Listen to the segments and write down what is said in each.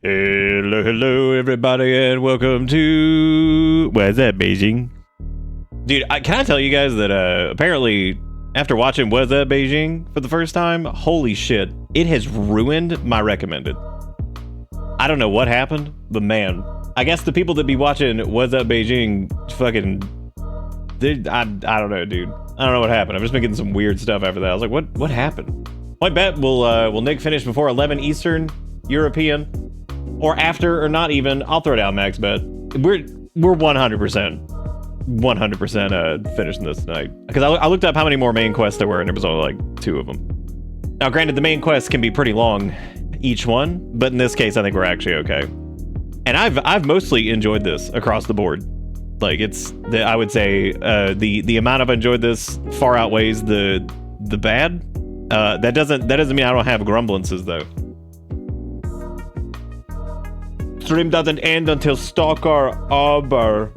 Hello, hello, everybody, and welcome to... Where's that, Beijing? Dude, can I tell you guys that apparently, after watching Where's That, Beijing for the first time, holy shit, it has ruined my recommended. I don't know what happened, but man, I guess the people that be watching Where's That, Beijing fucking... I don't know, dude. I don't know what happened. I've just been getting some weird stuff after that. I was like, what happened? I bet will Nick finish before 11 Eastern European? Or after, or not even. I'll throw down max bet. We're 100% finishing this tonight. Because I looked up how many more main quests there were, and there was only like 2 of them. Now, granted, the main quests can be pretty long, each one, but in this case, I think we're actually okay. And I've mostly enjoyed this across the board. Like I would say the amount I've enjoyed this far outweighs the bad. That doesn't mean I don't have grumblances though. Stream doesn't end until S.T.A.L.K.E.R.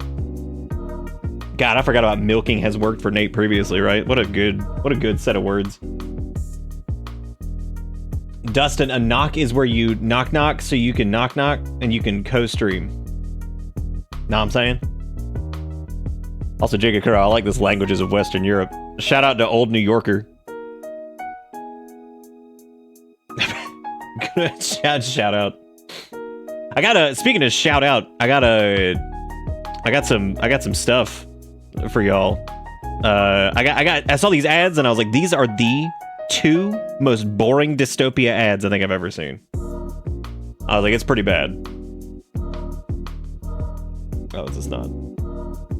God, I forgot about milking has worked for Nate previously, right? What a good set of words. Dustin, a knock is where you knock so you can knock and you can co-stream. Know what I'm saying? Also, Jacob Kura, I like this languages of Western Europe. Shout out to Old New Yorker. shout out. Speaking of shout out, I got some stuff for y'all. I saw these ads and I was like, these are the 2 most boring dystopia ads I think I've ever seen. I was like, it's pretty bad. Oh, is this not?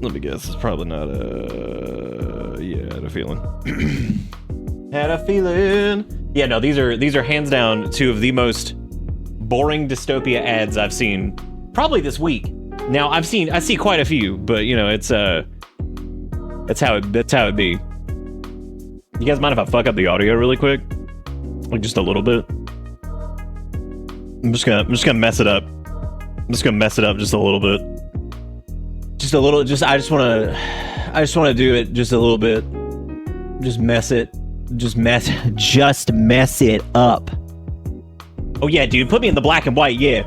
Let me guess, it's probably not yeah, I had a feeling. Had a feeling. Yeah, no, these are hands down 2 of the most boring dystopia ads I've seen probably this week. Now I see quite a few, but you know, it's that's how it be. You guys mind if I fuck up the audio really quick? Like just a little bit. I'm just gonna mess it up. I'm just gonna mess it up just a little bit. Just a little, I just wanna do it just a little bit. Just mess it up. Oh yeah, dude, put me in the black and white, yeah.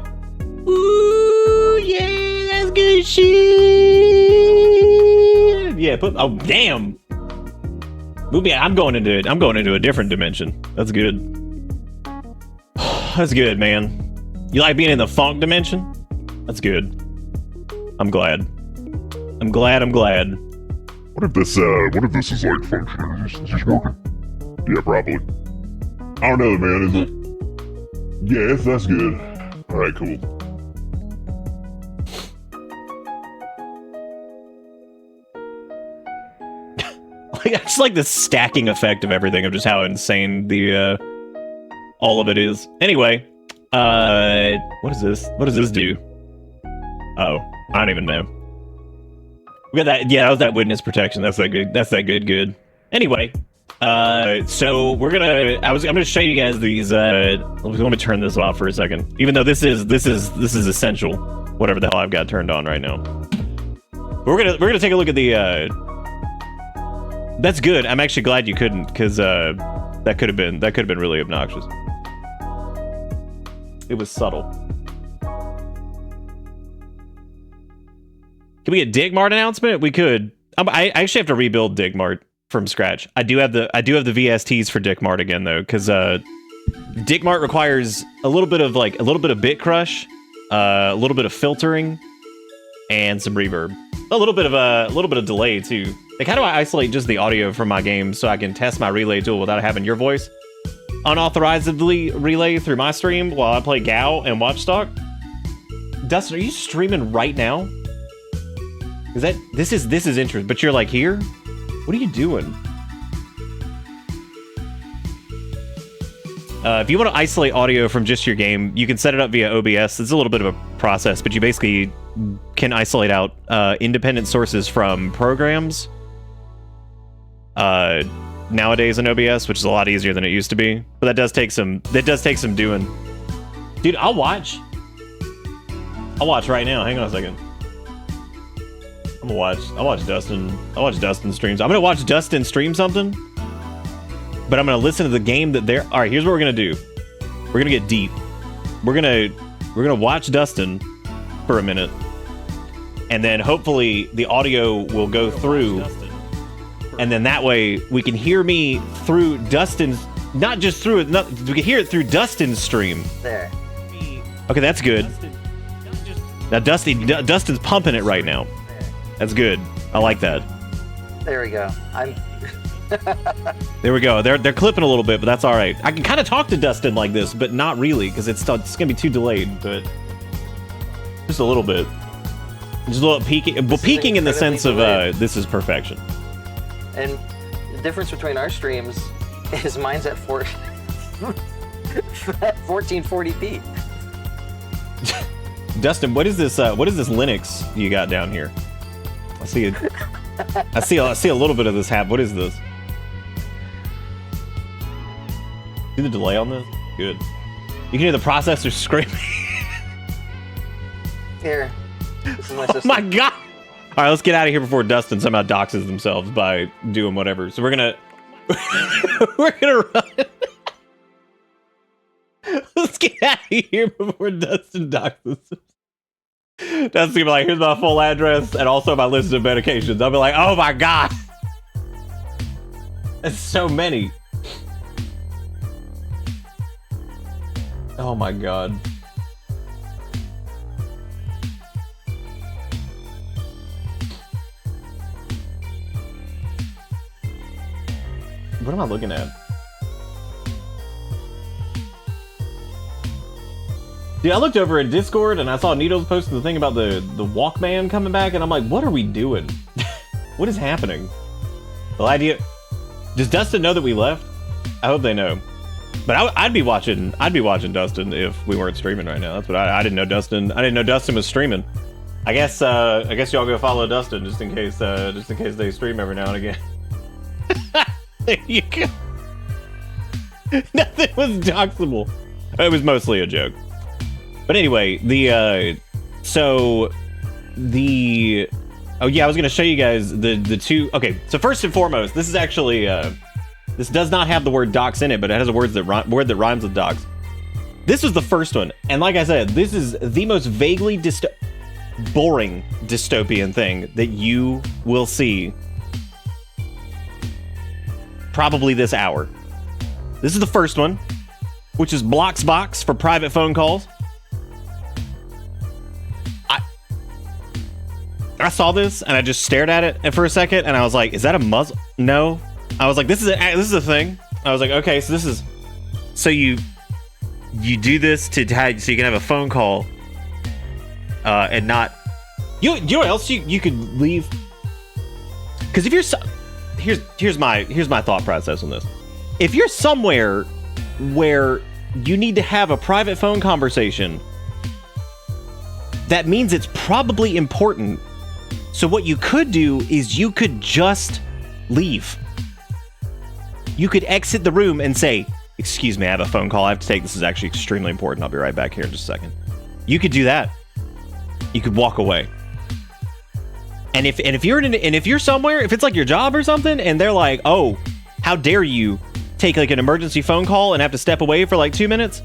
Ooh, yeah, that's good shit. Yeah, oh damn. I'm going into a different dimension. That's good. That's good, man. You like being in the funk dimension? That's good. I'm glad. What if this is like functioning? Is this working? Yeah, probably. I don't know, man, is it? Yeah, that's good. Alright, cool. I just like the stacking effect of everything, of just how insane the all of it is. Anyway, what is this? What does this do? Oh, I don't even know. We got that. Yeah, that was that witness protection. That's that good. Anyway, so I'm gonna show you guys these. Let me turn this off for a second. Even though this is essential. Whatever the hell I've got turned on right now. We're gonna take a look at the. That's good. I'm actually glad you couldn't, because that could have been really obnoxious. It was subtle. Can we get Digmart announcement? We could. I actually have to rebuild Digmart from scratch. I do have the VSTs for Digmart again though, because Digmart requires a little bit of bit crush, a little bit of filtering, and some reverb. A little bit of delay too. Like, how do I isolate just the audio from my game so I can test my relay tool without having your voice unauthorizedly relay through my stream while I play GAO and Watchdog? Dustin, are you streaming right now? This is interesting, but you're like here? What are you doing? If you want to isolate audio from just your game, you can set it up via OBS. It's a little bit of a process, but you basically can isolate out independent sources from programs nowadays in OBS, which is a lot easier than it used to be. But that does take some doing. Dude, I'll watch right now. Hang on a second. I'll watch Dustin streams. I'm gonna watch Dustin stream something, but I'm gonna listen to the game that they're. All right, here's what we're gonna do. We're gonna get deep. We're We're gonna watch Dustin for a minute, and then hopefully the audio will go through, and then that way we can hear me through Dustin's, not just through it, we can hear it through Dustin's stream. There. Okay, that's good. Now Dustin's pumping it right now. That's good. I like that. There we go. There we go. They're clipping a little bit, but that's all right. I can kind of talk to Dustin like this, but not really, because it's gonna be too delayed. But just a little bit, just a little peeking. Well, peeking in the sense of this is perfection. And the difference between our streams is mine's at 1440p. Dustin, what is this? What is this Linux you got down here? I see it. I see a little bit of this happen. What is this? See the delay on this? Good. You can hear the processor screaming. Here. This is my Oh system. my god! All right, let's get out of here before Dustin somehow doxes themselves by doing whatever. So we're gonna run. Let's get out of here before Dustin doxes. Dustin's gonna be like, here's my full address and also my list of medications. I'll be like, oh my god! That's so many. Oh my god. What am I looking at? Dude, I looked over at Discord and I saw Needles posting the thing about the Walkman coming back, and I'm like, what are we doing? What is happening? The idea... Does Dustin know that we left? I hope they know. But I'd be watching Dustin if we weren't streaming right now. That's what I didn't know Dustin. I didn't know Dustin was streaming. I guess y'all go follow Dustin just in case they stream every now and again. There you go. Nothing was doxable. It was mostly a joke. But anyway, oh yeah, I was gonna show you guys the two. Okay, so first and foremost, this is actually this does not have the word dox in it, but it has a word that rhymes with dox. This was the first one, and like I said, this is the most vaguely boring dystopian thing that you will see probably this hour. This is the first one, which is Bloxbox for private phone calls. I saw this and I just stared at it for a second, and I was like, "Is that a muzzle?" No. I was like, "This is a thing." I was like, "Okay, so this is so you do this so you can have a phone call, and not you know what else you could leave? Because if you're here's my thought process on this. If you're somewhere where you need to have a private phone conversation, that means it's probably important. So what you could do is you could just leave. You could exit the room and say, "Excuse me, I have a phone call I have to take. This is actually extremely important. I'll be right back here in just a second." You could do that. You could walk away. And if you're somewhere, if it's like your job or something, and they're like, "Oh, how dare you take like an emergency phone call and have to step away for like 2 minutes?"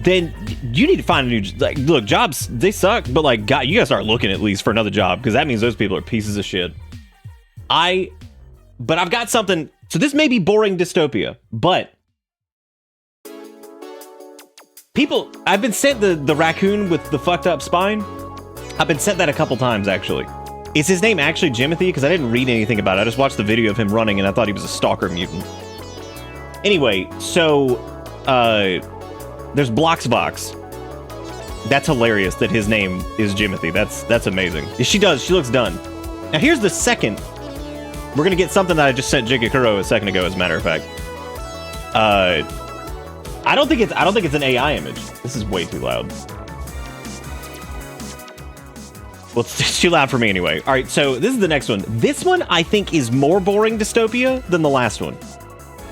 Then you need to find a new, like, look, jobs, they suck, but like, God, you gotta start looking at least for another job, because that means those people are pieces of shit. But I've got something, so this may be boring dystopia, but people, I've been sent the raccoon with the fucked up spine. I've been sent that a couple times, actually. Is his name actually Jimothy? Because I didn't read anything about it. I just watched the video of him running, and I thought he was a stalker mutant. Anyway, so, there's Bloxbox. That's hilarious that his name is Jimothy. That's amazing. She looks done. Now here's the second. We're gonna get something that I just sent Jigakuro a second ago, as a matter of fact. I don't think it's an AI image. This is way too loud. Well, it's too loud for me anyway. All right, so this is the next one. This one I think is more boring dystopia than the last one.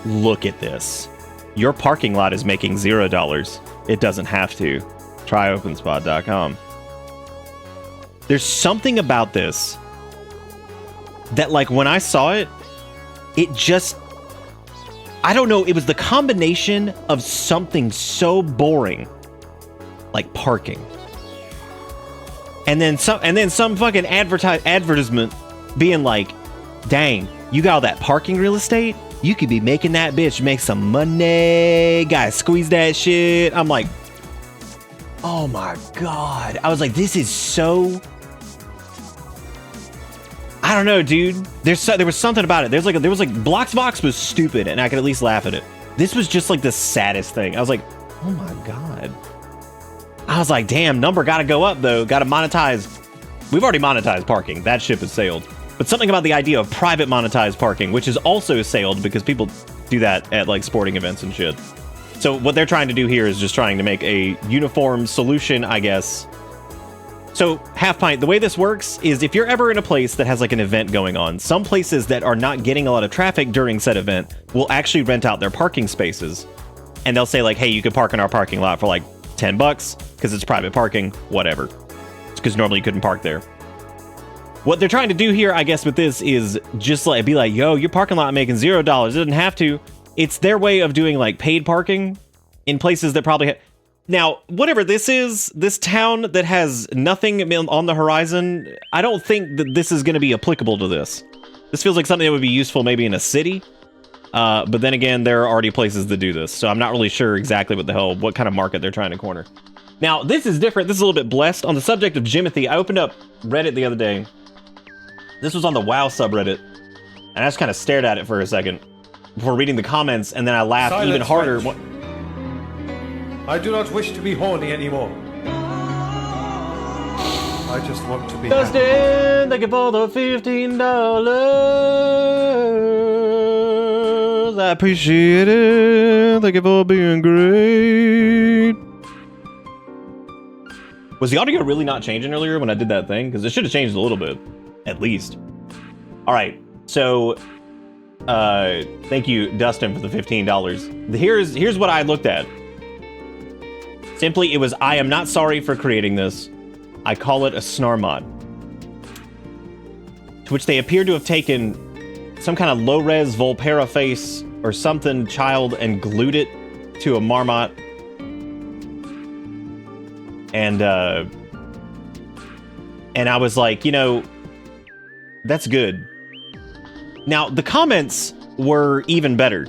Look at this. Your parking lot is making $0. It doesn't have to. Try openspot.com. There's something about this that, like, when I saw it, it just, I don't know, it was the combination of something so boring like parking. And then some fucking advertisement being like, dang, you got all that parking real estate? You could be making that bitch make some money. Guys, squeeze that shit. I'm like, oh my God. I was like, this is so... I don't know, dude. There was something about it. There was like Bloxbox was stupid and I could at least laugh at it. This was just like the saddest thing. I was like, oh my God. I was like, damn, number gotta go up though. Gotta monetize. We've already monetized parking. That ship has sailed. But something about the idea of private monetized parking, which is also sailed because people do that at like sporting events and shit. So what they're trying to do here is just trying to make a uniform solution, I guess. So Half Pint, the way this works is if you're ever in a place that has like an event going on, some places that are not getting a lot of traffic during said event will actually rent out their parking spaces. And they'll say like, hey, you could park in our parking lot for like $10 because it's private parking, whatever. It's because normally you couldn't park there. What they're trying to do here, I guess, with this is just like be like, yo, your parking lot making $0. It doesn't have to. It's their way of doing like paid parking in places that probably now, whatever this is, this town that has nothing on the horizon, I don't think that this is going to be applicable to this. This feels like something that would be useful maybe in a city. But then again, there are already places that do this. So I'm not really sure exactly what kind of market they're trying to corner. Now, this is different. This is a little bit blessed. On the subject of Jimothy, I opened up Reddit the other day. This was on the WoW subreddit. And I just kind of stared at it for a second before reading the comments, and then I laughed Silence, even harder. French. I do not wish to be horny anymore. I just want to be happy. Dustin, thank you for the $15. I appreciate it. Thank you for being great. Was the audio really not changing earlier when I did that thing? Because it should have changed a little bit, at least. All right, so thank you, Dustin, for the $15. Here's what I looked at. Simply, it was, I am not sorry for creating this. I call it a S.T.A.L.K.E.R mod. To which they appear to have taken some kind of low-res Volpera face or something child and glued it to a Marmot. And I was like, you know, that's good. Now, the comments were even better.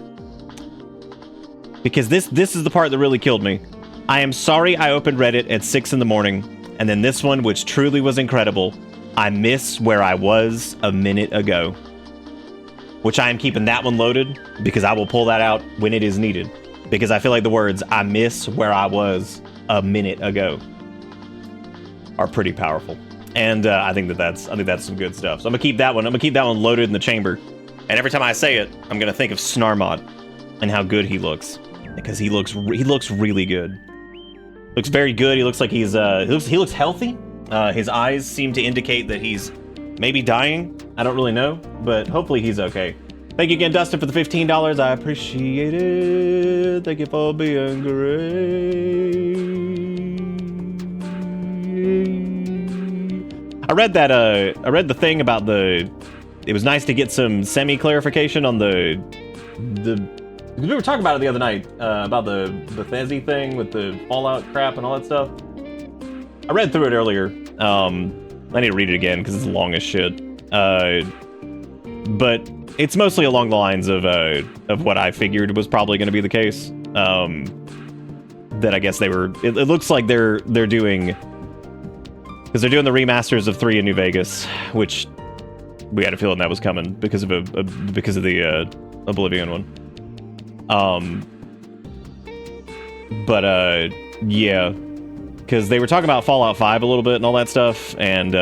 Because this is the part that really killed me. I am sorry I opened Reddit at 6 in the morning. And then this one, which truly was incredible. I miss where I was a minute ago. Which I am keeping that one loaded because I will pull that out when it is needed. Because I feel like the words, I miss where I was a minute ago, are pretty powerful. And I think that's some good stuff. So I'm gonna keep that one. I'm gonna keep that one loaded in the chamber. And every time I say it, I'm gonna think of S.T.A.L.K.E.R mod and how good he looks. Because he looks really good. Looks very good. He looks like he looks healthy. His eyes seem to indicate that he's maybe dying. I don't really know, but hopefully he's okay. Thank you again, Dustin, for the $15. I appreciate it. Thank you for being great. I read the thing about it was nice to get some semi-clarification on the we were talking about it the other night, about the Bethesda thing with the Fallout crap and all that stuff. I read through it earlier. I need to read it again because it's long as shit. But it's mostly along the lines of what I figured was probably going to be the case. That I guess they were. It looks like they're doing, because they're doing the remasters of 3 in New Vegas, which we had a feeling that was coming because of the Oblivion one. Yeah, because they were talking about Fallout 5 a little bit and all that stuff, and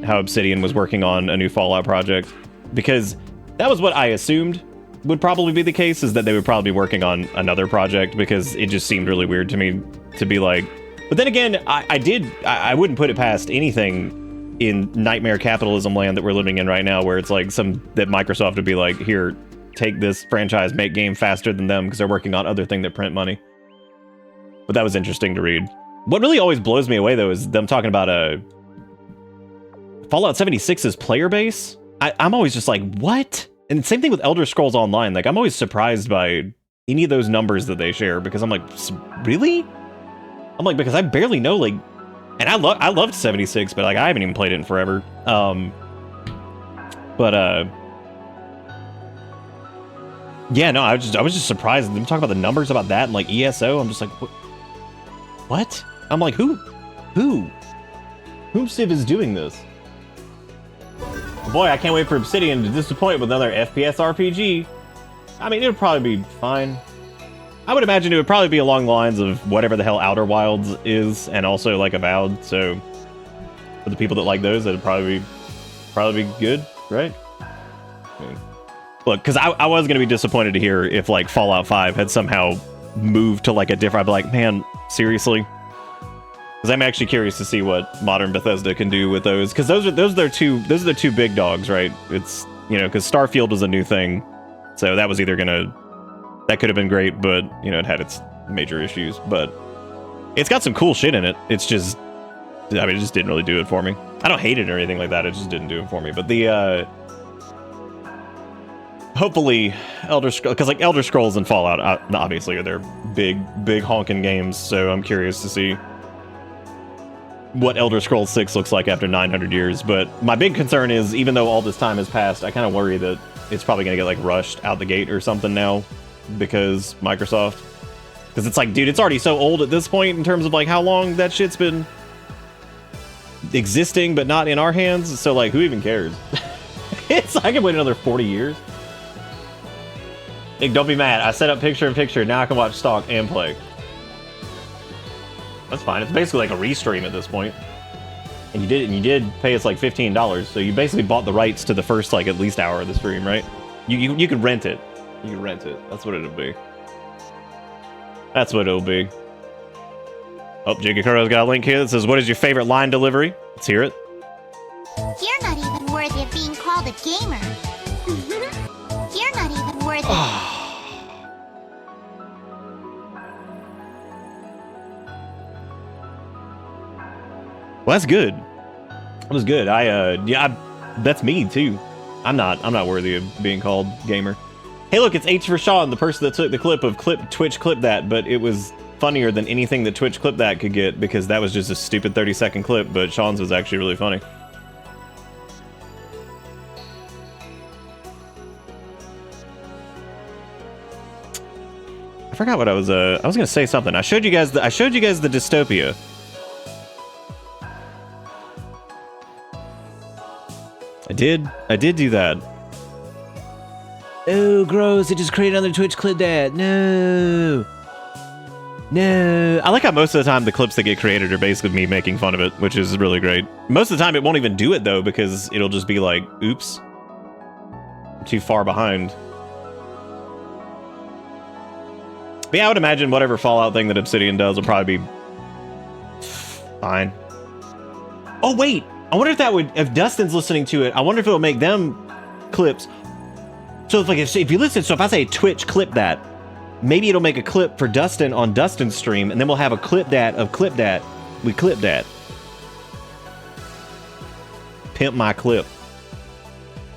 how Obsidian was working on a new Fallout project, because that was what I assumed would probably be the case, is that they would probably be working on another project, because it just seemed really weird to me to be like, but then again, I wouldn't put it past anything in nightmare capitalism land that we're living in right now, where it's like that Microsoft would be like, here, take this franchise, make game faster than them, because they're working on other things that print money. But that was interesting to read. What really always blows me away, though, is them talking about Fallout 76's player base. I'm always just like, what? And same thing with Elder Scrolls Online. Like, I'm always surprised by any of those numbers that they share, because I'm like, really? I'm like, because I barely know, like, and I loved 76, but like I haven't even played it in forever. Yeah, no, I was just surprised. Them talking about the numbers about that and like ESO. I'm just like, what? I'm like, who Civ is doing this? Boy, I can't wait for Obsidian to disappoint with another FPS RPG. I mean, it would probably be fine. I would imagine it would probably be along the lines of whatever the hell Outer Wilds is, and also like Avowed. So for the people that like those, that'd probably be good, right? I mean, look, because I was gonna be disappointed to hear if like Fallout 5 had somehow moved to like a different. I'd be like, man, seriously? Because I'm actually curious to see what modern Bethesda can do with those. Because those are the two big dogs, right? It's, you know, because Starfield was a new thing, so that was either that could have been great, but you know, it had its major issues. But it's got some cool shit in it. It's just, I mean, it just didn't really do it for me. I don't hate it or anything like that. It just didn't do it for me. But the hopefully Elder Scrolls, because like Elder Scrolls and Fallout obviously are their big honking games. So I'm curious to see what Elder Scrolls 6 looks like after 900 years. But my big concern is, even though all this time has passed, I kind of worry that it's probably going to get like rushed out the gate or something now, because Microsoft, because it's like, dude, it's already so old at this point in terms of like how long that shit's been existing, but not in our hands. So like, who even cares? I can wait another 40 years. Nick, don't be mad. I set up picture-in-picture. Now I can watch stock and play. That's fine. It's basically like a restream at this point. And you did pay us like $15, so you basically bought the rights to the first like at least hour of the stream, right? You can rent it. You can rent it. That's what it'll be. That's what it'll be. Oh, Jigakura's got a link here that says, what is your favorite line delivery? Let's hear it. You're not even worthy of being called a gamer. You're not even worthy. Well, that's good. That was good. That's me too. I'm not worthy of being called gamer. Hey, look, it's H for Sean, the person that took the clip of Twitch clip that, but it was funnier than anything that Twitch clip that could get, because that was just a stupid 30-second clip, but Sean's was actually really funny. I forgot what I was gonna say something. I showed you guys the dystopia. I did do that. Oh, gross. It just created another Twitch clip that. No. I like how most of the time the clips that get created are basically me making fun of it, which is really great. Most of the time it won't even do it, though, because it'll just be like, oops. I'm too far behind. But yeah, I would imagine whatever Fallout thing that Obsidian does will probably be fine. Oh, wait. I wonder if that would, if Dustin's listening to it, I wonder if it'll make them clips. So if you listen, so if I say Twitch clip that, maybe it'll make a clip for Dustin on Dustin's stream, and then we'll have a clip that of clip that. We clip that. Pimp my clip.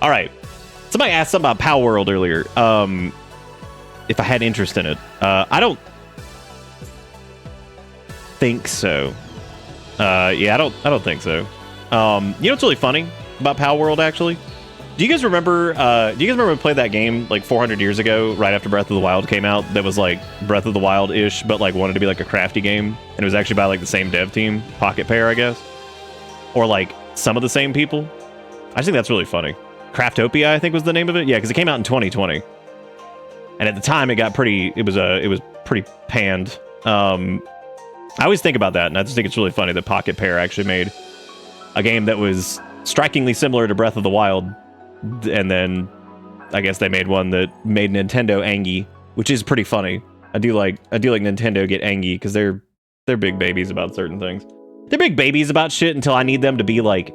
All right. Somebody asked something about Power World earlier. If I had interest in it. I don't think so. Yeah, I don't think so. You know what's really funny about Power World, actually? Do you guys remember we played that game like 400 years ago, right after Breath of the Wild came out, that was like Breath of the Wild-ish, but like wanted to be like a crafty game, and it was actually by like the same dev team, Pocket.Pair, I guess? Or like some of the same people? I think that's really funny. Craftopia, I think, was the name of it. Yeah, because it came out in 2020. And at the time, it was pretty panned. I always think about that, and I just think it's really funny that Pocket.Pair actually made a game that was strikingly similar to Breath of the Wild, and then I guess they made one that made Nintendo angry, which is pretty funny. I do like Nintendo get angry because they're big babies about certain things. They're big babies about shit until I need them to be like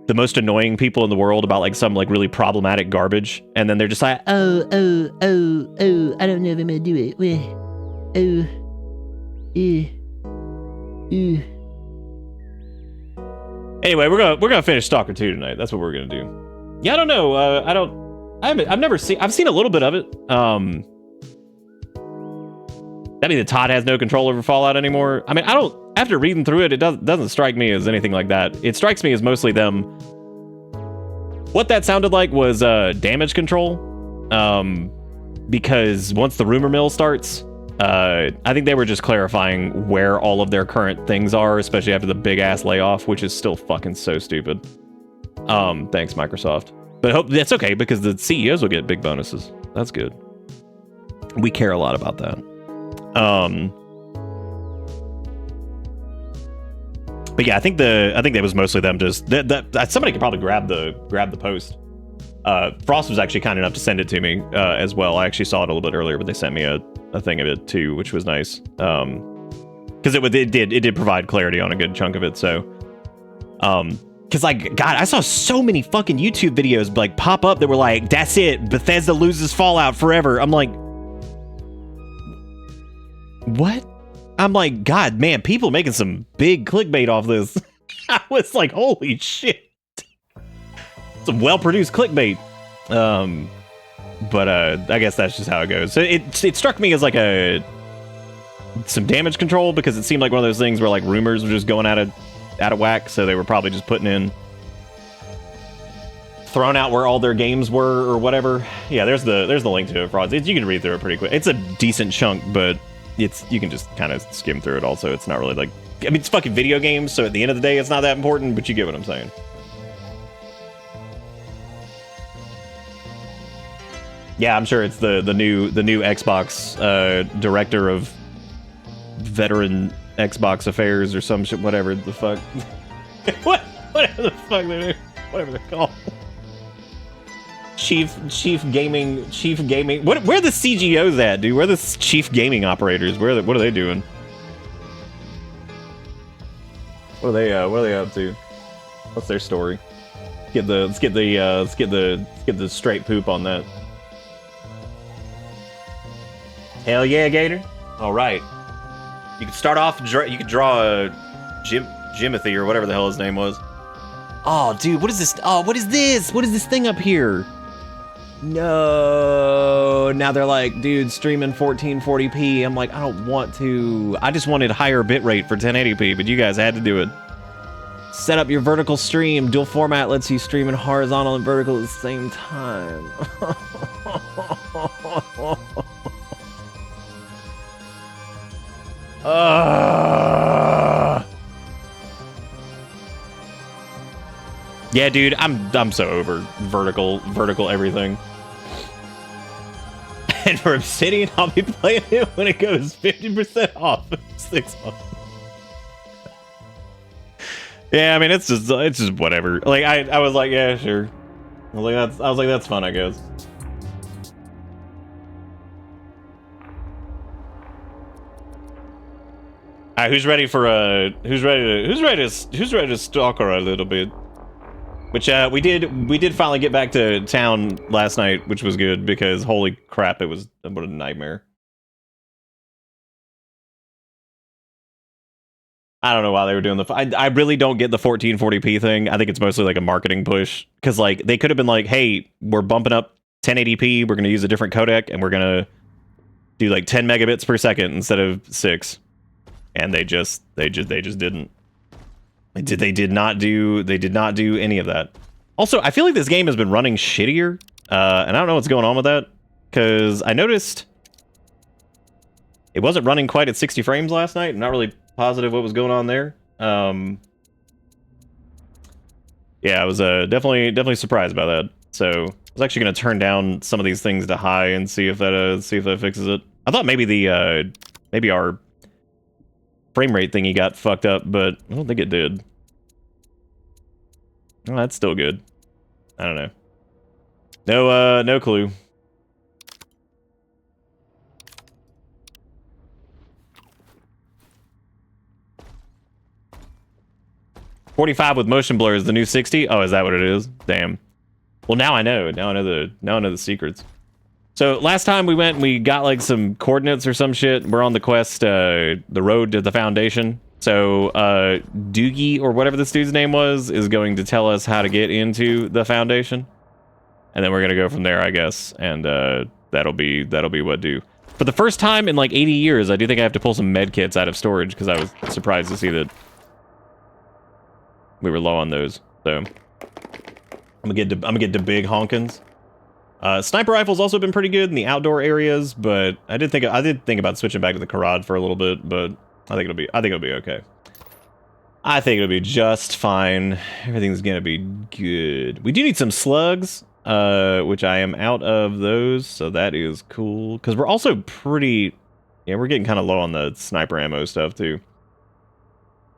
the most annoying people in the world about like some like really problematic garbage, and then they're just like, oh, I don't know if I'm gonna do it. Anyway, we're gonna finish Stalker 2 tonight. That's what we're gonna do. Yeah, I don't know. I've seen a little bit of it. That means that Todd has no control over Fallout anymore. I mean, I don't after reading through it, it doesn't strike me as anything like that. It strikes me as mostly them. What that sounded like was damage control. Because once the rumor mill starts, I think they were just clarifying where all of their current things are, especially after the big ass layoff, which is still fucking so stupid. Thanks, Microsoft. But hope that's okay because the CEOs will get big bonuses. That's good. We care a lot about that. But yeah, I think that was mostly them just that somebody could probably grab the post. Frost was actually kind enough to send it to me as well. I actually saw it a little bit earlier, but they sent me a thing of it too, which was nice. Because it did provide clarity on a good chunk of it. So, because like God, I saw so many fucking YouTube videos like pop up that were like, "That's it, Bethesda loses Fallout forever." I'm like, what? I'm like, God, man, people making some big clickbait off this. I was like, holy shit. Some well-produced clickbait. But I guess that's just how it goes. So it struck me as like some damage control because it seemed like one of those things where like rumors were just going out of whack, so they were probably just throwing out where all their games were or whatever. Yeah, there's the link to it, Frauds. You can read through it pretty quick. It's a decent chunk, but you can just kind of skim through it also. It's not really like, I mean, it's fucking video games, so at the end of the day it's not that important, but you get what I'm saying. Yeah, I'm sure it's the new Xbox director of veteran Xbox affairs or some shit, whatever the fuck. whatever the fuck they're whatever they're called. Chief gaming. Where are the CGOs at, dude? Where are the chief gaming operators? What are they doing? What are they up to? What's their story? Let's get the straight poop on that. Hell yeah, Gator! All right, you could start off. You could draw Jimothy or whatever the hell his name was. Oh, dude, what is this? Oh, what is this? What is this thing up here? No, now they're like, dude, streaming 1440p. I'm like, I don't want to. I just wanted higher bitrate for 1080p, but you guys had to do it. Set up your vertical stream. Dual format lets you stream in horizontal and vertical at the same time. Yeah, dude, I'm so over vertical everything. And for Obsidian, I'll be playing it when it goes 50% off in 6 months. Yeah, I mean, it's just whatever. Like I was like, yeah, sure. I was like, that's fun, I guess. All right, who's ready to stalk her a little bit? Which we did finally get back to town last night, which was good because holy crap, what a nightmare. I don't know why they were doing I really don't get the 1440p thing. I think it's mostly like a marketing push because like they could have been like, hey, we're bumping up 1080p, we're gonna use a different codec and we're gonna do like 10 megabits per second instead of 6. And they just didn't. They did not do any of that. Also, I feel like this game has been running shittier, and I don't know what's going on with that, because I noticed it wasn't running quite at 60 frames last night. I'm not really positive what was going on there. Yeah, I was definitely surprised by that. So I was actually going to turn down some of these things to high and see if that fixes it. I thought maybe our frame rate thingy got fucked up, but I don't think it did. Oh, that's still good. I don't know. No clue. $45 with motion blur is the new 60. Oh, is that what it is? Damn. Well, now I know. Now I know the secrets. So last time we went and we got like some coordinates or some shit. We're on the quest, the road to the Foundation. So Doogie, or whatever this dude's name was, is going to tell us how to get into the Foundation. And then we're gonna go from there, I guess. And that'll be what do. For the first time in like 80 years, I do think I have to pull some med kits out of storage because I was surprised to see that we were low on those. So I'm gonna get to big honkins. Sniper rifle's also been pretty good in the outdoor areas, but I did think about switching back to the Karad for a little bit, but I think it'll be okay. I think it'll be just fine. Everything's gonna be good. We do need some slugs, which I am out of those, so that is cool. Because we're also pretty... Yeah, we're getting kind of low on the sniper ammo stuff, too.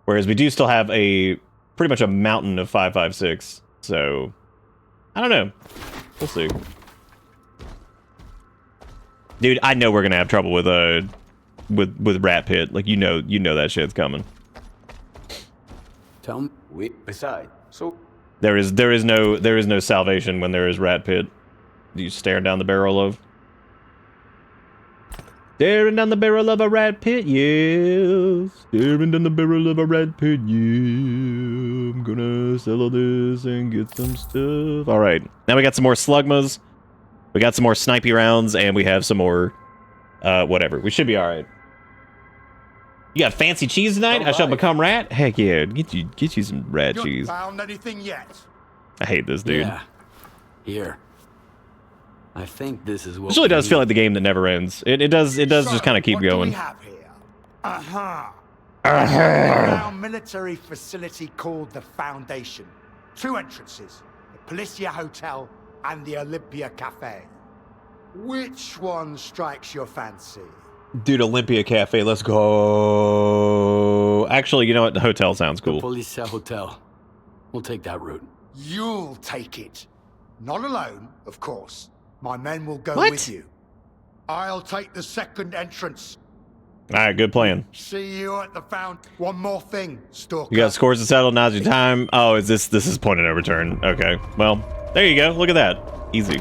Whereas we do still have pretty much a mountain of 5.56, so... I don't know. We'll see. Dude, I know we're gonna have trouble with Rat Pit. Like, you know that shit's coming. Tell me. Beside. So There is no salvation when there is Rat Pit. You staring down the barrel of... Staring down the barrel of a rat pit, yeah. Staring down the barrel of a rat pit, yeah. I'm gonna sell all this and get some stuff. Alright, now we got some more slugmas. We got some more snipey rounds, and we have some more... whatever. We should be alright. You got fancy cheese tonight? I shall become rat? Heck yeah, get you some rat cheese. Found anything yet? I hate this dude. Yeah. Here. I think this is what This really does we feel need. like the game that never ends. It does just kind of keep what do going. we have here? Our military facility called the Foundation. 2 entrances: the Policia Hotel and the Olympia Cafe. Which one strikes your fancy? Dude, Olympia Cafe, let's go. Actually, you know what? The hotel sounds cool. Policia Hotel. We'll take that route. You'll take it. Not alone, of course. My men will go What? with you. I'll take the second entrance. Alright, good plan. See you at the found. One more thing, Stalker. You got scores to settle, now's your time. Oh, this is point of no return. Okay, well, there you go. Look at that. Easy.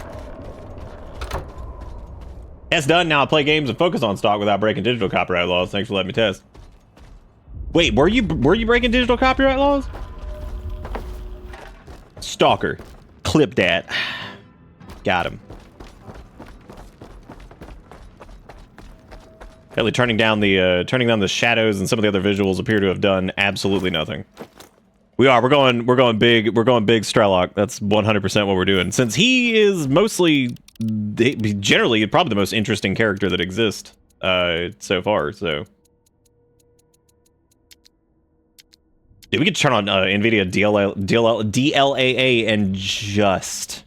That's done. Now I play games and focus on stock without breaking digital copyright laws. Thanks for letting me test. Wait, were you breaking digital copyright laws? Stalker. Clip that. Got him. Apparently turning down the shadows and some of the other visuals appear to have done absolutely nothing. We're going big Strelok. That's 100% what we're doing. Since he is mostly generally probably the most interesting character that exists so far, so dude, we could turn on NVIDIA DLAA and just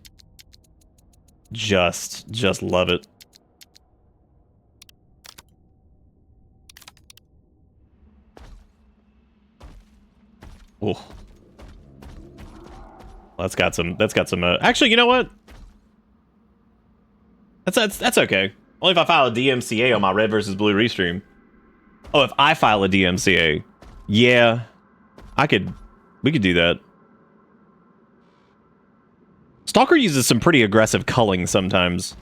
love it. Oh, that's got some. Actually, you know what? That's okay. Only if I file a DMCA on my red versus blue restream. Oh, if I file a DMCA, yeah, we could do that. Stalker uses some pretty aggressive culling sometimes.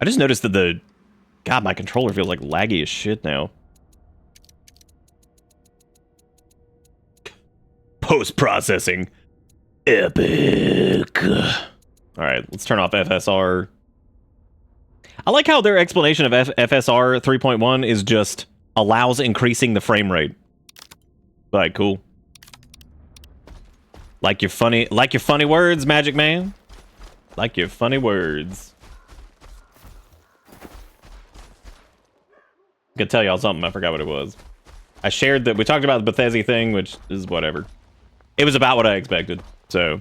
I just noticed that God, my controller feels like laggy as shit now. Post-processing. Epic. Alright, let's turn off FSR. I like how their explanation of FSR 3.1 is just allows increasing the frame rate. Like, cool. Like your funny words, Magic Man. Like your funny words. I'm gonna tell y'all something, I forgot what it was. I shared that we talked about the Bethesda thing, which is whatever. It was about what I expected, so it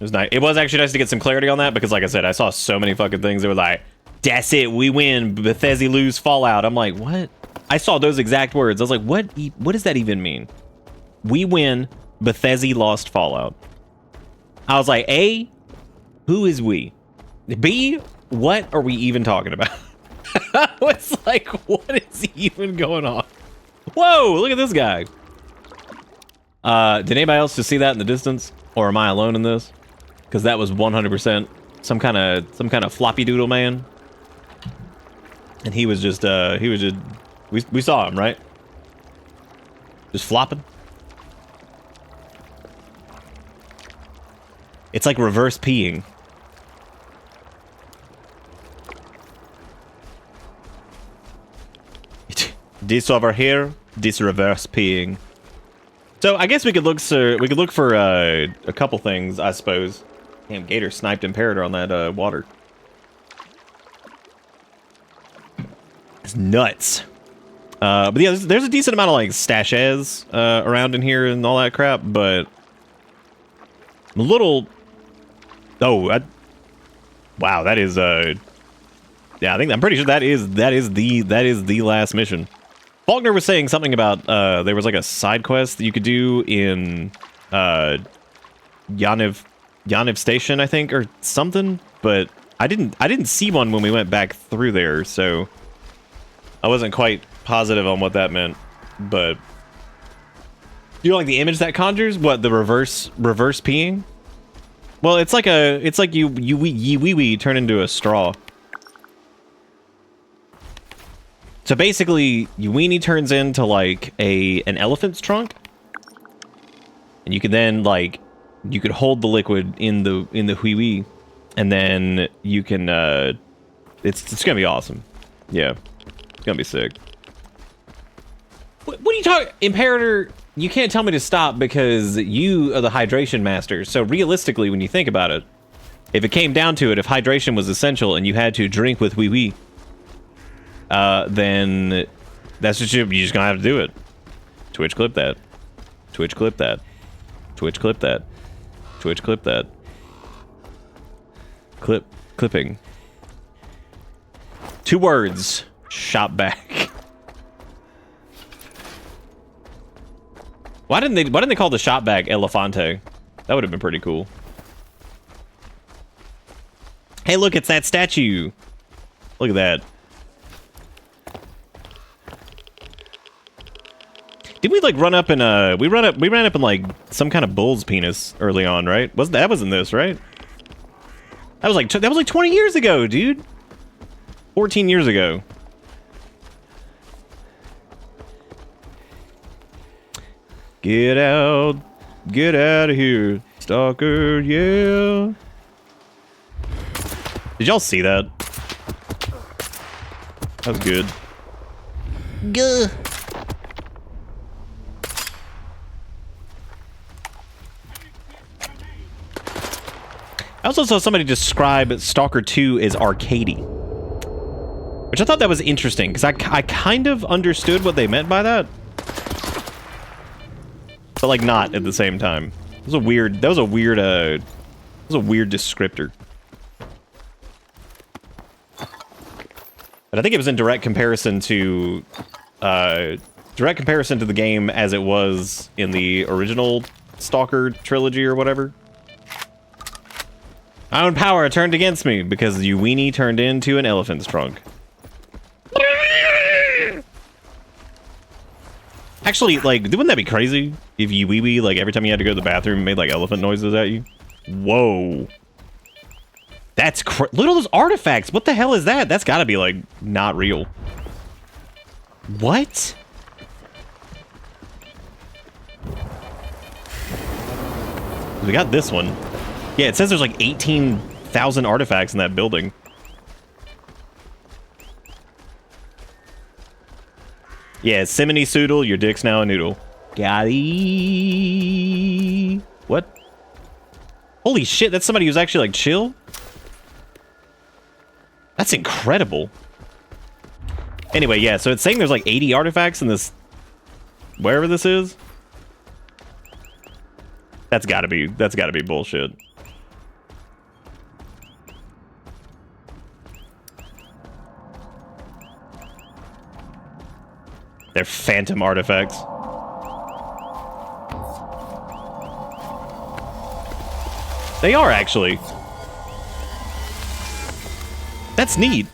was nice. It was actually nice to get some clarity on that because, like I said, I saw so many fucking things that were like, "That's it, we win. Bethesda lose Fallout." I'm like, what? I saw those exact words. I was like, what? What does that even mean? We win. Bethesda lost Fallout. I was like, A, who is we? B, what are we even talking about? I was like, what is even going on? Whoa, look at this guy. Did anybody else just see that in the distance? Or am I alone in this? Because that was 100% some kind of floppy doodle man. And he was just, we saw him, right? Just flopping. It's like reverse peeing. This over here, this reverse peeing. So I guess we could look for a couple things, I suppose. Damn, Gator sniped Imperator on that water. It's nuts. But yeah, there's a decent amount of like stashes around in here and all that crap, but I'm a little. Oh, wow, that is yeah, I'm pretty sure that is the last mission. Faulkner was saying something about there was like a side quest that you could do in Yaniv Station, I think, or something, but I didn't see one when we went back through there, so I wasn't quite positive on what that meant. But you know, like the image that conjures, what, the reverse peeing? Well, it's like you wee turn into a straw. So basically, your weenie turns into like an elephant's trunk, and you can then like you could hold the liquid in the wee, and then you can it's gonna be awesome. Yeah, it's gonna be sick. What are you talking, Imperator? You can't tell me to stop because you are the hydration master. So realistically, when you think about it, if it came down to it, if hydration was essential and you had to drink with wee, then that's what you're just gonna have to do it. Twitch clip that. Twitch clip that. Twitch clip that. Twitch clip that. Clipping. 2 words. Shop back. Why didn't they call the shop back Elefante? That would have been pretty cool. Hey, look, it's that statue. Look at that. Did we like run up in we ran up in like some kind of bull's penis early on, right? That wasn't this, right? That was like 20 years ago, dude. 14 years ago. Get out of here, stalker, yeah. Did y'all see that? That was good. Gah. I also saw somebody describe S.T.A.L.K.E.R 2 as arcadey, which I thought that was interesting because I kind of understood what they meant by that, but like not at the same time. It was a weird. That was a weird descriptor. But I think it was in direct comparison to the game as it was in the original S.T.A.L.K.E.R trilogy or whatever. My own power turned against me because you weenie turned into an elephant's trunk. Actually, like, wouldn't that be crazy if you wee like every time you had to go to the bathroom made like elephant noises at you? Whoa. That's look at all those artifacts. What the hell is that? That's gotta be like not real. What? We got this one. Yeah, it says there's like 18,000 artifacts in that building. Yeah, Simony Soodle, your dick's now a noodle. Got-y. What? Holy shit, that's somebody who's actually like chill? That's incredible. Anyway, yeah, so it's saying there's like 80 artifacts in this, wherever this is. That's gotta be bullshit. They're phantom artifacts. They are actually. That's neat.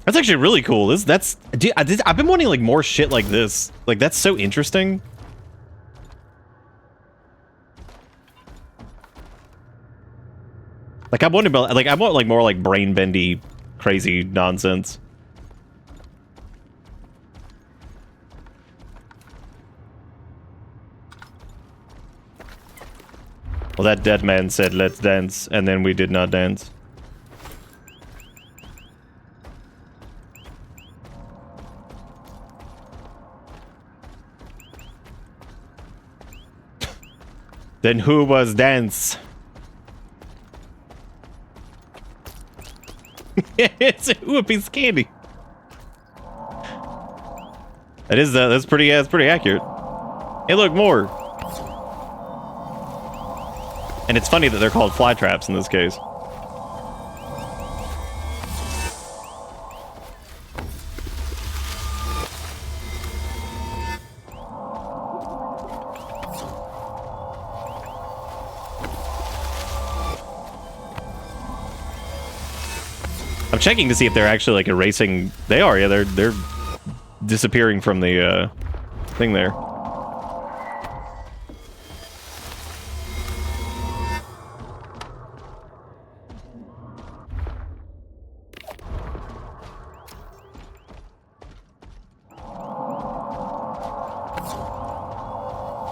That's actually really cool. Dude, I've been wanting like more shit like this. Like that's so interesting. Like I want like more like brain bendy, crazy nonsense. Well, that dead man said, "Let's dance," and then we did not dance. Then who was dance? It's a piece of candy. That is that's pretty accurate. Hey, look, more. And it's funny that they're called fly traps in this case. I'm checking to see if they're actually like erasing. They are, yeah. They're disappearing from the thing there.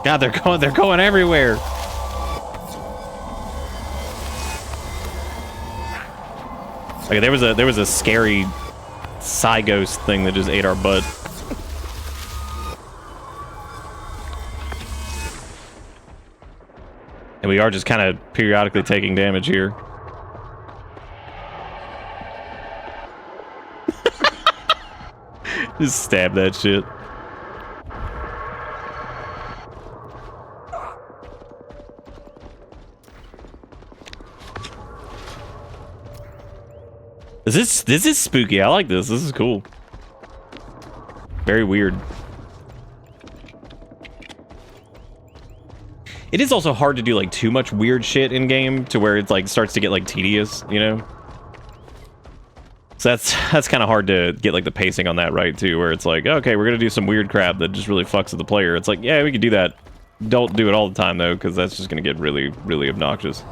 God, they're going everywhere. Okay, there was a scary Psy Ghost thing that just ate our butt. And we are just kind of periodically taking damage here. Just stab that shit. This is spooky. I like this. This is cool. Very weird. It is also hard to do like too much weird shit in game to where it like starts to get like tedious, you know? So that's kind of hard to get like the pacing on that right too, where it's like, okay, we're gonna do some weird crap that just really fucks with the player. It's like, yeah, we could do that. Don't do it all the time though, because that's just gonna get really, really obnoxious.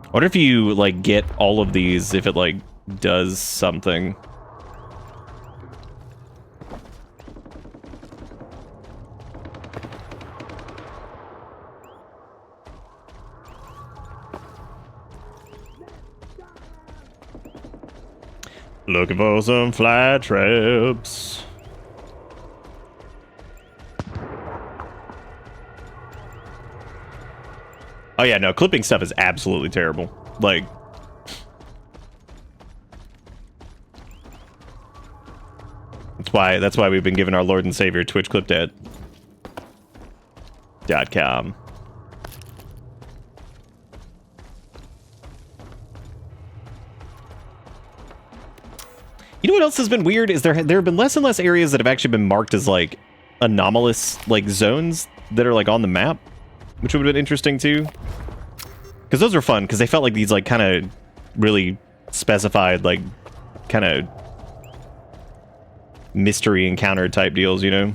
I wonder if you, like, get all of these, if it, like, does something. Looking for some fly traps. Oh yeah, no, clipping stuff is absolutely terrible. Like, that's why we've been giving our Lord and Savior TwitchClipDead.com. You know what else has been weird is there have been less and less areas that have actually been marked as like anomalous like zones that are like on the map, which would have been interesting too. Because those are fun, because they felt like these, like, kind of really specified, like, kind of mystery encounter type deals, you know?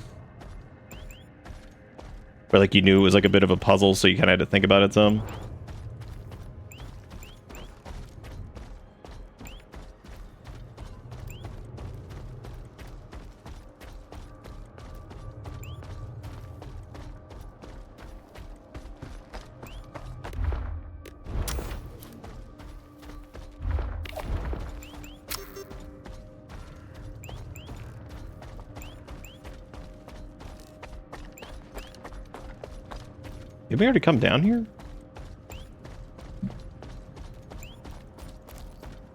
Where, like, you knew it was, like, a bit of a puzzle, so you kind of had to think about it some. Did we already come down here?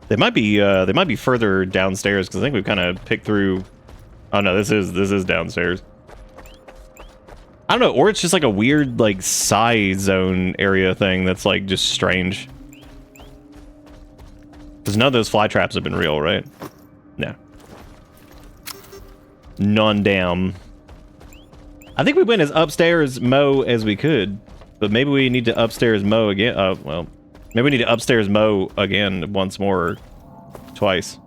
They might be further downstairs because I think we've kind of picked through. Oh no, this is downstairs. I don't know, or it's just like a weird like side zone area thing that's like just strange. Because none of those fly traps have been real, right? No. None damn. I think we went as upstairs Mo as we could, but maybe we need to upstairs Mo again. Well, maybe we need to upstairs Mo again once more, or twice.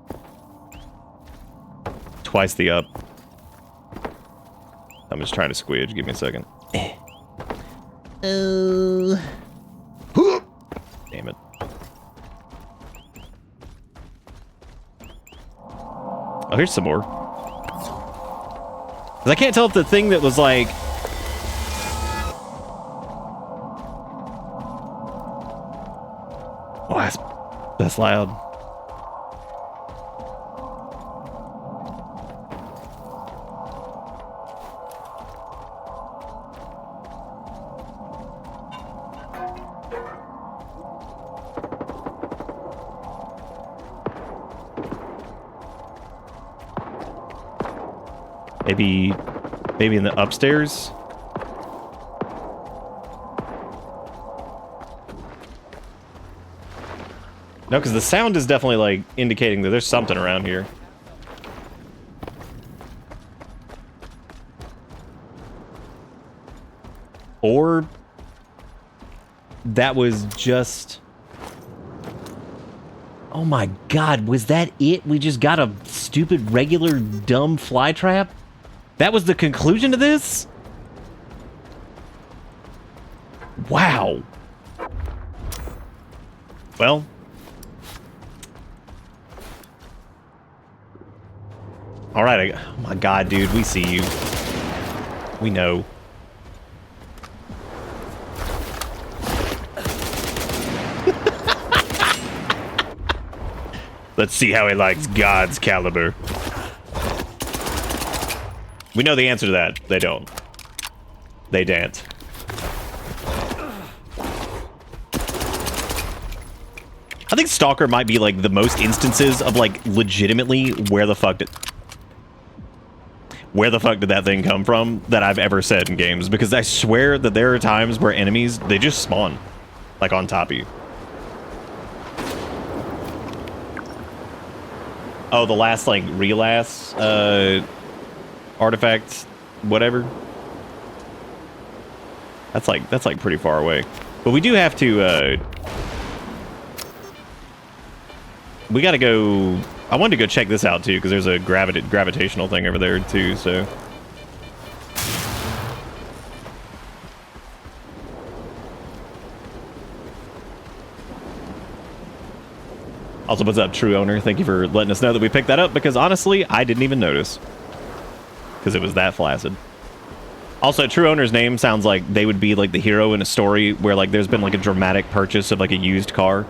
Twice the up. I'm just trying to squidge. Give me a second. Damn it. Oh, here's some more. I can't tell if the thing that was like... Oh, that's loud. maybe in the upstairs. No, because the sound is definitely like indicating that there's something around here. Or that was just... Oh my god, was that it? We just got a stupid, regular, dumb fly trap? That was the conclusion to this? Wow. Well. Alright, oh my god, dude, we see you. We know. Let's see how he likes God's caliber. We know the answer to that. They don't. They dance. I think S.T.A.L.K.E.R might be like the most instances of like legitimately where the fuck did that thing come from that I've ever said in games, because I swear that there are times where enemies, they just spawn like on top of you. Oh, the last like relast artifact, whatever. That's like pretty far away. But we do have to we gotta go. I wanted to go check this out too, because there's a gravitational thing over there too, so. Also, what's up, True Owner? Thank you for letting us know that we picked that up, because honestly, I didn't even notice. Because it was that flaccid. Also, True Owner's name sounds like they would be like the hero in a story where like there's been like a dramatic purchase of like a used car.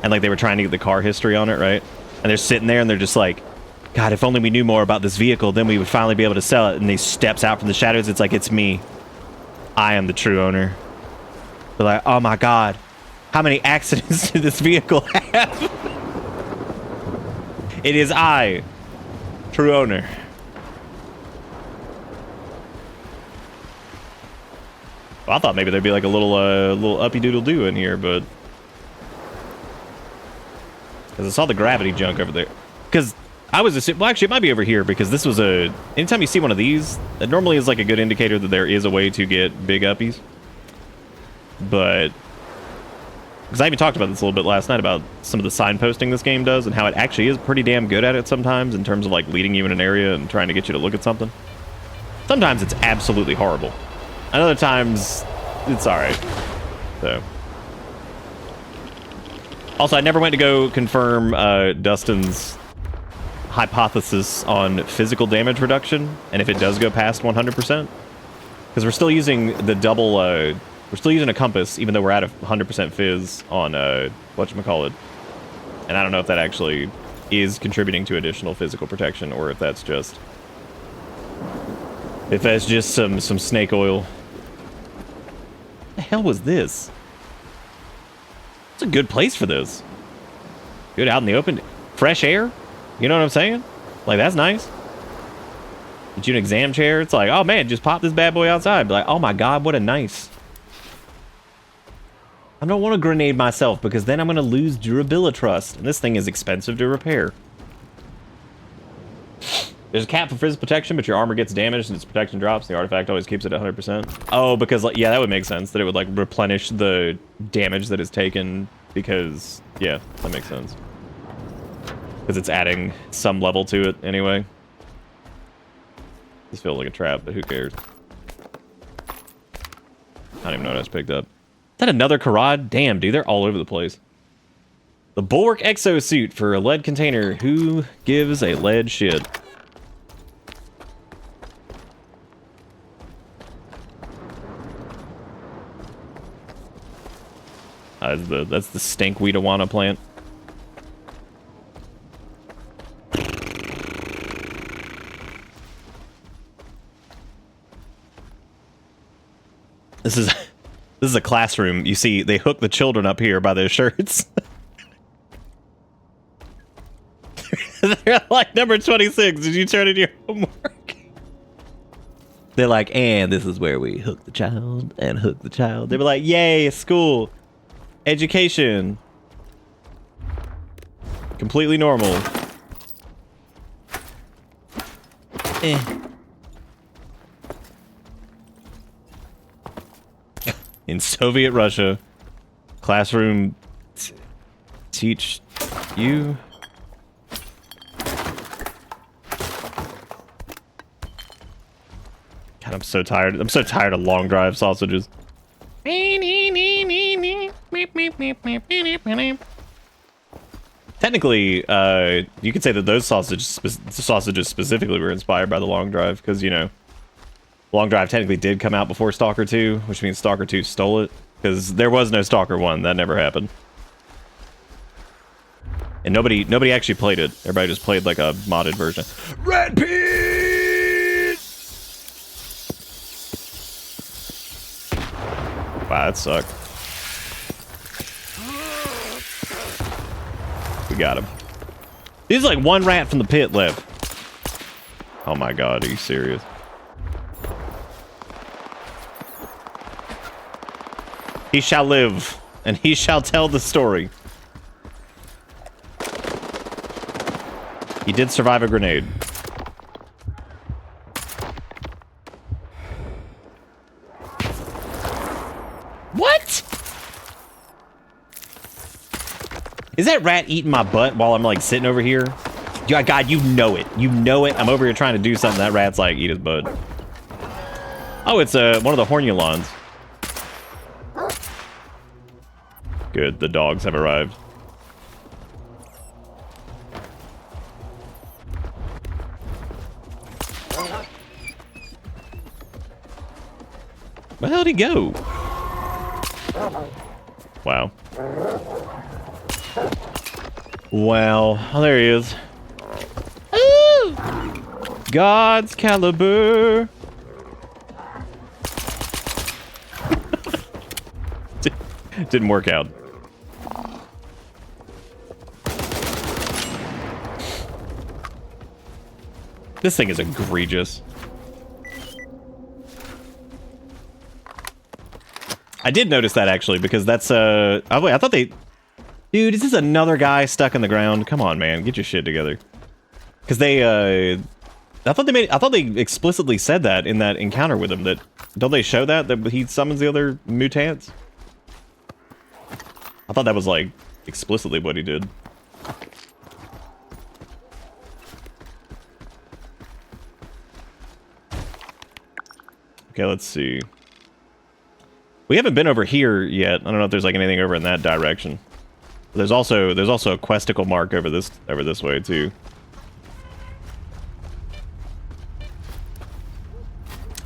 And like they were trying to get the car history on it, right? And they're sitting there and they're just like, God, if only we knew more about this vehicle, then we would finally be able to sell it. And he steps out from the shadows. It's like, it's me. I am the true owner. They're like, oh my God, how many accidents did this vehicle have? It is I, true owner. Well, I thought maybe there'd be like a little uppy doodle doo in here, but because I saw the gravity junk over there. Because I was assuming, well, actually, it might be over here, because this was a. Anytime you see one of these, it normally is like a good indicator that there is a way to get big uppies. But because I even talked about this a little bit last night about some of the signposting this game does and how it actually is pretty damn good at it sometimes in terms of like leading you in an area and trying to get you to look at something. Sometimes it's absolutely horrible. And other times it's alright. So. Also, I never went to go confirm Dustin's hypothesis on physical damage reduction and if it does go past 100%. Because we're still using the double we're still using a compass, even though we're at 100% fizz on, whatchamacallit. And I don't know if that actually is contributing to additional physical protection, or if that's just... If that's just some snake oil. What the hell was this? It's a good place for this. Good out in the open. Fresh air? You know what I'm saying? Like, that's nice. Get you an exam chair. It's like, oh man, just pop this bad boy outside. Be like, oh my God, what a nice... I don't want to grenade myself because then I'm going to lose durability trust. And this thing is expensive to repair. There's a cap for physical protection, but your armor gets damaged and its protection drops. The artifact always keeps it at 100%. Oh, because, like, yeah, that would make sense. That it would, like, replenish the damage that is taken because, yeah, that makes sense. Because it's adding some level to it anyway. This feels like a trap, but who cares? I don't even know what I just picked up. Is that another Karad? Damn, dude, they're all over the place. The Bulwark exosuit for a lead container. Who gives a lead shit? That's the stinkweed-awana plant. This is a classroom. You see, they hook the children up here by their shirts. They're like, number 26, did you turn in your homework? They're like, and this is where we hook the child and hook the child. They were like, yay, school, education, completely normal. In Soviet Russia, classroom teach you. God, I'm so tired. I'm so tired of long drive sausages. Technically, you could say that those sausages specifically were inspired by the long drive, because, you know, long drive technically did come out before Stalker 2, which means Stalker 2 stole it, because there was no Stalker 1. That never happened. And nobody actually played it. Everybody just played like a modded version. Red Pete! Wow, that sucked. We got him. There's like one rat from the pit left. Oh my god, are you serious? He shall live, and he shall tell the story. He did survive a grenade. What? Is that rat eating my butt while I'm like sitting over here? Yeah, God, you know it. You know it. I'm over here trying to do something. That rat's like, eat his butt. Oh, it's one of the Hornulons. Good, the dogs have arrived. Where the hell did he go? Wow. Well, oh, there he is. Ooh! God's caliber. Didn't work out. This thing is egregious. I did notice that actually, because that's oh wait, I thought they, dude, is this another guy stuck in the ground? Come on, man, get your shit together. Because they I thought they explicitly said that in that encounter with him. That don't they show that he summons the other mutants? I thought that was like explicitly what he did. Okay, let's see. We haven't been over here yet. I don't know if there's like anything over in that direction. There's also a questicle mark over this way too.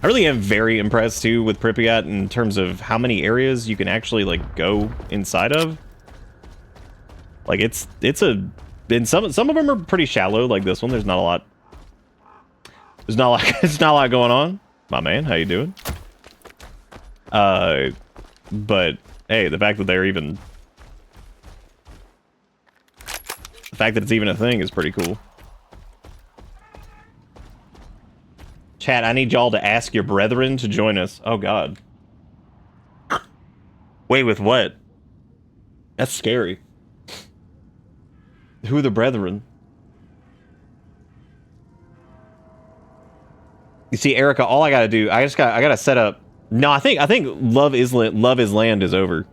I really am very impressed too with Pripyat in terms of how many areas you can actually like go inside of. Like it's and some of them are pretty shallow, like this one. There's not a lot. There's not a lot going on. My man, how you doing? But hey, the fact that it's even a thing is pretty cool. Chat, I need y'all to ask your brethren to join us. Oh god. Wait, with what? That's scary. Who are the brethren? You see, Erica, all I gotta do, I gotta set up. No, I think Love is Land is over.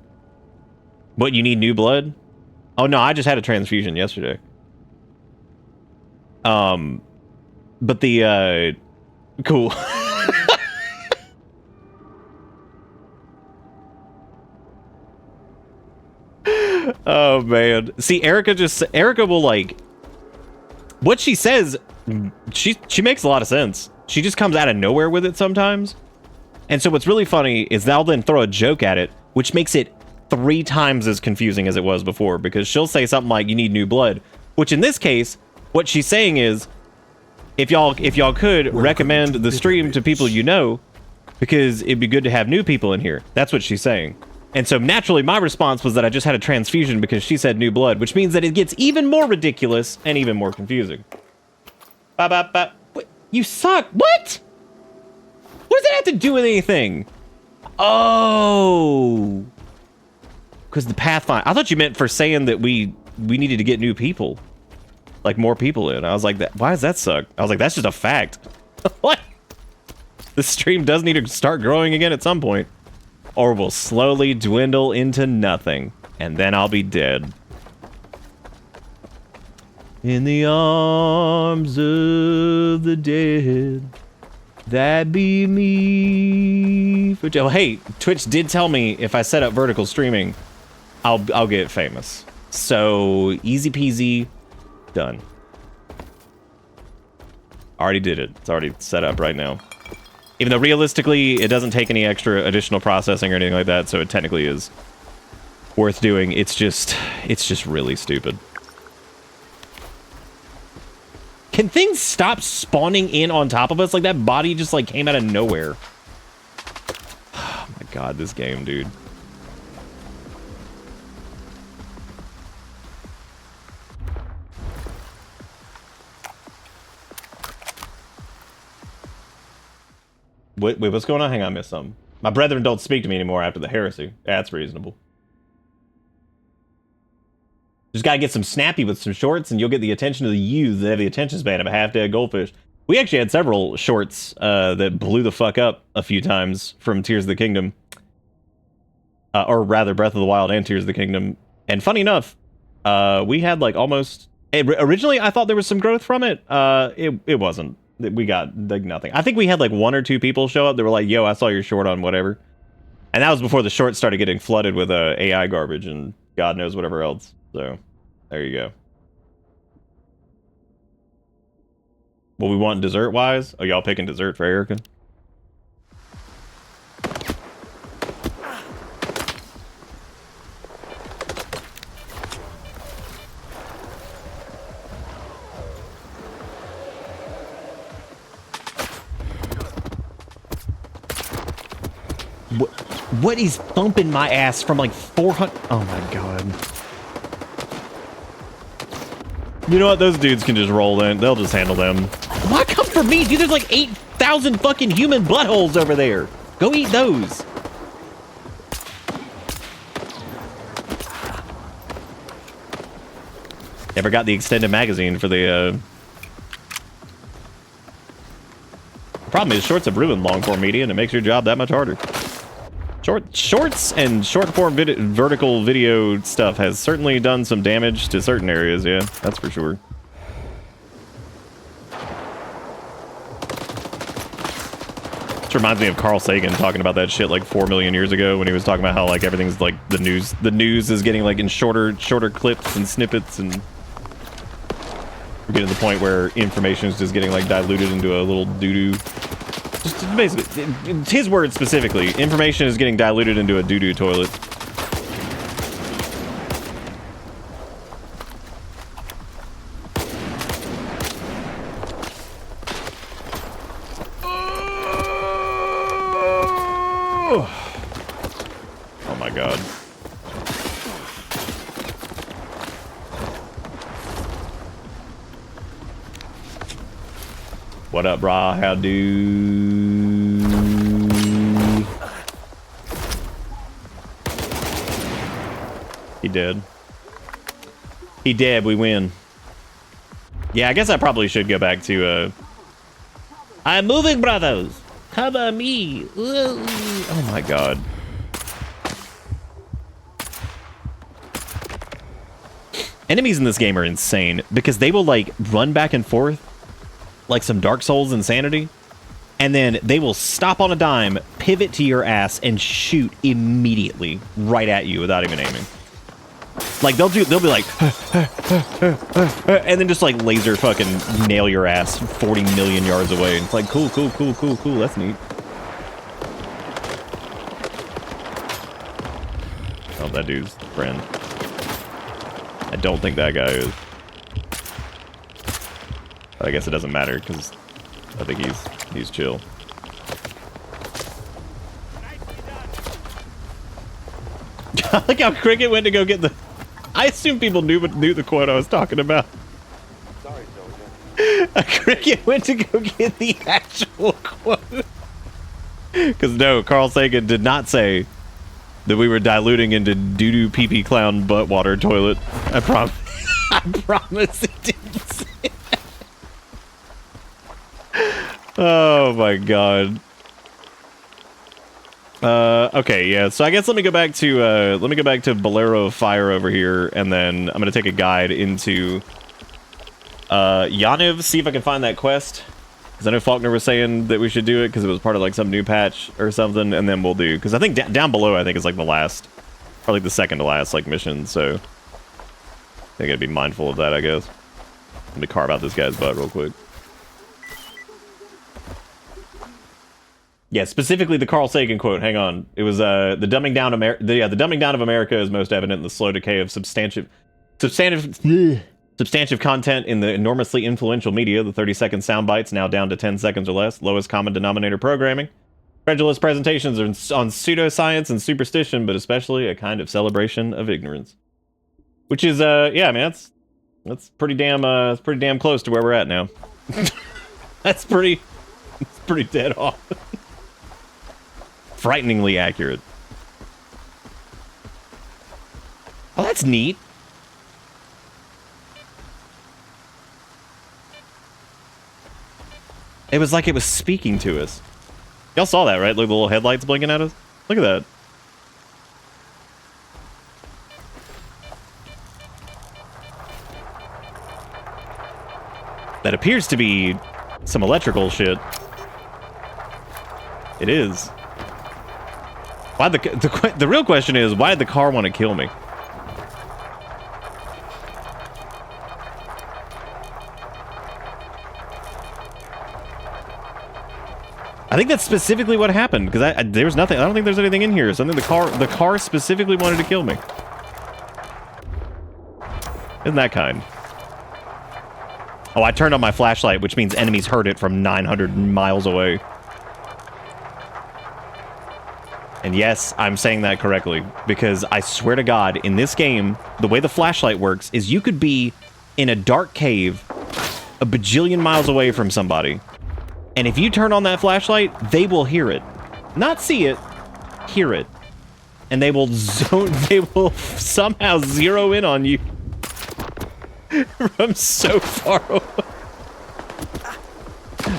What, you need new blood? Oh no, I just had a transfusion yesterday. But the cool. Oh man. See, Erica will like what she says, she makes a lot of sense. She just comes out of nowhere with it sometimes. And so what's really funny is they'll then throw a joke at it, which makes it 3 times as confusing as it was before, because she'll say something like, you need new blood, which in this case, what she's saying is, if y'all could recommend the stream to people you know, because it'd be good to have new people in here. That's what she's saying. And so naturally, my response was that I just had a transfusion because she said new blood, which means that it gets even more ridiculous and even more confusing. What? You suck. What? What that have to do with anything? Oh. Because the Pathfinder... I thought you meant for saying that we needed to get new people. Like, more people in. I was like, why does that suck? I was like, that's just a fact. What? The stream does need to start growing again at some point. Or will slowly dwindle into nothing. And then I'll be dead. In the arms of the dead, that be me. Oh, hey, Twitch did tell me if I set up vertical streaming, I'll get famous. So easy peasy, done. Already did it. It's already set up right now. Even though realistically, it doesn't take any extra additional processing or anything like that, so it technically is worth doing. It's just really stupid. Can things stop spawning in on top of us? Like, that body just, like, came out of nowhere. Oh, my God, this game, dude. Wait, what's going on? Hang on, I missed something. My brethren don't speak to me anymore after the heresy. That's reasonable. Just gotta get some snappy with some shorts, and you'll get the attention of the youth that have the attention span of a half-dead goldfish. We actually had several shorts that blew the fuck up a few times from Tears of the Kingdom. Or rather, Breath of the Wild and Tears of the Kingdom. And funny enough, we had like almost... Originally, I thought there was some growth from it. It wasn't. We got like nothing. I think we had like 1 or 2 people show up that were like, yo, I saw your short on whatever. And that was before the shorts started getting flooded with AI garbage and God knows whatever else. So, there you go. What we want dessert-wise? Oh, y'all picking dessert for Erica? What is thumping my ass from like 400? Oh my God. You know what? Those dudes can just roll in. They'll just handle them. Why come for me? Dude, there's like 8,000 fucking human buttholes over there. Go eat those. Never got the extended magazine for the, The problem is shorts have ruined long-form media, and it makes your job that much harder. Shorts and short-form vertical video stuff has certainly done some damage to certain areas, yeah, that's for sure. This reminds me of Carl Sagan talking about that shit like 4 million years ago when he was talking about how like everything's like the news is getting like in shorter clips and snippets, and we're getting to the point where information is just getting like diluted into a little doo-doo. Just basically, it's his words specifically, information is getting diluted into a doo-doo toilet. Oh my God. What up, brah? How do? He did. He did. We win. Yeah, I guess I probably should go back to. I'm moving, brothers. Cover me. Ooh. Oh my God. Enemies in this game are insane because they will like run back and forth like some Dark Souls insanity, and then they will stop on a dime, pivot to your ass, and shoot immediately right at you without even aiming. Like they'll be like, and then just like laser fucking nail your ass 40 million yards away. It's like cool. That's neat. Oh, that dude's friend. I don't think that guy is. But I guess it doesn't matter because I think he's chill. I like how Cricket went to go get the. I assume people knew the quote I was talking about. Because no, Carl Sagan did not say that we were diluting into doo-doo pee-pee clown butt water toilet. I promise. I promise he didn't say that. Oh my god. Okay, yeah. So I guess let me go back to Bolero of Fire over here, and then I'm gonna take a guide into Yaniv, see if I can find that quest. Because I know Faulkner was saying that we should do it because it was part of like some new patch or something, and then we'll do. Because I think down below, I think is like the last, or like the second to last like mission. So I think I'd be mindful of that, I guess. Let me carve out this guy's butt real quick. Yeah, specifically the Carl Sagan quote. Hang on, it was the dumbing down the dumbing down of America is most evident in the slow decay of substantive content in the enormously influential media. The 30-second sound bites now down to 10 seconds or less. Lowest common denominator programming. Credulous presentations are on pseudoscience and superstition, but especially a kind of celebration of ignorance. Which is yeah, man, that's pretty damn close to where we're at now. It's pretty dead on. Frighteningly accurate. Oh, that's neat. It was like it was speaking to us. Y'all saw that, right? Look, the little headlights blinking at us. Look at that. That appears to be some electrical shit. It is. Why the real question is, why did the car want to kill me? I think that's specifically what happened, because there's nothing. I don't think there's anything in here. So I think the car specifically wanted to kill me. Isn't that kind? Oh, I turned on my flashlight, which means enemies heard it from 900 miles away. And yes, I'm saying that correctly, because I swear to God, in this game, the way the flashlight works is you could be in a dark cave a bajillion miles away from somebody, and if you turn on that flashlight, they will hear it. Not see it, hear it. And they will somehow zero in on you from so far away.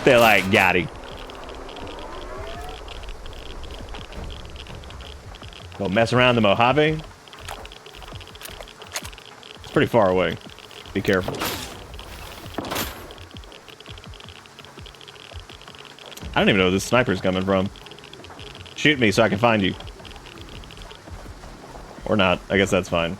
They're like, got him. Go mess around the Mojave. It's pretty far away. Be careful. I don't even know where this sniper's coming from. Shoot me so I can find you. Or not. I guess that's fine.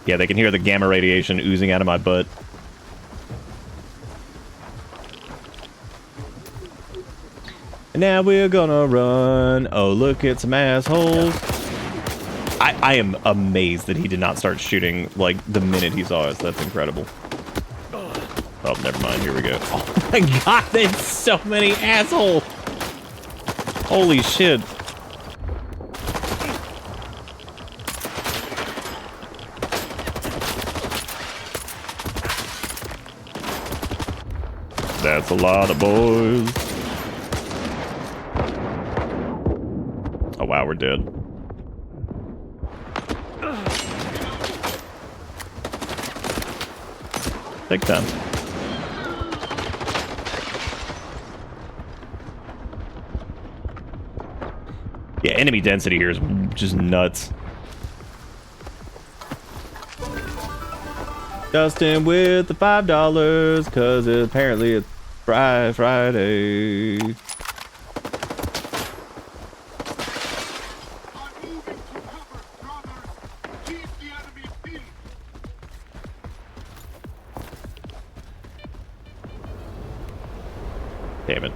Yeah, they can hear the gamma radiation oozing out of my butt. And now we're gonna run. Oh, look at some assholes. I am amazed that he did not start shooting, like, the minute he saw us. That's incredible. Oh, never mind. Here we go. Oh my god, there's so many assholes. Holy shit. That's a lot of boys. Oh wow, we're dead. Take time. Yeah, enemy density here is just nuts. Justin with the $5, cause apparently it's Friday. Damn it.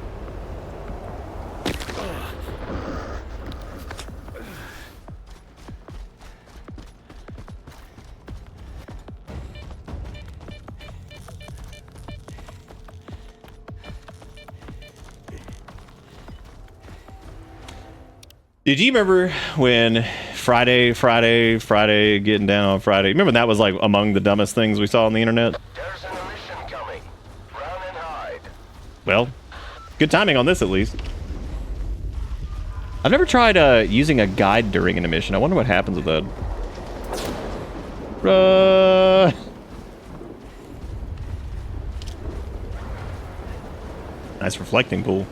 Did you remember when Friday, getting down on Friday. Remember that was like among the dumbest things we saw on the internet? There's an emission coming. Run and hide. Well, good timing on this at least. I've never tried using a guide during an emission. I wonder what happens with that. Nice reflecting pool.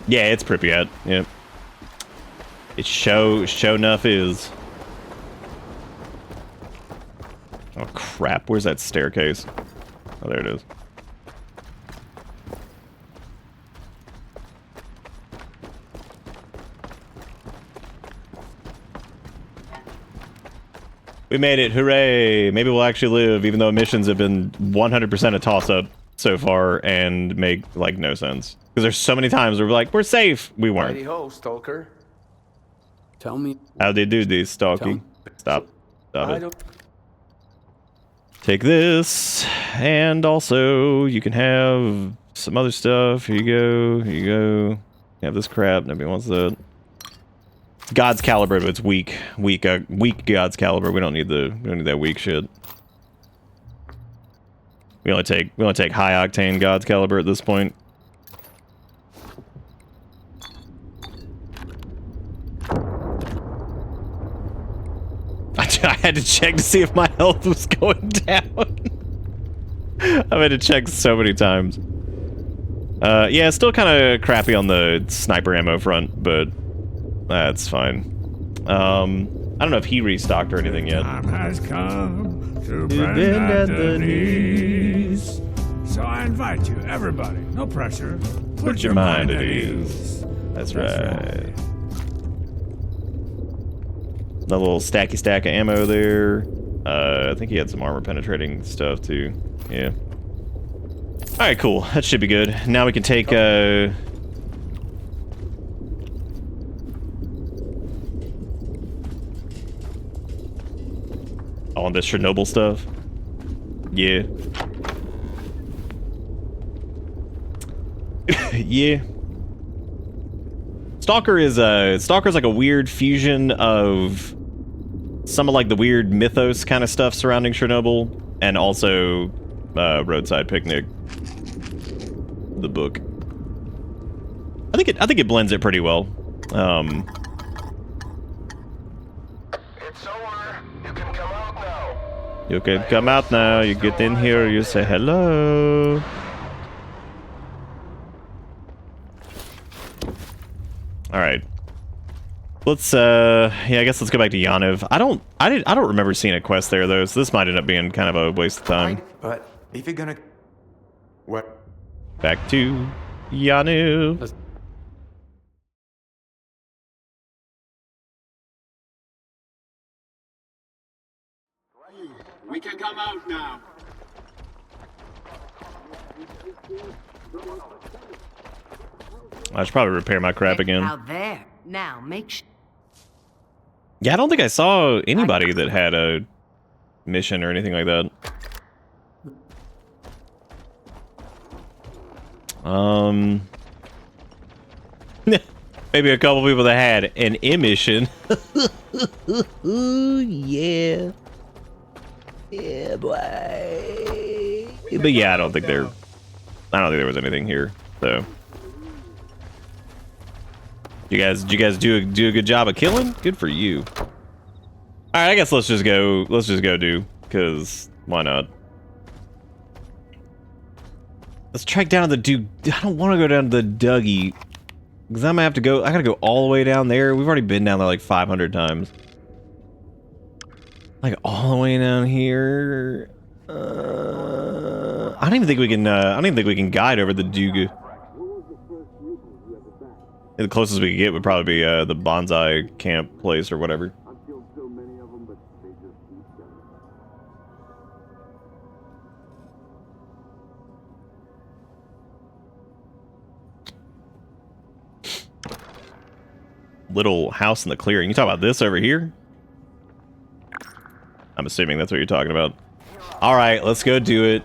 Yeah, it's Pripyat. Yep. It show enough is. Oh crap! Where's that staircase? Oh, there it is. We made it! Hooray! Maybe we'll actually live, even though missions have been 100% a toss-up so far and make like no sense. Because there's so many times where we're like, we're safe. We weren't. Righty-ho, Stalker. Tell me. How'd they do this, Stalky? Stop. Stop I it. don't... Take this, and also you can have some other stuff. Here you go. Here you go. You have this crap. Nobody wants that. It's God's caliber, but it's weak. Weak God's caliber. We don't need that weak shit. We only take high octane God's caliber at this point. I had to check to see if my health was going down. I've had to check so many times. Yeah, still kind of crappy on the sniper ammo front, but that's fine. I don't know if he restocked or anything yet. Time has come to bend at the knees. So I invite you, everybody, no pressure. Put your mind at ease. That's right. A little stack of ammo there. I think he had some armor penetrating stuff too. Yeah. Alright, cool. That should be good. Now we can take all this Chornobyl stuff. Yeah. Yeah. Stalker's like a weird fusion of some of like the weird mythos kind of stuff surrounding Chernobyl, and also Roadside Picnic, the book. I think it blends it pretty well. It's over. You can come out now. You can come out now. You get in here. You say hello. All right. Let's yeah, I guess let's go back to Yaniv. I don't remember seeing a quest there though, so this might end up being kind of a waste of time. But if you're gonna... What? Back to Yaniv. We can come out now. I should probably repair my crap again. Out there. Now make sure. Yeah, I don't think I saw anybody that had a mission or anything like that. Maybe a couple people that had an emission. Yeah. Yeah, boy. But yeah, I don't think there was anything here, so. Did you guys do a good job of killing? Good for you. All right, I guess let's just go do, cause why not? Let's track down the dude. I don't want to go down to the Dougie, cause I'm gonna have to go. I gotta go all the way down there. We've already been down there like 500 times. Like all the way down here. I don't even think we can. I don't even think we can guide over the Duga. The closest we could get would probably be the bonsai camp place or whatever. Little house in the clearing. You talk about this over here? I'm assuming that's what you're talking about. All right, let's go do it.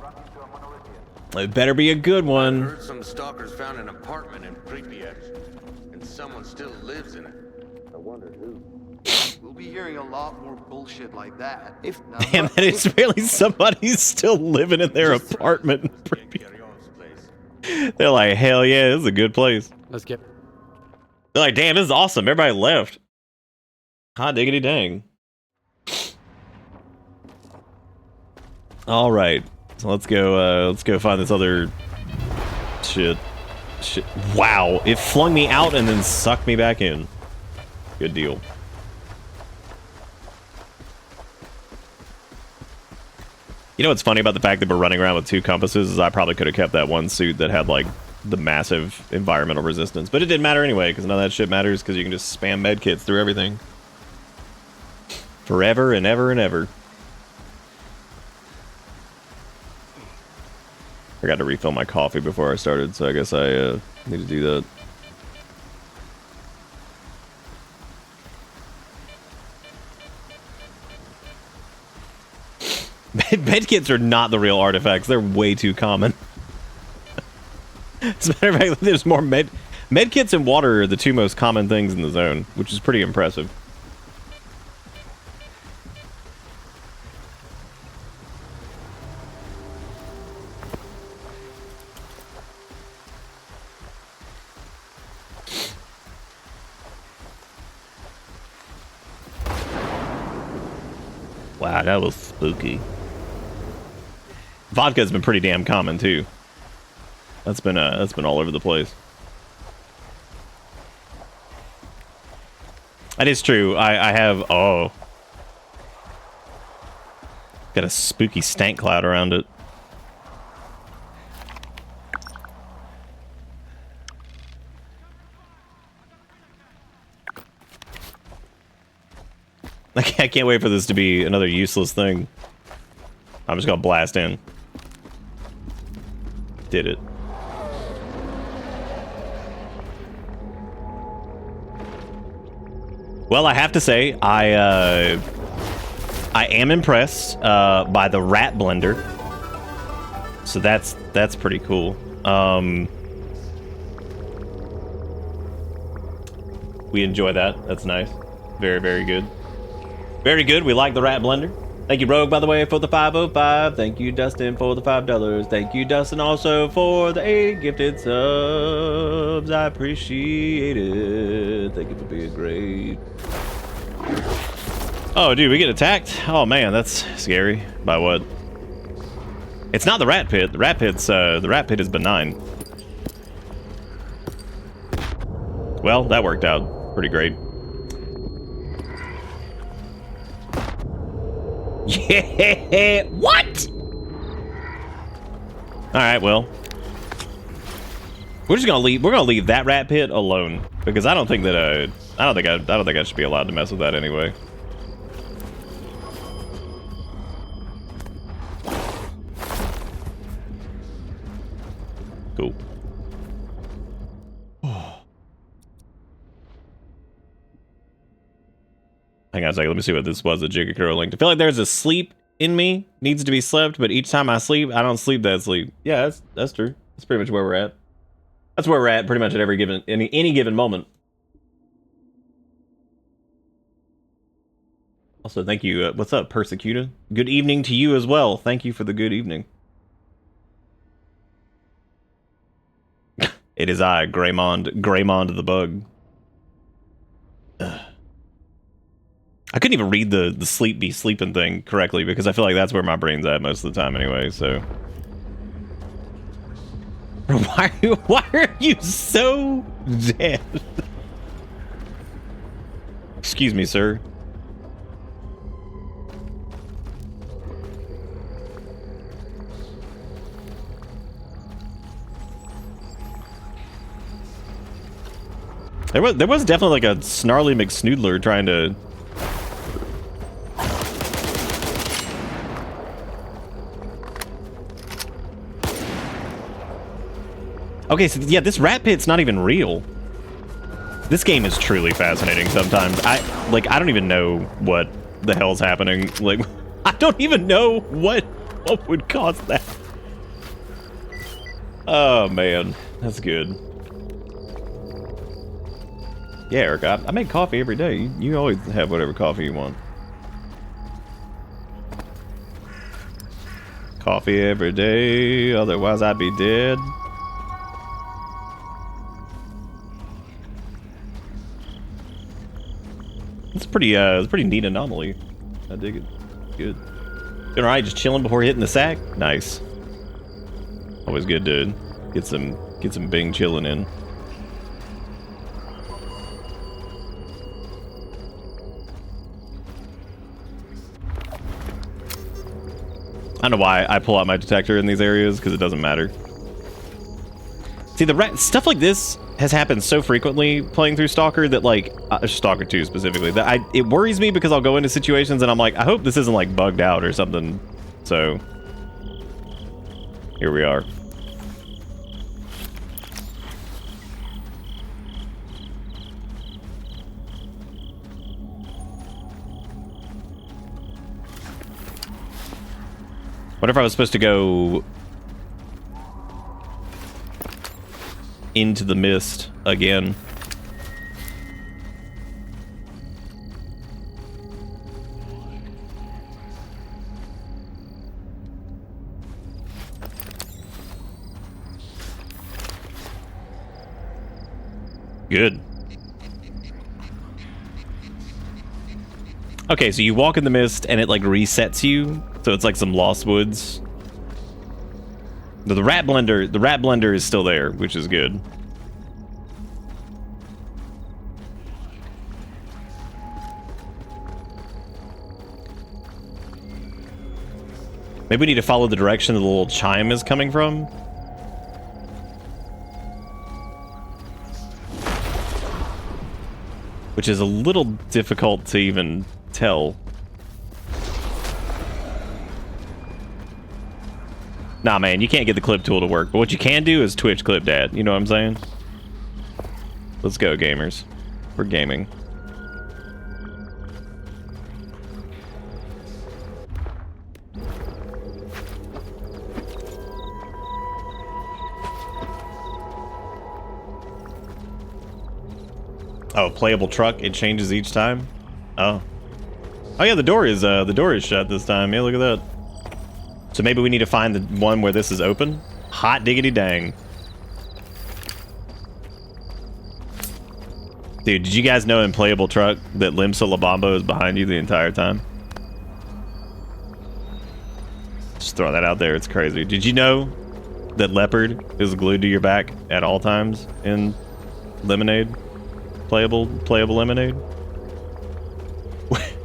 It better be a good I one. heard some stalkers found an apartment in Pripyat, and someone still lives in it. I wonder who. We'll be hearing a lot more bullshit like that. If not, Damn, that is really somebody's still living in their apartment. They're like, hell yeah, this is a good place. Let's get. They're like, damn, this is awesome. Everybody left. Hot diggity dang. All right, so let's go find this other shit. Wow, it flung me out and then sucked me back in. Good deal. You know what's funny about the fact that we're running around with 2 compasses is I probably could have kept that one suit that had like the massive environmental resistance, but it didn't matter anyway because none of that shit matters because you can just spam med kits through everything forever and ever and ever. I forgot to refill my coffee before I started, so I guess I need to do that. Medkits are not the real artifacts. They're way too common. As a matter of fact, there's more medkits and water are the 2 most common things in the zone, which is pretty impressive. Wow, that was spooky. Vodka's been pretty damn common too. That's been all over the place. That is true. I have got a spooky stank cloud around it. I can't wait for this to be another useless thing. I'm just gonna blast in. Did it. Well, I have to say, I am impressed by the rat blender. So that's pretty cool. We enjoy that. That's nice. Very, very good. Very good. We like the rat blender. Thank you, Rogue, by the way, for the 505. Thank you, Dustin, for the $5. Thank you, Dustin, also for the 8 gifted subs. I appreciate it. Thank you for being great. Oh, dude, we get attacked? Oh, man, that's scary. By what? It's not the rat pit. The rat pit is benign. Well, that worked out pretty great. Yeah, what? All right, well, we're just gonna leave. We're gonna leave that rat pit alone because I don't think that I don't think I should be allowed to mess with that anyway. Cool. Hang on a second, let me see what this was that Jigakuro linked. I feel like there's a sleep in me, needs to be slept, but each time I sleep, I don't sleep that sleep. Yeah, that's true. That's pretty much where we're at. That's where we're at pretty much at every given, any given moment. Also, thank you. What's up, Persecuted? Good evening to you as well. Thank you for the good evening. It is I, Greymond the Bug. Ugh. I couldn't even read the sleep be sleeping thing correctly because I feel like that's where my brain's at most of the time anyway, so. Bro, why are you so dead? Excuse me, sir. There was definitely like a snarly McSnoodler trying to. Okay, so yeah, this rat pit's not even real. This game is truly fascinating sometimes. I don't even know what the hell's happening. Like, I don't even know what would cause that. Oh man, that's good. Yeah, Eric, I make coffee every day. You always have whatever coffee you want. Coffee every day, otherwise I'd be dead. It's a pretty neat anomaly. I dig it. Good. Doing alright, just chilling before hitting the sack? Nice. Always good to get some Bing chilling in. I don't know why I pull out my detector in these areas, because it doesn't matter. See, the stuff like this has happened so frequently playing through Stalker that, like, Stalker 2 specifically, that it worries me because I'll go into situations and I'm like, I hope this isn't, like, bugged out or something. So, here we are. What if I was supposed to go into the mist again? Good. Okay, so you walk in the mist and it like resets you, so it's like some Lost Woods. The rat blender is still there, which is good. Maybe we need to follow the direction the little chime is coming from. Which is a little difficult to even tell. Nah, man, you can't get the clip tool to work, but what you can do is Twitch clip dad. You know what I'm saying? Let's go, gamers. We're gaming. Oh, playable truck. It changes each time. Oh. Oh yeah, the door is shut this time. Yeah, look at that. So maybe we need to find the one where this is open. Hot diggity dang. Dude, did you guys know in playable truck that Limsa Labambo is behind you the entire time? Just throwing that out there. It's crazy. Did you know that Leopard is glued to your back at all times in Lemonade? Playable Lemonade.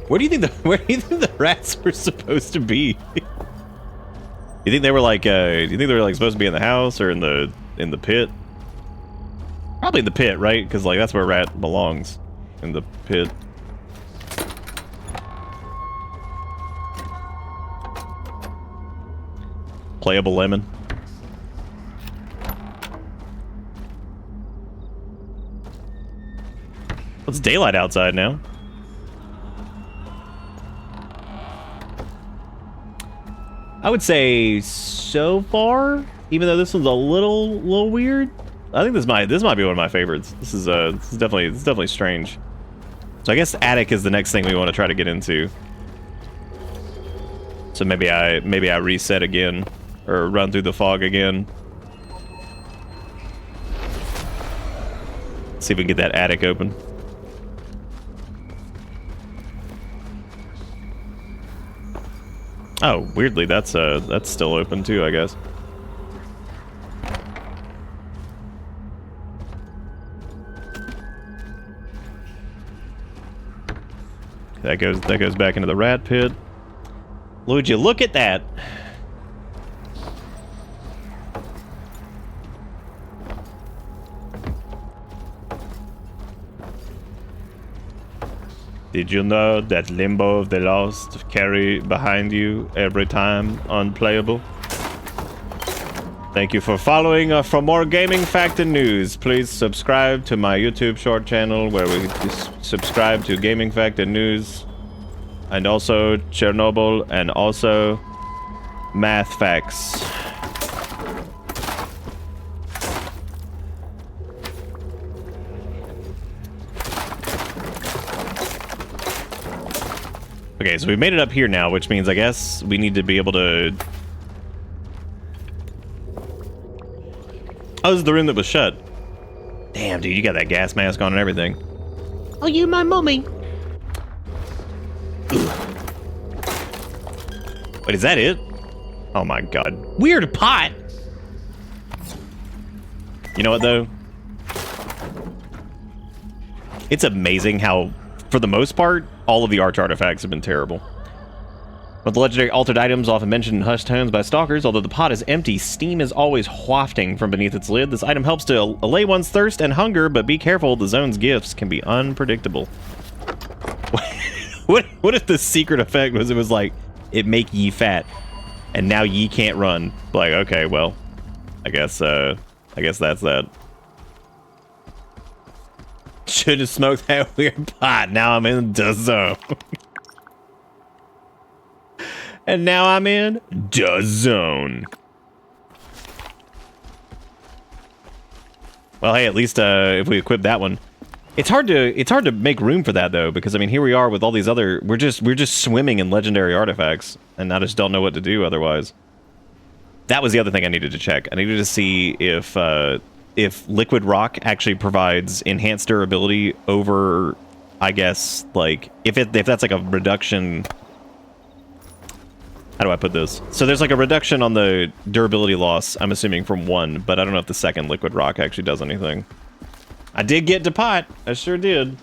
Where do you think the rats were supposed to be? You think they were like supposed to be in the house or in the pit? Probably the pit, right? Because like that's where a rat belongs, in the pit. Playable lemon. It's daylight outside now. I would say so far, even though this one's a little weird, I think this might be one of my favorites. This is definitely strange. So I guess attic is the next thing we want to try to get into. So maybe I reset again or run through the fog again. See if we can get that attic open. Oh, weirdly, that's still open too, I guess. That goes back into the rat pit. Would you look at that? Did you know that Limbo of the Lost carry behind you every time unplayable? Thank you for following. For more gaming fact and news, please subscribe to my YouTube short channel where we subscribe to gaming fact and news, and also Chernobyl, and also math facts. Okay, so we made it up here now, which means I guess we need to be able to... Oh, this is the room that was shut. Damn, dude, you got that gas mask on and everything. Oh, you my mummy. Wait, is that it? Oh my god. Weird pot! You know what, though? It's amazing how, for the most part, all of the arch artifacts have been terrible. But the legendary altered items often mentioned in hushed tones by stalkers, although the pot is empty, steam is always wafting from beneath its lid. This item helps to allay one's thirst and hunger, but be careful, the zone's gifts can be unpredictable. What if the secret effect was, it was like, it make ye fat, and now ye can't run? Like, okay, well, I guess that's that. Should have smoked that weird pot. Now I'm in the zone. And now I'm in the zone. Well, hey, at least if we equip that one. It's hard to make room for that though, because I mean here we are with all these other we're just swimming in legendary artifacts, and I just don't know what to do otherwise. That was the other thing I needed to check. I needed to see if liquid rock actually provides enhanced durability over, I guess, like if that's like a reduction. How do I put this? So there's like a reduction on the durability loss, I'm assuming, from 1, but I don't know if the second liquid rock actually does anything. I did get to pot. I sure did.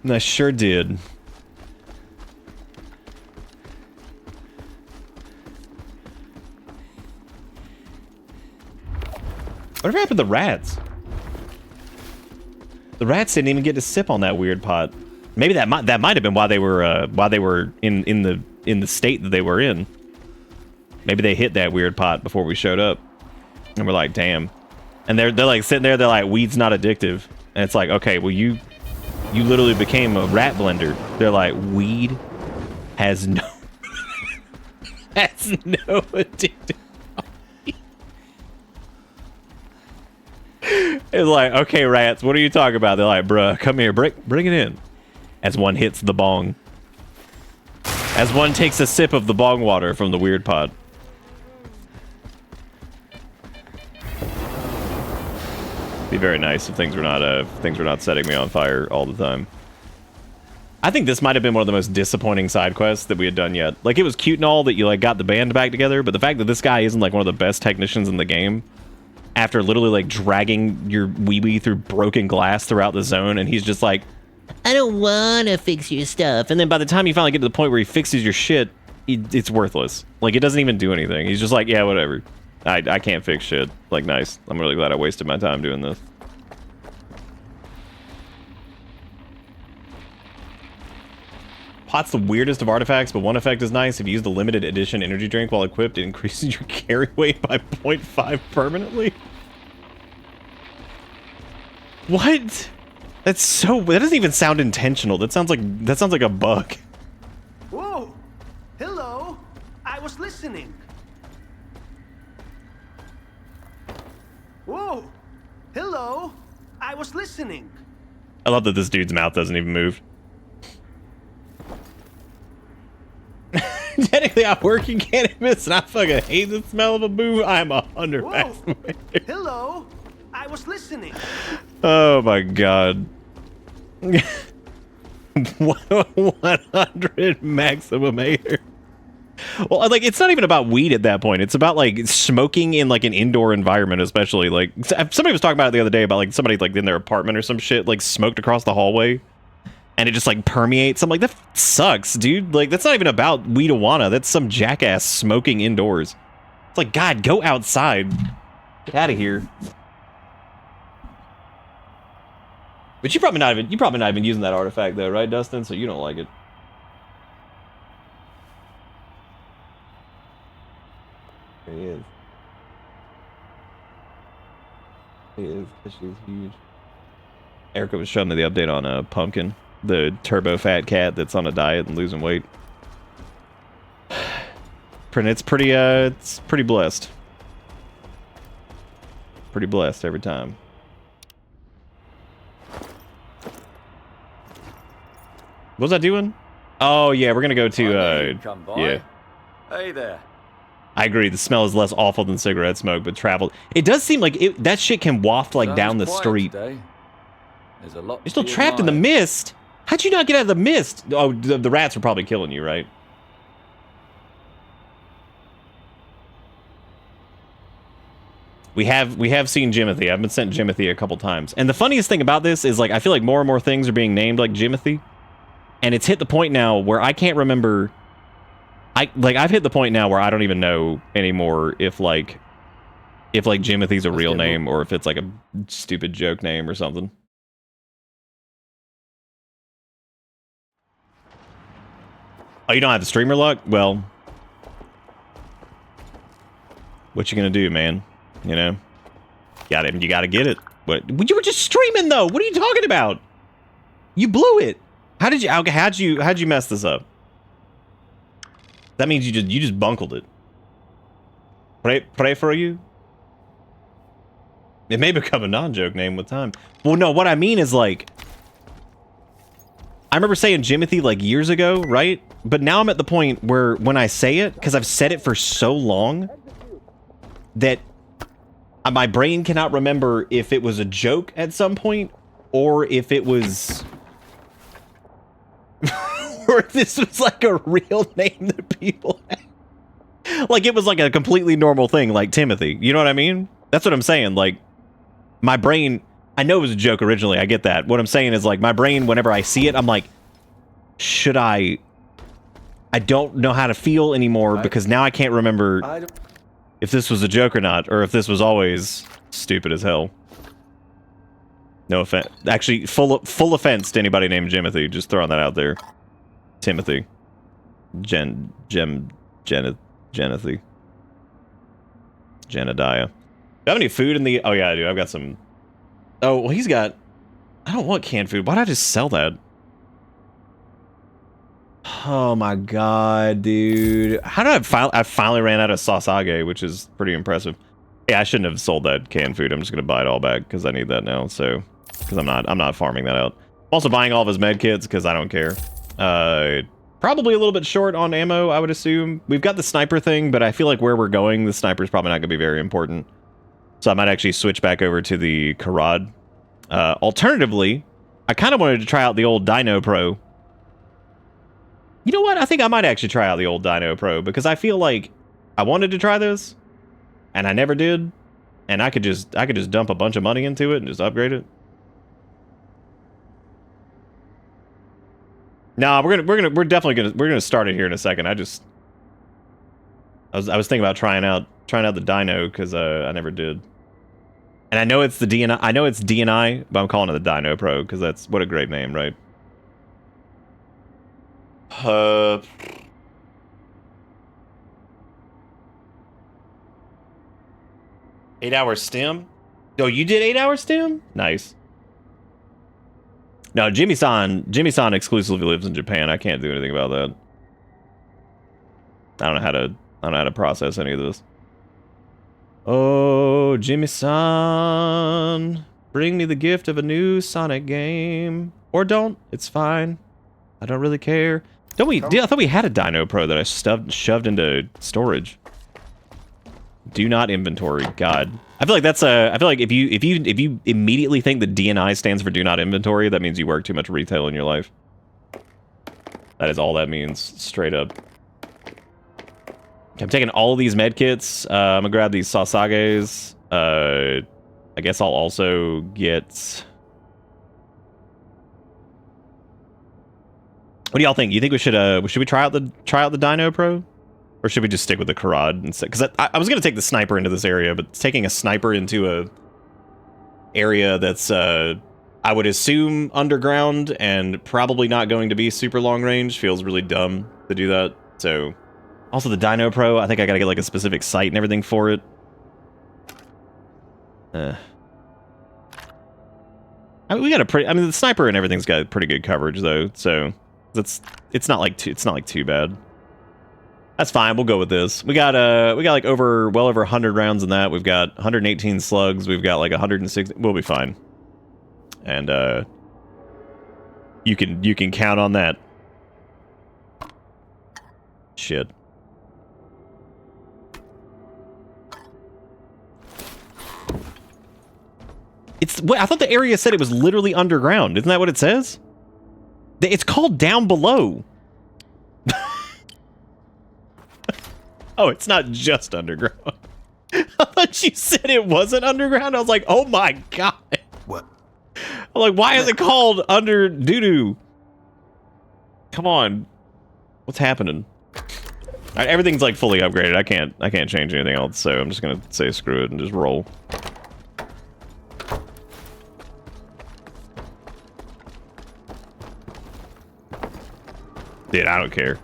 I sure did. Whatever happened to the rats? The rats didn't even get to sip on that weird pot. Maybe that might have been why they were in the state that they were in. Maybe they hit that weird pot before we showed up, and we're like, damn. And they're like sitting there. They're like, weed's not addictive, and it's like, okay, well you literally became a rat blender. They're like, weed has no addictive. It's like, okay, rats, what are you talking about? They're like, bruh, come here, bring it in. As one hits the bong. As one takes a sip of the bong water from the weird pot. Be very nice if things were not setting me on fire all the time. I think this might have been one of the most disappointing side quests that we had done yet. Like, it was cute and all that you like got the band back together, but the fact that this guy isn't like one of the best technicians in the game, after literally like dragging your wee through broken glass throughout the zone, and he's just like, I don't want to fix your stuff. And then by the time you finally get to the point where he fixes your shit, it's worthless. Like, it doesn't even do anything. He's just like, yeah, whatever. I can't fix shit. Like, nice. I'm really glad I wasted my time doing this. Pot's the weirdest of artifacts, but one effect is nice. If you use the limited edition energy drink while equipped, it increases your carry weight by 0.5 permanently. What? That doesn't even sound intentional. That sounds like a bug. Whoa! Hello! I was listening. Whoa! Hello! I was listening. I love that this dude's mouth doesn't even move. Technically, I'm working cannabis, and I fucking hate the smell of a boo. I'm 100 maximum. Hello! I was listening. Oh my god. 100 maximum air. Well, like, it's not even about weed at that point. It's about like smoking in like an indoor environment, especially. Like, somebody was talking about it the other day about like somebody like in their apartment or some shit like smoked across the hallway, and it just like permeates. I'm like, that sucks, dude. Like, that's not even about weed-awana. That's some jackass smoking indoors. It's like, God, go outside. Get out of here. But you're probably not even using that artifact though, right, Dustin? So you don't like it. There he is. He is. This shit's huge. Erica was showing me the update on Pumpkin, the turbo fat cat that's on a diet and losing weight. It's pretty blessed. Pretty blessed every time. What was I doing? Oh yeah, we're gonna go to Come by. yeah. Hey there. I agree. The smell is less awful than cigarette smoke, but travel. It does seem like that shit can waft like down the street. Today. There's a lot. You're still trapped in the mist. How'd you not get out of the mist? Oh, the rats were probably killing you, right? We have seen Jimothy. I've been sent Jimothy a couple times. And the funniest thing about this is, like, I feel like more and more things are being named like Jimothy. And it's hit the point now where I can't remember. I've hit the point now where I don't even know anymore if Jimothy's a real name or if it's like a stupid joke name or something. Oh, you don't have the streamer luck? Well, what you gonna do, man? You know, you gotta get it. What? You were just streaming though. What are you talking about? You blew it. How'd you mess this up? That means you just bunkled it. Pray for you. It may become a non-joke name with time. Well, no, what I mean is, like, I remember saying Jimothy like years ago, right? But now I'm at the point where when I say it, because I've said it for so long that my brain cannot remember if it was a joke at some point or if it was or if this was like a real name that people had. Like it was like a completely normal thing, like Timothy. You know what I mean? That's what I'm saying. Like my brain, I know it was a joke originally. I get that. What I'm saying is, like, my brain, whenever I see it, I'm like, should I don't know how to feel anymore because now I can't remember if this was a joke or not, or if this was always stupid as hell. No offense. Actually, full offense to anybody named Jimothy. Just throwing that out there. Timothy. Jenathy. Jenadiah. Do I have any food in the... Oh, yeah, I do. I've got some... Oh, well, he's got... I don't want canned food. Why did I just sell that? Oh, my God, dude. How did I finally ran out of Sasage, which is pretty impressive. Yeah, I shouldn't have sold that canned food. I'm just going to buy it all back because I need that now, so... Because I'm not farming that out. I'm also buying all of his med kits because I don't care. Probably a little bit short on ammo, I would assume. We've got the sniper thing, but I feel like where we're going, the sniper's probably not going to be very important. So I might actually switch back over to the Karad. Alternatively, I kind of wanted to try out the old Dino Pro. You know what? I think I might actually try out the old Dino Pro because I feel like I wanted to try this and I never did. And I could just dump a bunch of money into it and just upgrade it. Nah, we're definitely gonna start it here in a second. I was thinking about trying out the Dino because I never did. And I know it's the DNI. I know it's DNI, but I'm calling it the Dino Pro because that's what a great name, right? 8-hour stim? Oh, you did 8-hour stim? Nice. No, Jimmy-san exclusively lives in Japan. I can't do anything about that. I don't know how to process any of this. Oh, Jimmy-san, bring me the gift of a new Sonic game. Or don't. It's fine. I don't really care. I thought we had a Dino Pro that I shoved into storage. Do not inventory. God. I feel like that's I feel like if you immediately think that DNI stands for do not inventory, that means you work too much retail in your life. That is all that means, straight up. I'm taking all of these med kits. I'm gonna grab these Sasages. I guess I'll also get... What do y'all think? You think we should we try out the Dino Pro? Or should we just stick with the Karad instead? Because I was going to take the sniper into this area, but taking a sniper into a area that's, I would assume, underground and probably not going to be super long range feels really dumb to do that. So, also the Dino Pro, I think I got to get like a specific site and everything for it. I mean, we got a pretty... I mean, the sniper and everything's got pretty good coverage though, so it's not like too bad. That's fine. We'll go with this. We got like well over 100 rounds in that. We've got 118 slugs. We've got like 160. We'll be fine. And you can count on that. Shit. I thought the area said it was literally underground. Isn't that what it says? It's called down below. Oh, it's not just underground. I thought you said it wasn't underground. I was like, oh my god. What? I'm like, why is it called under doo-doo? Come on. What's happening? All right, everything's like fully upgraded. I can't change anything else, so I'm just gonna say screw it and just roll. Dude, I don't care.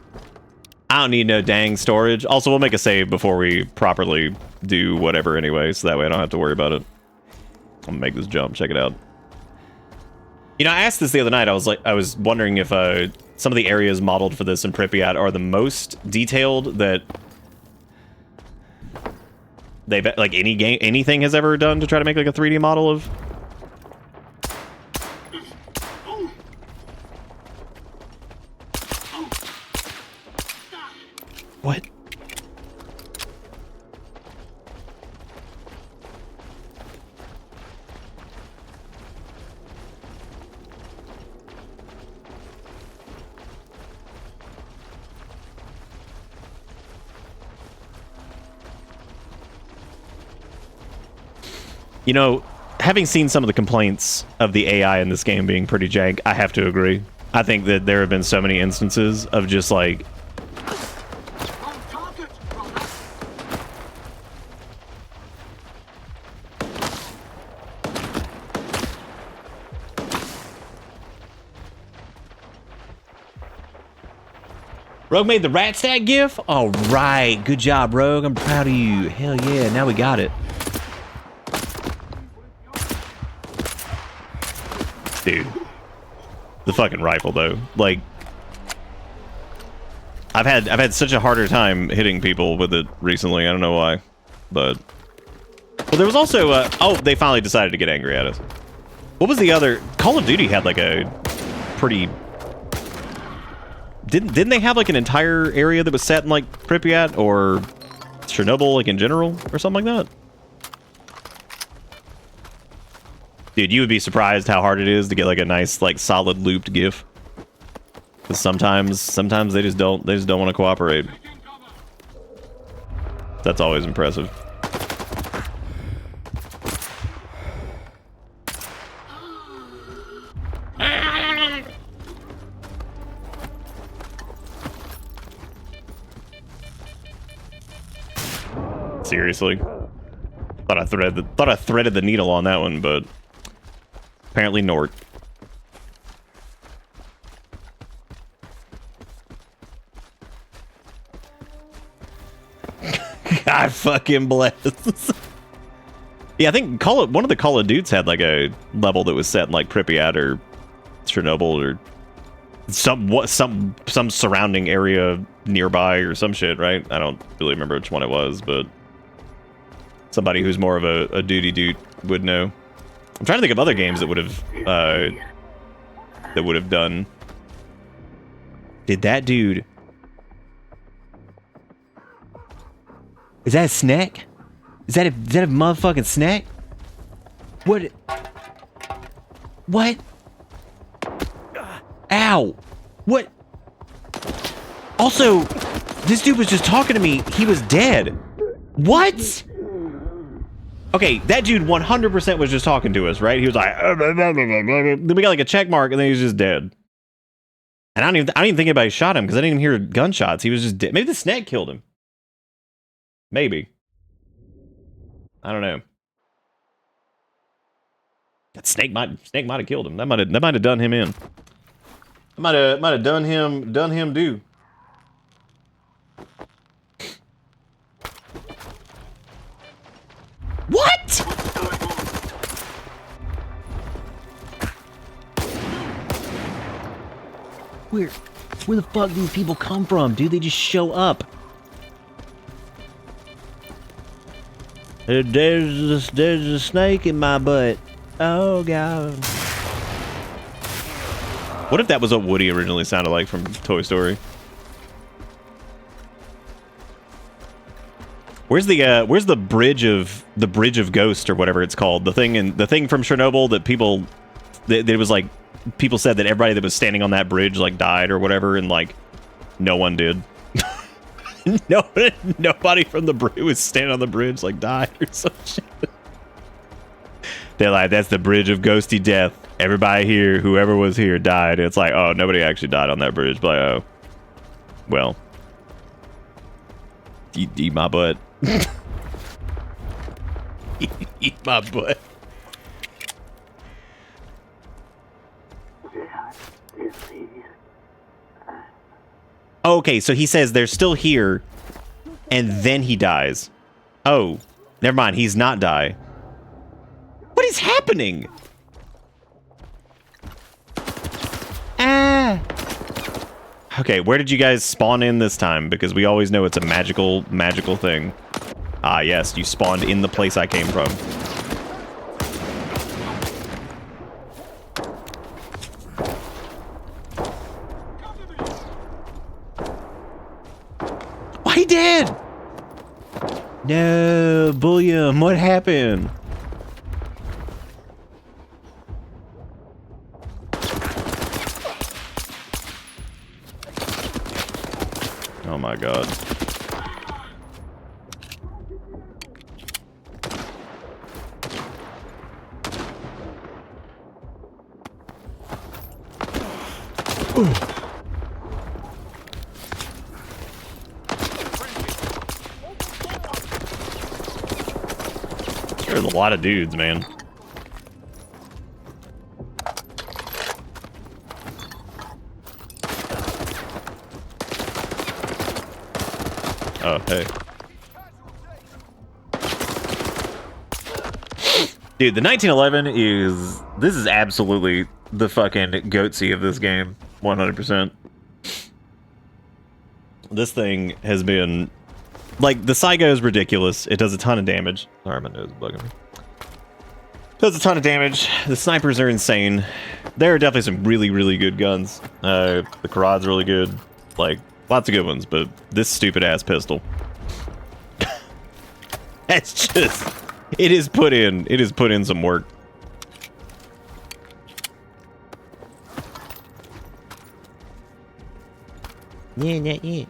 I don't need no dang storage. Also, we'll make a save before we properly do whatever anyway, so that way I don't have to worry about it. I'm gonna make this jump. Check it out. You know, I asked this the other night. I was wondering if some of the areas modeled for this in Pripyat are the most detailed that they've like anything has ever done to try to make like a 3D model of. What? You know, having seen some of the complaints of the AI in this game being pretty jank, I have to agree. I think that there have been so many instances of just like Rogue made the rat stack gif? All right, good job, Rogue. I'm proud of you. Hell yeah, now we got it. Dude, the fucking rifle though. Like, I've had such a harder time hitting people with it recently. I don't know why, but well, there was also oh, they finally decided to get angry at us. What was the other? Call of Duty had like a pretty. Didn't they have like an entire area that was set in like Pripyat or Chernobyl, like in general, or something like that? Dude, you would be surprised how hard it is to get like a nice, like solid looped GIF. Because sometimes they just don't want to cooperate. That's always impressive. Seriously, thought I threaded the needle on that one, but apparently Nort. God fucking bless. Yeah, I think one of the Call of Dudes had like a level that was set in like Pripyat or Chernobyl or some surrounding area nearby or some shit, right? I don't really remember which one it was, but somebody who's more of a duty dude would know. I'm trying to think of other games that would have done. Did that dude? Is that a snack? Is that a motherfucking snack? What? What? Ow! What? Also, this dude was just talking to me. He was dead. What? Okay, that dude 100% was just talking to us, right? He was like, then we got like a check mark, and then he was just dead. And I don't even think anybody shot him because I didn't even hear gunshots. He was just dead. Maybe the snake killed him. Maybe. I don't know. That snake might have killed him. That might have done him in. Might have done him do. What? Where the fuck do these people come from, dude? They just show up. There's a snake in my butt. Oh god. What if that was what Woody originally sounded like from Toy Story? Where's the bridge of Ghost or whatever it's called? The thing from Chernobyl that people, it was like people said that everybody that was standing on that bridge like died or whatever, and like no one did. Nobody from the bridge was standing on the bridge like died or some shit. They're like, that's the bridge of ghosty death. Everybody here, whoever was here, died. It's like, oh, nobody actually died on that bridge. But like, oh, well, eat my butt. Eat my butt. Okay, so he says they're still here, and then he dies. Oh, never mind. He's not die. What is happening? Ah. Okay, where did you guys spawn in this time? Because we always know it's a magical thing. Ah, yes, you spawned in the place I came from. Why he dead? No, Bulliam, what happened? Oh my god. Ooh. There's a lot of dudes, man. Oh, hey. Dude, the 1911 this is absolutely the fucking goatsy of this game. 100%. This thing has been, like, the Psycho is ridiculous. It does a ton of damage. Sorry, my nose is bugging me. Does a ton of damage. The snipers are insane. There are definitely some really, really good guns. The Karad's really good. Like, lots of good ones, but this stupid ass pistol. That's just, it is put in some work. Yeah, not yet.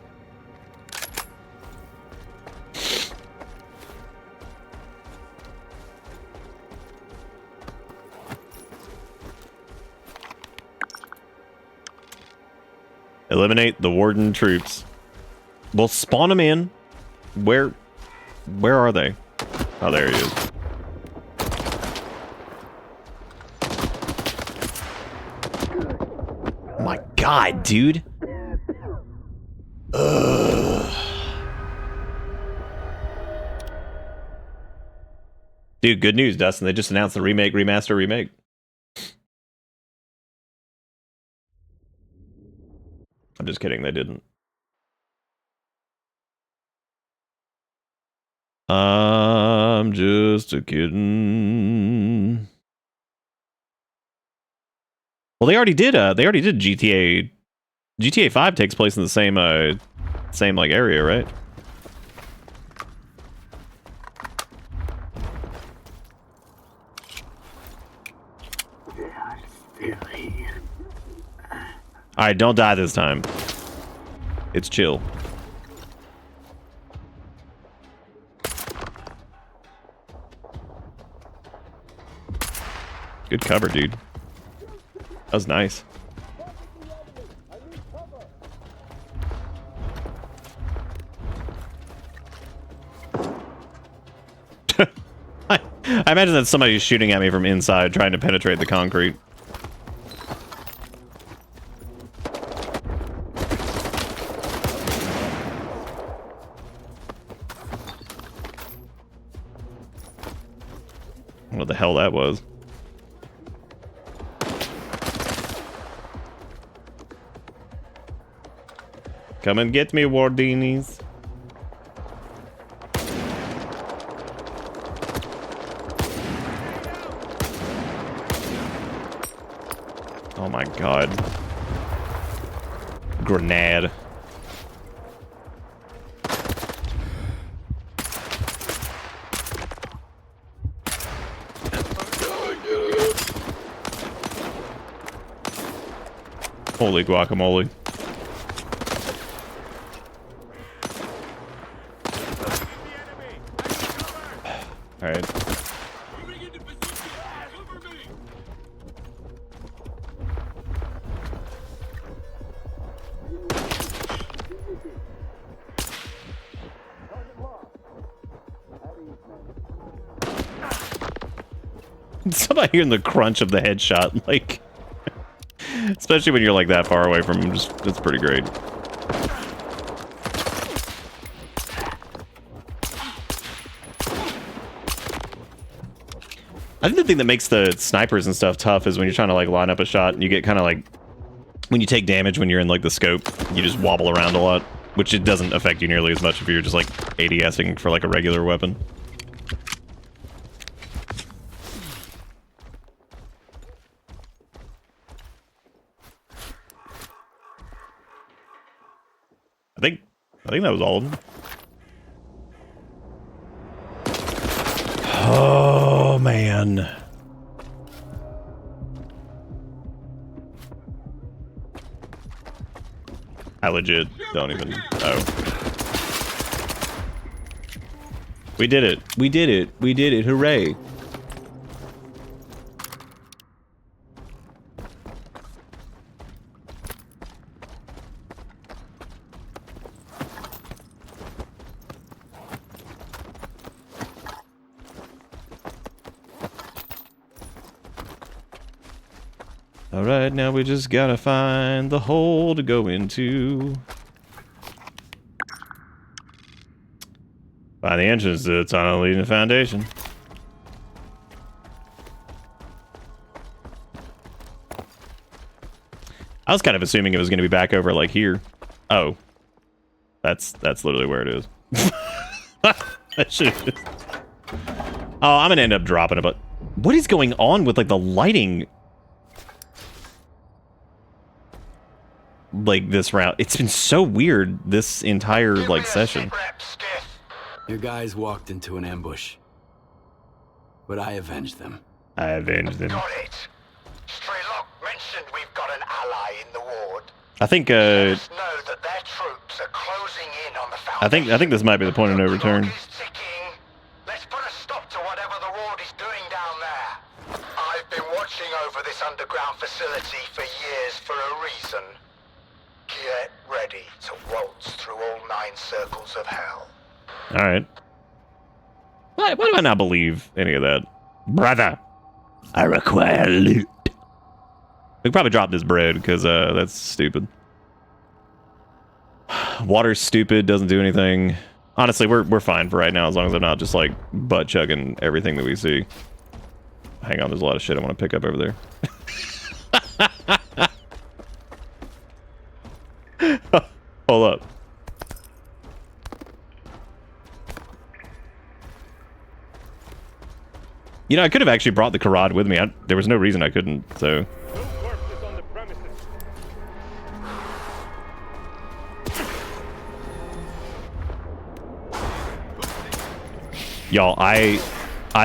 Eliminate the warden troops. We'll spawn them in. Where are they? Oh, there he is. Oh my god, dude. Ugh. Dude, good news, Dustin. They just announced the remake. I'm just kidding, they didn't. I'm just a kidding. Well, they already did GTA. GTA 5 takes place in the same like area, right? Alright, don't die this time. It's chill. Good cover, dude. That was nice. I imagine that somebody's shooting at me from inside, trying to penetrate the concrete. What the hell that was. Come and get me, Wardinis. Oh my god. Grenade. Holy guacamole. Alright. It's about hearing the crunch of the headshot, like, especially when you're like that far away from him. It's pretty great. I think the thing that makes the snipers and stuff tough is when you're trying to like line up a shot and you get kind of like, when you take damage when you're in like the scope, you just wobble around a lot, which it doesn't affect you nearly as much if you're just like ADSing for like a regular weapon. I think that was all of them. Oh, man. I legit don't even know. We did it. We did it. We did it. Hooray. Alright, now we just gotta find the hole to go into. Find the entrance to the tunnel leading to the foundation. I was kind of assuming it was gonna be back over like here. Oh. That's literally where it is. I should have just... Oh, I'm gonna end up dropping it, but what is going on with like the lighting? Like this round, it's been so weird this entire like session. Your guys walked into an ambush, but I avenged them. I avenged them. Got it. S.T.A.L.K.E.R mentioned we've got an ally in the ward. I think Know that their troops are closing in on the foundation. I think this might be the point of no return. Let's put a stop to whatever the ward is doing down there. I've been watching over this underground facility for years for a reason. Get ready to waltz through all 9 circles of hell. Alright. Why do I not believe any of that? Brother, I require loot. We could probably drop this bread, because that's stupid. Water's stupid, doesn't do anything. Honestly, we're fine for right now, as long as I'm not just, like, butt-chugging everything that we see. Hang on, there's a lot of shit I want to pick up over there. Hold up. You know, I could have actually brought the Karad with me. There was no reason I couldn't, so... Y'all, I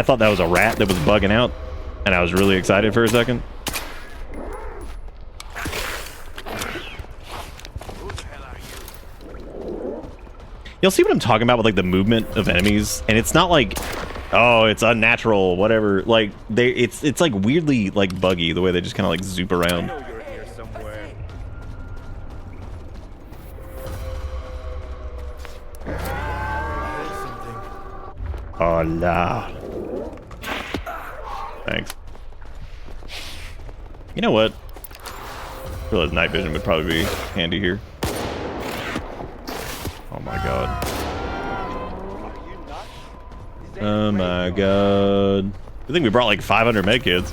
thought that was a rat that was bugging out, and I was really excited for a second. You'll see what I'm talking about with like the movement of enemies, and it's not like, oh, it's unnatural, whatever. Like it's like weirdly like buggy the way they just kind of like zoop around. Hola. Thanks. You know what? I realize night vision would probably be handy here. Oh my god. Oh my god. I think we brought like 500 medkits.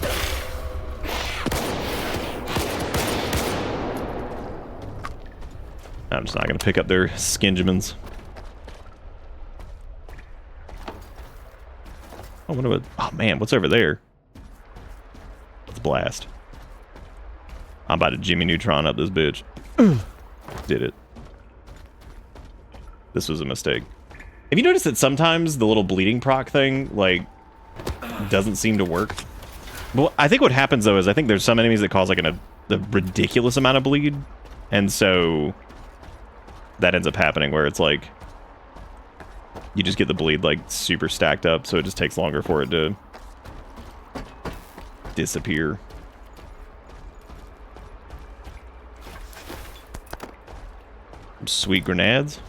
I'm just not gonna pick up their skingemans. I wonder what... Oh man, what's over there? Let's blast. I'm about to Jimmy Neutron up this bitch. Did it. This was a mistake. Have you noticed that sometimes the little bleeding proc thing, like, doesn't seem to work? Well, I think what happens, though, is I think there's some enemies that cause, like, the ridiculous amount of bleed, and so that ends up happening where it's like you just get the bleed like super stacked up, so it just takes longer for it to disappear. Sweet grenades.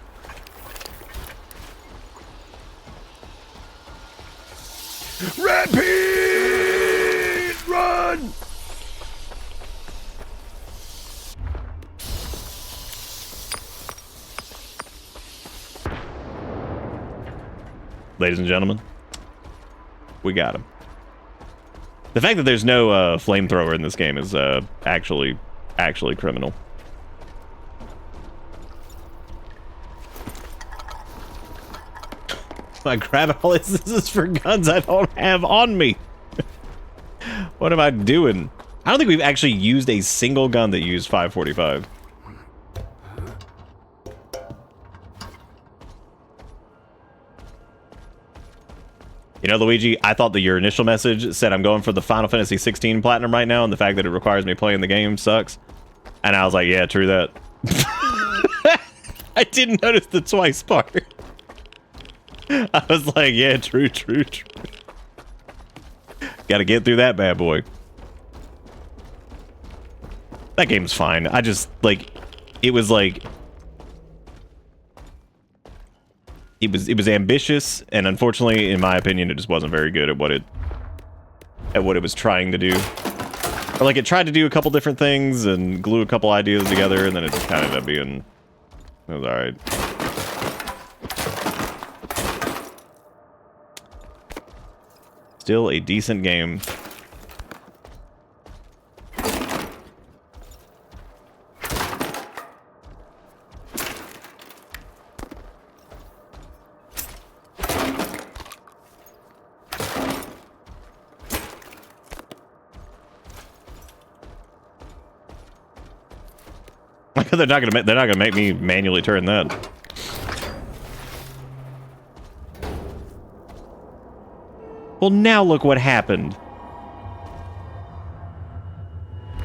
Rapid run. Ladies and gentlemen, we got him. The fact that there's no flamethrower in this game is actually criminal. I grab all this is for guns I don't have on me. What am I doing? I don't think we've actually used a single gun that used 545. You know, Luigi, I thought that your initial message said I'm going for the Final Fantasy 16 Platinum right now, and the fact that it requires me playing the game sucks. And I was like, yeah, true that. I didn't notice the twice part. I was like, yeah, true. Gotta get through that bad boy. That game's fine. I just, like, it was like... It was ambitious, and unfortunately, in my opinion, it just wasn't very good at what it was trying to do. Or, like, it tried to do a couple different things and glue a couple ideas together, and then it just kind of ended up being... It was alright. Still a decent game. They're not gonna make me manually turn that. Well, now look what happened.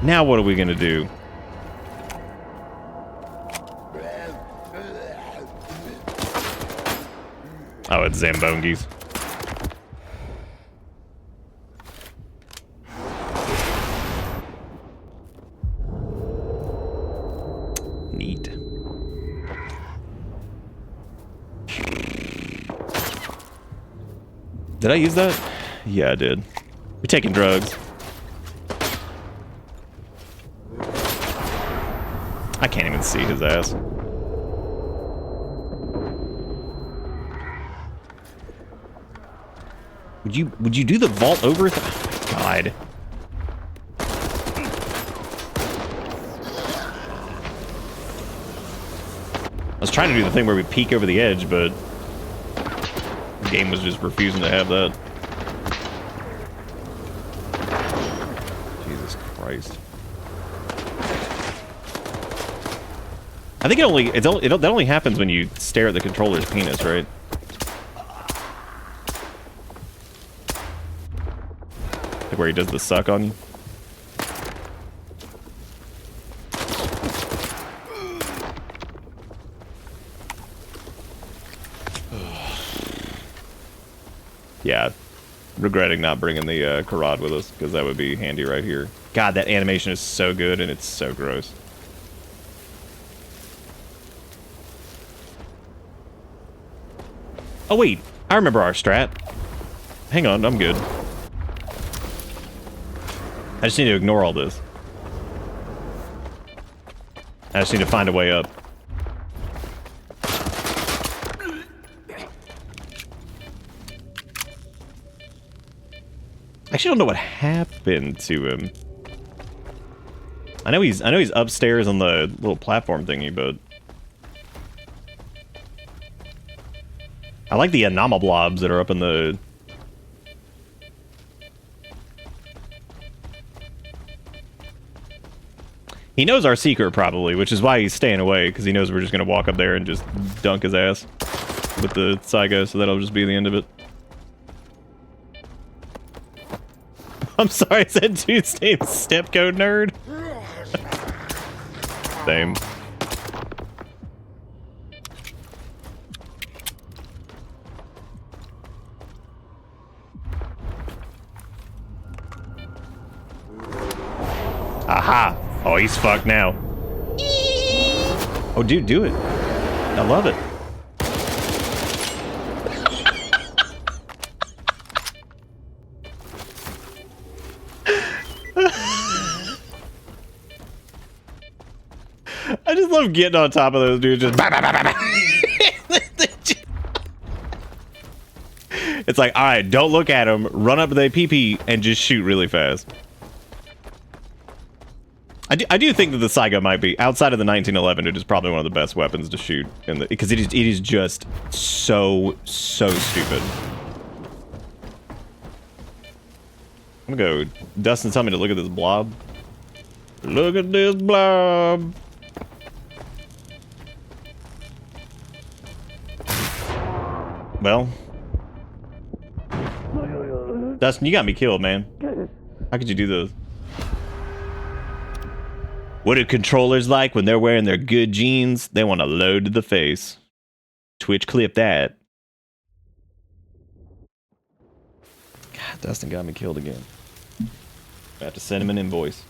Now what are we gonna do? Oh, it's Zambongis. Neat. Did I use that? Yeah, I did. We're taking drugs. I can't even see his ass. Would you do the vault over? Oh, God. I was trying to do the thing where we peek over the edge, but the game was just refusing to have that. Jesus Christ. I think that only happens when you stare at the controller's penis, right? Like where he does the suck on you. Yeah, regretting not bringing the Karad with us, because that would be handy right here. God, that animation is so good, and it's so gross. Oh wait, I remember our strat. Hang on, I'm good. I just need to ignore all this. I just need to find a way up. I actually don't know what happened to him. I know he's upstairs on the little platform thingy, but I like the anomablobs that are up in the... He knows our secret, probably, which is why he's staying away, because he knows we're just going to walk up there and just dunk his ass with the Saigo, so that'll just be the end of it. I'm sorry, I said dude's name's Step Code Nerd. Same. Aha! Oh, he's fucked now. Oh, dude, do it. I love it. I just love getting on top of those dudes. Just it's like, all right, don't look at them. Run up to the PP and just shoot really fast. I do think that the Saiga might be, outside of the 1911, it is probably one of the best weapons to shoot in the, because it is just so stupid. I'm gonna go. Dustin, tell me to look at this blob. Look at this blob. Well, Dustin, you got me killed, man. How could you do this? What are controllers like when they're wearing their good jeans? They want to load to the face. Twitch clip that. God, Dustin got me killed again. I have to send him an invoice.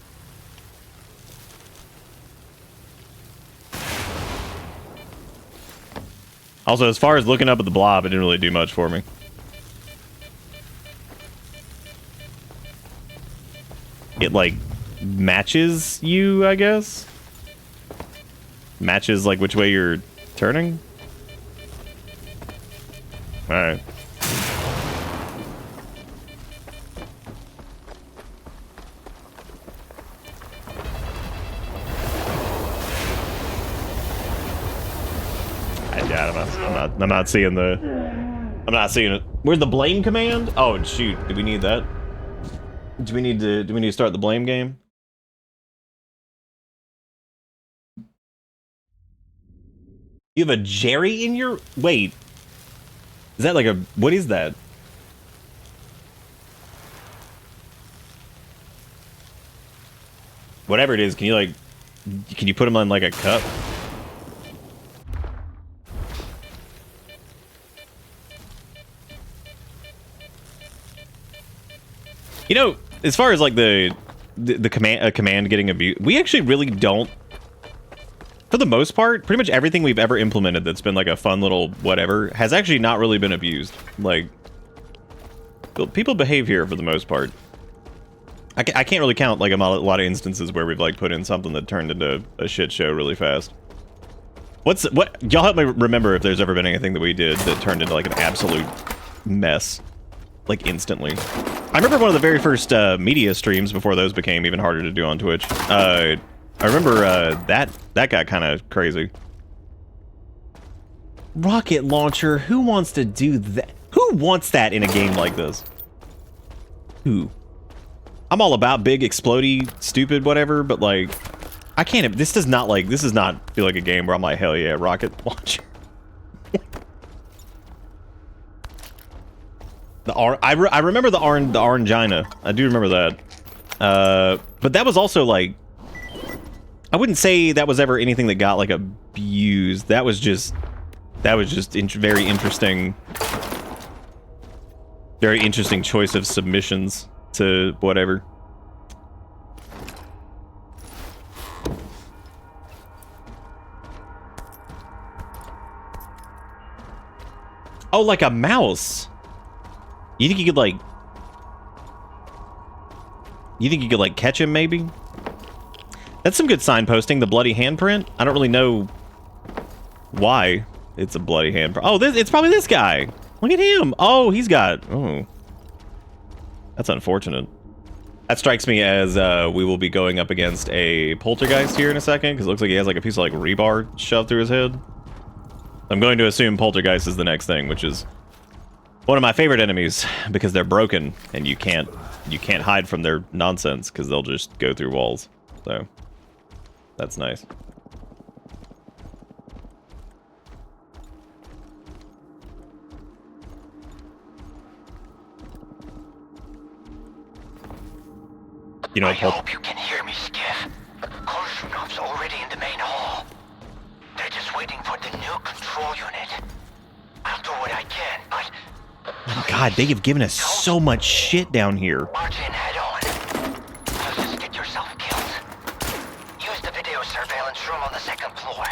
Also, as far as looking up at the blob, it didn't really do much for me. It, like, matches you, I guess? Matches, like, which way you're turning? Alright. I'm not seeing the... I'm not seeing it. Where's the blame command? Oh, shoot. Do we need that? Do we need to start the blame game? You have a Jerry in your... Wait. Is that like a... What is that? Whatever it is, can you like... Can you put them on like a cup? You know, as far as like the command getting abused, we actually really don't. For the most part, pretty much everything we've ever implemented that's been like a fun little whatever has actually not really been abused. Like, people behave here for the most part. I can't really count like a lot of instances where we've like put in something that turned into a shit show really fast. What y'all help me remember if there's ever been anything that we did that turned into like an absolute mess, like instantly. I remember one of the very first media streams before those became even harder to do on Twitch. I remember that got kind of crazy. Rocket launcher, who wants to do that? Who wants that in a game like this? Who? I'm all about big, explodey, stupid, whatever, but like, I can't. This does not feel like a game where I'm like, hell yeah, rocket launcher. I remember the Orangina. I do remember that. But that was also like, I wouldn't say that was ever anything that got like abused. That was just very interesting choice of submissions to whatever. Oh, like a mouse. You think you could like... You think you could like catch him maybe? That's some good signposting, the bloody handprint. I don't really know why it's a bloody handprint. Oh, it's probably this guy. Look at him. Oh, he's got... Oh. That's unfortunate. That strikes me as we will be going up against a poltergeist here in a second, because it looks like he has like a piece of like rebar shoved through his head. I'm going to assume poltergeist is the next thing, which is one of my favorite enemies, because they're broken and you can't hide from their nonsense because they'll just go through walls. So that's nice. You know, I hope you can hear me, Skiff. Korshunov's already in the main hall. got the new control unit. I'll do what I can, but... God, they have given us so much shit down here. March in head on. You'll just get yourself killed. Use the video surveillance room on the 2nd floor.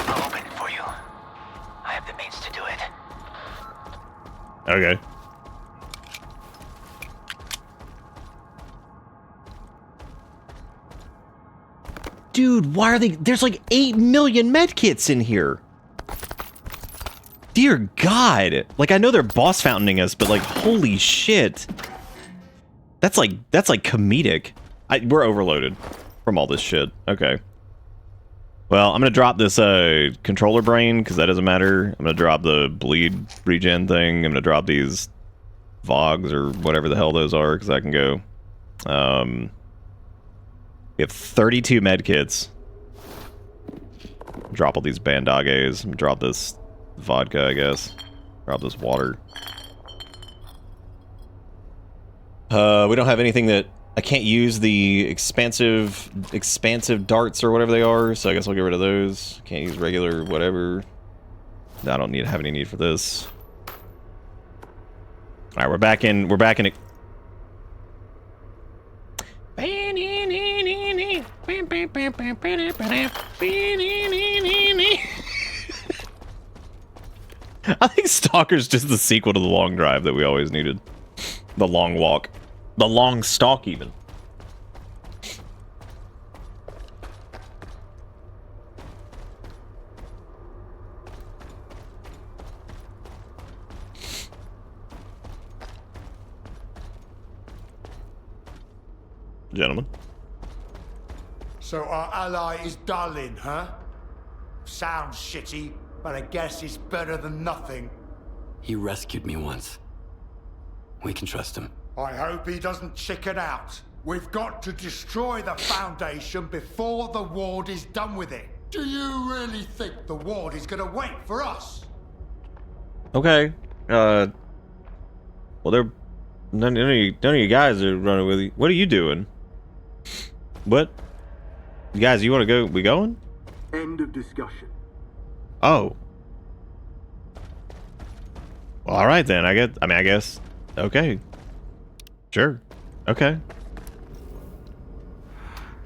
I'll open it for you. I have the means to do it. Okay. Dude, why are they... There's like 8 million medkits in here. Dear God. Like, I know they're boss fountaining us, but like, holy shit. That's like comedic. We're overloaded from all this shit. Okay. Well, I'm gonna drop this controller brain, because that doesn't matter. I'm gonna drop the bleed regen thing. I'm gonna drop these Vogs, or whatever the hell those are, because I can go. We have 32 medkits. Drop all these bandages. Drop this vodka, I guess. Drop this water. We don't have anything that... I can't use the expansive darts or whatever they are, so I guess I'll get rid of those. Can't use regular whatever. I don't have any need for this. Alright, we're back in it. I think Stalker's just the sequel to the long drive that we always needed. The long walk. The long stalk, even. Gentlemen. So our ally is Darlin, huh? Sounds shitty, but I guess it's better than nothing. He rescued me once. We can trust him. I hope he doesn't chicken out. We've got to destroy the Foundation before the Ward is done with it. Do you really think the Ward is gonna wait for us? Okay. Well, none of you guys are running with you. What are you doing? What? You guys, you want to go? We going? End of discussion. Oh. Well, all right then. I guess. Okay. Sure. Okay.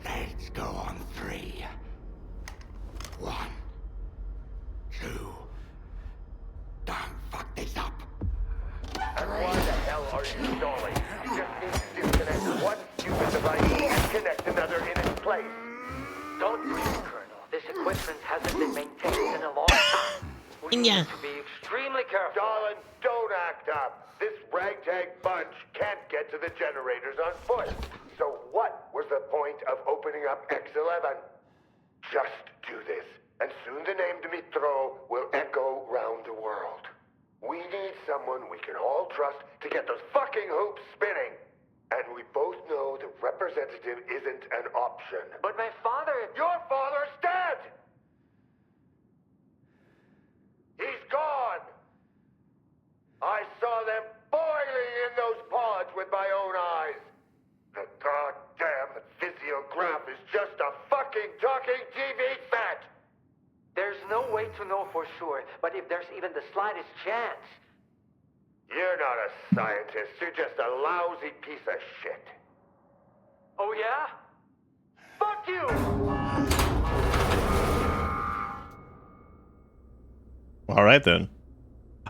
Let's go on 3. 1, 2. Don't fuck this up. And why the hell are you stalling? You just need to disconnect one stupid device and connect another in its place. Don't breathe, Colonel. This equipment hasn't been maintained in a long time. We need to be extremely careful. Darling, don't act up. This ragtag bunch can't get to the generators on foot. So what was the point of opening up X11? Just do this, and soon the name Dimitro will echo round the world. We need someone we can all trust to get those fucking hoops spinning. And we both know the representative isn't an option. But my father... Your father's dead! He's gone! I saw them boiling in those pods with my own eyes. The goddamn physiograph is just a fucking talking TV set! There's no way to know for sure, but if there's even the slightest chance... You're not a scientist, you're just a lousy piece of shit. Oh yeah? Fuck you! All right then.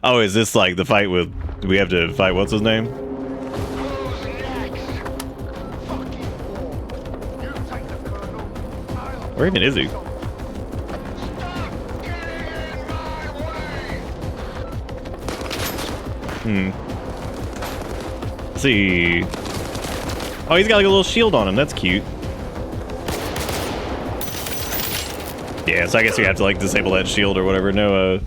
Oh, is this like the fight with... Do we have to fight... What's his name? Where even is he? Let's see. Oh, he's got like a little shield on him. That's cute. Yeah, so I guess you have to like disable that shield or whatever. No,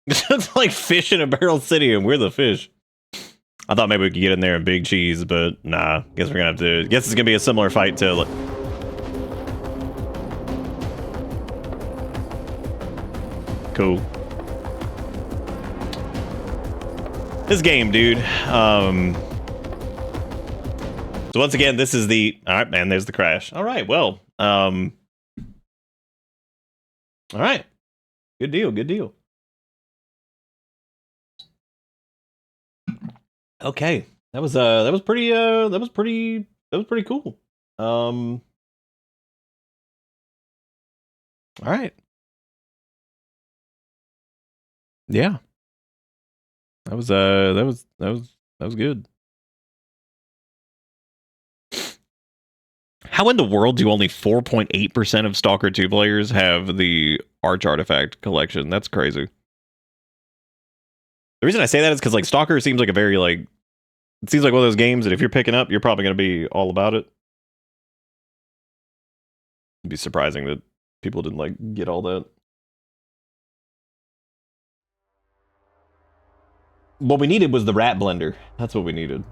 It's like fish in a barrel city, and we're the fish. I thought maybe we could get in there in Big Cheese, but nah. Guess we're gonna have to. Guess it's gonna be a similar fight to. Cool. This game, dude. So once again, this is the... All right, man, there's the crash. All right, well. All right. Good deal, good deal. Okay. That was pretty cool. All right. Yeah. That was good. How in the world do only 4.8% of Stalker 2 players have the Arch Artifact collection? That's crazy. The reason I say that is because like Stalker seems like a very like it seems like one of those games that if you're picking up, you're probably going to be all about it. It'd be surprising that people didn't like get all that. What we needed was the rat blender. That's what we needed.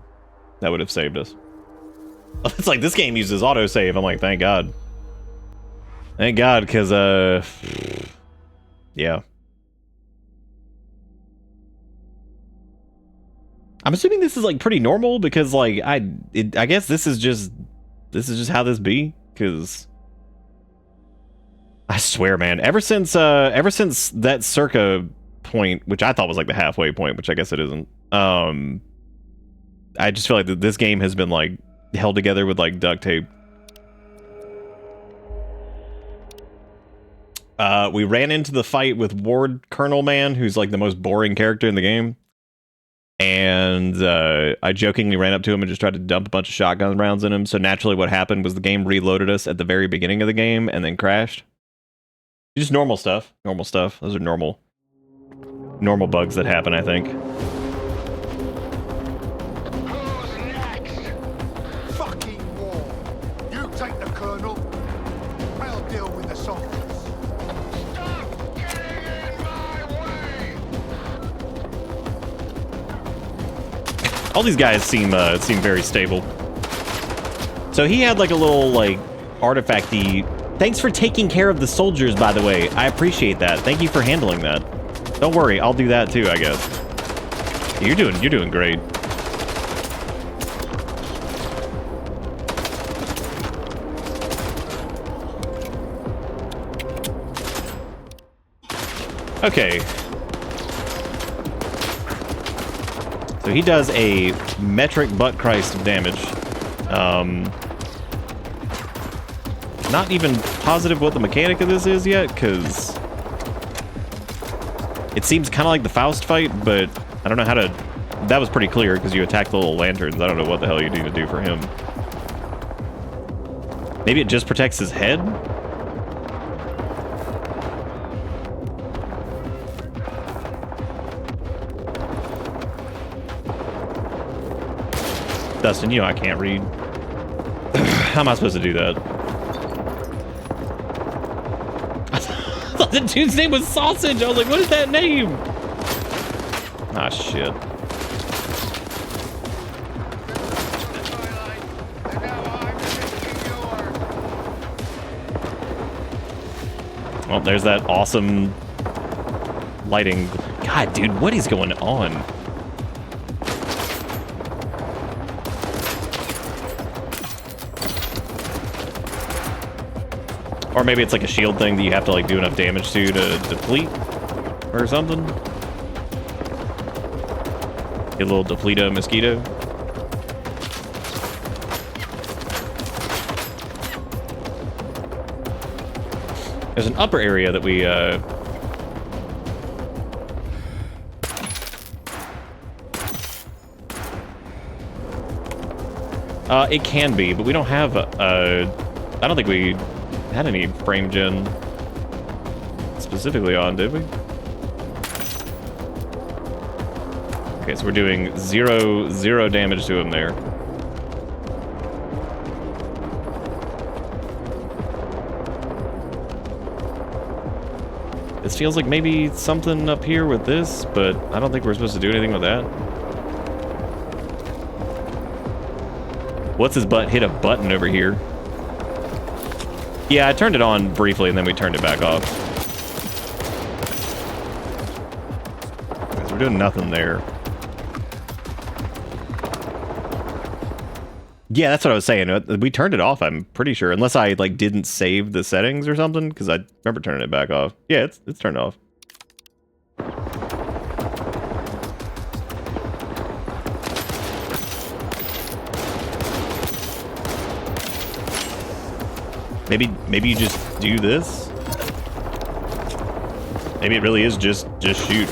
That would have saved us. It's like this game uses autosave. I'm like, thank God. Thank God, because yeah. I'm assuming this is like pretty normal because like I guess this is just how this be, because I swear, man, ever since that S.T.A.L.K.E.R point, which I thought was like the halfway point, which I guess it isn't. I just feel like this game has been like held together with like duct tape. We ran into the fight with Ward Colonel Man, who's like the most boring character in the game. And I jokingly ran up to him and just tried to dump a bunch of shotgun rounds in him. So naturally what happened was the game reloaded us at the very beginning of the game and then crashed. Just normal stuff. Normal stuff. Those are normal bugs that happen, I think. Who's next? Fucking war. You take the Colonel. I'll deal with the soldiers. Stop getting in my way! All these guys seem very stable. So he had like a little like artifact-y. Thanks for taking care of the soldiers, by the way. I appreciate that. Thank you for handling that. Don't worry, I'll do that too, I guess. You're doing great. Okay. So he does a metric butt Christ of damage. Not even positive what the mechanic of this is yet, because it seems kind of like the Faust fight, but I don't know how to... That was pretty clear, because you attack the little lanterns. I don't know what the hell you need to do for him. Maybe it just protects his head? Dustin, you know I can't read. How am I supposed to do that? I thought the dude's name was Sausage. I was like, what is that name? Ah, shit. Well, there's that awesome lighting. God, dude, what is going on? Or maybe it's like a shield thing that you have to like do enough damage to deplete or something. Get a little Depleto mosquito. There's an upper area that we it can be, but we don't have I don't think we had any frame gen specifically on, did we? Okay, so we're doing zero damage to him there. This feels like maybe something up here with this, but I don't think we're supposed to do anything with that. What's his butt hit a button over here? Yeah, I turned it on briefly and then we turned it back off. So we're doing nothing there. Yeah, that's what I was saying. We turned it off, I'm pretty sure. Unless I, like, didn't save the settings or something, because I remember turning it back off. Yeah, it's turned off. Maybe you just do this? Maybe it really is just shoot.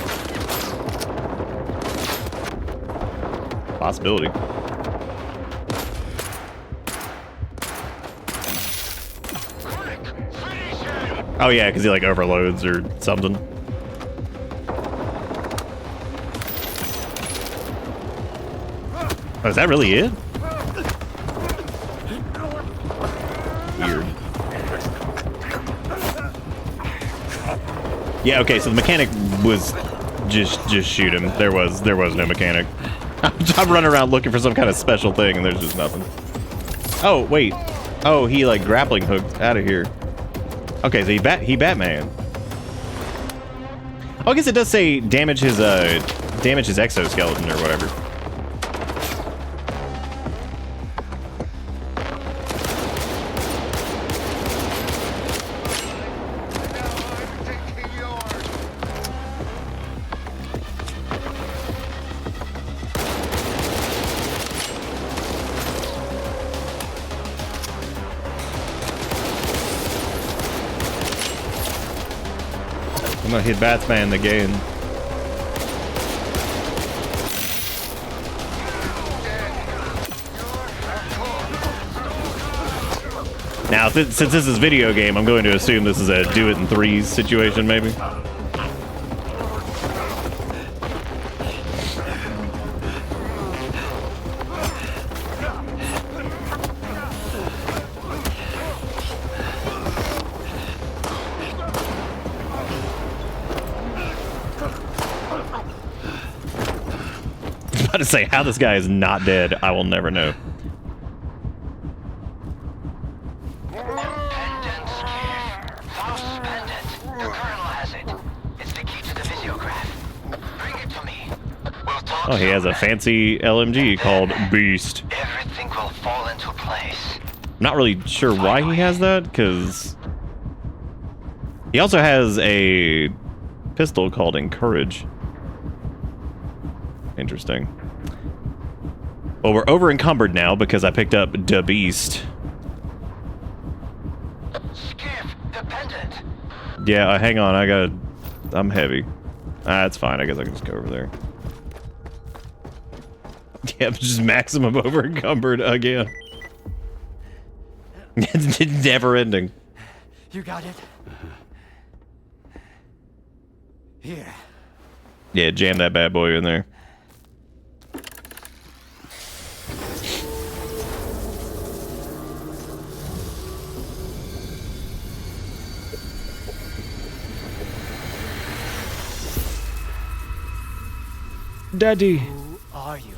Possibility. Oh yeah, because he like overloads or something. Oh, is that really it? Weird. Yeah, okay, so the mechanic was just shoot him. There was no mechanic. I'm running around looking for some kind of special thing and there's just nothing. Oh, wait. Oh, he like grappling hooked out of here. Okay, so he Batman. Oh, I guess it does say damage his exoskeleton or whatever. I'm gonna hit Batman again. Now, since this is a video game, I'm going to assume this is a do it in threes situation, maybe. To say how this guy is not dead, I will never know. Oh, he has a fancy LMG called Beast. Everything will fall into place. I'm not really sure why he has that, because he also has a pistol called Encourage. Interesting. Well, we're over encumbered now because I picked up the Beast. Skiff, dependent. Yeah, hang on. I'm heavy. That's fine. I guess I can just go over there. Yep, just maximum over encumbered again. It's never ending. You got it? Here. Yeah, jam that bad boy in there. Daddy. Who are you?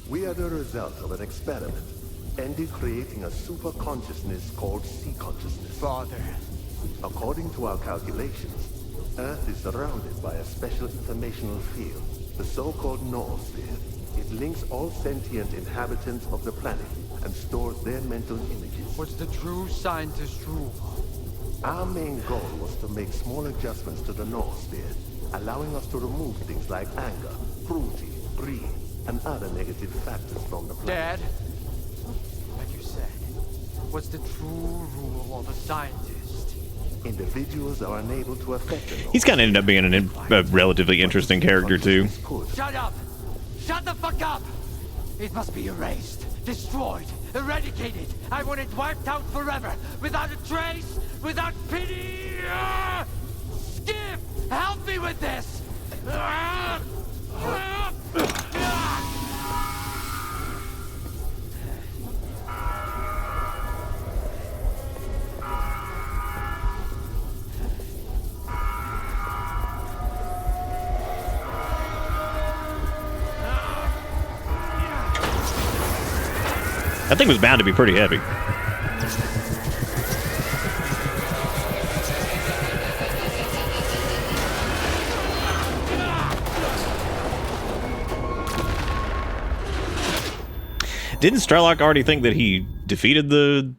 We are the result of an experiment, ended creating a super consciousness called sea consciousness. Father. According to our calculations, Earth is surrounded by a special informational field, the so-called S.T.A.L.K.E.R. It links all sentient inhabitants of the planet and stores their mental images. What's the true scientist rule? Our main goal was to make small adjustments to the S.T.A.L.K.E.R, allowing us to remove things like anger, cruelty, greed, and other negative factors from the planet. Dad, like you said, what's the true rule of a scientist? Individuals are unable to affect them. He's kind of ended up being a relatively interesting character, too. Shut up! Shut the fuck up! It must be erased, destroyed, eradicated. I want it wiped out forever, without a trace, without pity! Skip! Help me with this! That thing was bound to be pretty heavy. Didn't S.T.A.L.K.E.R already think that he defeated the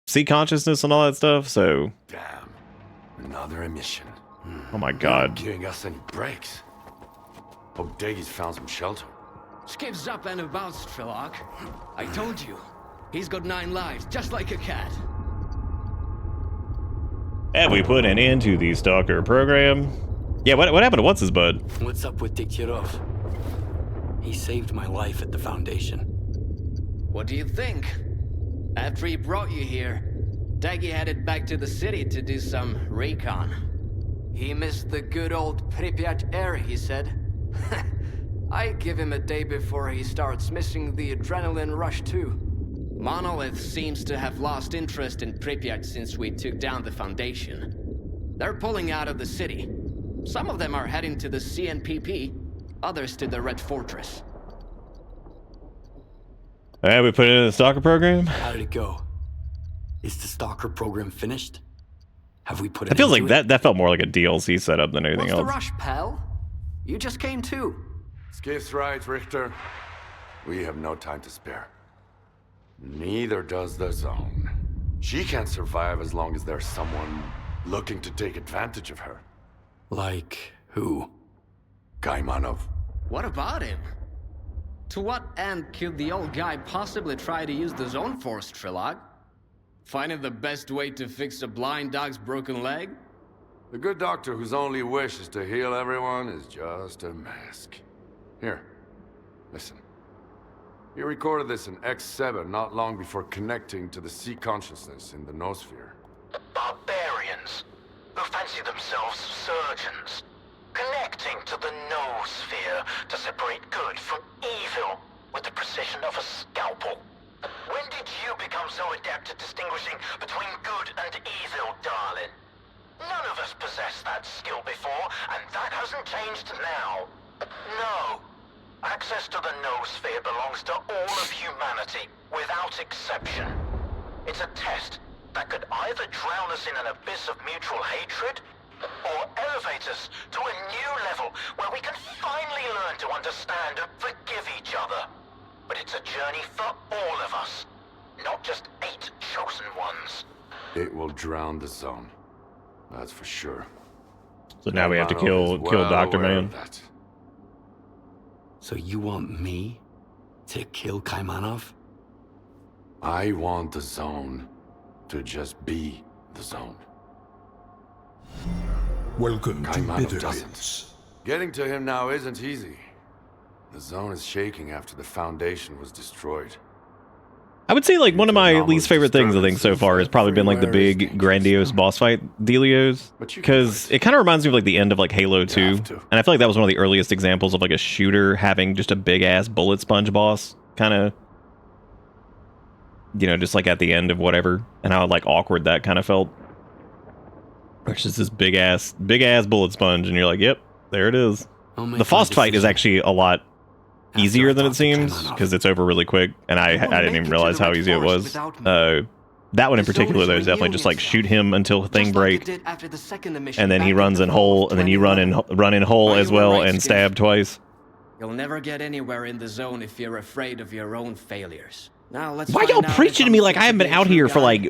sea consciousness and all that stuff? So damn, another emission. Oh my god. Not giving us any breaks. Hope Daggy's found some shelter. Skips up and about, S.T.A.L.K.E.R. I told you. He's got 9 lives, just like a cat. Have we put an end to the Stalker program? Yeah, what happened to what's his bud? What's up with S.T.A.L.K.E.R? He saved my life at the Foundation. What do you think? After he brought you here, Daggy headed back to the city to do some recon. He missed the good old Pripyat air, he said. I give him a day before he starts missing the adrenaline rush too. Monolith seems to have lost interest in Pripyat since we took down the Foundation. They're pulling out of the city. Some of them are heading to the CNPP, others to the Red Fortress. Alright, we put it in the Stalker program? How did it go? Is the Stalker program finished? Have we put it I feel like that felt more like a DLC setup than anything What's else. the rush, pal? You just came too. Skiff's right, Richter. We have no time to spare. Neither does the Zone. She can't survive as long as there's someone looking to take advantage of her. Like who? Kaimanov. What about him? To what end could the old guy possibly try to use the Zone for, S.T.A.L.K.E.R? Finding the best way to fix a blind dog's broken leg? The good doctor whose only wish is to heal everyone is just a mask. Here, listen. He recorded this in X7 not long before connecting to the sea consciousness in the noosphere. Barbarians who fancy themselves surgeons, connecting to the noosphere to separate good from evil with the precision of a scalpel. When did you become so adept at distinguishing between good and evil, darling? None of us possessed that skill before, and that hasn't changed now. No. Access to the noosphere belongs to all of humanity, without exception. It's a test that could either drown us in an abyss of mutual hatred, or elevate us to a new level where we can finally learn to understand and forgive each other. But it's a journey for all of us, not just 8 chosen ones. It will drown the Zone. That's for sure. So now we have to kill Dr. Man. So you want me to kill Kaimanov? I want the Zone to just be the Zone. Welcome to Kaimanov doesn't. Getting to him now isn't easy. The Zone is shaking after the Foundation was destroyed. I would say like one of my least favorite things I think so far has probably been like the big grandiose boss fight dealios, because it kind of reminds me of like the end of like Halo 2, and I feel like that was one of the earliest examples of like a shooter having just a big ass bullet sponge boss kind of, you know, just like at the end of whatever, and how like awkward that kind of felt. It's just this big ass bullet sponge, and you're like, yep, there it is. The Faust fight is actually a lot easier than it seems, because it's over really quick, and I didn't even realize how easy it was. That one in particular, though, is definitely just like shoot him until thing break, and then he runs in hole, and then you run in hole as well and stab twice. You'll never get anywhere in the Zone if you're afraid of your own failures. Now let's Why y'all preaching to me like I haven't been out here for like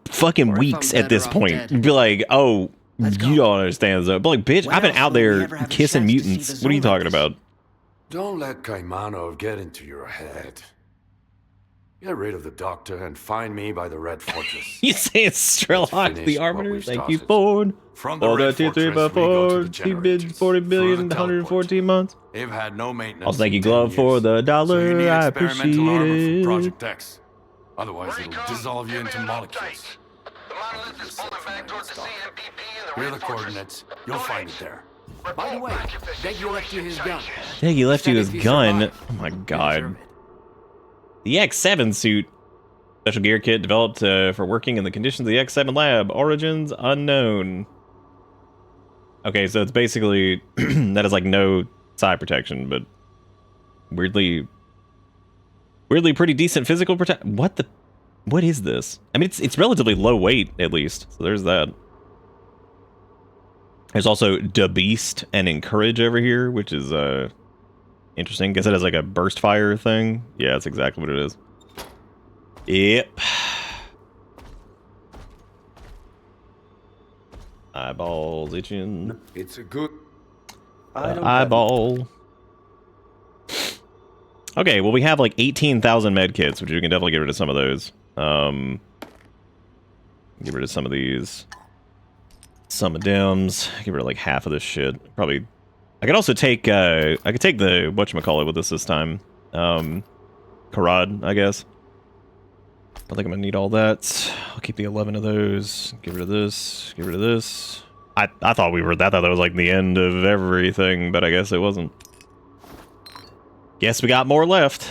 fucking weeks at this point? Be like, oh, you don't understand the Zone. But like, bitch, I've been out there kissing mutants. What are you talking about? Don't let Kaimanov get into your head. Get rid of the Doctor and find me by the Red Fortress. You say it's S.T.A.L.K.E.R, the Arbiter? Thank you, Ford. From the Red Fortress, we go to the he bid 40 billion in 114 months. They've had no maintenance. Also, thank you, Glove, for the dollar. So you need I experimental armor appreciate from it. Project X. Otherwise, it'll dissolve you into molecules. Here are the coordinates. You'll find it there. By the way, Daggy left you his gun. Daggy left you his gun. Oh my god. The X7 suit. Special gear kit developed for working in the conditions of the X7 lab. Origins unknown. Okay, so it's basically that is like no side protection, but weirdly pretty decent physical protection. What is this? I mean, it's relatively low weight at least. So there's that. There's also Da Beast and Encourage over here, which is Interesting. Guess it has like a burst fire thing. Yeah, that's exactly what it is. Yep. Eyeballs itching. It's a good eyeball. Okay, well we have like 18,000 med kits, which we can definitely get rid of some of those. Get rid of some of these. Some of dems. Get rid of like half of this shit. Probably. I could also take I could take the whatchamacallit with us this time. Karad, I guess. I think I'm gonna need all that. I'll keep the 11 of those. Get rid of this. Get rid of this. I thought we were that was like the end of everything, but I guess it wasn't. Guess we got more left.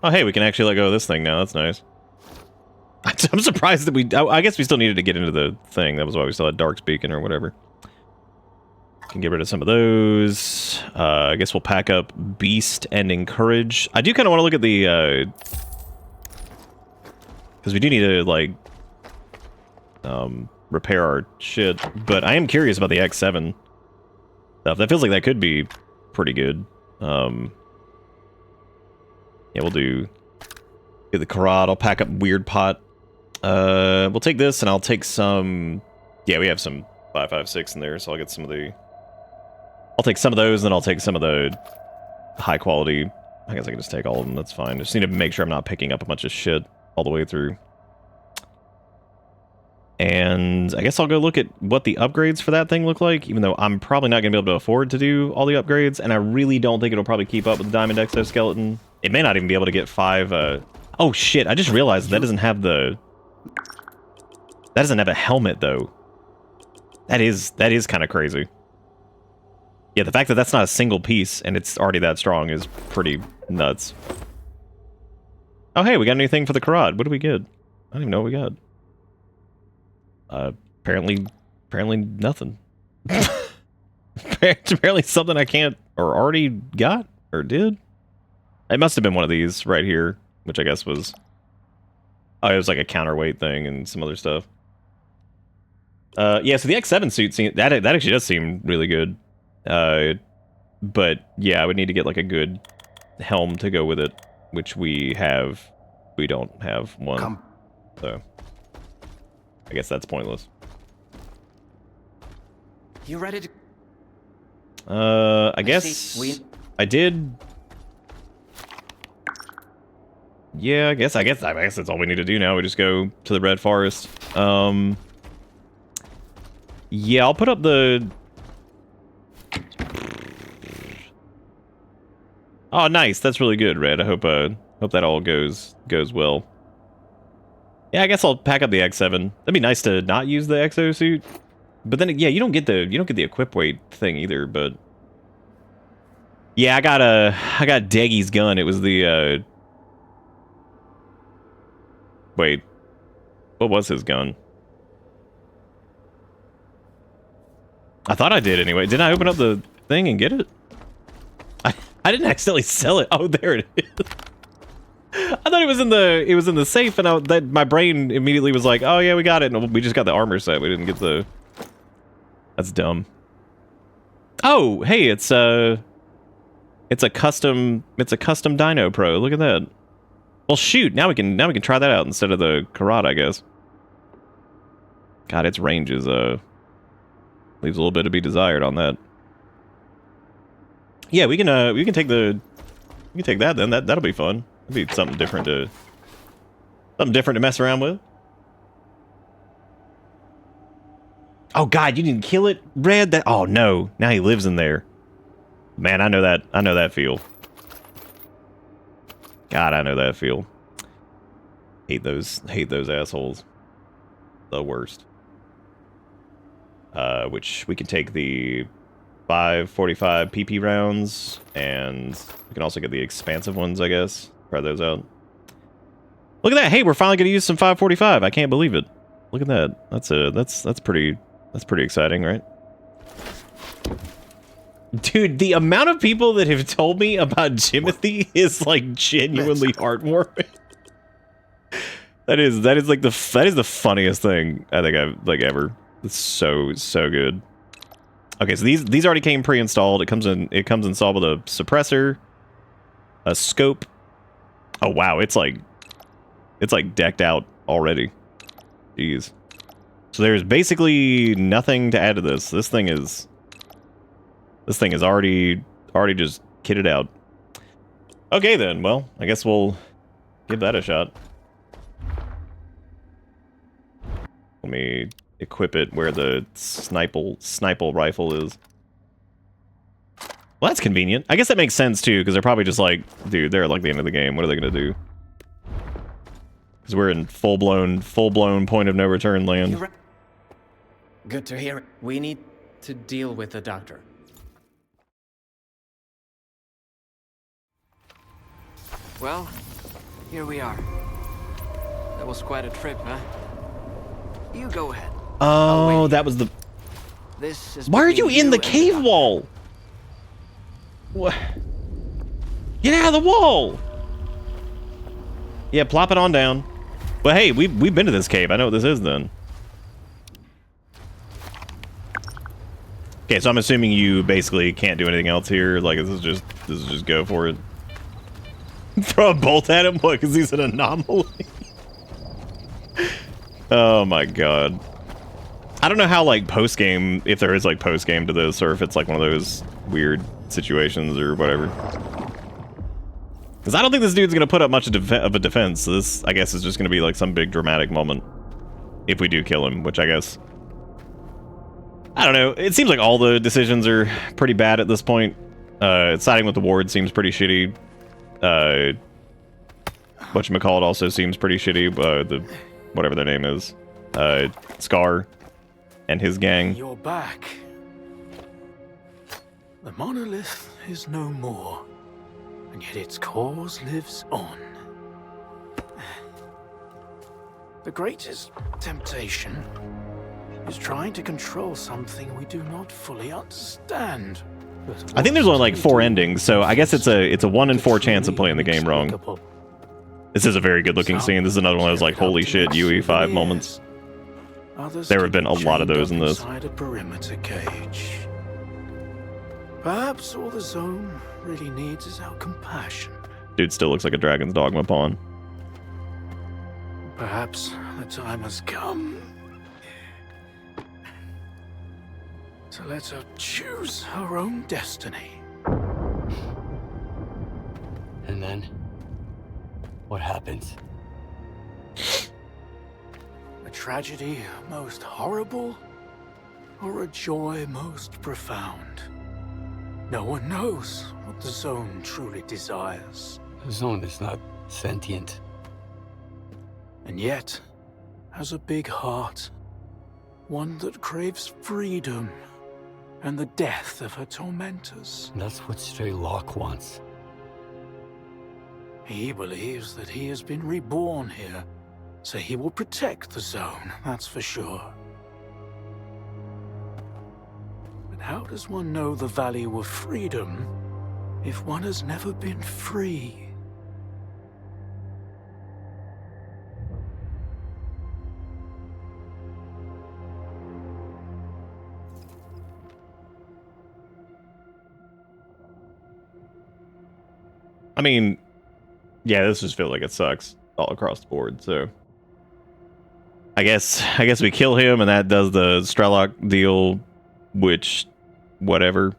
Oh hey, we can actually let go of this thing now. That's nice. I'm surprised that we... I guess we still needed to get into the thing. That was why we still had Dark's Beacon or whatever. Can get rid of some of those. I guess we'll pack up Beast and Encourage. I do kind of want to look at the... because we do need to, like... repair our shit. But I am curious about the X7 stuff. That feels like that could be pretty good. Yeah, we'll do... Get the Karad. I'll pack up Weird Pot. We'll take this, and I'll take some... Yeah, we have some 5.56 in there, so I'll get some of the... I'll take some of those, and then I'll take some of the high quality... I guess I can just take all of them, that's fine. I just need to make sure I'm not picking up a bunch of shit all the way through. And I guess I'll go look at what the upgrades for that thing look like, even though I'm probably not going to be able to afford to do all the upgrades, and I really don't think it'll probably keep up with the Diamond Exoskeleton. It may not even be able to get 5... Oh shit, I just realized that doesn't have the... That doesn't have a helmet, though. That is kind of crazy. Yeah, the fact that that's not a single piece, and it's already that strong, is pretty nuts. Oh hey, we got a new thing for the Karad. What do we get? I don't even know what we got. Apparently nothing. Apparently something I can't... Or already got? Or did? It must have been one of these right here, which I guess was... Oh, it was like a counterweight thing and some other stuff. Yeah, so the X7 suit, that actually does seem really good. But yeah, I would need to get like a good helm to go with it, which we don't have one. So I guess that's pointless. You ready to... I guess I did. Yeah, I guess that's all we need to do now. We just go to the Red Forest. Yeah, I'll put up the... Oh, nice. That's really good, Red. I hope that all goes well. Yeah, I guess I'll pack up the X7. That'd be nice to not use the exo suit. But then, yeah, you don't get the equip weight thing either. But yeah, I got Deggy's gun. It was the wait, what was his gun? I thought I did anyway. Didn't I open up the thing and get it? I didn't accidentally sell it. Oh, there it is. I thought it was in the safe, and my brain immediately was like, "Oh yeah, we got it." And we just got the armor set. We didn't get the. That's dumb. Oh, hey, it's a custom Dino Pro. Look at that. Well, shoot. Now we can try that out instead of the Karad, I guess. God, its range is leaves a little bit to be desired on that. Yeah, we can take that then. That'll be fun. It'll be something different to mess around with. Oh God, you didn't kill it, Red? Oh no, now he lives in there. Man, I know that feel. God, I know that feel. Hate those assholes. The worst. Which we can take the 5.45 PP rounds, and we can also get the expansive ones, I guess. Try those out. Look at that! Hey, we're finally gonna use some 5.45. I can't believe it. Look at that. That's pretty exciting, right? Dude, the amount of people that have told me about Timothy is like genuinely heartwarming. That is the funniest thing I think I've like ever. It's so good. Okay, so these already came pre-installed. It comes installed with a suppressor, A scope. Oh wow, it's like decked out already. Jeez. So there's basically nothing to add to this. This thing is already just kitted out. Okay then, well, I guess we'll give that a shot. Let me equip it where the sniper rifle is. Well, that's convenient. I guess that makes sense too, because they're probably just like, dude, they're at like the end of the game. What are they gonna do? Because we're in full-blown point of no return land. Good to hear. We need to deal with the doctor. Well, here we are. That was quite a trip, huh? You go ahead. Oh, that was the... This is Why are you in the and cave wall? What? Get out of the wall! Yeah, plop it on down. But hey, we've been to this cave. I know what this is then. Okay, so I'm assuming you basically can't do anything else here. Like this is just go for it. Throw a bolt at him? What? Because he's an anomaly. Oh my god. I don't know how like post game, if there is like post game to this, or if it's like one of those weird situations or whatever. Because I don't think this dude's gonna put up much of a defense. So this, I guess, is just gonna be like some big dramatic moment if we do kill him, which I guess. I don't know. It seems like all the decisions are pretty bad at this point. Siding with the ward seems pretty shitty. Whatchamacallit also seems pretty shitty. The whatever their name is, Scar and his gang. You're back. The monolith is no more, and yet its cause lives on. The greatest temptation is trying to control something we do not fully understand. I think there's only like 4 endings, so I guess it's a 1 in 4 chance of playing the game wrong. This is a very good looking scene. This is another one of those like holy shit UE5 moments. There have been a lot of those in this. Inside a perimeter cage. Perhaps all the zone really needs is our compassion. Dude still looks like a Dragon's Dogma pawn. Perhaps the time has come to let her choose her own destiny. And then, what happens? A tragedy most horrible, or a joy most profound? No one knows what the zone truly desires. The zone is not sentient. And yet, has a big heart. One that craves freedom and the death of her tormentors. That's what S.T.A.L.K.E.R wants. He believes that he has been reborn here, so he will protect the zone, that's for sure. But how does one know the value of freedom if one has never been free? I mean, yeah, this just feels like it sucks all across the board, so I guess we kill him and that does the S.T.A.L.K.E.R deal, which whatever.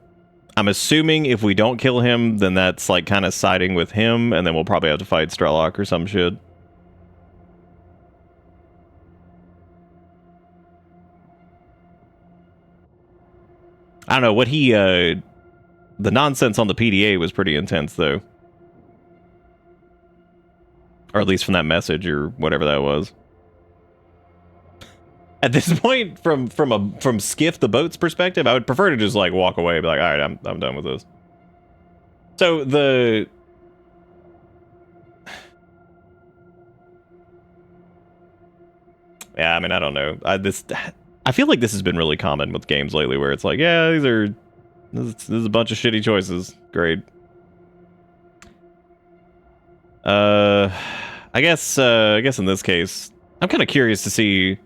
I'm assuming if we don't kill him, then that's like kind of siding with him, and then we'll probably have to fight S.T.A.L.K.E.R or some shit. I don't know what he the nonsense on the PDA was pretty intense though. Or at least from that message or whatever that was. At this point, from Skiff the boat's perspective, I would prefer to just like walk away and be like, all right, I'm done with this. So the yeah, I mean, I don't know. I feel like this has been really common with games lately, where it's like, yeah, this is a bunch of shitty choices. Great. I guess in this case, I'm kind of curious to see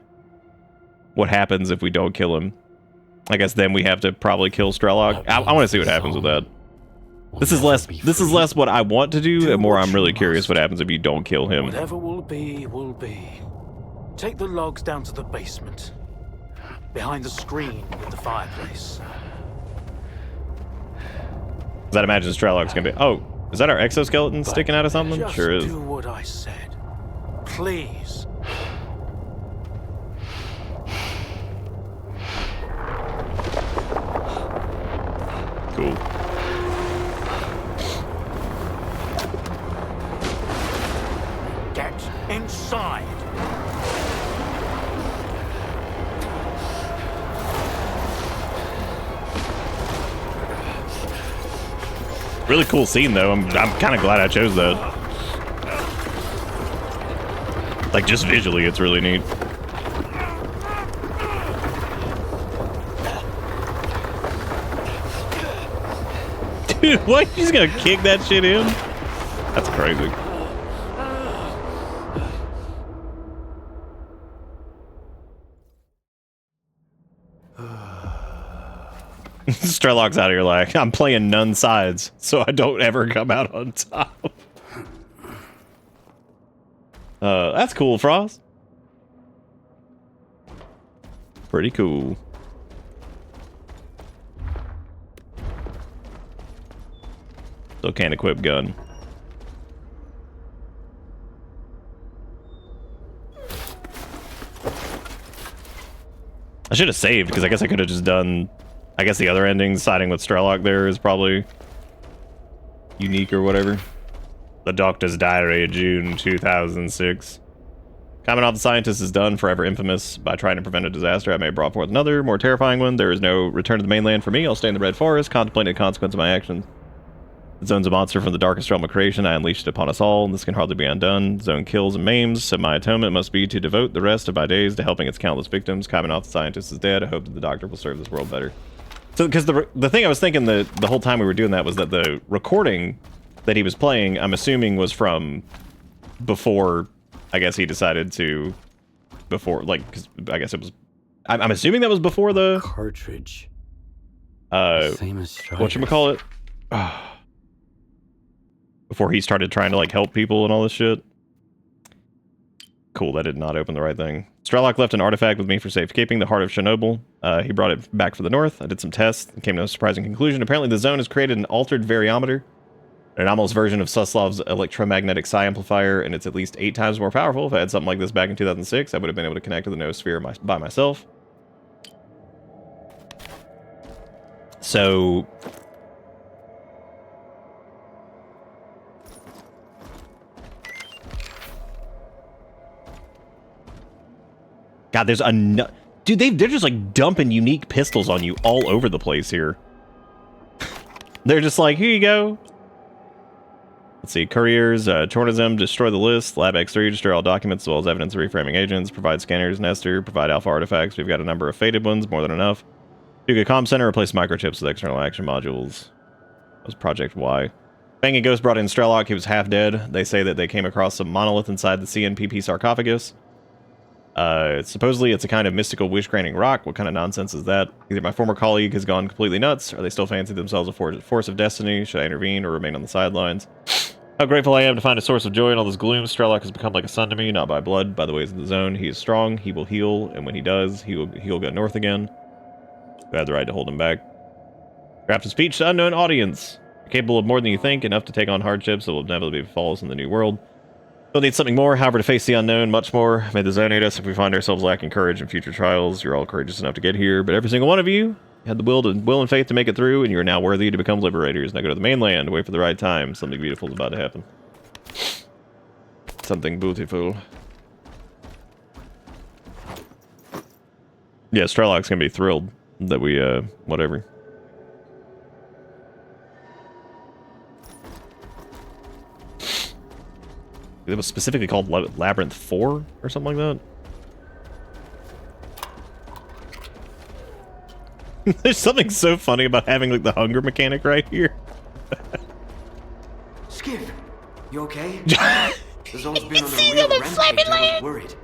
what happens if we don't kill him. I guess then we have to probably kill S.T.A.L.K.E.R. I want to see what happens with that. This is less what I want to do, and more I'm really curious what happens if you don't kill him. Whatever will be, will be. Take the logs down to the basement. Behind the screen with the fireplace. Because I'd imagine S.T.A.L.K.E.R's gonna be... Oh, is that our exoskeleton sticking out of something? Just Sure is. do what I said. Please. Cool. Get inside. Really cool scene, though. I'm kind of glad I chose that. Like, just visually, it's really neat. Dude, what? He's gonna kick that shit in? That's crazy. S.T.A.L.K.E.R's out here like, I'm playing none sides, so I don't ever come out on top. That's cool, Frost. Pretty cool. Still can't equip gun. I should have saved, because I guess I could have just done... I guess the other ending, siding with S.T.A.L.K.E.R there, is probably unique or whatever. The Doctor's Diary, June 2006. Common off the scientist is done, forever infamous. By trying to prevent a disaster, I may have brought forth another, more terrifying one. There is no return to the mainland for me. I'll stay in the Red Forest, contemplating the consequence of my actions. The Zone's a monster from the darkest realm of creation. I unleashed it upon us all, and this can hardly be undone. The Zone kills and maims, so my atonement must be to devote the rest of my days to helping its countless victims. Common off the scientist is dead. I hope that the Doctor will serve this world better. So, because the thing I was thinking the whole time we were doing that was that the recording that he was playing, I'm assuming, was from before, I guess he decided to, before, like, cause I guess it was, I'm assuming that was before the cartridge. Same as whatchamacallit? Before he started trying to, like, help people and all this shit. Cool, that did not open the right thing. S.T.A.L.K.E.R left an artifact with me for safekeeping, the Heart of Chornobyl. He brought it back for the North. I did some tests and came to a surprising conclusion. Apparently the Zone has created an altered variometer, an anomalous version of Suslov's electromagnetic psi amplifier, and it's at least 8 times more powerful. If I had something like this back in 2006, I would have been able to connect to the noosphere by myself. So... God, there's a... Dude, they're just, like, dumping unique pistols on you all over the place here. They're just like, here you go. Let's see. Couriers, Chornobyl, destroy the list. Lab X3, destroy all documents as well as evidence of reframing agents. Provide scanners, Nestor. Provide alpha artifacts. We've got a number of faded ones, more than enough. Duga Comm Center, replace microchips with external action modules. That was Project Y. Banging Ghost brought in S.T.A.L.K.E.R. He was half dead. They say that they came across some monolith inside the CNPP sarcophagus. Supposedly it's a kind of mystical wish-granting rock. What kind of nonsense is that? Either my former colleague has gone completely nuts, or they still fancy themselves a force of destiny. Should I intervene or remain on the sidelines? How grateful I am to find a source of joy in all this gloom. S.T.A.L.K.E.R has become like a son to me, not by blood, by the ways of the Zone. He is strong, he will heal, and when he does, he'll go north again. You have the right to hold him back. Craft a speech to unknown audience. You're capable of more than you think, enough to take on hardships that will inevitably befall us in the new world. We'll need something more, however, to face the unknown, much more. May the Zone aid us if we find ourselves lacking courage in future trials. You're all courageous enough to get here, but every single one of you had the will and faith to make it through, and you are now worthy to become liberators. Now go to the mainland, wait for the right time. Something beautiful is about to happen. Something beautiful. Yeah, S.T.A.L.K.E.R's gonna be thrilled that we, whatever. It was specifically called Labyrinth 4 or something like that. There's something so funny about having like the hunger mechanic right here. Skip, you okay? The Zone's been on a real rampage. I was worried.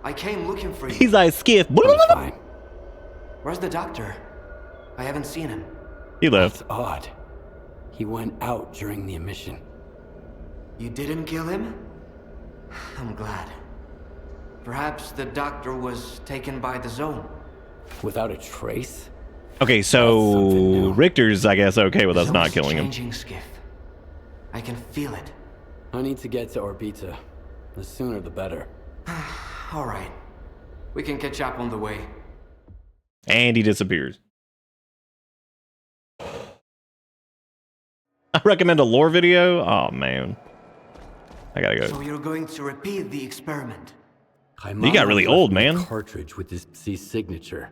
I came looking for you. He's like, Skip. Fine. Where's the Doctor? I haven't seen him. He left. That's odd. He went out during the emission. You didn't kill him? I'm glad. Perhaps the doctor was taken by the zone. Without a trace? Okay, so Richter's, I guess, okay with us not killing him. Changing, Skiff. I can feel it. I need to get to Orbita. The sooner the better. All right. We can catch up on the way. And he disappears. I recommend a lore video? Oh, man. I gotta go. So you're going to repeat the experiment? You got really old, man. Cartridge with this C signature.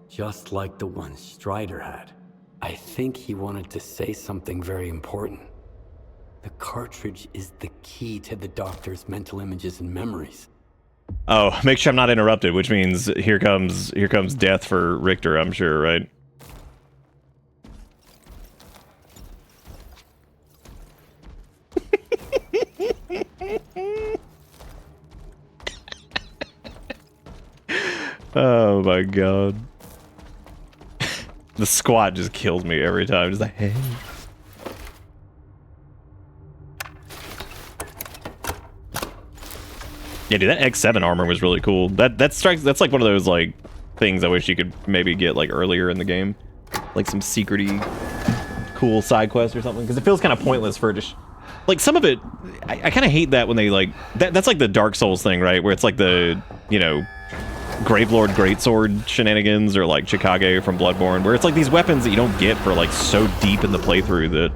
Just like the one Strider had. I think he wanted to say something very important. The cartridge is the key to the doctor's mental images and memories. Oh, make sure I'm not interrupted, which means here comes death for Richter, I'm sure, right? Oh my god. The squat just kills me every time. Just like, hey. Yeah, dude, that X7 armor was really cool. That's like one of those like things I wish you could maybe get like earlier in the game, like some secrety, cool side quest or something. Because it feels kind of pointless for it to, like some of it. I kind of hate that when they like that's like the Dark Souls thing, right? Where it's like the Gravelord Greatsword shenanigans, or like Chikage from Bloodborne, where it's like these weapons that you don't get for like so deep in the playthrough that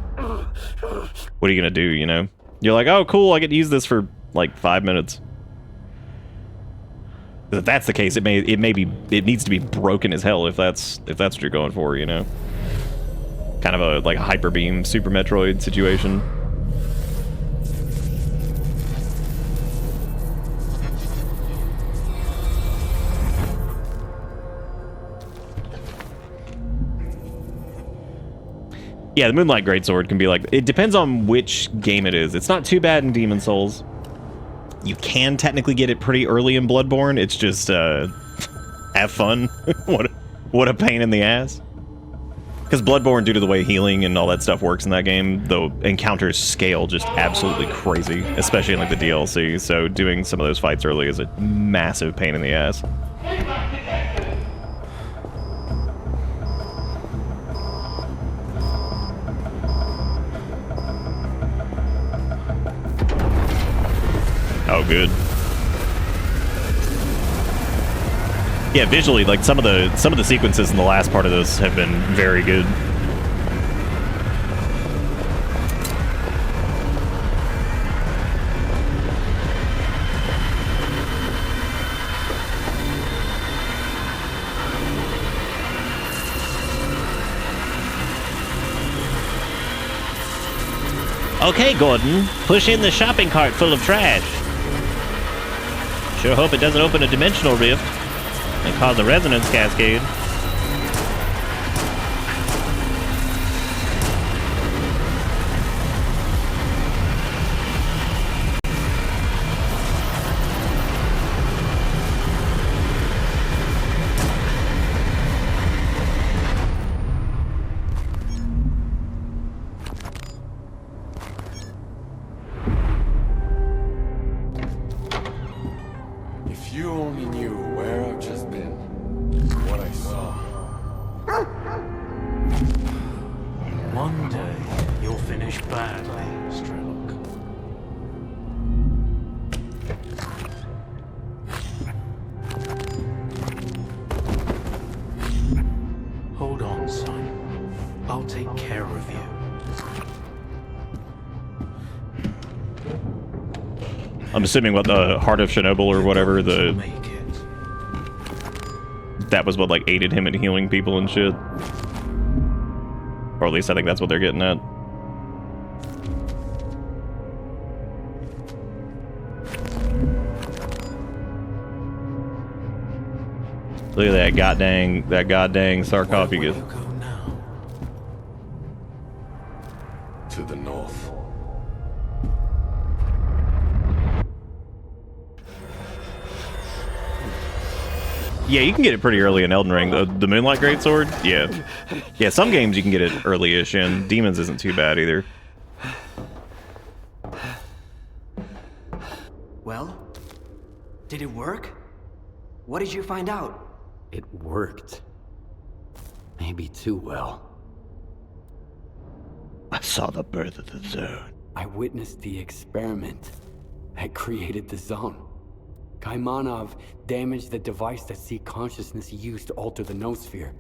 what are you gonna do? You're like, oh cool, I get to use this for like 5 minutes. If that's the case, it needs to be broken as hell if that's what you're going for, Kind of a like a Hyper Beam Super Metroid situation. Yeah, the Moonlight Greatsword can be like, it depends on which game it is. It's not too bad in Demon Souls. You can technically get it pretty early in Bloodborne. It's just, have fun. What a pain in the ass. Because Bloodborne, due to the way healing and all that stuff works in that game, the encounters scale just absolutely crazy, especially in like the DLC. So doing some of those fights early is a massive pain in the ass. Oh, good. Yeah, visually, like some of the sequences in the last part of this have been very good. Okay, Gordon, push in the shopping cart full of trash. Sure hope it doesn't open a dimensional rift and cause a resonance cascade. If you only knew where I've just been, what I saw. One day, you'll finish badly, S.T.A.L.K.E.R. Hold on, son. I'll take care of you. I'm assuming what the Heart of Chernobyl or whatever, that was what like aided him in healing people and shit. Or at least I think that's what they're getting at. Look at that goddamn sarcophagus. To the north. Yeah, you can get it pretty early in Elden Ring. The Moonlight Greatsword? Yeah. Yeah, some games you can get it early-ish in. Demons isn't too bad either. Well, did it work? What did you find out? It worked. Maybe too well. I saw the birth of the zone. I witnessed the experiment that created the zone. Kaimanov damaged the device that Seek Consciousness used to alter the noosphere.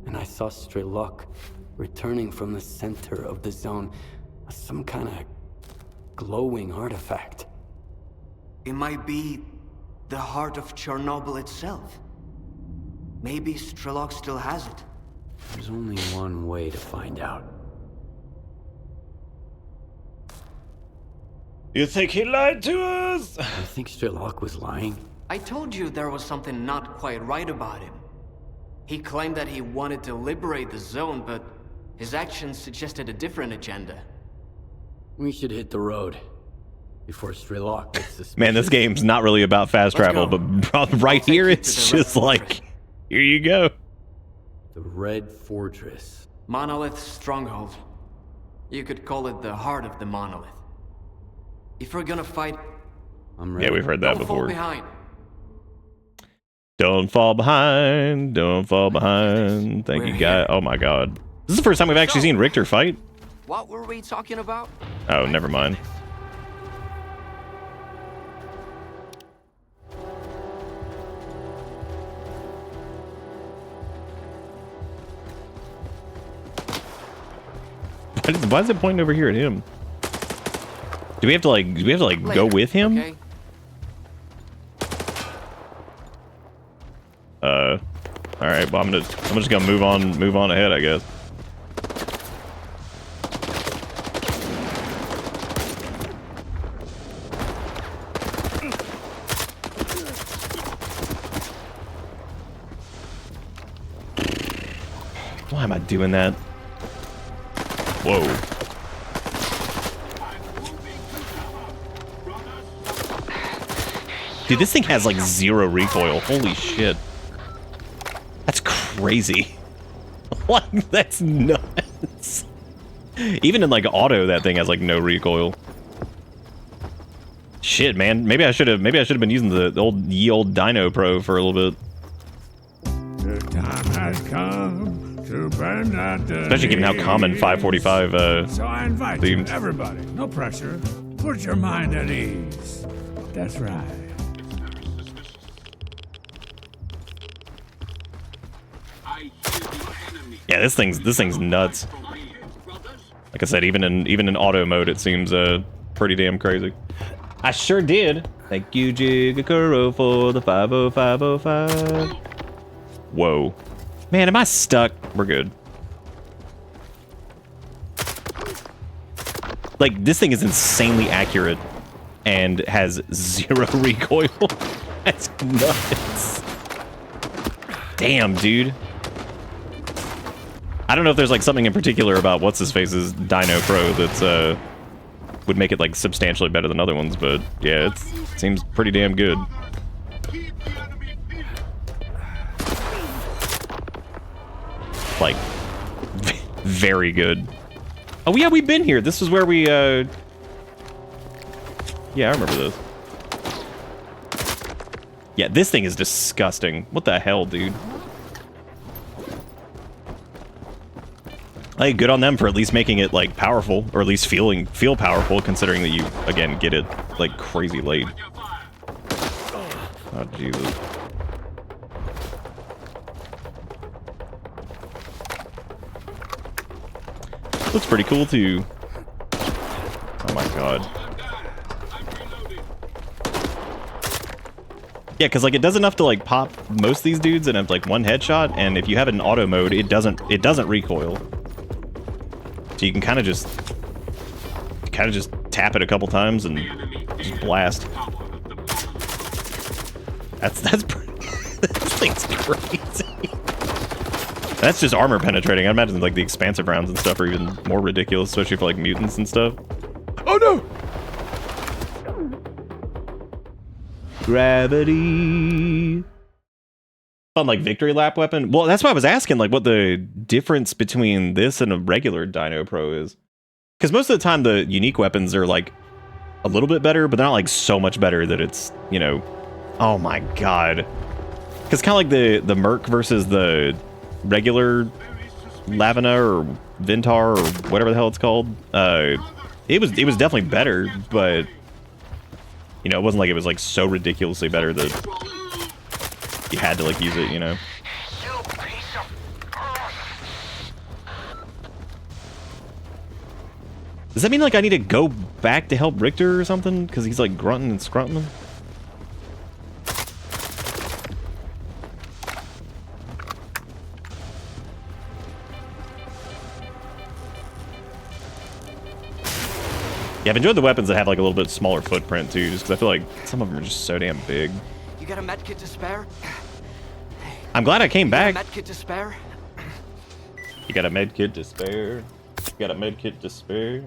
And I saw S.T.A.L.K.E.R returning from the center of the zone as some kind of glowing artifact. It might be the heart of Chernobyl itself. Maybe S.T.A.L.K.E.R still has it. There's only one way to find out. You think he lied to us? I think S.T.A.L.K.E.R was lying. I told you there was something not quite right about him. He claimed that he wanted to liberate the zone, but his actions suggested a different agenda. We should hit the road before S.T.A.L.K.E.R gets suspicious. Man, this game's not really about fast travel, but right here it's just like, here you go. The Red Fortress. Monolith's stronghold. You could call it the heart of the monolith. If we're gonna fight, I'm ready. Yeah, we've heard that don't before. fall behind. Don't fall behind. Don't fall behind. Thank you, guy. Oh my god. This is the first time we've actually seen Richter fight. What were we talking about? Oh, never mind. Why is it pointing over here at him? Do we have to like go with him? Okay. All right. Well, I'm just gonna move on ahead, I guess. Why am I doing that? Whoa. Dude, this thing has like 0 recoil. Holy shit. That's crazy. What? That's nuts. Even in like auto, that thing has like no recoil. Shit, man. Maybe I should have been using the old Dino Pro for a little bit. The time has come to burn out the Especially given how common 545 So I invite themes. you, everybody, no pressure. Put your mind at ease. That's right. Yeah, this thing's nuts. Like I said, even in auto mode, it seems pretty damn crazy. I sure did. Thank you, Jigakuro, for the 50505. Whoa. Man, am I stuck? We're good. Like, this thing is insanely accurate and has 0 recoil. That's nuts. Damn, dude. I don't know if there's like something in particular about what's-his-face's Dino Pro that's would make it like substantially better than other ones, but yeah, it seems pretty damn good. Like, very good. Oh yeah, we've been here. This is where we yeah, I remember this. Yeah, this thing is disgusting. What the hell, dude? Hey, good on them for at least making it like powerful, or at least feel powerful, considering that you again get it like crazy late. Oh Jesus! Looks pretty cool too. Oh my god. Yeah, because like it does enough to like pop most of these dudes and have like 1 headshot, and if you have it in auto mode, it doesn't recoil. So you can kind of just tap it a couple times and just blast. That's this thing's crazy. That's just armor penetrating. I imagine like the expansive rounds and stuff are even more ridiculous, especially for like mutants and stuff. Oh no! Gravity. On like victory lap weapon. Well, that's why I was asking like what the difference between this and a regular Dino Pro is. Because most of the time the unique weapons are like a little bit better, but they're not like so much better that it's, you know, oh my god. Because kind of like the Merc versus the regular Lavina or Vintar or whatever the hell it's called. It was definitely better, but you know, it wasn't like it was like so ridiculously better that you had to like use it, you know. Does that mean like I need to go back to help Richter or something? Because he's like grunting and scrunting? Yeah, I've enjoyed the weapons that have like a little bit smaller footprint too, just because I feel like some of them are just so damn big. You got a medkit to spare? I'm glad I came back. Medkit to spare? You got a medkit to spare? You got a medkit to spare?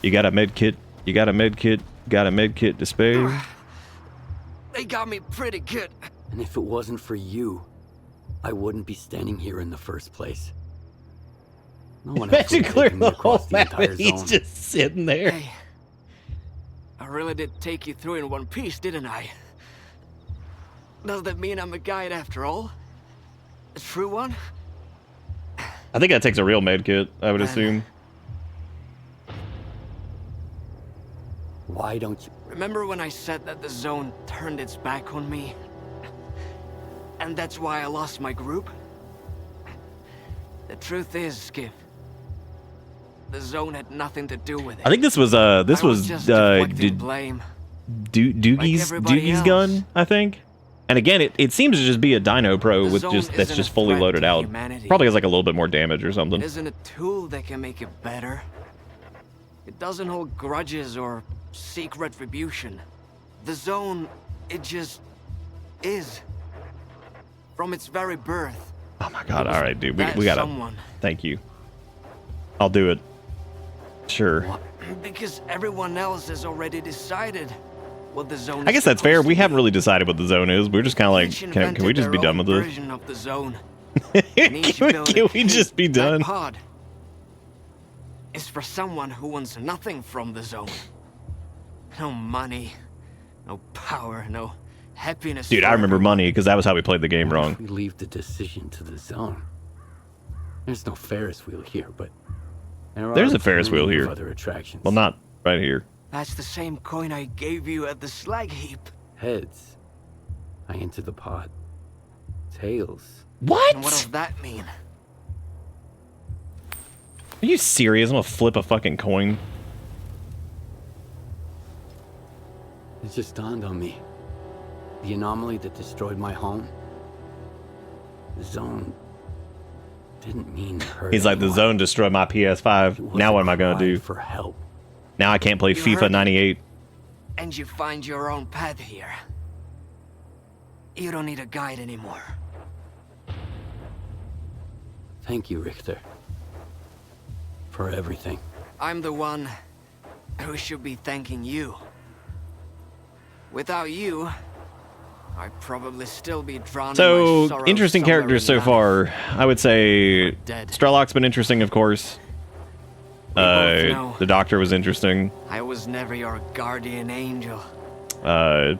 You got a medkit? You got a medkit? Got a medkit to spare? They got me pretty good. And if it wasn't for you, I wouldn't be standing here in the first place. No one else Imagine would clear take me the whole across the map entire and he's zone. just sitting there. Hey, I really did take you through in one piece, didn't I? Does that mean I'm a guide after all? A true one? I think that takes a real medkit, I would assume. Why don't you? Remember when I said that the zone turned its back on me? And that's why I lost my group? The truth is, Skip, the zone had nothing to do with it. I think this was just deflecting blame. Doogie's gun, I think. And again, it seems to just be a Dino Pro with just that's just fully loaded out. Probably has like a little bit more damage or something. It isn't a tool that can make it better. It doesn't hold grudges or seek retribution. The zone, it just is. From its very birth. Oh my god, alright dude, we gotta... someone. Thank you. I'll do it. Sure. Because everyone else has already decided what the zone I guess that's fair. We haven't really decided what the zone is. We're just kind of like, can we just be done with this? Version of the zone. Can we just be done? That pod is for someone who wants nothing from the zone. No money, no power, no happiness. Dude, I remember money because that was how we played the game wrong. We leave the decision to the zone. There's no Ferris wheel here, but there's a Ferris wheel here. Other attractions. Well, not right here. That's the same coin I gave you at the slag heap. Heads, I enter the pod. Tails. What? And what does that mean? Are you serious? I'm gonna flip a fucking coin. It just dawned on me. The anomaly that destroyed my home. The zone didn't mean hurt. He's like, the zone destroyed my PS5. Now what am I gonna do? For help. Now I can't play FIFA 98. And you find your own path here. You don't need a guide anymore. Thank you, Richter. For everything. I'm the one who should be thanking you. Without you, I'd probably still be drawn in my sorrow interesting somewhere characters in so far. I would say Dead. S.T.A.L.K.E.R's been interesting, of course. The Doctor was interesting. I was never your guardian angel. But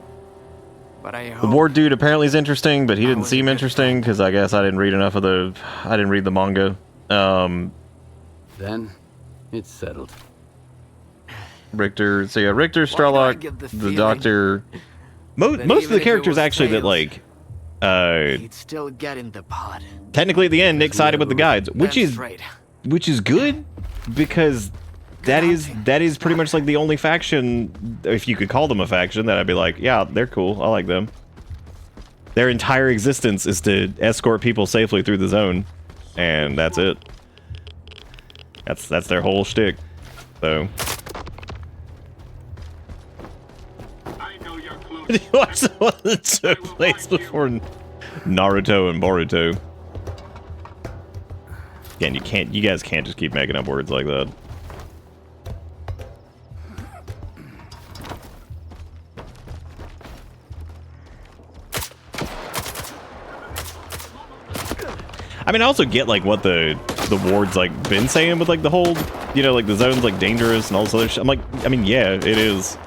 I the hope Ward dude apparently is interesting, but he didn't seem interesting because I guess I didn't read enough of the. I didn't read the manga. Then it's settled. Richter. So yeah, Richter, S.T.A.L.K.E.R, the Doctor. Most of the characters actually that like. he'd still get in the pod. Technically, at the end, Nick sided with the guides, which That's is right. which is good because that is pretty much like the only faction, if you could call them a faction, that I'd be like, yeah, they're cool. I like them. Their entire existence is to escort people safely through the zone, and that's it. That's their whole shtick. So. Did you watch the one that took place before Naruto and Boruto? Again, you guys can't just keep making up words like that. I mean, I also get like what the ward's like been saying with like the whole, you know, like the zone's like dangerous and all this other shit. I'm like, I mean, yeah, it is.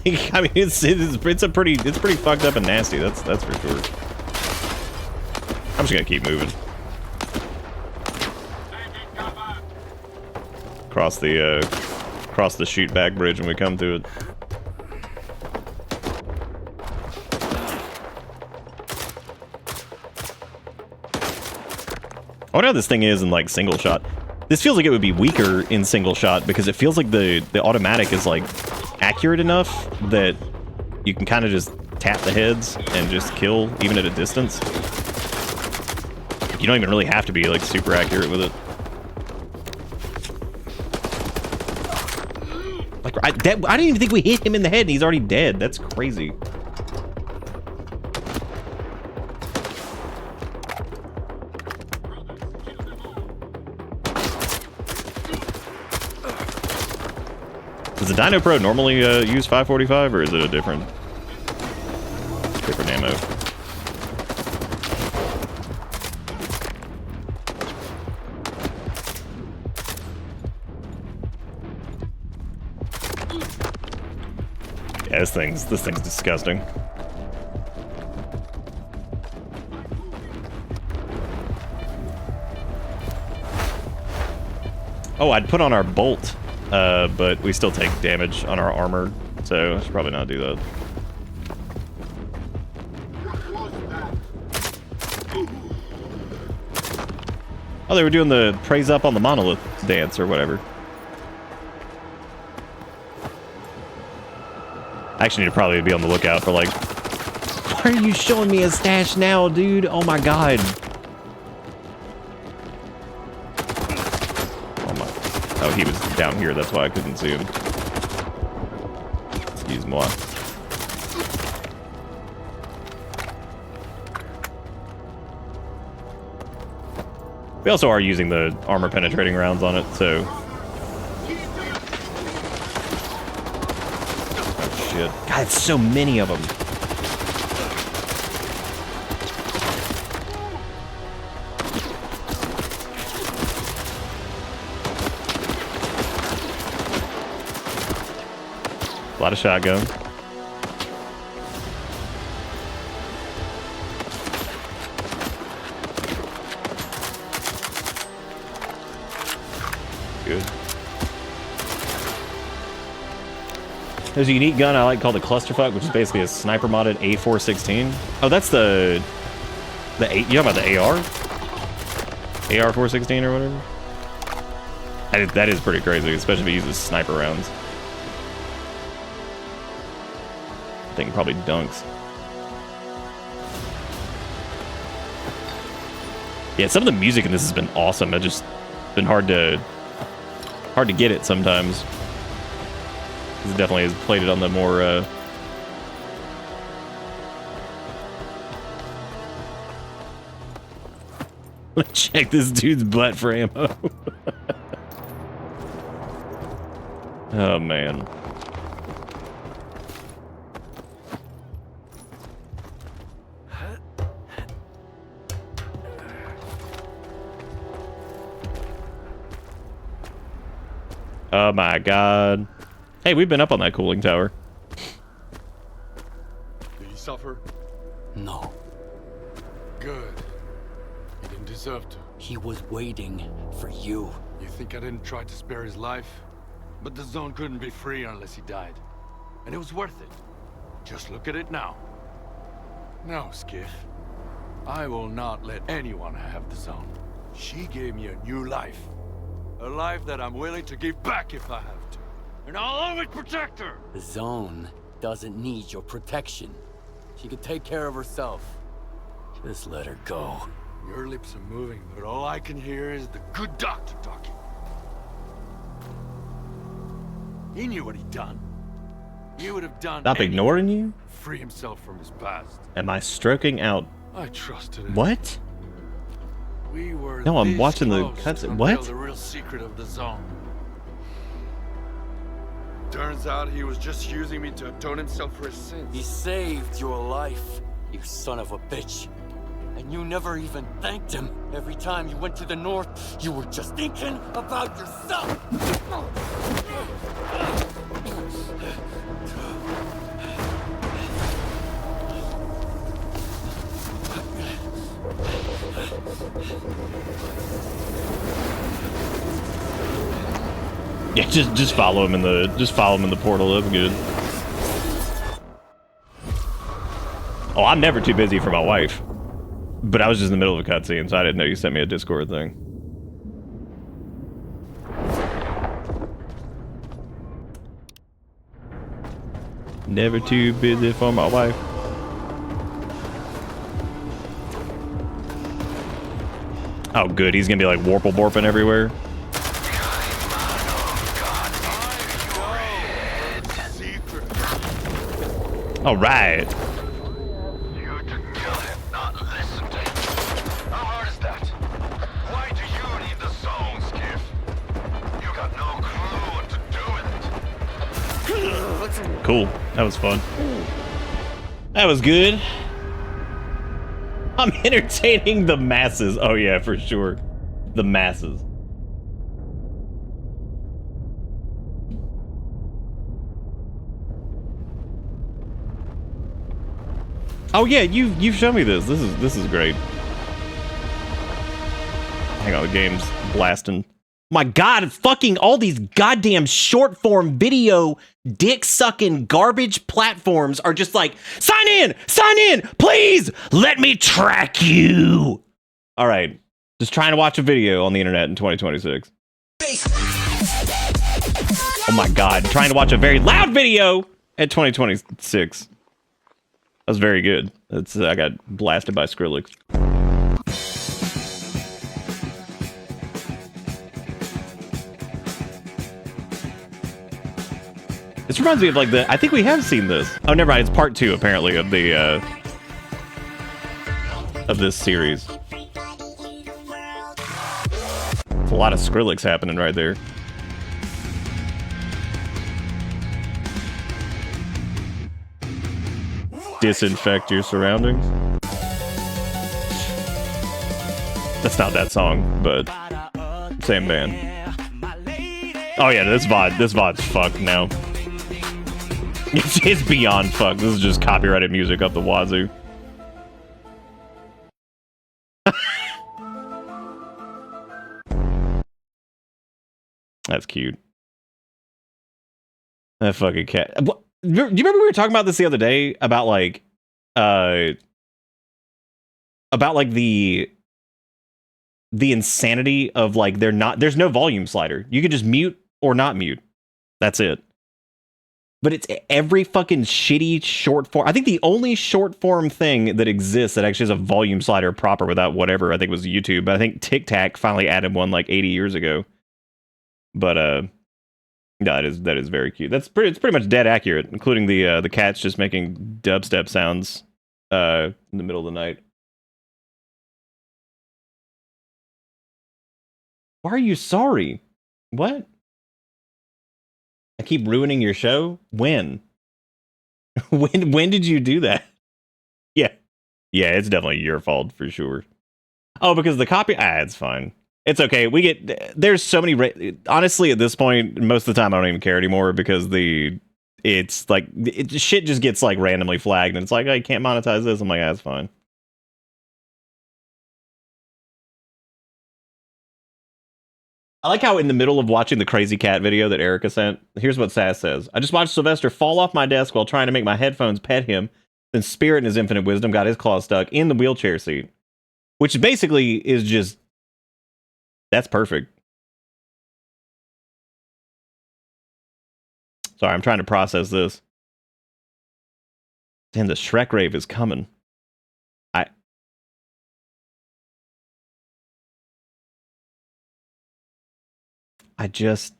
Like, I mean, it's pretty fucked up and nasty. That's for sure. I'm just gonna keep moving. Cross the shoot back bridge when we come to it. I wonder how this thing is in like single shot. This feels like it would be weaker in single shot because it feels like the automatic is like accurate enough that you can kind of just tap the heads and just kill even at a distance. You don't even really have to be like super accurate with it. Like I didn't even think we hit him in the head and he's already dead. That's crazy. Does the Dino Pro normally use 545 or is it a different ammo? Yeah, this thing's disgusting. Oh, I'd put on our bolt, but we still take damage on our armor, so I should probably not do that. Oh, they were doing the praise up on the monolith dance or whatever. I actually need to probably be on the lookout for like, why are you showing me a stash now, dude? Oh my god. Oh my. Oh, he was down here. That's why I couldn't see him. Excuse moi. We also are using the armor penetrating rounds on it, so. Shit. God, it's so many of them. A lot of shotgun. Good. There's a unique gun I like called the Clusterfuck, which is basically a sniper modded A416. Oh, that's the you talking about the AR? AR416 or whatever? That is pretty crazy, especially if it uses sniper rounds. I think it probably dunks. Yeah, some of the music in this has been awesome. It's just been hard to get it sometimes. It definitely has played it on the more check this dude's butt for ammo. Oh man. Oh my god. Hey, we've been up on that cooling tower. Did he suffer? No. Good. He didn't deserve to. He was waiting for you. You think I didn't try to spare his life? But the zone couldn't be free unless he died. And it was worth it. Just look at it now. No, Skiff. I will not let anyone have the zone. She gave me a new life. A life that I'm willing to give back if I have to. And I'll always protect her! The zone doesn't need your protection. She can take care of herself. Just let her go. Your lips are moving, but all I can hear is the good doctor talking. He knew what he'd done. He would have done Stop ignoring you? Free himself from his past. Am I stroking out? I trusted him. What? We were No, I'm watching the cuts. What? The real secret of the zone. Turns out he was just using me to atone himself for his sins. He saved your life, you son of a bitch. And you never even thanked him. Every time you went to the north, you were just thinking about yourself. Yeah, just follow him in the portal. That's good. Oh, I'm never too busy for my wife. But I was just in the middle of a cutscene, so I didn't know you sent me a Discord thing. Never too busy for my wife. Oh, good. He's gonna be like warple borping everywhere. All right. Cool. That was fun. That was good. I'm entertaining the masses. Oh yeah, for sure. The masses. Oh yeah, you've shown me this. This is great. Hang on, the game's blasting. My God, fucking all these goddamn short form video dick sucking garbage platforms are just like, sign in, please, let me track you. All right, just trying to watch a video on the internet in 2026. Oh my God, trying to watch a very loud video at 2026. That was very good. I got blasted by Skrillex. This reminds me of like I think we have seen this. Oh, never mind. It's part 2 apparently of the of this series. It's a lot of Skrillex happening right there. Disinfect your surroundings. That's not that song, but same band. Oh yeah, this VOD's fucked now. It's beyond fucked. This is just copyrighted music up the wazoo. That's cute. That fucking cat. Do you remember we were talking about this the other day about like the insanity of like there's no volume slider. You can just mute or not mute. That's it. But it's every fucking shitty short form. I think the only short form thing that exists that actually has a volume slider proper without whatever, I think was YouTube. But I think Tic-Tac finally added one like 80 years ago. But yeah, that is very cute. It's pretty much dead accurate, including the cats just making dubstep sounds in the middle of the night. Why are you sorry? What? I keep ruining your show? When? when did you do that? Yeah. Yeah, it's definitely your fault for sure. Oh, because the copy... it's fine. It's okay. There's so many... Honestly, at this point, most of the time I don't even care anymore because it's like... shit just gets like randomly flagged and it's like, oh, you can't monetize this. I'm like, that's fine. I like how in the middle of watching the crazy cat video that Erica sent, here's what Sass says. I just watched Sylvester fall off my desk while trying to make my headphones pet him. Then Spirit in his infinite wisdom got his claws stuck in the wheelchair seat. Which basically is just... That's perfect. Sorry, I'm trying to process this. Damn, the Shrek rave is coming. I just...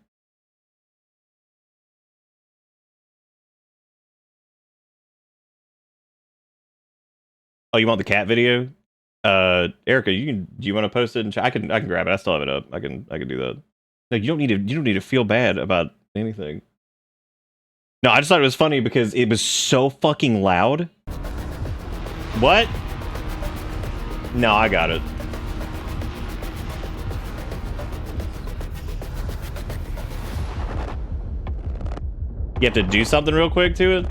Oh, you want the cat video? Erica, do you want to post it? And I can grab it. I still have it up. I can do that. No, you don't need to feel bad about anything. No, I just thought it was funny because it was so fucking loud. What? No, I got it. You have to do something real quick to it?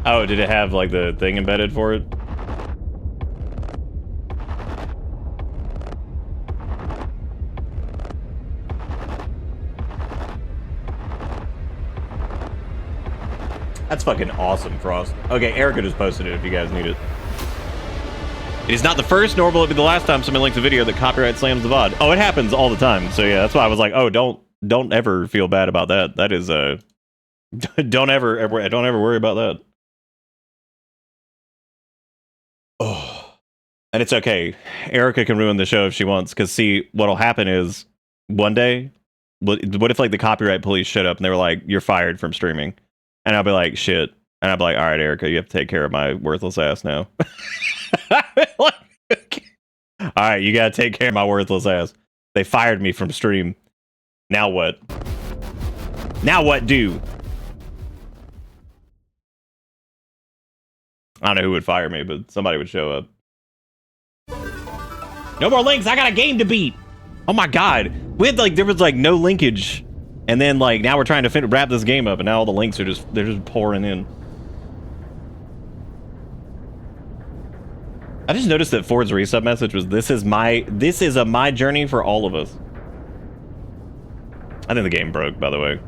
Oh, did it have like the thing embedded for it? That's fucking awesome, Frost. Okay, Erica just posted it if you guys need it. It is not the first, nor will it be the last time somebody links a video that copyright slams the VOD. Oh, it happens all the time. So yeah, that's why I was like, oh, don't ever feel bad about that. That is don't ever worry about that. Oh, and it's okay. Erica can ruin the show if she wants. Because see, what'll happen is one day, what if like the copyright police showed up and they were like, "You're fired from streaming," and I'll be like, "Shit," and I'll be like, "All right, Erica, you have to take care of my worthless ass now." All right, you gotta take care of my worthless ass. They fired me from stream. Now what? Now what do? I don't know who would fire me, but somebody would show up. No more links. I got a game to beat. Oh my god, we had like there was like no linkage, and then like now we're trying to wrap this game up, and now all the links are just pouring in. I just noticed that Ford's resub message was this is a my journey for all of us. I think the game broke, by the way.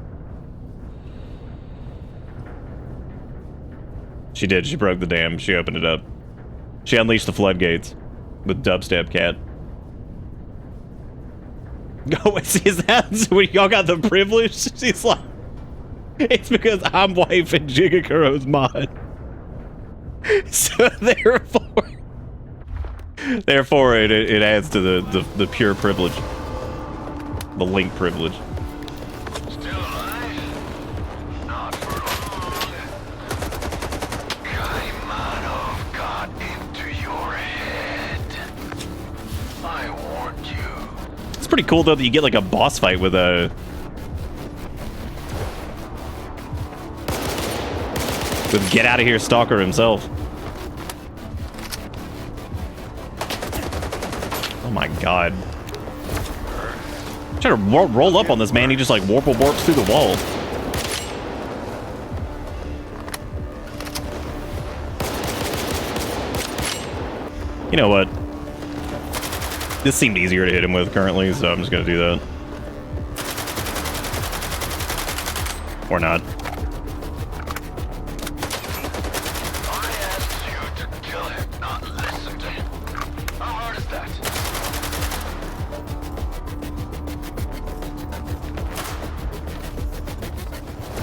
She did. She broke the dam. She opened it up. She unleashed the floodgates with Dubstep Cat. Oh, is that when y'all got the privilege? She's like, it's because I'm wife and Jigakuro's mod. So therefore it adds to the pure privilege. The link privilege. Still alive? Not for long. Kaimanov got into your head. I warned you. It's pretty cool though that you get like a boss fight with Get Out of Here Stalker himself. Oh my god. Try to roll up on this man, he just like warps through the wall. You know what? This seemed easier to hit him with currently, so I'm just gonna do that. Or not.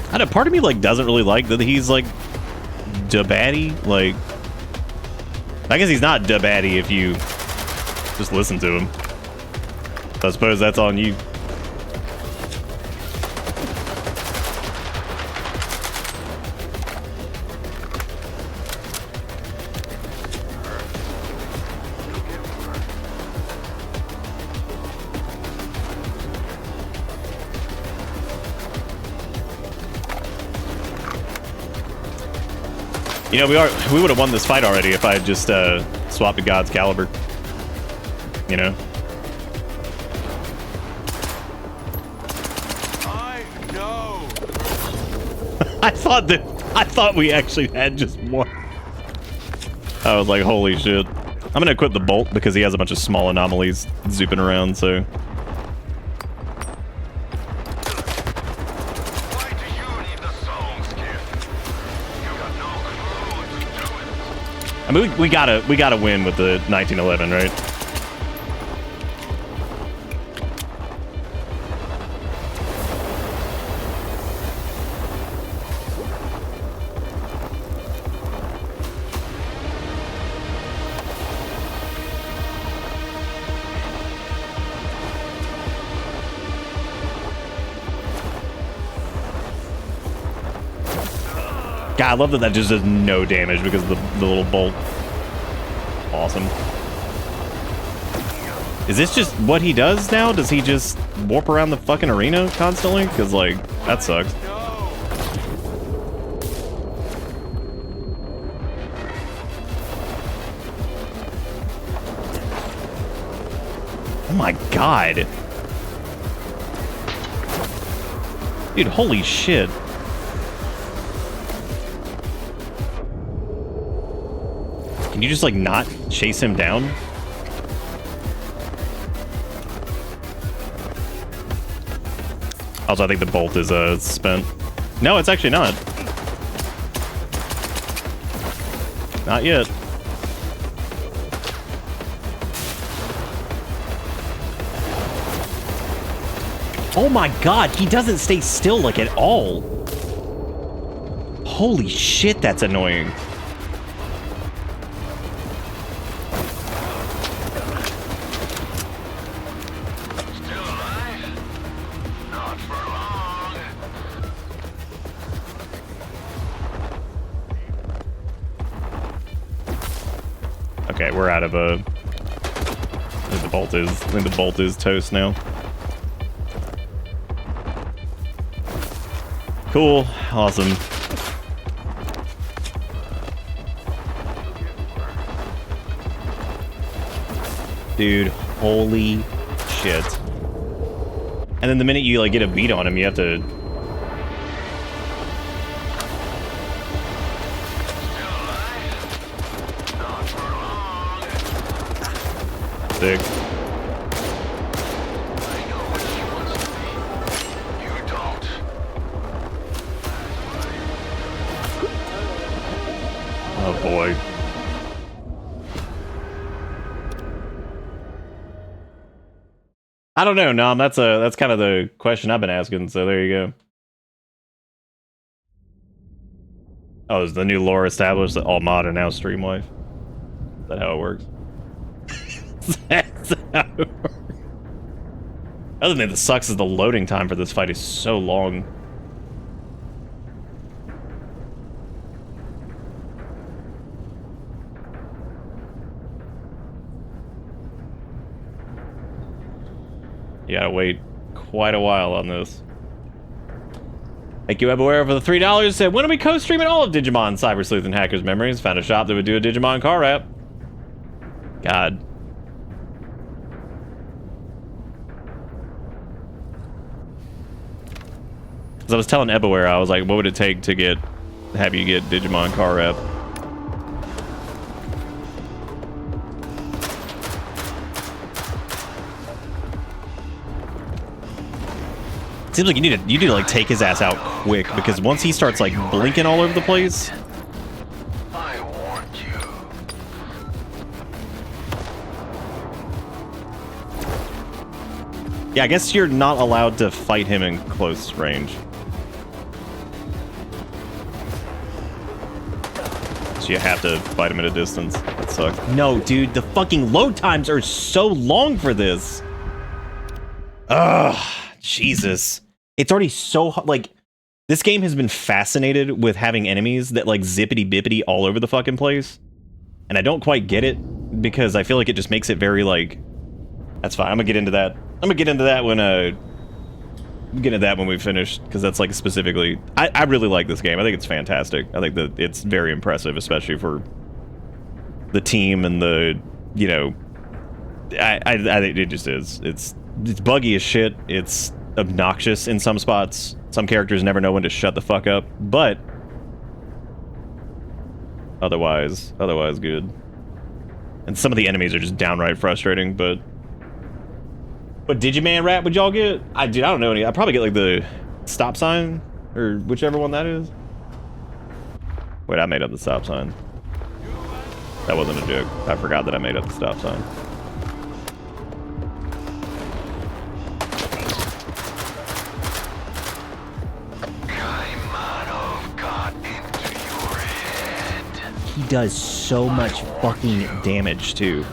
I don't know, part of me like doesn't really like that he's like da baddie. Like, I guess he's not da baddie if you just listen to him. I suppose that's on you. You know, we would have won this fight already if I had just swapped to God's Caliber. You know? I know. I thought we actually had just one. I was like, holy shit. I'm gonna equip the bolt because he has a bunch of small anomalies zooping around, so. I mean, we gotta win with the 1911, right? God, I love that just does no damage because of the little bolt. Awesome. Is this just what he does now? Does he just warp around the fucking arena constantly? Because, like, that sucks. my god. Dude, holy shit. Can you just, like, not chase him down? Also, I think the bolt is, spent. No, it's actually not. Not yet. Oh my god, he doesn't stay still, like, at all. Holy shit, that's annoying. Okay, we're out of I think the bolt is toast now. Cool, awesome. Dude, holy shit. And then the minute you like get a beat on him, you have to sick. Oh boy. I don't know, Nom. That's kind of the question I've been asking, so there you go. Oh, is the new lore established that all mod are now stream wife? Is that how it works? That's how it works. Other thing that sucks is the loading time for this fight is so long. You gotta wait quite a while on this. Thank you, Ebaware, for the $3. Said, when are we co-streaming all of Digimon, Cyber Sleuth, and Hackers Memories? Found a shop that would do a Digimon car wrap. God. Because I was telling Ebaware, I was like, what would it take to have you get Digimon car wrap? Seems like you need to like take his ass out quick, because once he starts like blinking all over the place. I warned you. Yeah, I guess you're not allowed to fight him in close range. So you have to fight him at a distance. That sucks. No, dude, the fucking load times are so long for this. Ugh, Jesus. It's already so like, this game has been fascinated with having enemies that like zippity bippity all over the fucking place. And I don't quite get it, because I feel like it just makes it very like, that's fine, I'm gonna get into that. I'm gonna get into that when we finish, because that's like specifically, I really like this game. I think it's fantastic. I think that it's very impressive, especially for the team and the, you know, I think it just is. It's buggy as shit. It's obnoxious in some spots. Some characters never know when to shut the fuck up, but otherwise good. And some of the enemies are just downright frustrating, but Digiman rap would y'all get? I don't know any. I probably get like the stop sign or whichever one that is. Wait, I made up the stop sign. That wasn't a joke. I forgot that I made up the stop sign. He does so much fucking damage too.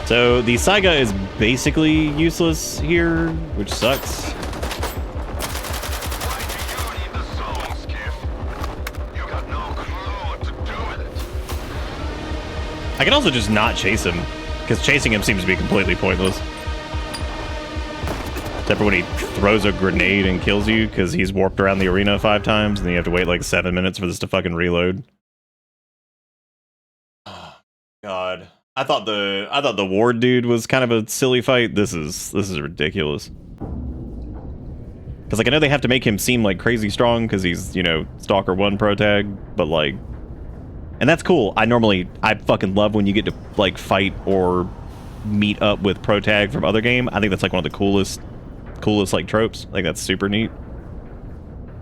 So the Saiga is basically useless here, which sucks. I can also just not chase him, because chasing him seems to be completely pointless. Except for when he throws a grenade and kills you, because he's warped around the arena 5 times, and then you have to wait like 7 minutes for this to fucking reload. God. I thought the ward dude was kind of a silly fight. This is ridiculous. Because, like, I know they have to make him seem, like, crazy strong because he's, you know, Stalker 1 pro tag, but, like... And that's cool. I fucking love when you get to, like, fight or meet up with pro tag from other game. I think that's, like, one of the coolest, like, tropes. Like, that's super neat.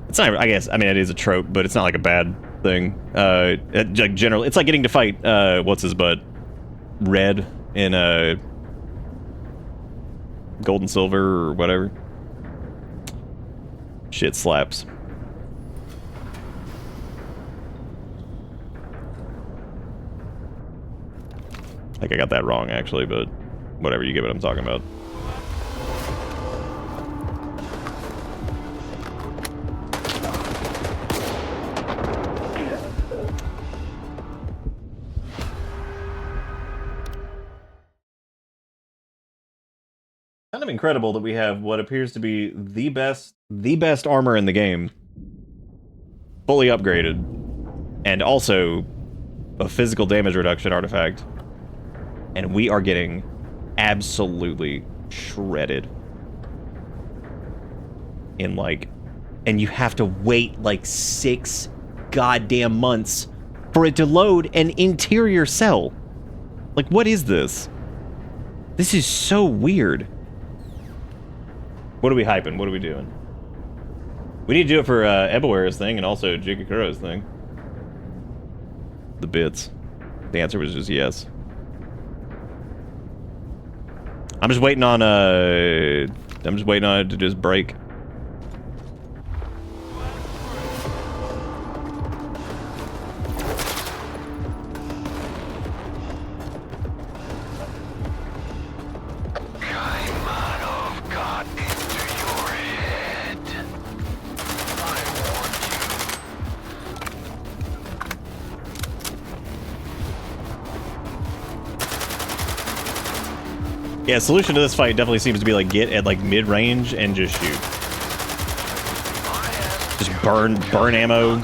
It's not, I guess, I mean, it is a trope, but it's not, like, a bad thing. Like, generally, it's like getting to fight, what's his butt? Red in, Gold and Silver or whatever. Shit slaps. I think I got that wrong, actually, but whatever, you get what I'm talking about. Kind of incredible that we have what appears to be the best armor in the game, fully upgraded, and also a physical damage reduction artifact, and we are getting absolutely shredded in like, and you have to wait like 6 goddamn months for it to load an interior cell. Like, what is this? This is so weird. What are we hyping? What are we doing? We need to do it for Ebuware's thing and also Jikakuro's thing. The bits. The answer was just yes. I'm just waiting on it to just break. Yeah, solution to this fight definitely seems to be like get at like mid-range and just shoot. Just burn ammo.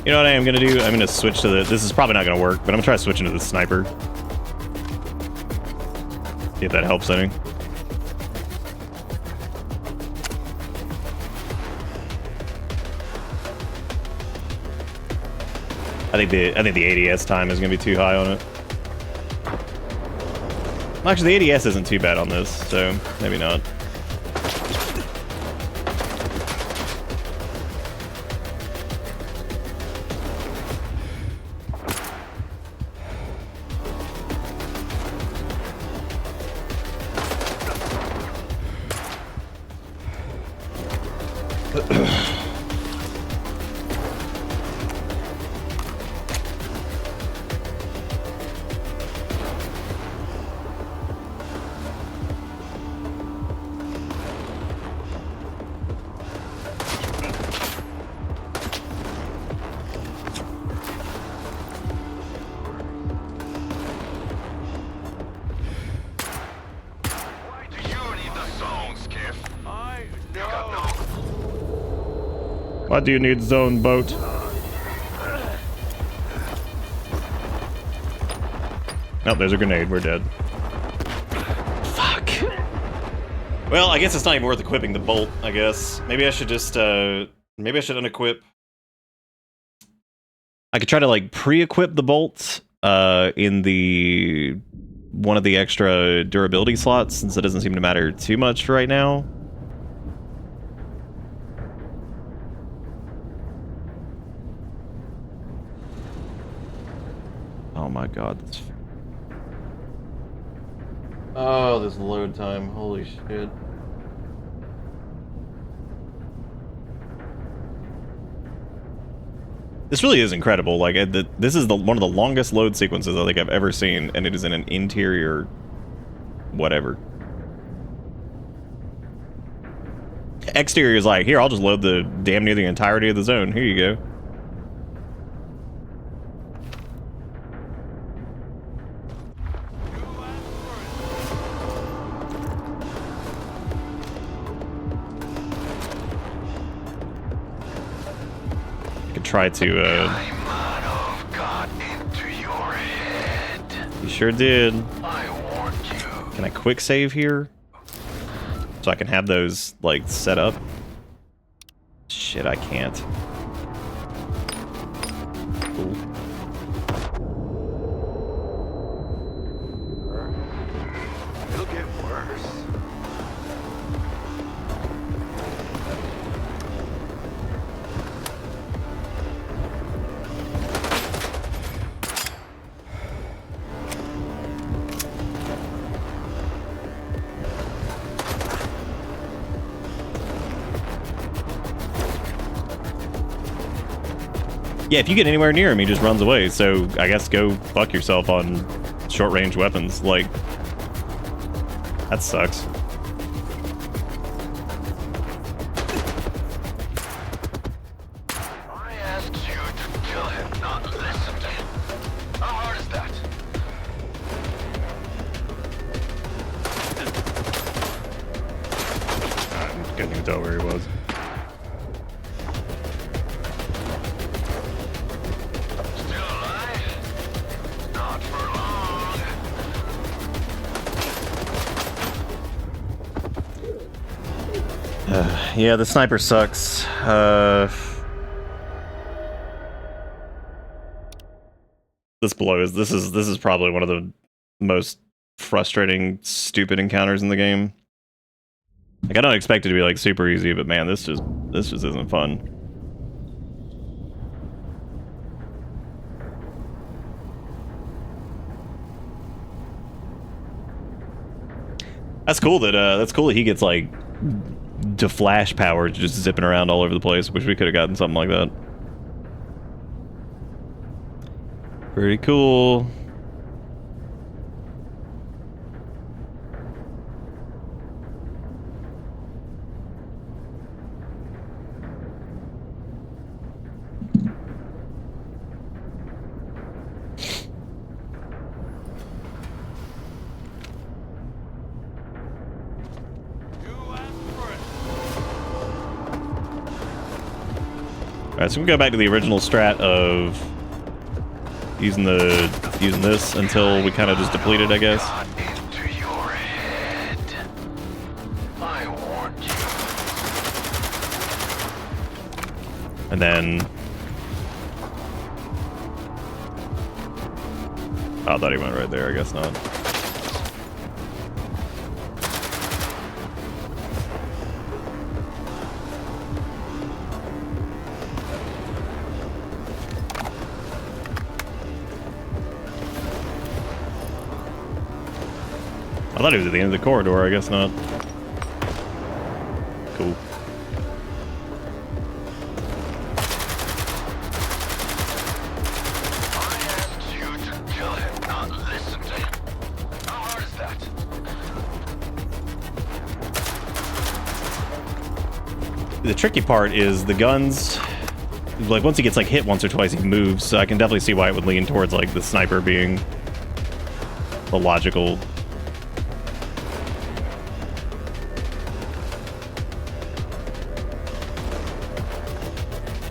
You know what I am gonna do? I'm gonna switch to the. This is probably not gonna work, but I'm gonna try switching to the sniper. See if that helps any. I think the ADS time is gonna be too high on it. Well, actually, the ADS isn't too bad on this, so maybe not. Why do you need zone, boat? Oh, there's a grenade. We're dead. Fuck. Well, I guess it's not even worth equipping the bolt, I guess. Maybe I should just, maybe I should unequip. I could try to, like, pre-equip the bolts, in the... one of the extra durability slots, since it doesn't seem to matter too much right now. Oh my god. Oh, this load time. Holy shit. This really is incredible. Like, this is one of the longest load sequences I think I've ever seen, and it is in an interior whatever. Exterior is like, here, I'll just load the damn near the entirety of the zone. Here you go. I could try to, You sure did. Can I quick save here? So I can have those, like, set up? Shit, I can't. Cool. It'll get worse. Yeah, if you get anywhere near him, he just runs away. So I guess go fuck yourself on short-range weapons. Like, that sucks. I asked you to kill him, not listen to him. How hard is that? I couldn't even tell where he was. Yeah, the sniper sucks. This blows. This is probably one of the most frustrating, stupid encounters in the game. Like, I don't expect it to be like super easy, but man, this just isn't fun. That's cool that he gets like to flash power just zipping around all over the place. Wish we could have gotten something like that. Pretty cool. Alright, so we go back to the original strat of using this until we kind of just deplete it, I guess. And then oh, I thought he went right there, I guess not. I thought he was at the end of the corridor, I guess not. Cool. The tricky part is the guns, like once he gets like hit once or twice he moves, so I can definitely see why it would lean towards like the sniper being the logical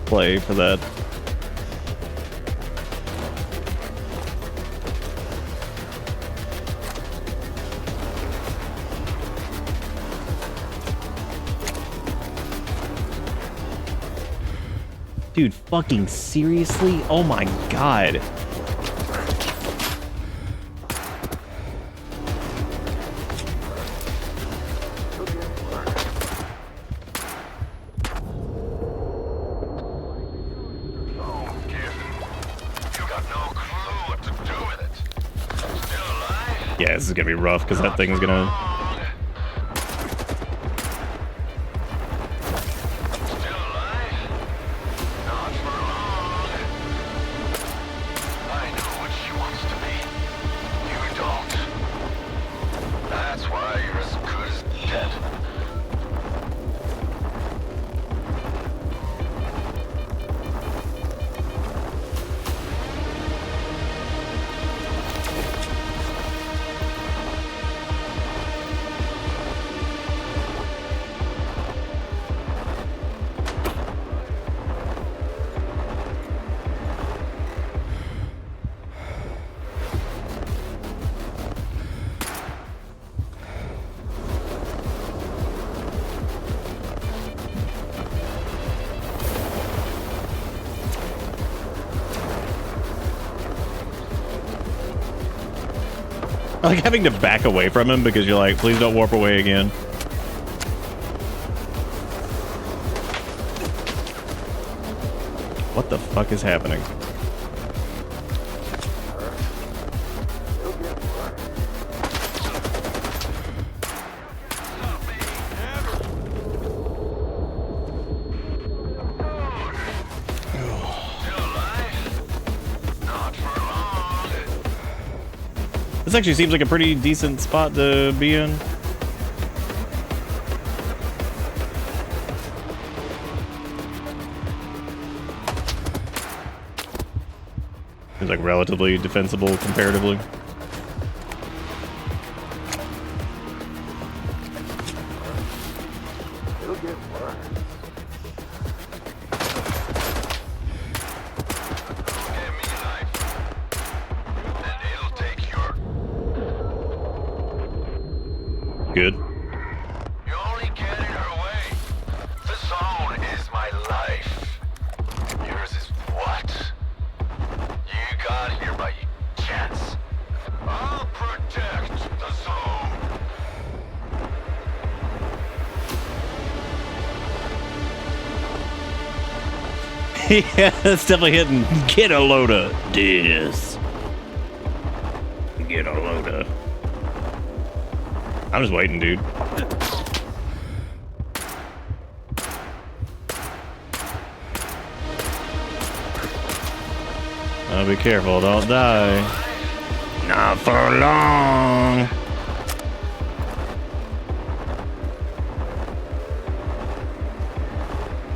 play for that. Dude, fucking seriously? Oh my god. Yeah, this is gonna be rough because that thing's gonna. like having to back away from him because you're like, please don't warp away again. What the fuck is happening? This actually seems like a pretty decent spot to be in. Seems like relatively defensible comparatively. It'll get worse. Good. You only get in her way. The zone is my life. Yours is what? You got here by chance. I'll protect the zone. Yeah, that's definitely hitting. Get a load of this. Get a load of. I'm just waiting, dude. Be careful, don't die. Not for long.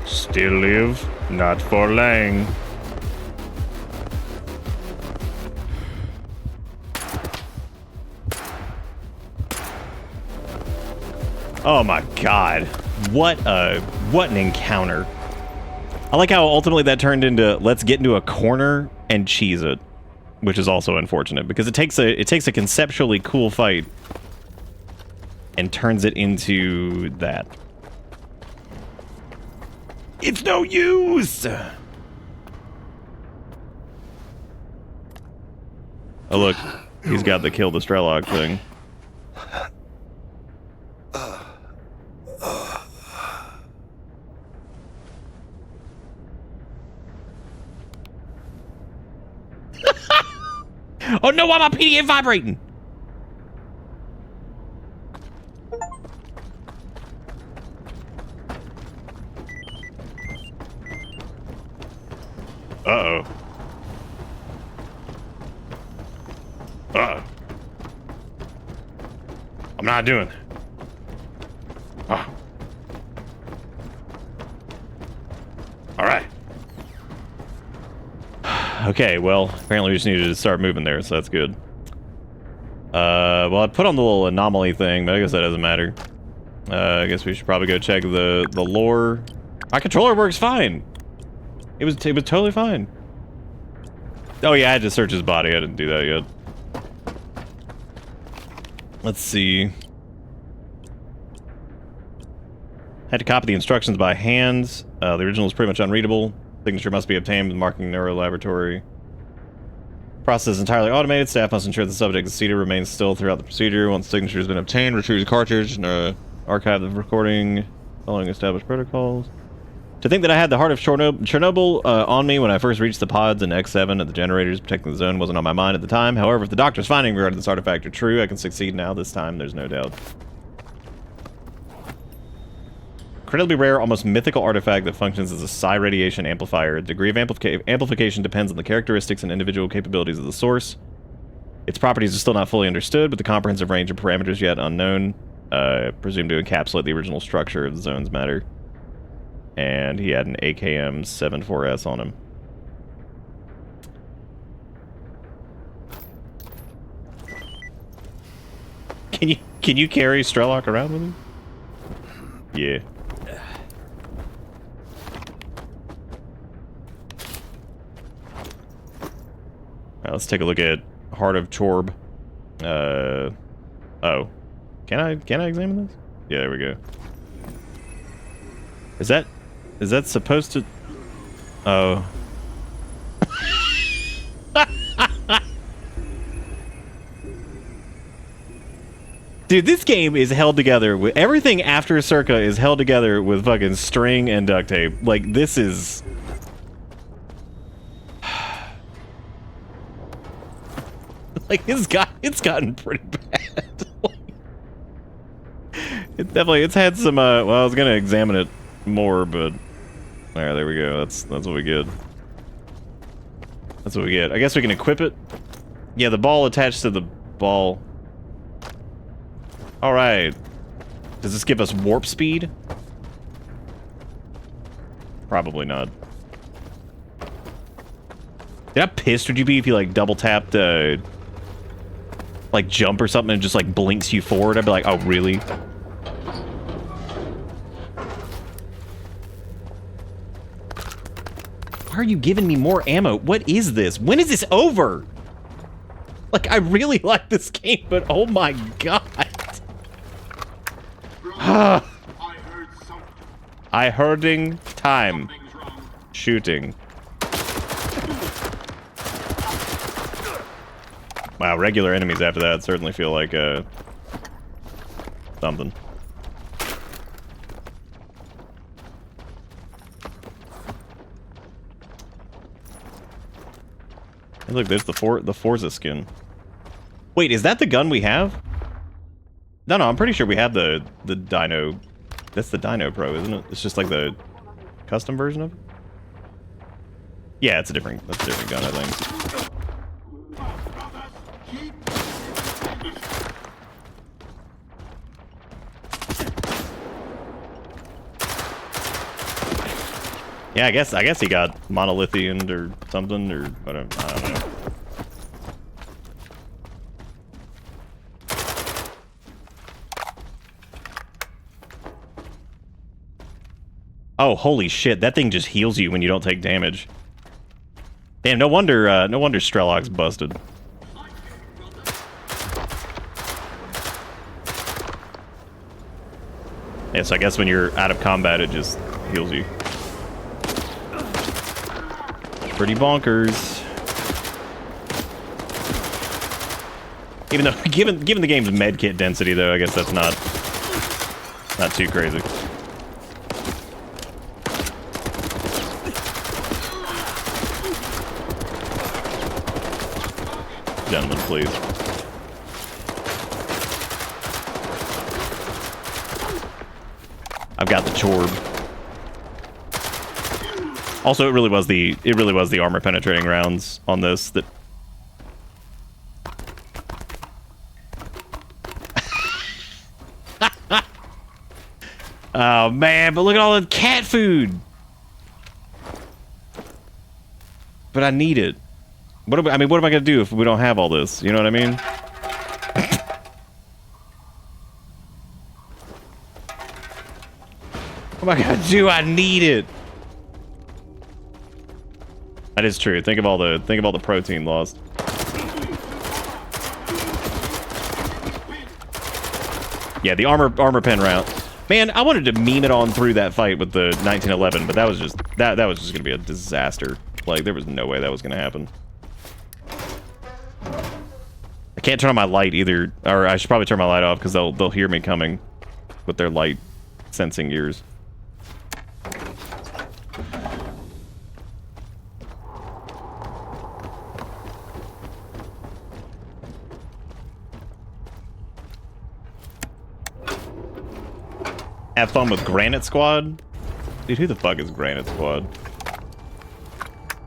Still live, not for long. Oh my god. What an encounter. I like how ultimately that turned into let's get into a corner and cheese it, which is also unfortunate because it takes a conceptually cool fight and turns it into that. It's no use. Oh look, he's got the kill the S.T.A.L.K.E.R thing. Oh no, why my PDA vibrating? Uh-oh. Uh-oh. I'm not doing that. Oh. All right. Okay, well, apparently we just needed to start moving there, so that's good. Well, I put on the little anomaly thing, but I guess that doesn't matter. I guess we should probably go check the lore. My controller works fine. It was totally fine. Oh yeah, I had to search his body. I didn't do that yet. Let's see. Had to copy the instructions by hand. The original is pretty much unreadable. Signature must be obtained with marking neuro laboratory. Process is entirely automated. Staff must ensure the subject's seated remains still throughout the procedure. Once the signature has been obtained, retrieve the cartridge and archive the recording following established protocols. To think that I had the heart of Chernobyl on me when I first reached the pods in X7 at the generators protecting the zone wasn't on my mind at the time. However, if the doctor's findings regarding this artifact are true, I can succeed now. This time, there's no doubt. Incredibly rare, almost mythical artifact that functions as a psi radiation amplifier. The degree of amplification depends on the characteristics and individual capabilities of the source. Its properties are still not fully understood, but the comprehensive range of parameters yet unknown, presumed to encapsulate the original structure of the zone's matter. And he had an AKM 74S on him. Can you carry S.T.A.L.K.E.R around with him? Yeah. Let's take a look at Heart of Chorb. Oh. Can I examine this? Yeah, there we go. Is that supposed to... Oh. Dude, this game is held together with everything after Circa is held together with fucking string and duct tape. Like, this is... like, it's gotten pretty bad. It's had some, well, I was gonna examine it more, but... Alright, there we go. That's what we get. That's what we get. I guess we can equip it. Yeah, the ball attached to the ball. Alright. Does this give us warp speed? Probably not. How pissed would you be if you, like, double tapped, like, jump or something and just, like, blinks you forward? I'd be like, oh, really? Why are you giving me more ammo? What is this? When is this over? Like, I really like this game, but oh my god. I hearding time. Shooting. Wow, regular enemies after that certainly feel like, something. Hey, look, there's the Forza skin. Wait, is that the gun we have? No, I'm pretty sure we have the Dino. That's the Dino Pro, isn't it? It's just like the custom version of it? Yeah, that's a different gun, I think. Yeah, I guess he got monolithian or something, or whatever. I don't know. Oh, holy shit! That thing just heals you when you don't take damage. Damn, no wonder S.T.A.L.K.E.R's busted. Yeah, so I guess when you're out of combat, it just heals you. Pretty bonkers. Even though, given the game's medkit density, though, I guess that's not too crazy. Gentlemen, please. I've got the Chorb. Also, it really was the armor penetrating rounds on this that. Oh man, but look at all the cat food. But I need it. What am I gonna do if we don't have all this? You know what I mean? What am I gonna do? I need it. That is true. Think of all the protein lost. Yeah, the armor pen round. Man, I wanted to meme it on through that fight with the 1911, but that was just gonna be a disaster. Like, there was no way that was gonna happen. I can't turn on my light either, or I should probably turn my light off because they'll hear me coming with their light sensing ears. Have fun with Granite Squad? Dude, who the fuck is Granite Squad?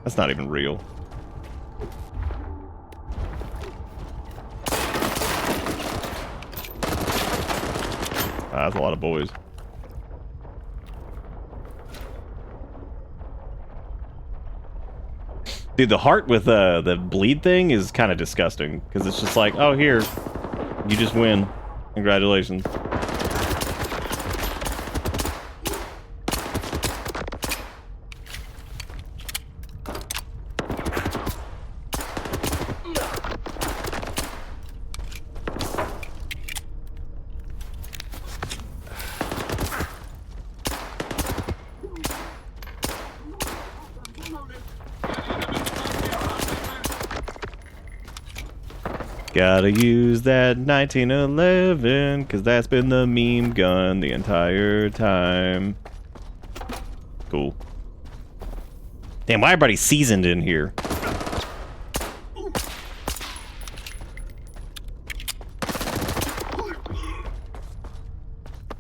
That's not even real. That's a lot of boys. Dude, the heart with the bleed thing is kind of disgusting. Because it's just like, oh, here. You just win. Congratulations. Gotta use that 1911, because that's been the meme gun the entire time. Cool. Damn, why everybody seasoned in here?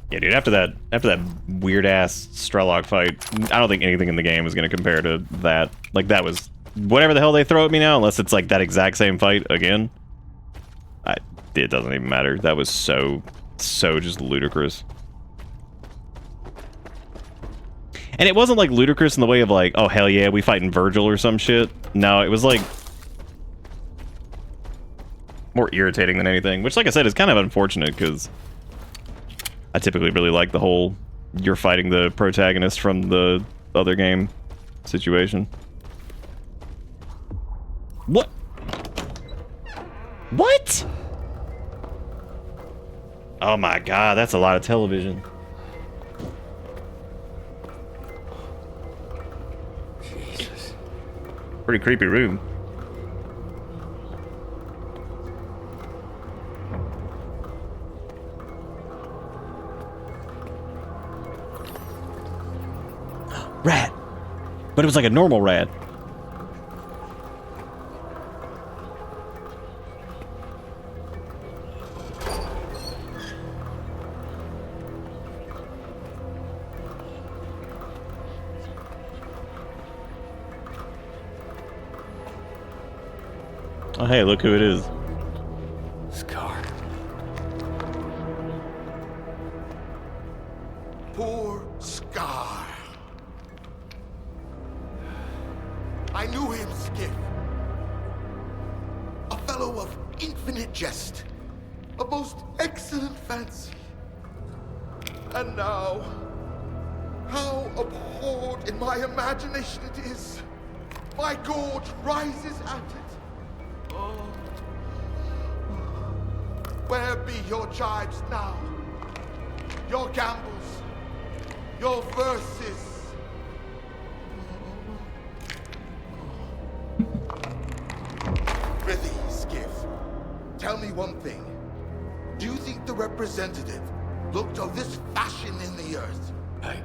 Yeah, dude, after that weird-ass S.T.A.L.K.E.R fight, I don't think anything in the game is going to compare to that. Like, that was... Whatever the hell they throw at me now, unless it's like that exact same fight again. It doesn't even matter. That was so just ludicrous. And it wasn't like ludicrous in the way of like, oh hell yeah, we fighting Virgil or some shit. No, it was like more irritating than anything, which like I said is kind of unfortunate because I typically really like the whole you're fighting the protagonist from the other game situation. What? What? Oh my god, that's a lot of television. Jesus. Pretty creepy room. Rat. But it was like a normal rat. Oh, hey, look who it is. Scar. Poor Scar. I knew him, Skiff. A fellow of infinite jest, of most excellent fancy. And now, how abhorred in my imagination it is. My gorge rises at it. Oh. Where be your jibes now? Your gambles? Your verses? Prithee, Skiff, tell me one thing. Do you think the representative looked of this fashion in the earth? I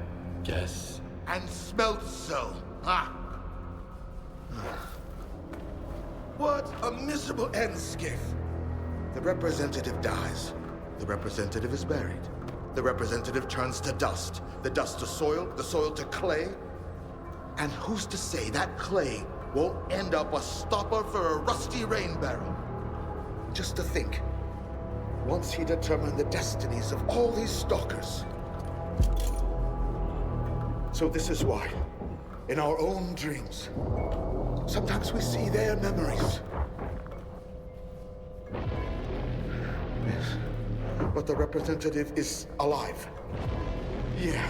guess. And smelt so, huh? What a miserable end, Skiff. The representative dies. The representative is buried. The representative turns to dust. The dust to soil, the soil to clay. And who's to say that clay won't end up a stopper for a rusty rain barrel? Just to think, once he determined the destinies of all these stalkers. So this is why, in our own dreams, sometimes we see their memories. Yes, but the representative is alive. Yeah.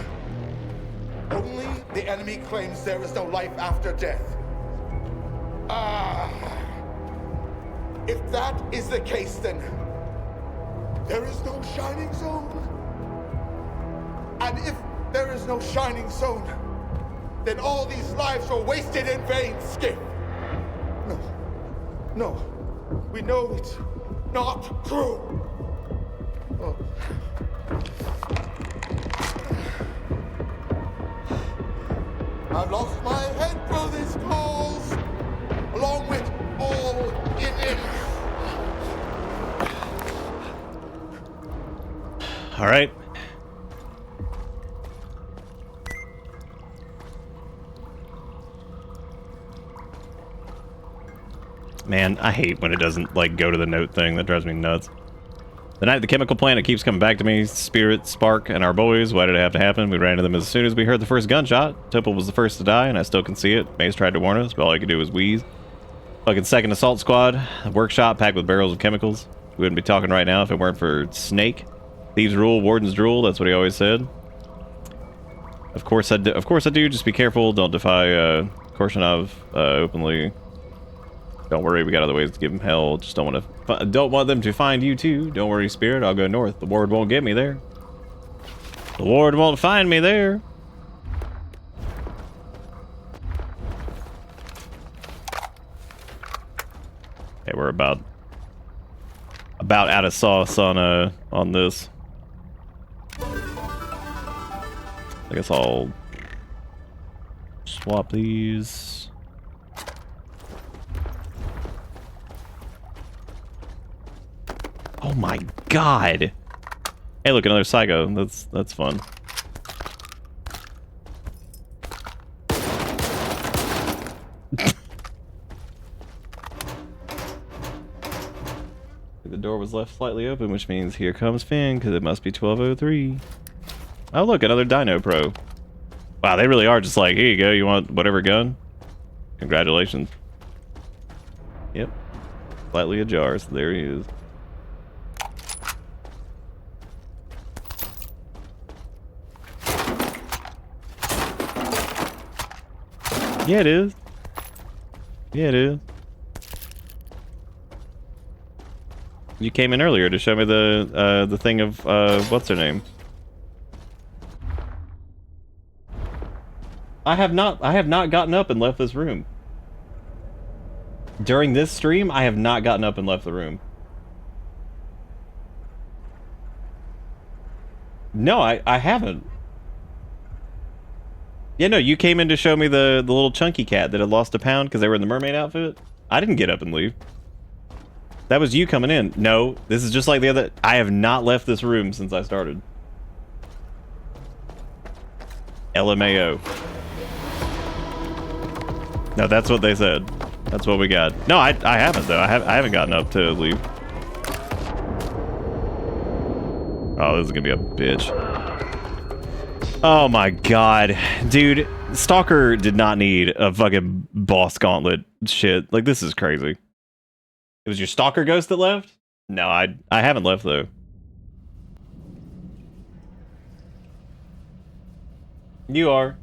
Only the enemy claims there is no life after death. If that is the case, then there is no shining zone. And if there is no shining zone, then all these lives were wasted in vain, Skip. No, we know it's not true. Oh. I've lost my head through these calls, along with all in it. All right. Man, I hate when it doesn't, like, go to the note thing. That drives me nuts. The night at the chemical plant, it keeps coming back to me. Spirit, Spark, and our boys. Why did it have to happen? We ran into them as soon as we heard the first gunshot. Topol was the first to die, and I still can see it. Maze tried to warn us, but all I could do was wheeze. Fucking second assault squad. A workshop packed with barrels of chemicals. We wouldn't be talking right now if it weren't for Snake. Thieves rule, wardens drool. That's what he always said. Of course I do. Of course I do. Just be careful. Don't defy Korshunov openly. Don't worry, we got other ways to give them hell. Just don't want them to find you too. Don't worry, Spirit. I'll go north. The ward won't get me there. The ward won't find me there. Okay, we're about about out of sauce on this. I guess I'll swap these. Oh my god! Hey, look, another Psycho. That's fun. The door was left slightly open, which means here comes Finn, because it must be 12:03. Oh, look, another Dino Pro. Wow, they really are just like, here you go, you want whatever gun? Congratulations. Yep. Slightly ajar, so there he is. Yeah, it is. Yeah, it is. You came in earlier to show me the thing of what's her name? I have not gotten up and left this room. During this stream, I have not gotten up and left the room. No, I haven't. Yeah, no, you came in to show me the little chunky cat that had lost a pound because they were in the mermaid outfit. I didn't get up and leave. That was you coming in. No, this is just like the other. I have not left this room since I started. LMAO. No, that's what they said. That's what we got. No, I haven't though. I haven't gotten up to leave. Oh, this is gonna be a bitch. Oh my god, dude. S.T.A.L.K.E.R did not need a fucking boss gauntlet shit. Like, this is crazy. It was your S.T.A.L.K.E.R ghost that left? No, I haven't left though. You are.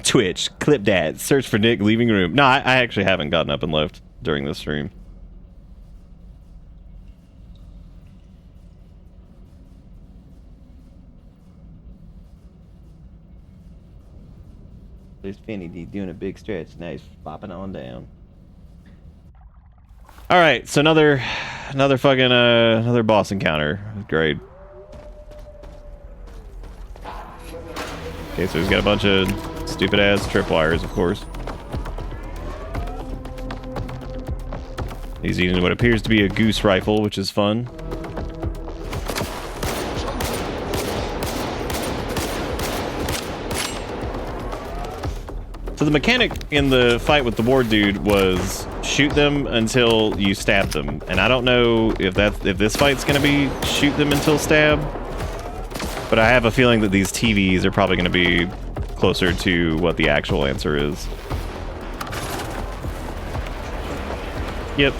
Twitch, clip that, search for Nick leaving room. No, I actually haven't gotten up and left during this stream. There's Finny D doing a big stretch. Nice, bopping on down. All right, so another fucking another boss encounter. Great. Okay, so he's got a bunch of stupid ass tripwires, of course. He's using what appears to be a goose rifle, which is fun. So the mechanic in the fight with the ward dude was shoot them until you stab them, and I don't know if this fight's gonna be shoot them until stab, but I have a feeling that these TVs are probably gonna be closer to what the actual answer is. Yep.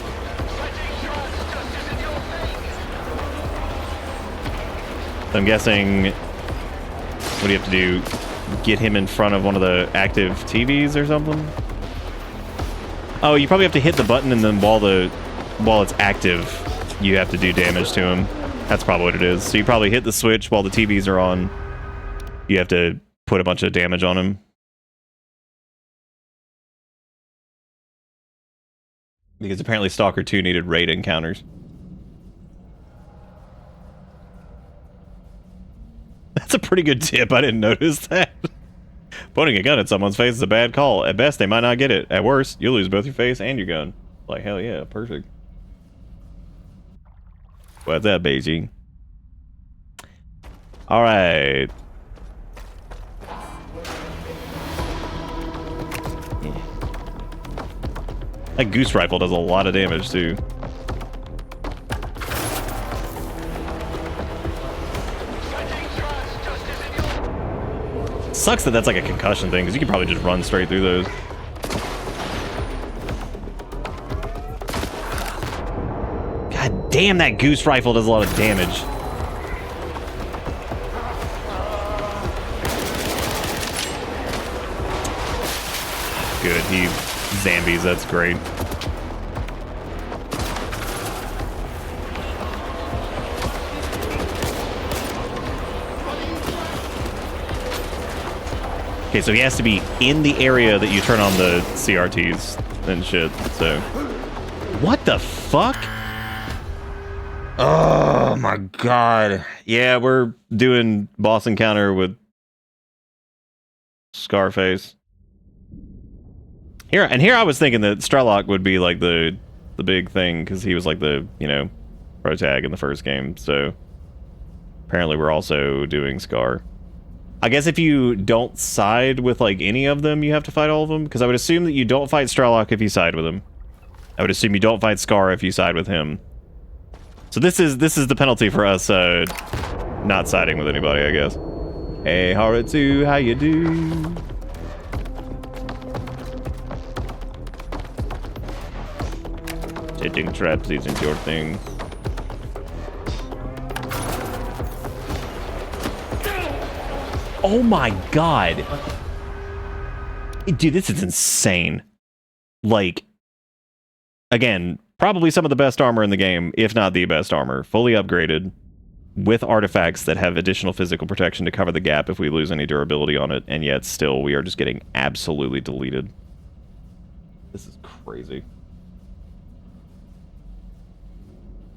So I'm guessing, what do you have to do? Get him in front of one of the active TVs or something? Oh, you probably have to hit the button, and then while it's active, you have to do damage to him. That's probably what it is. So you probably hit the switch while the TVs are on. You have to put a bunch of damage on him. Because apparently S.T.A.L.K.E.R 2 needed raid encounters. That's a pretty good tip. I didn't notice that. Pointing a gun at someone's face is a bad call. At best, they might not get it. At worst, you'll lose both your face and your gun. Like, hell yeah, perfect. What's up, Beijing? Alright. Yeah. That goose rifle does a lot of damage, too. Sucks that that's like a concussion thing, because you could probably just run straight through those. God damn, that goose rifle does a lot of damage. Good, he zombies, that's great. Okay, so he has to be in the area that you turn on the CRTs and shit, so... What the fuck? Oh my god. Yeah, we're doing boss encounter with Scarface. Here I was thinking that S.T.A.L.K.E.R would be like the big thing because he was like the, you know, protag in the first game. So apparently we're also doing Scar. I guess if you don't side with like any of them, you have to fight all of them, because I would assume that you don't fight S.T.A.L.K.E.R if you side with him. I would assume you don't fight Scar if you side with him. So this is the penalty for us not siding with anybody, I guess. Hey Harutu, how you do? Setting traps isn't your thing. Oh my god. Dude, this is insane. Like, again, probably some of the best armor in the game, if not the best armor, fully upgraded, with artifacts that have additional physical protection to cover the gap if we lose any durability on it, and yet still we are just getting absolutely deleted. This is crazy.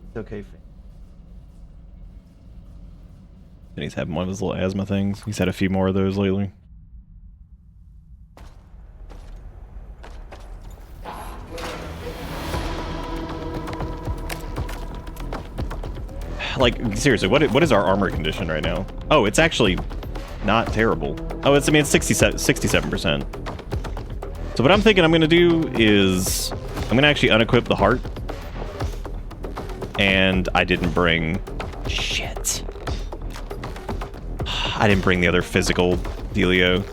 It's okay. And he's having one of his little asthma things. He's had a few more of those lately. Like, seriously, what is our armor condition right now? Oh, it's actually not terrible. Oh, it's 67%. So what I'm thinking I'm going to do is I'm going to actually unequip the heart. And I didn't bring... Shit. I didn't bring the other physical dealio.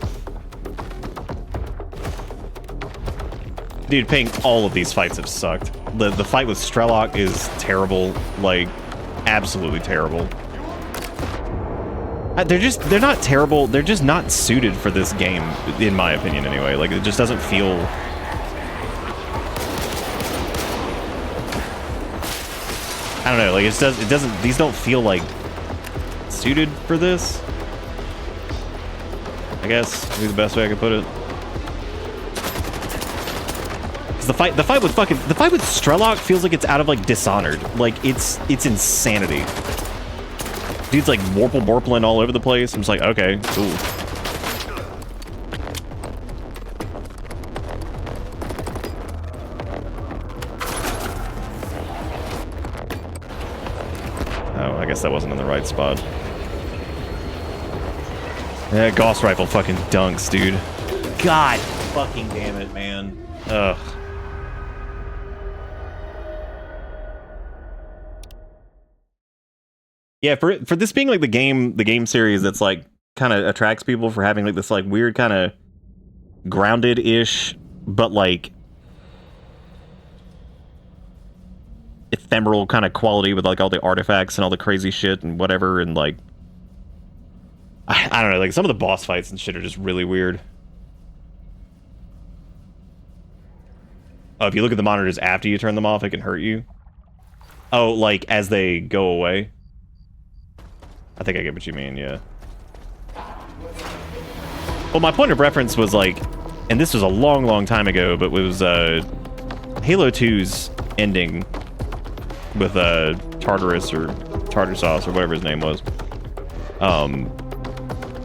Dude, paying all of these fights have sucked. The fight with S.T.A.L.K.E.R is terrible. Like, absolutely terrible. They're not terrible. They're just not suited for this game, in my opinion, anyway. Like, it just doesn't feel... I don't know, like, it doesn't, these don't feel, like, suited for this. I guess, would be the best way I could put it. The fight with S.T.A.L.K.E.R feels like it's out of like Dishonored. Like it's insanity. Dude's like warpling all over the place. I'm just like, okay, cool. Oh, I guess that wasn't in the right spot. Yeah, Gauss Rifle fucking dunks, dude. God fucking damn it, man. Ugh. Yeah, for this being like the game series that's like kind of attracts people for having like this like weird kind of grounded-ish, but like ephemeral kind of quality with like all the artifacts and all the crazy shit and whatever, and like I don't know, like some of the boss fights and shit are just really weird. Oh, if you look at the monitors after you turn them off, it can hurt you. Oh, like as they go away. I think I get what you mean, yeah. Well, my point of reference was like, and this was a long, long time ago, but it was Halo 2's ending with Tartarus or Tartar Sauce or whatever his name was.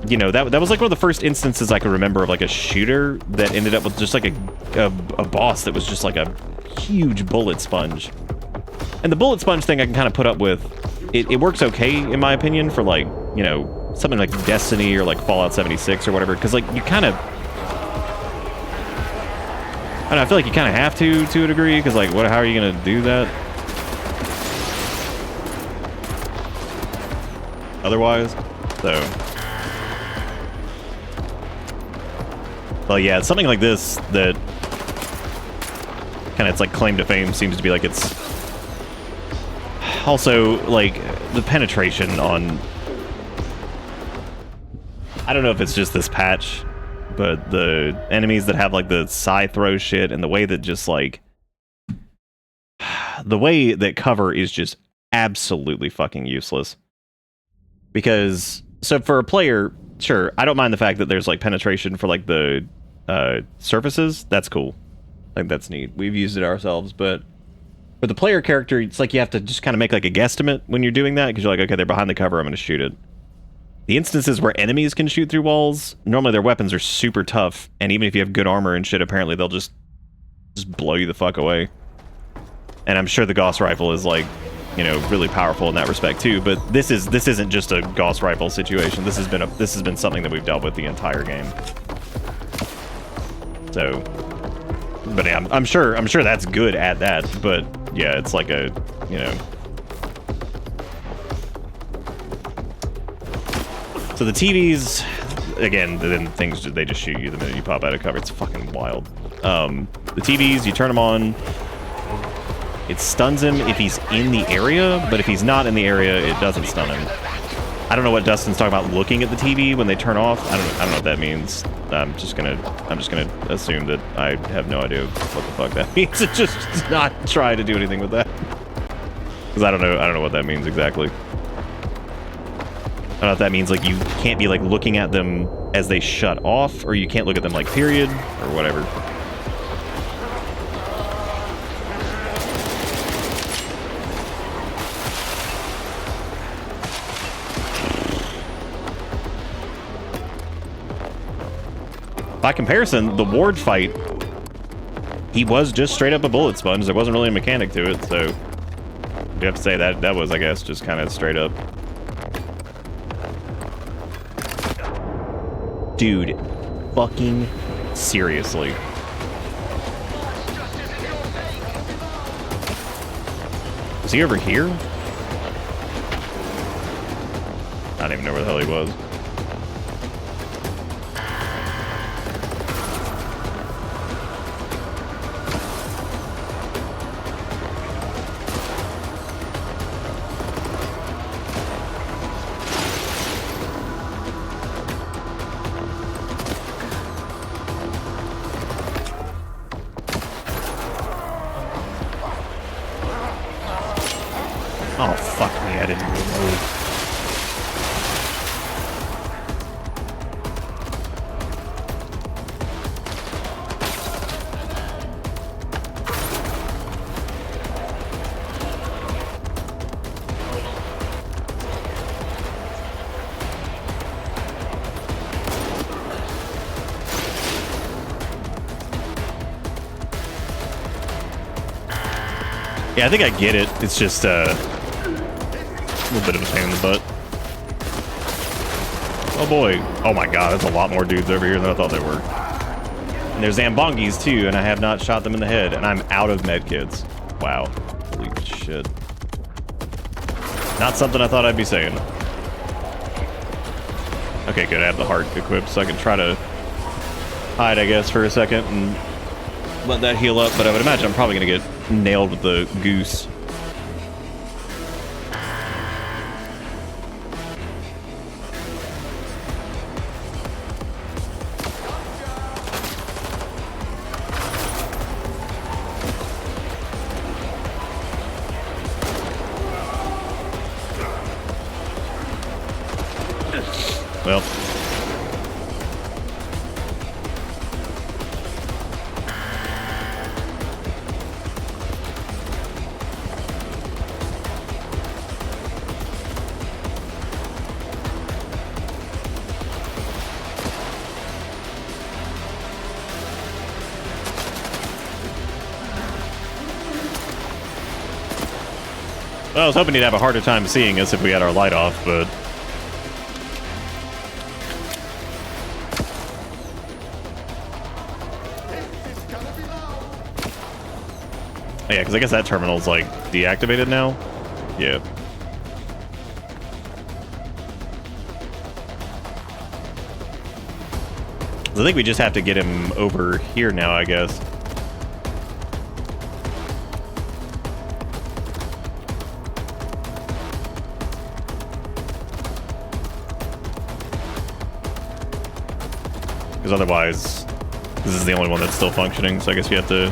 You know, that was like one of the first instances I could remember of like a shooter that ended up with just like a boss that was just like a huge bullet sponge. And the bullet sponge thing I can kind of put up with. It works okay, in my opinion, for like, you know, something like Destiny or like Fallout 76 or whatever, because like you kind of... I don't know, I feel like you kind of have to a degree, because like, how are you going to do that? Otherwise, so... Well, yeah, it's something like this that kind of its like claim to fame seems to be like it's also like the penetration on, I don't know if it's just this patch, but the enemies that have like the side throw shit and the way that just like the way that cover is just absolutely fucking useless. Because so for a player, sure, I don't mind the fact that there's like penetration for like the surfaces. That's cool. Like that's neat. We've used it ourselves, but For the player character, it's like you have to just kind of make like a guesstimate when you're doing that, because you're like, okay, they're behind the cover, I'm going to shoot it. The instances where enemies can shoot through walls, normally their weapons are super tough, and even if you have good armor and shit, apparently they'll just blow you the fuck away. And I'm sure the Gauss rifle is like, you know, really powerful in that respect too. But this isn't just a Gauss rifle situation. This has been something that we've dealt with the entire game. So, but yeah, I'm sure that's good at that. But yeah, it's like a, you know. So the TVs, again, then things, they just shoot you the minute you pop out of cover. It's fucking wild. The TVs, you turn them on. It stuns him if he's in the area, but if he's not in the area, it doesn't stun him. I don't know what Dustin's talking about looking at the TV when they turn off. I don't know what that means. I'm just gonna assume that I have no idea what the fuck that means. Just not try to do anything with that. Because I don't know what that means exactly. I don't know if that means like you can't be like looking at them as they shut off, or you can't look at them like period, or whatever. By comparison, the Ward fight, he was just straight up a bullet sponge. There wasn't really a mechanic to it, so you have to say that was, I guess, just kind of straight up. Dude, fucking seriously. Is he over here? I don't even know where the hell he was. Oh, fuck me, I didn't reload. Yeah, I think I get it. It's just, a little bit of a pain in the butt. Oh boy. Oh my god, there's a lot more dudes over here than I thought there were. And there's Zambongis too, and I have not shot them in the head, and I'm out of medkits. Wow. Holy shit. Not something I thought I'd be saying. Okay, good. I have the heart equipped, so I can try to hide, I guess, for a second and let that heal up, but I would imagine I'm probably going to get nailed with the goose. Well. Well, I was hoping he'd have a harder time seeing us if we had our light off, but... Yeah, because I guess that terminal's, like, deactivated now? Yeah. I think we just have to get him over here now, I guess. Because otherwise, this is the only one that's still functioning, so I guess we have to...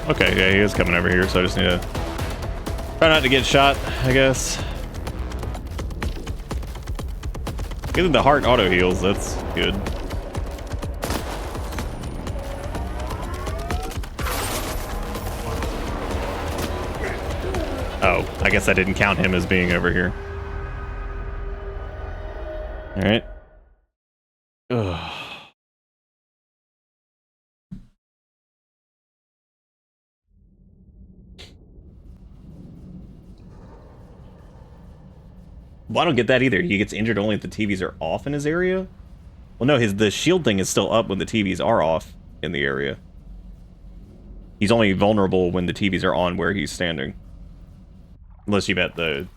Okay, yeah, he is coming over here, so I just need to try not to get shot, I guess. Getting the heart auto heals, that's good. Oh, I guess I didn't count him as being over here. Alright. Ugh. Well, I don't get that either. He gets injured only if the TVs are off in his area? Well, no, the shield thing is still up when the TVs are off in the area. He's only vulnerable when the TVs are on where he's standing. Unless you bet the...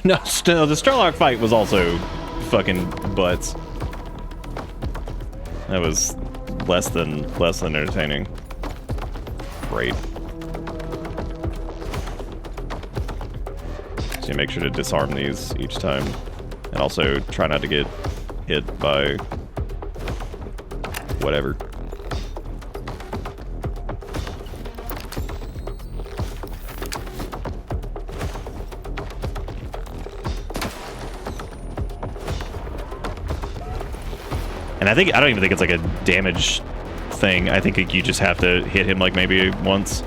No, still, the S.T.A.L.K.E.R fight was also fucking butts. That was less than entertaining. Great. So you make sure to disarm these each time, and also try not to get hit by whatever. And I don't even think it's like a damage thing. I think you just have to hit him like maybe once.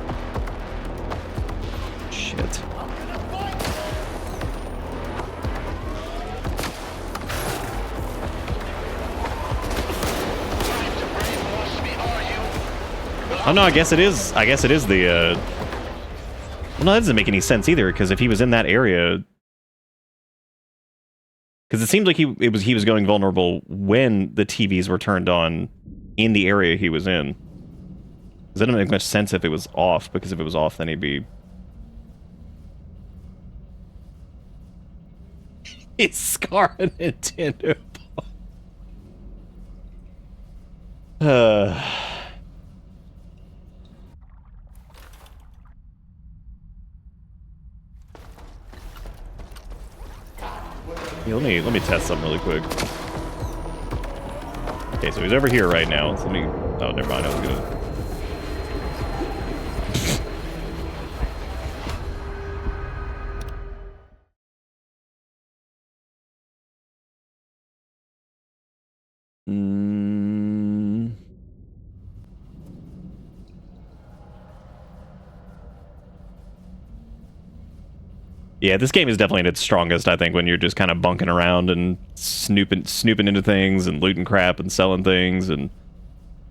Shit. Oh no, I guess it is the well, no, that doesn't make any sense either, because if he was in that area, because it seems like he was going vulnerable when the TVs were turned on in the area he was in. It doesn't make much sense if it was off, because if it was off, then he'd be... It's Scar a Nintendo ball. Yeah, let me test something really quick. Okay, so he's over here right now. So let me... Oh, never mind. I was gonna... Yeah, this game is definitely at its strongest, I think, when you're just kind of bunking around and snooping into things and looting crap and selling things and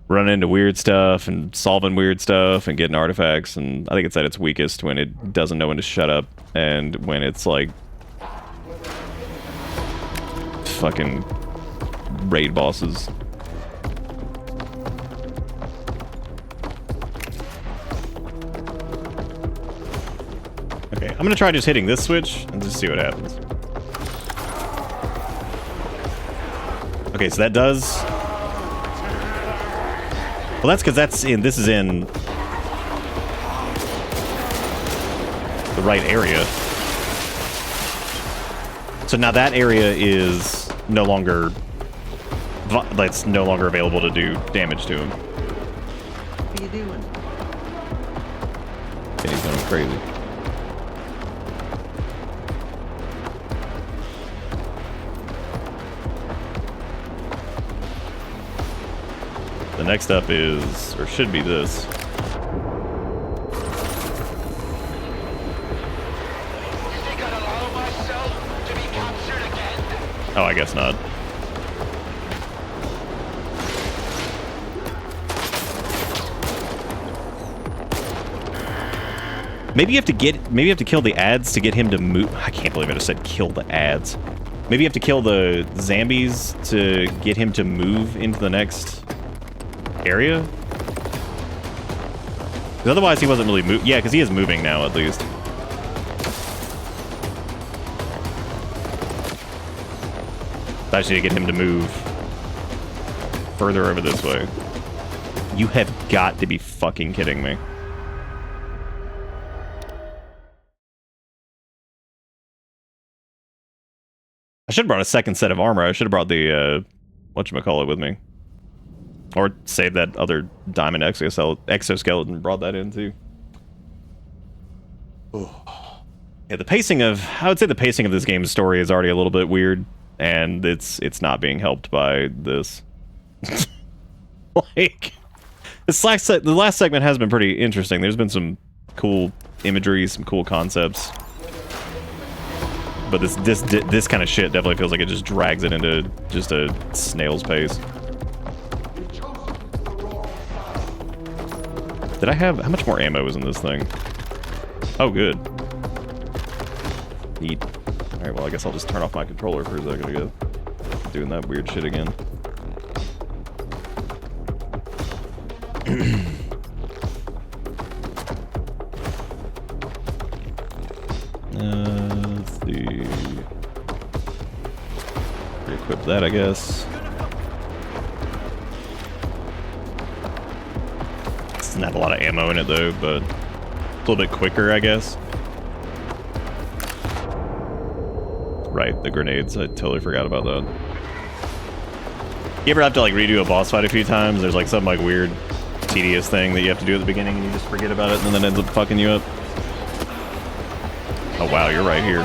running into weird stuff and solving weird stuff and getting artifacts. And I think it's at its weakest when it doesn't know when to shut up and when it's like fucking raid bosses. Okay, I'm gonna try just hitting this switch and just see what happens. Okay, so that does... Well, that's because this is in the right area. So now that area is no longer... That's no longer available to do damage to him. What are you doing? Yeah, he's going crazy. The next up is, or should be this. Oh, I guess not. Maybe you have to kill the ads to get him to move. I can't believe I just said kill the ads. Maybe you have to kill the zombies to get him to move into the next area? Because otherwise he wasn't really moving. Yeah, because he is moving now, at least. I just need to get him to move further over this way. You have got to be fucking kidding me. should have brought a second set of armor. I should have brought the, whatchamacallit with me. Or save that other diamond exoskeleton and brought that in too. Yeah, the pacing of, I would say the pacing of this game's story is already a little bit weird, and it's not being helped by this. Like, the last segment has been pretty interesting. There's been some cool imagery, some cool concepts. But this kind of shit definitely feels like it just drags it into just a snail's pace. Did I have... How much more ammo was in this thing? Oh, good. Neat. Alright, well, I guess I'll just turn off my controller for a second ago. Doing that weird shit again. Let's see... Re-equip that, I guess. Doesn't have a lot of ammo in it though, but a little bit quicker, I guess. Right, the grenades. I totally forgot about that. You ever have to like redo a boss fight a few times? There's like some like weird, tedious thing that you have to do at the beginning and you just forget about it and then that ends up fucking you up. Oh wow, you're right here.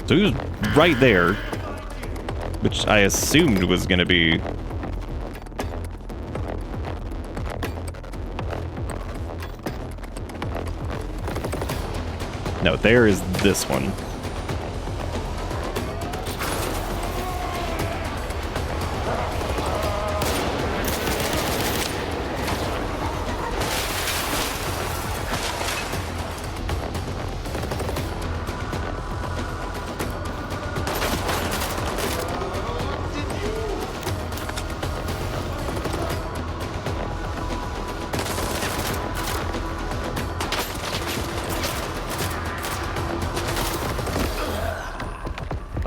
So he was right there, which I assumed was going to be... No, there is this one.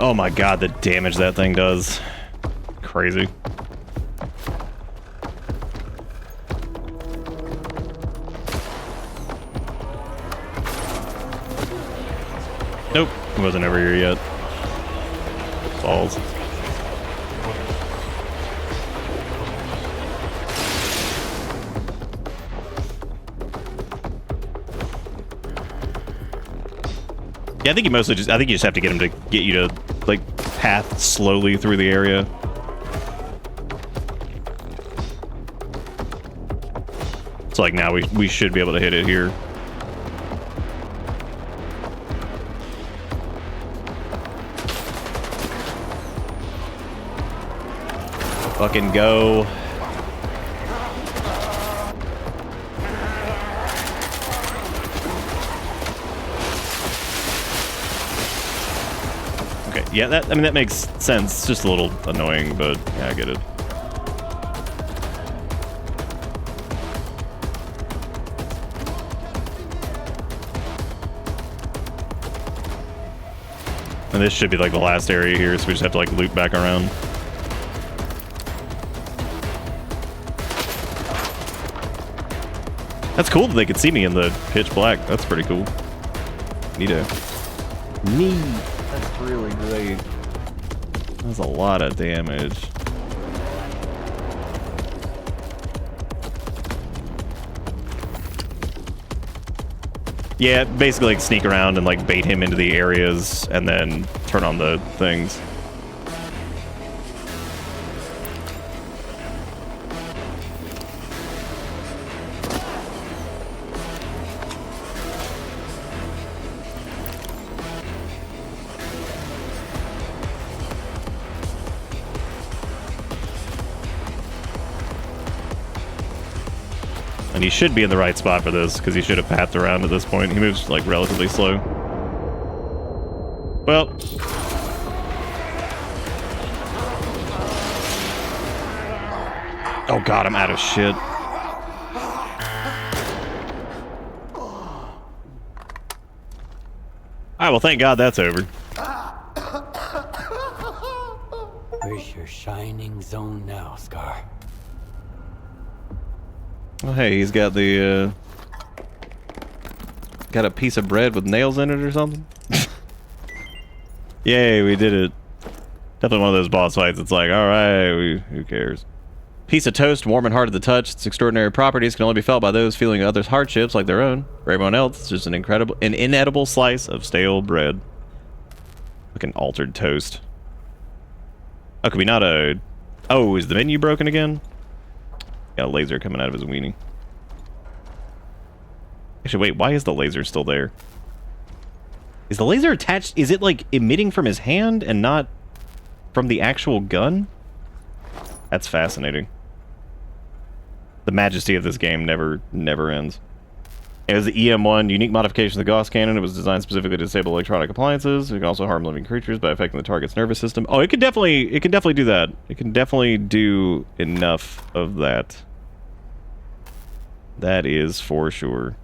Oh my god, the damage that thing does. Crazy. Nope, he wasn't over here yet. Balls. Yeah, I think you mostly just, I think you just have to get him to get you to, like, path slowly through the area. So, like, now we should be able to hit it here. Fucking go. Yeah, I mean, that makes sense. It's just a little annoying, but yeah, I get it. And this should be like the last area here, so we just have to like loop back around. That's cool that they could see me in the pitch black. That's pretty cool. Neato. Neat. That's really great. That's a lot of damage. Yeah, basically like sneak around and like bait him into the areas and then turn on the things. And he should be in the right spot for this, because he should have pathed around at this point. He moves, like, relatively slow. Well. Oh god, I'm out of shit. Alright, well thank god that's over. Where's your shining zone now, Scar? Oh, hey, he's got the, got a piece of bread with nails in it or something? Yay, we did it. Definitely one of those boss fights. It's like, alright, who cares? Piece of toast, warm and hard to the touch. Its extraordinary properties can only be felt by those feeling others' hardships like their own. For everyone else, it's just an inedible slice of stale bread. Like an altered toast. Oh, could we not, oh, is the menu broken again? Got a laser coming out of his weenie. Actually, wait, why is the laser still there? Is the laser attached? Is it, like, emitting from his hand and not from the actual gun? That's fascinating. The majesty of this game never ends. It was the EM1 unique modification of the Gauss cannon. It was designed specifically to disable electronic appliances. It can also harm living creatures by affecting the target's nervous system. Oh, it can definitely do that. It can definitely do enough of that. That is for sure.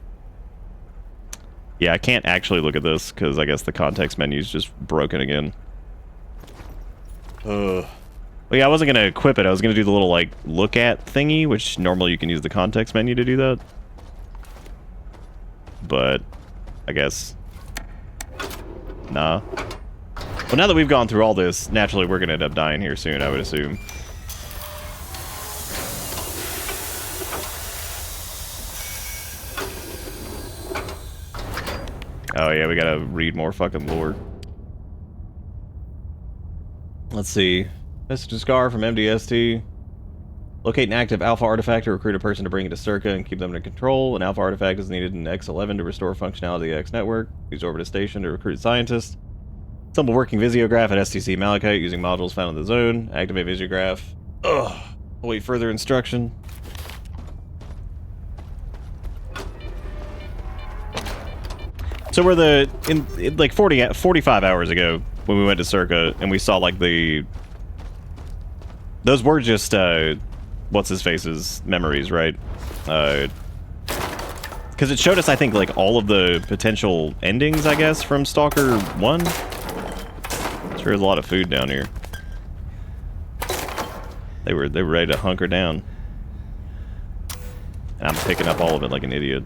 Yeah, I can't actually look at this because I guess the context menu is just broken again. Well, yeah, I wasn't going to equip it. I was going to do the little, like, look at thingy, which normally you can use the context menu to do that. But I guess nah. Well, now that we've gone through all this, naturally we're gonna end up dying here soon, I would assume. Oh yeah, we gotta read more fucking lore. Let's see. Message to Scar from MDST. Locate an active Alpha artifact or recruit a person to bring it to S.T.A.L.K.E.R and keep them in control. An Alpha artifact is needed in X11 to restore functionality of the X network. Use orbit a station to recruit scientists. Assemble working visiograph at S.T.C.Malachite using modules found in the zone. Activate visiograph. Ugh. Await further instruction. So we're in like 45 hours ago when we went to S.T.A.L.K.E.R and we saw like those were just what's his face's memories, right? Because it showed us, I think, like all of the potential endings, I guess, from Stalker 1. Sure, there's a lot of food down here. They were ready to hunker down, and I'm picking up all of it like an idiot.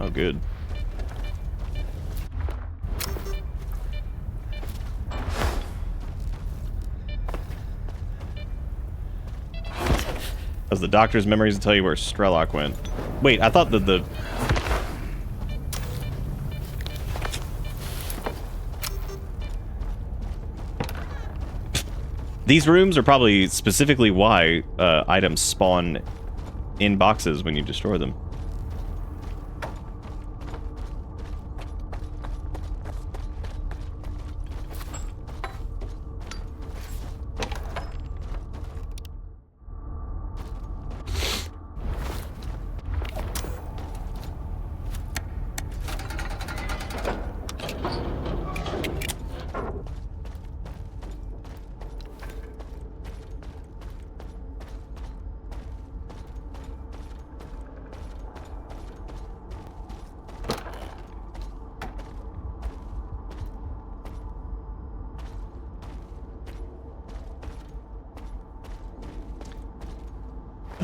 Oh, good. As the doctor's memories to tell you where S.T.A.L.K.E.R went. Wait, I thought that the... These rooms are probably specifically why items spawn in boxes when you destroy them.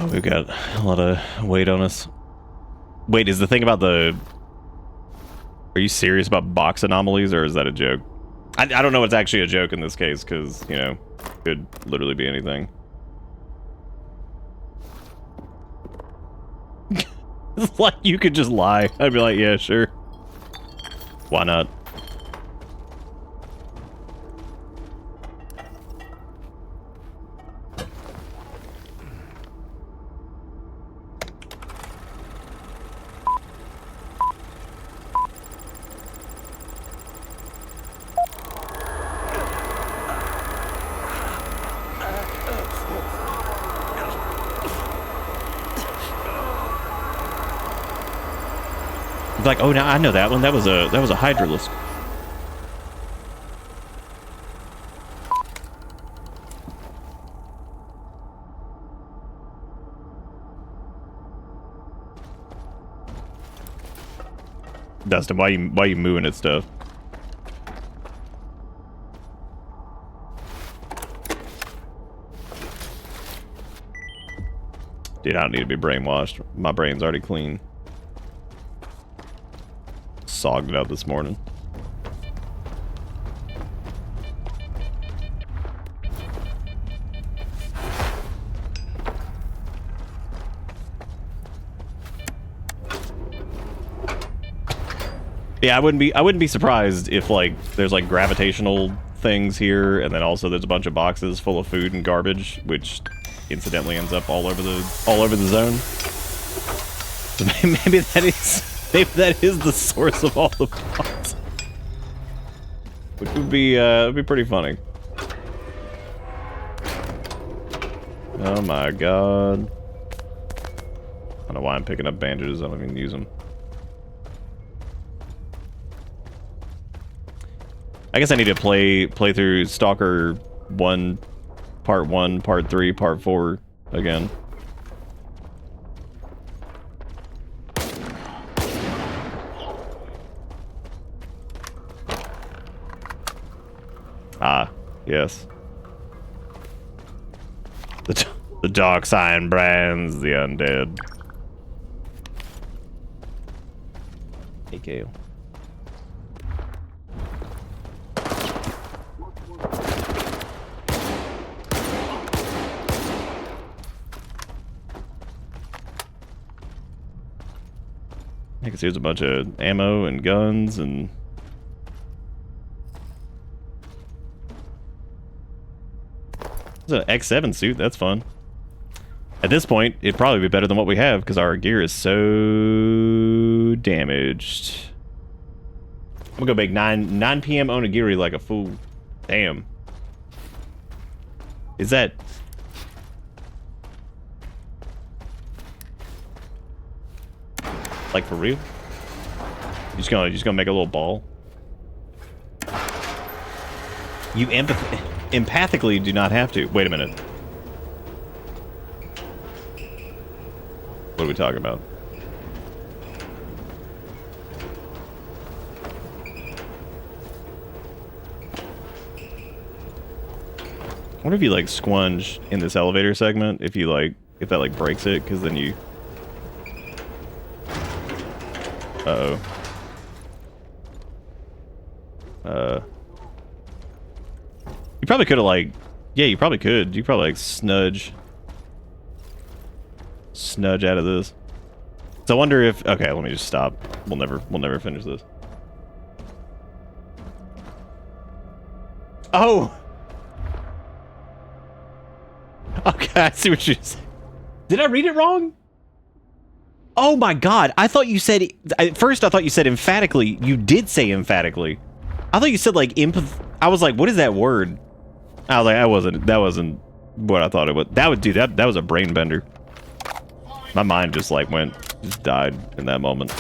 Oh, we've got a lot of weight on us. Wait, is the thing about the... Are you serious about box anomalies, or is that a joke? I don't know what's actually a joke in this case, because, you know, could literally be anything. It's like you could just lie. I'd be like, yeah, sure. Why not? Like, oh, now I know that one. That was a Hydralisk. Dustin, why you mooing at stuff? Dude, I don't need to be brainwashed. My brain's already clean. Sogged it up this morning. Yeah, I wouldn't be surprised if like there's like gravitational things here, and then also there's a bunch of boxes full of food and garbage, which incidentally ends up all over the zone. So maybe that is the source of all the boxes, which would be pretty funny. Oh my god! I don't know why I'm picking up bandages. I don't even use them. I guess I need to play through S.T.A.L.K.E.R 1, Part 1, Part 3, Part 4 again. Ah, yes. The dark sign brands the undead. Hey, Kale. I guess here's a bunch of ammo and guns and... There's an X7 suit, that's fun. At this point, it'd probably be better than what we have because our gear is so damaged. I'm gonna go make 9 p.m. onigiri like a fool. Damn. Is that... like for real? You just gonna make a little ball? You empathically do not have to. Wait a minute. What are we talking about? I wonder if you like squunge in this elevator segment, if that like breaks it, because then you... Uh-oh. You probably could have like... Yeah, you probably could. You probably like snudge out of this. So I wonder if... Okay, let me just stop. We'll never finish this. Oh! Okay, I see what you're saying. Did I read it wrong? Oh my god, I thought you said... At first, I thought you said emphatically. You did say emphatically. I thought you said like empath... I was like, what is that word? I was like, that wasn't what I thought it was. That was a brain bender. My mind just like just died in that moment.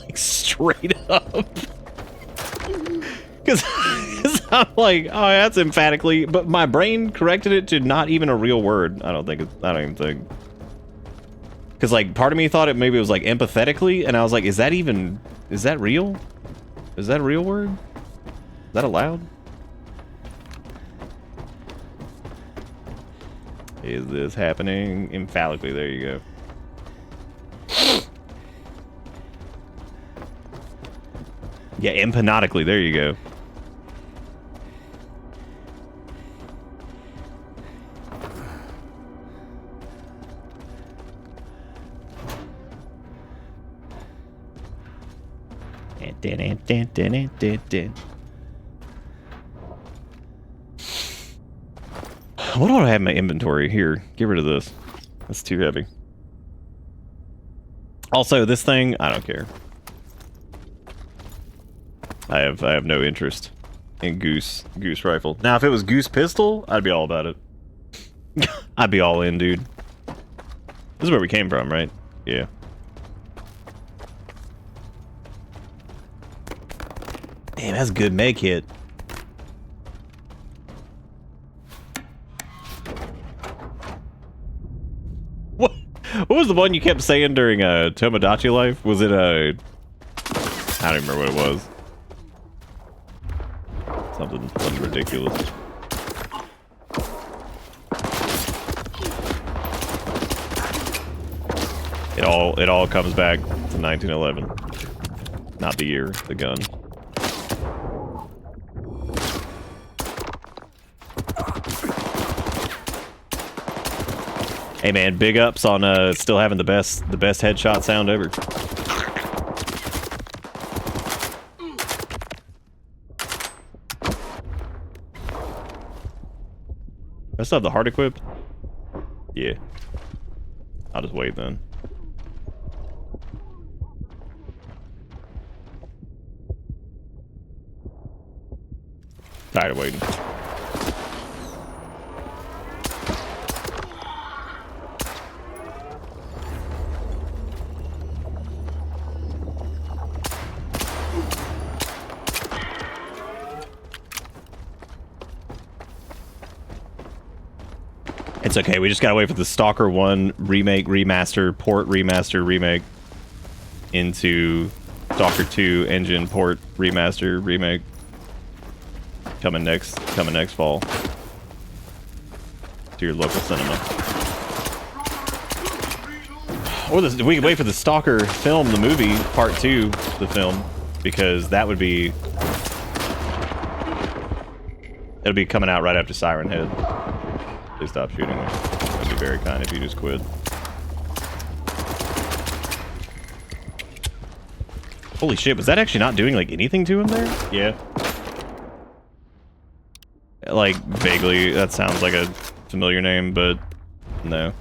Like straight up. Because I'm like, oh, that's emphatically, but my brain corrected it to not even a real word. I don't even think. Because like part of me thought maybe it was like empathetically, and I was like, is that real? Is that a real word? Is that allowed? Is this happening? Emphatically, there you go. Yeah, empanotically, there you go. What do I have in my inventory? Here, get rid of this. That's too heavy. Also, this thing, I don't care. I have no interest in goose rifle. Now, if it was goose pistol, I'd be all about it. I'd be all in, dude. This is where we came from, right? Yeah. Damn, that's a good make hit. What was the one you kept saying during Tomodachi Life? Was it I don't remember what it was. Something ridiculous. It all comes back to 1911. Not the year, the gun. Hey man, big ups on still having the best headshot sound ever. I still have the heart equipped? Yeah. I'll just wait then. Tired of waiting. It's okay, we just gotta wait for the S.T.A.L.K.E.R 1 remake, remaster, port, remaster, remake into S.T.A.L.K.E.R 2 engine, port, remaster, remake. Coming next fall to your local cinema. Or we could wait for the S.T.A.L.K.E.R film, the movie, part 2, the film, because that would be... It'll be coming out right after Siren Head. Please stop shooting me. That'd be very kind if you just quit. Holy shit, was that actually not doing, like, anything to him there? Yeah. Like, vaguely, that sounds like a familiar name, but no.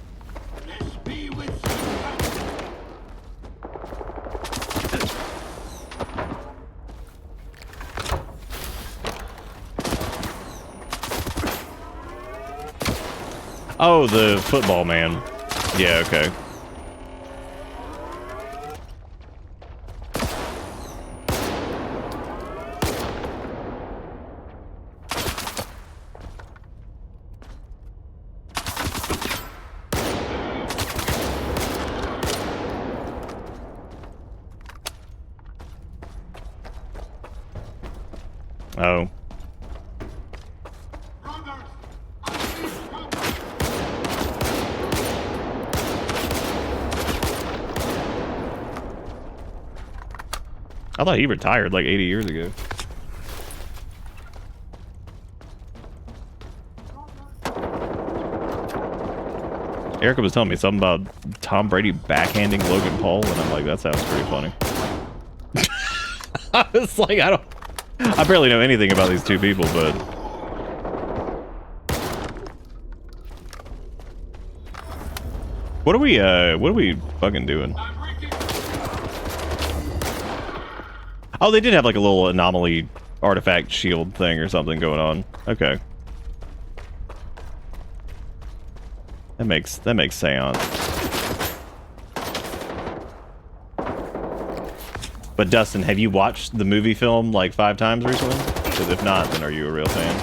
Oh, the football man. Yeah, okay. Oh. I thought he retired like 80 years ago. Erica was telling me something about Tom Brady backhanding Logan Paul, and I'm like, that sounds pretty funny. I was like, I barely know anything about these two people, but... What are we fucking doing? Oh, they did have like a little anomaly artifact shield thing or something going on. Okay. That makes sense. But Dustin, have you watched the movie film like 5 times recently? Because if not, then are you a real fan?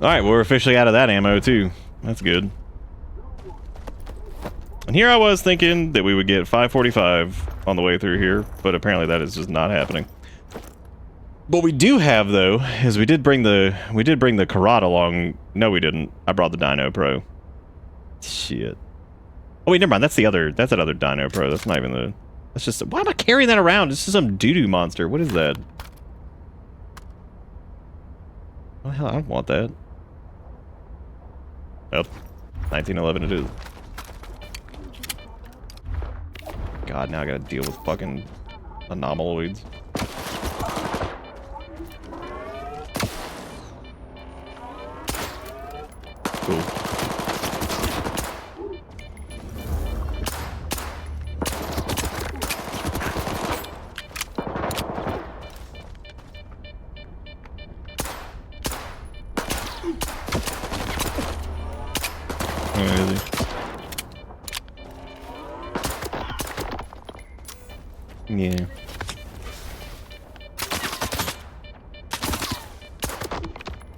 Alright, well, we're officially out of that ammo too. That's good. And here I was thinking that we would get 545 on the way through here, but apparently that is just not happening. What we do have though is we did bring the Karate along. No, we didn't. I brought the Dino Pro. Shit. Oh wait, never mind. That's that other Dino Pro. That's not even the. That's just. Why am I carrying that around? It's just some doo-doo monster. What is that? What the hell? I don't want that. Oh, 1911 it is. God, now I gotta deal with fucking anomaloids. Cool. Yeah.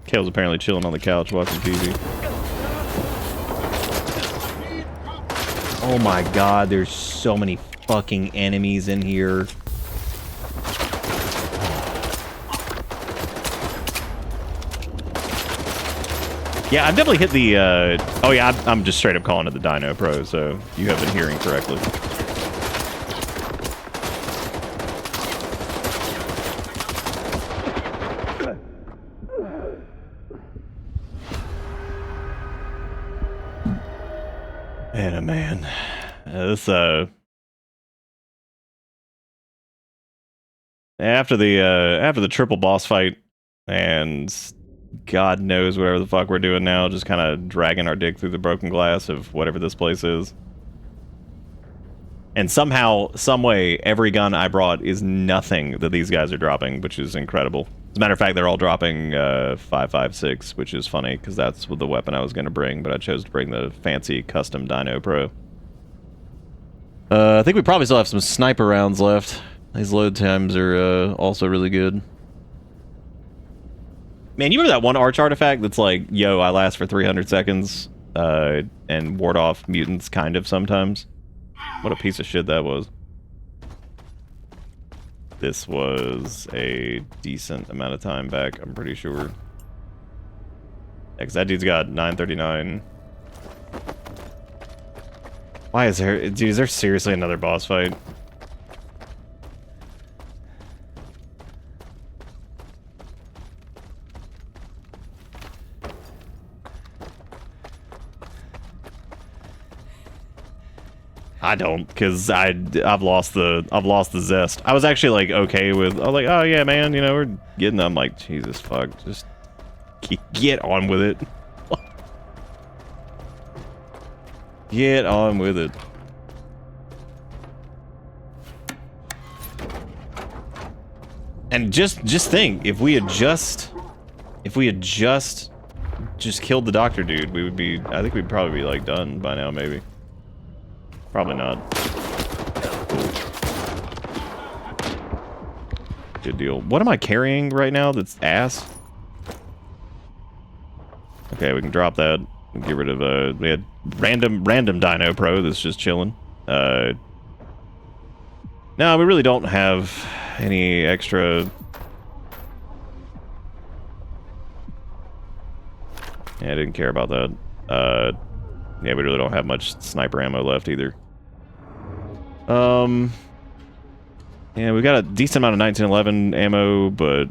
Kale's apparently chilling on the couch watching TV. Oh my god, there's so many fucking enemies in here. Yeah, I've definitely hit the, oh yeah, I'm just straight up calling it the Dino Pro, so you have been hearing correctly. Man, oh man. This, after the triple boss fight, and God knows whatever the fuck we're doing now, just kind of dragging our dick through the broken glass of whatever this place is. And somehow, some way, every gun I brought is nothing that these guys are dropping, which is incredible. As a matter of fact, they're all dropping 5.56, which is funny, because that's the weapon I was going to bring, but I chose to bring the fancy custom Dino Pro. I think we probably still have some sniper rounds left. These load times are also really good. Man, you remember that one arch artifact that's like, yo, I last for 300 seconds and ward off mutants kind of sometimes? What a piece of shit that was. This was a decent amount of time back, I'm pretty sure. Yeah, because that dude's got 939. Why is there... Dude, is there seriously another boss fight? I don't, because I've lost the zest. I was actually like okay with, I was like, oh yeah man, you know, we're getting, I'm like, Jesus fuck, just get on with it. Get on with it. And just think, if we had just killed the doctor dude, we would be, I think we'd probably be like done by now, maybe. Probably not. Good deal. What am I carrying right now that's ass? Okay, we can drop that. Get rid of, we had random Dino Pro that's just chilling. No, we really don't have any extra... Yeah, I didn't care about that. Yeah, we really don't have much sniper ammo left either. Yeah, we got a decent amount of 1911 ammo, but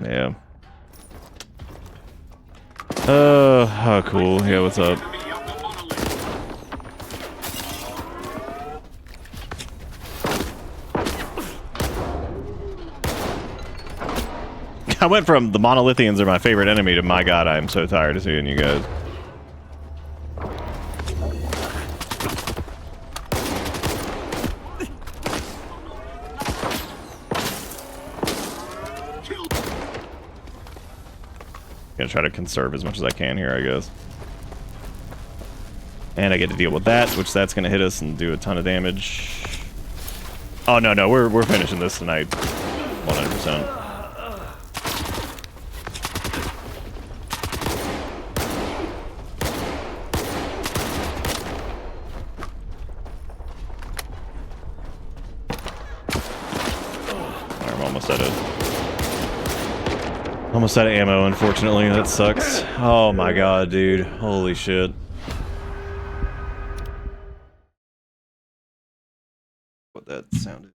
yeah. Oh, cool. Yeah, what's up? I went from the Monolithians are my favorite enemy to my god, I am so tired of seeing you guys. Gonna try to conserve as much as I can here, I guess. And I get to deal with that, which that's gonna hit us and do a ton of damage. Oh no, we're finishing this tonight, 100%. I'm almost out of ammo, unfortunately. That sucks. Oh my god, dude. Holy shit. What that sounded.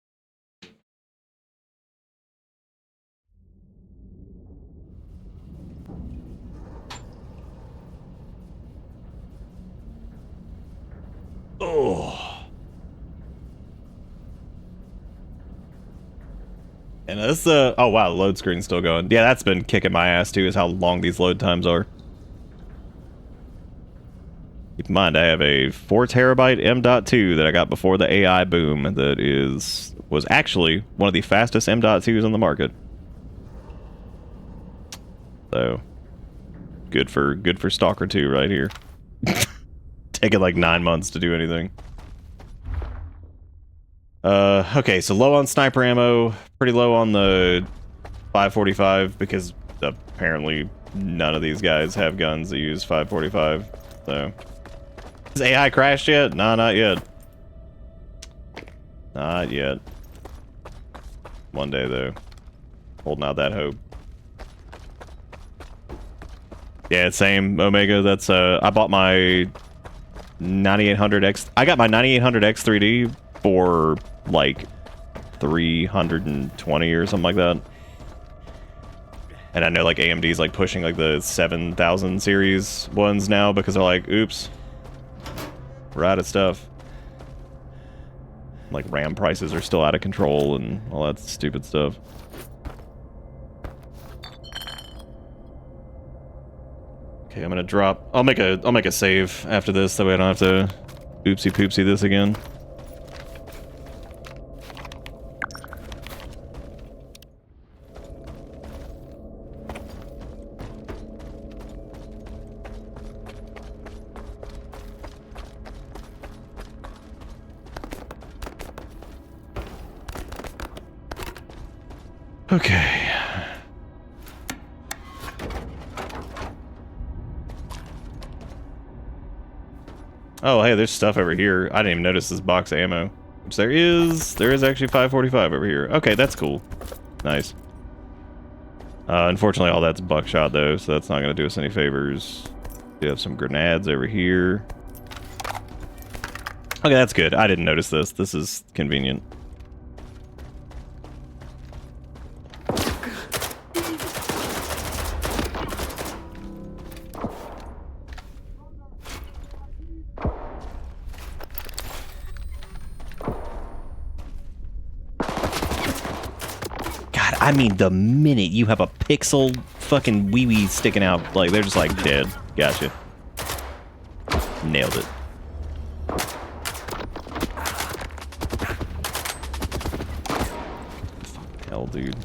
Oh. And this, oh wow, the load screen's still going. Yeah, that's been kicking my ass too, is how long these load times are. Keep in mind, I have a 4 terabyte M.2 that I got before the AI boom that was actually one of the fastest M.2s on the market. So, good for S.T.A.L.K.E.R 2 right here. Taking like 9 months to do anything. Okay, so low on sniper ammo, pretty low on the 545 because apparently none of these guys have guns that use 545. So, has AI crashed yet? Nah, not yet. Not yet. One day though, holding out that hope. Yeah, same, Omega. That's, I bought my 9800X. I got my 9800X 3D for, like, 320 or something like that. And I know, like, AMD's, like, pushing, like, the 7000 series ones now because they're like, oops, we're out of stuff. Like, RAM prices are still out of control and all that stupid stuff. Okay, I'm gonna drop. I'll make a save after this, that way I don't have to oopsie poopsie this again. Okay. Oh, hey, there's stuff over here. I didn't even notice this box of ammo. Which there is actually 545 over here. Okay, that's cool. Nice. Unfortunately, all that's buckshot, though, so that's not going to do us any favors. We have some grenades over here. Okay, that's good. I didn't notice this. This is convenient. I mean, the minute you have a pixel fucking wee-wee sticking out, like, they're just like, dead. Gotcha. Nailed it. Fuck hell, dude.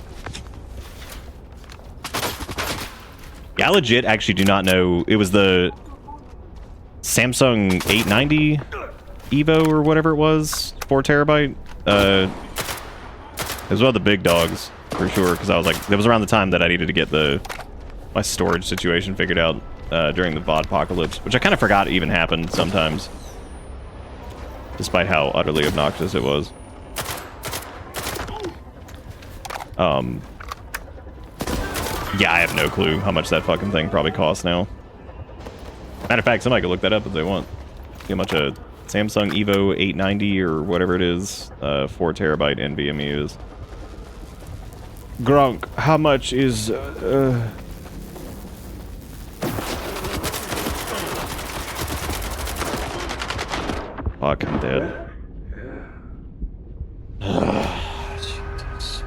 Yeah, I legit actually do not know. It was the Samsung 890 Evo or whatever it was, 4 terabyte. It was one of the big dogs. For sure, because I was like, that was around the time that I needed to get my storage situation figured out during the VOD apocalypse, which I kind of forgot even happened sometimes, despite how utterly obnoxious it was. Yeah, I have no clue how much that fucking thing probably costs now. Matter of fact, somebody could look that up if they want. See how much a Samsung Evo 890 or whatever it is, 4 terabyte NVMe is. Gronk, how much is Fuck, I'm dead. Jesus.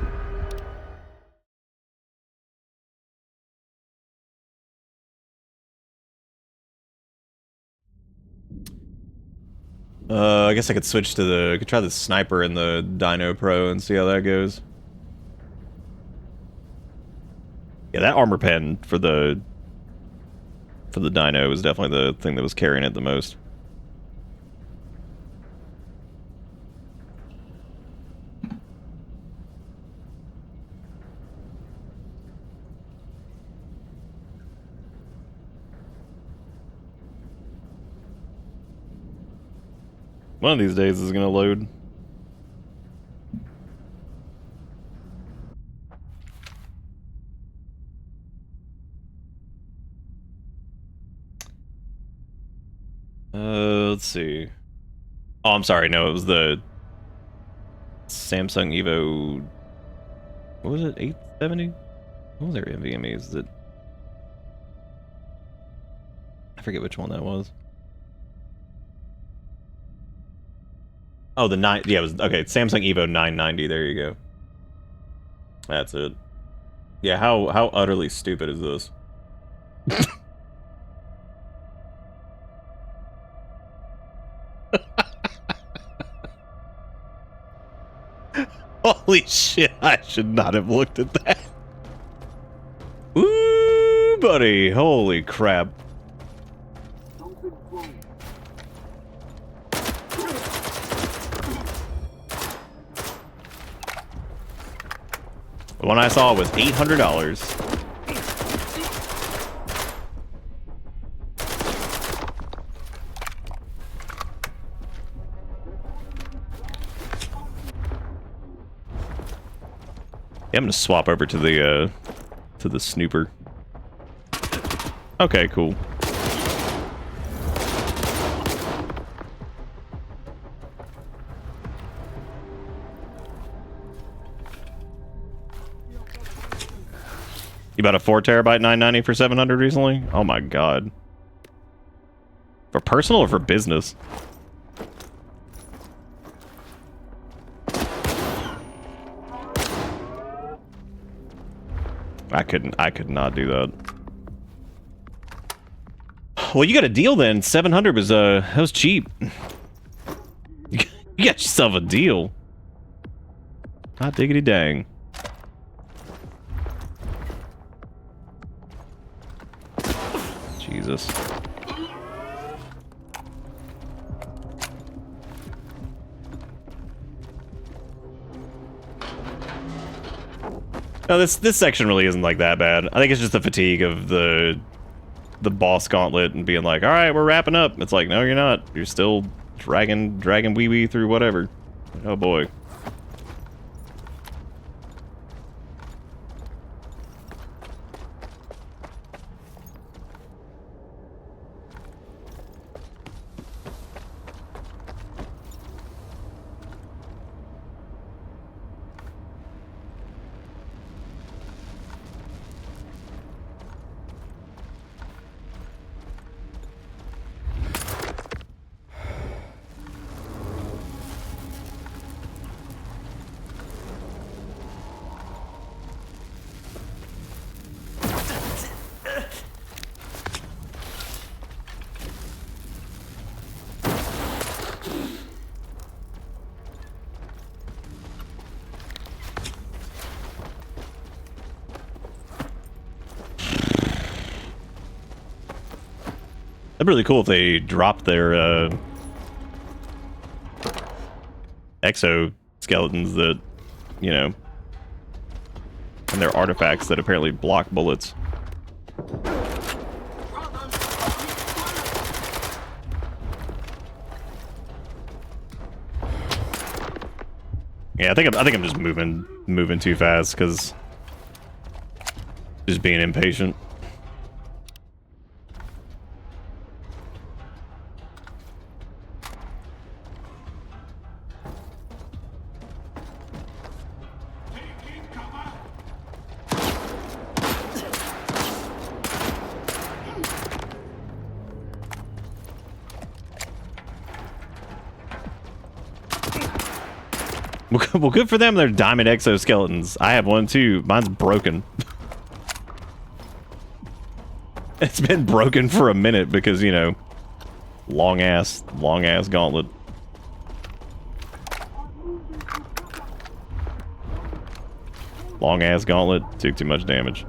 I guess I could switch to I could try the sniper in the Dino Pro and see how that goes. Yeah, that armor pen for the Dino was definitely the thing that was carrying it the most. One of these days is gonna load. Let's see. Oh, I'm sorry. No, it was the Samsung Evo. What was it? 870? What was their NVMe? Is it? I forget which one that was. Oh, the 9. Yeah, it was okay. Samsung Evo 990. There you go. That's it. Yeah, how utterly stupid is this? Holy shit, I should not have looked at that. Ooh, buddy. Holy crap. The one I saw was $800. Yeah, I'm gonna swap over to the snooper. Okay, cool. You bought a 4 terabyte 990 for 700 recently? Oh my god. For personal or for business? I could not do that. Well, you got a deal then. 700 was that was cheap. You got yourself a deal. Hot diggity dang. Jesus. No, this section really isn't like that bad. I think it's just the fatigue of the boss gauntlet and being like, all right, we're wrapping up. It's like, no, you're not. You're still dragging wee-wee through whatever. Oh boy. That'd be really cool if they dropped their exoskeletons that, you know, and their artifacts that apparently block bullets. Yeah, I think I'm just moving too fast because just being impatient. Well, good for them. They're diamond exoskeletons. I have one too. Mine's broken. It's been broken for a minute because, you know, long ass gauntlet. Long ass gauntlet took too much damage.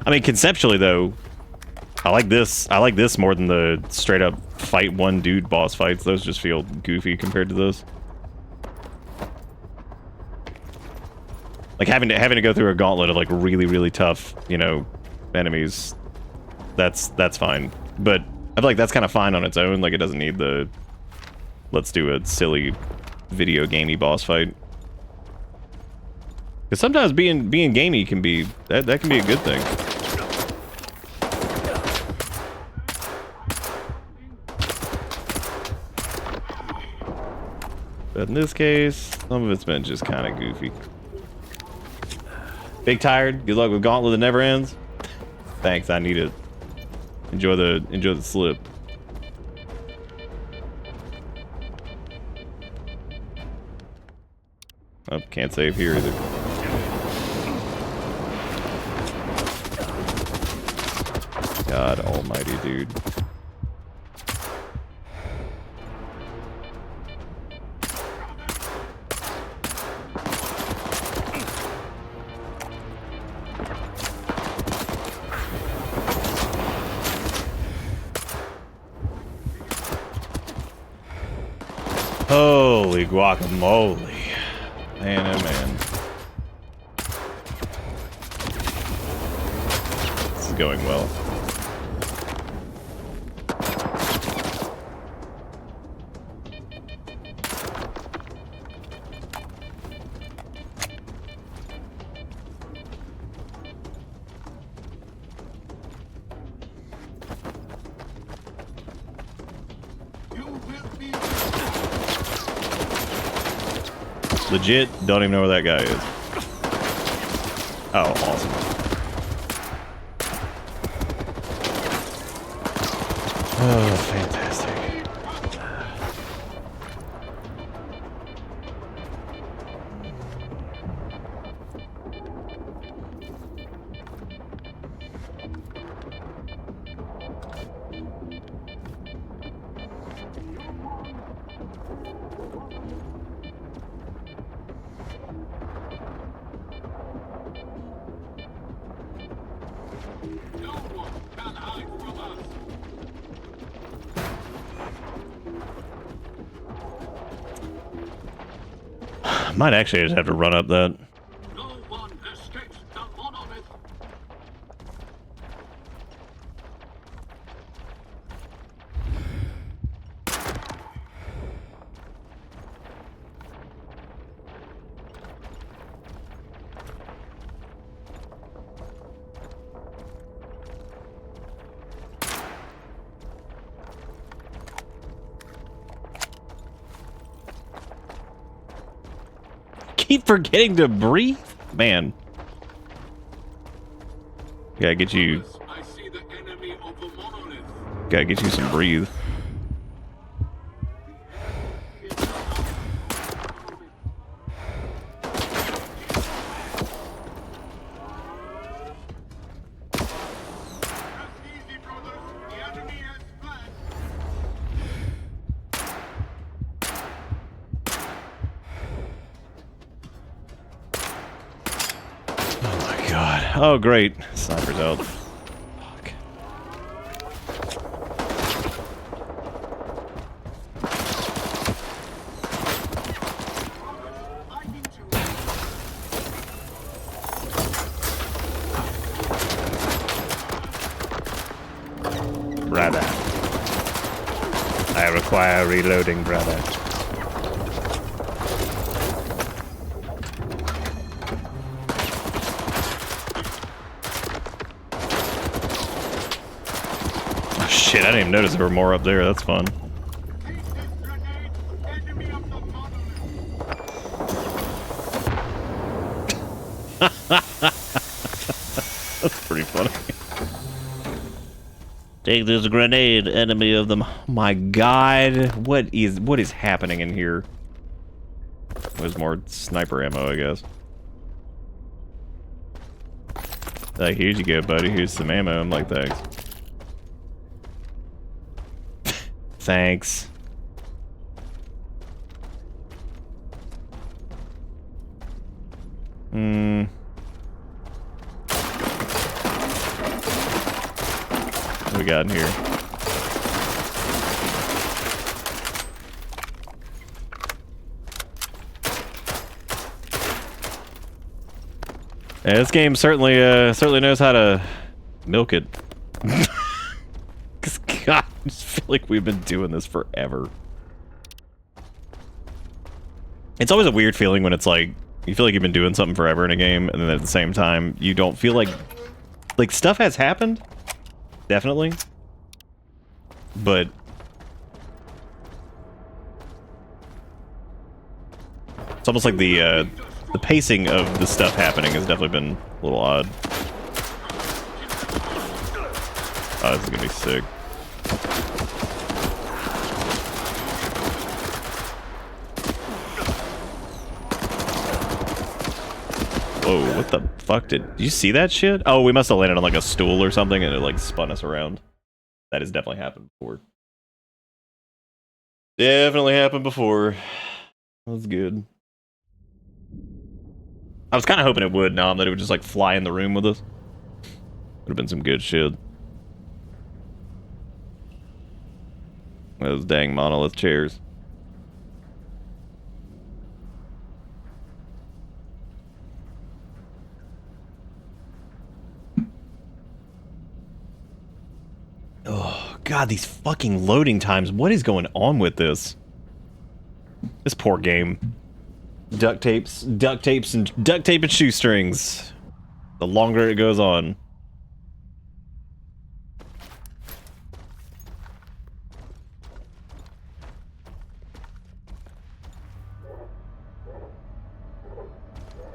I mean, conceptually though, I like this more than the straight up fight one dude boss fights. Those just feel goofy compared to this. Like having to go through a gauntlet of like really tough, you know, enemies. That's fine. But I feel like that's kind of fine on its own. Like it doesn't need the let's do a silly video gamey boss fight. Because sometimes being gamey can be that can be a good thing. But in this case, some of it's been just kind of goofy. Big tired. Good luck with Gauntlet that never ends. Thanks, I need it. Enjoy the slip. Oh, can't save here either. God almighty, dude. Holy guacamole. Man, oh man. This is going well. Legit, don't even know where that guy is. Oh, awesome. Oh, fantastic. Might actually just have to run up that. Keep forgetting to breathe? Man. Gotta get you... Gotta get you some breathe. Oh, great. Sniper's out. Fuck. Brother. I require reloading, brother. Shit, I didn't even notice there were more up there. That's fun. That's pretty funny. Take this grenade, enemy of them. My God, what is happening in here? There's more sniper ammo, I guess. Like, here you go, buddy. Here's some ammo. I'm like, thanks. Thanks. What we got in here? Yeah, this game certainly knows how to milk it. God, I just feel like we've been doing this forever. It's always a weird feeling when it's like, you feel like you've been doing something forever in a game, and then at the same time, you don't feel like stuff has happened. Definitely. But it's almost like the pacing of the stuff happening has definitely been a little odd. Oh, this is gonna be sick. Whoa, what the fuck did you see that shit? Oh, we must have landed on like a stool or something and it like spun us around. That has definitely happened before. Definitely happened before. That's good. I was kind of hoping it would, that it would just like fly in the room with us. Would have been some good shit. Those dang monolith chairs. God, these fucking loading times. What is going on with this? This poor game. Duct tapes, and duct tape and shoestrings. The longer it goes on.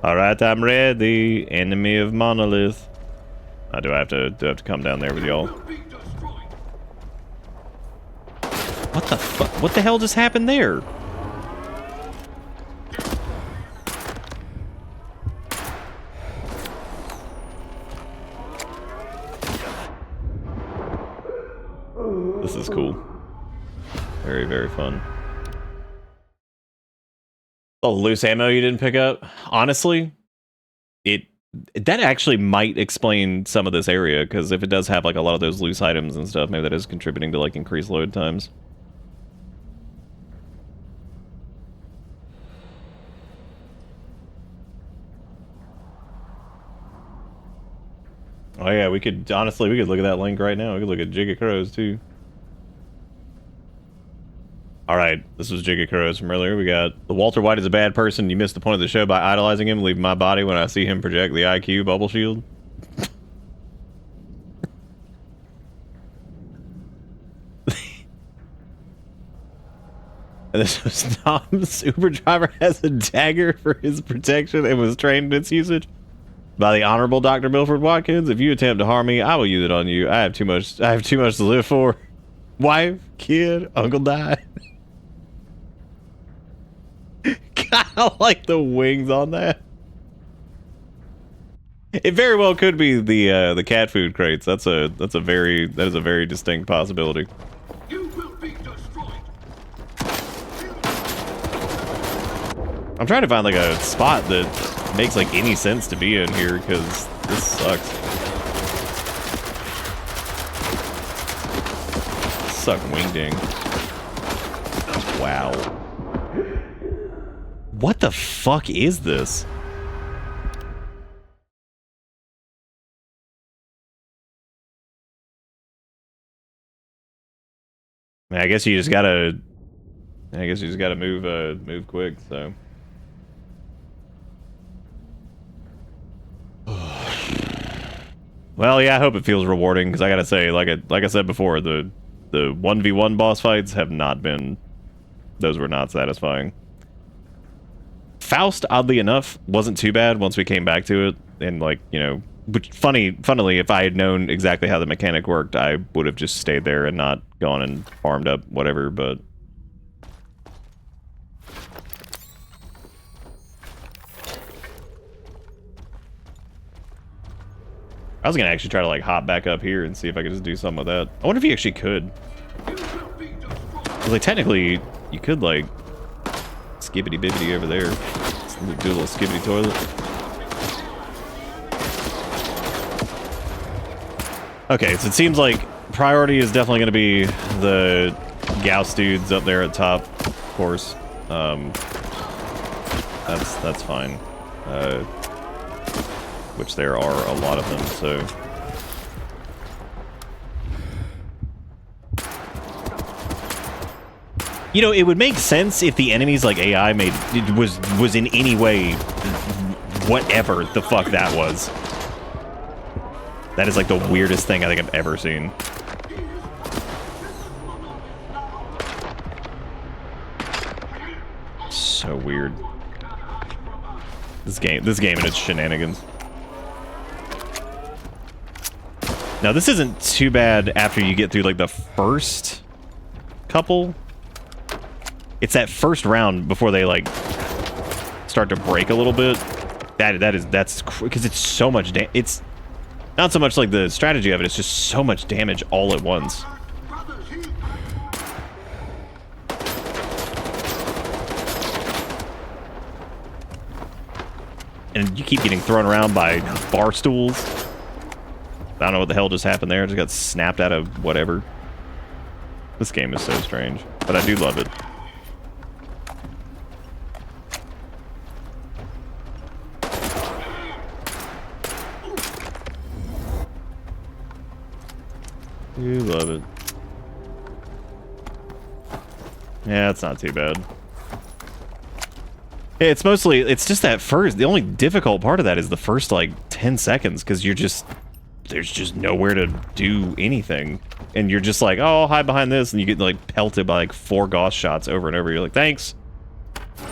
Alright, I'm ready. Enemy of Monolith. Do I have to come down there with y'all? What the fuck? What the hell just happened there? This is cool. Very, very fun. Oh, loose ammo you didn't pick up? Honestly, that actually might explain some of this area, because if it does have like a lot of those loose items and stuff, maybe that is contributing to like increased load times. Oh yeah, we could look at that link right now. We could look at Jigga Crows too. Alright, this was Jigga Crows from earlier. We got the Walter White is a bad person. You missed the point of the show by idolizing him, leaving my body when I see him project the IQ bubble shield. And this was Tom's Uber driver has a dagger for his protection and was trained in its usage by the Honorable Dr. Milford Watkins. If you attempt to harm me, I will use it on you. I have too much to live for. Wife, kid, uncle died. God, I like the wings on that. It very well could be the cat food crates. That is a very distinct possibility. I'm trying to find like a spot that makes like any sense to be in here, because this sucks. Suck wingding. Wow. What the fuck is this? I guess you just gotta move quick, so. Well, yeah, I hope it feels rewarding, because I gotta say, like I said before, the 1v1 boss fights have not been, those were not satisfying. Faust, oddly enough, wasn't too bad once we came back to it, and like, you know, which funnily, if I had known exactly how the mechanic worked, I would have just stayed there and not gone and farmed up whatever, but... I was gonna actually try to like hop back up here and see if I could just do something with that. I wonder if you actually could. Cause like technically, you could like skibbity bibbity over there. Do a little skibbity toilet. Okay, so it seems like priority is definitely gonna be the Gauss dudes up there at top, of course. That's fine. Which there are a lot of them, so... You know, it would make sense if the enemies, like AI, was in any way whatever the fuck that was. That is like the weirdest thing I think I've ever seen. So weird. This game and its shenanigans. Now, this isn't too bad after you get through, like, the first couple. It's that first round before they, like, start to break a little bit. That's because it's so much damage. It's not so much, like, the strategy of it. It's just so much damage all at once. And you keep getting thrown around by bar stools. I don't know what the hell just happened there. I just got snapped out of whatever. This game is so strange, but I do love it. You love it. Yeah, it's not too bad. It's mostly, it's just that first, the only difficult part of that is the first, like, 10 seconds, because you're just, there's just nowhere to do anything. And you're just like, oh, I'll hide behind this, and you get, like, pelted by, like, 4 Gauss shots over and over. You're like, thanks.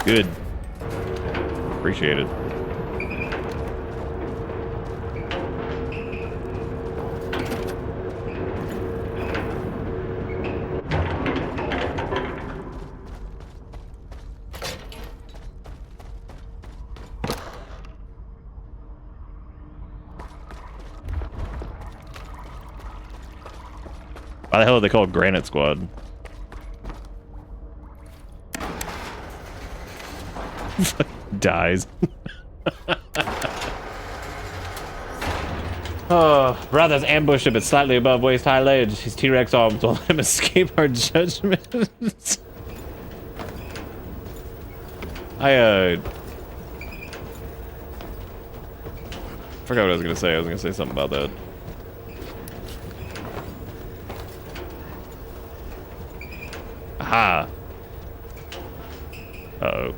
Good. Appreciate it. Why the hell are they called Granite Squad? Dies. Oh, brothers ambushed him at slightly above waist-high ledge. His T-Rex arms will let him escape our judgment. I forgot what I was gonna say. I was gonna say something about that. Aha. Uh-oh.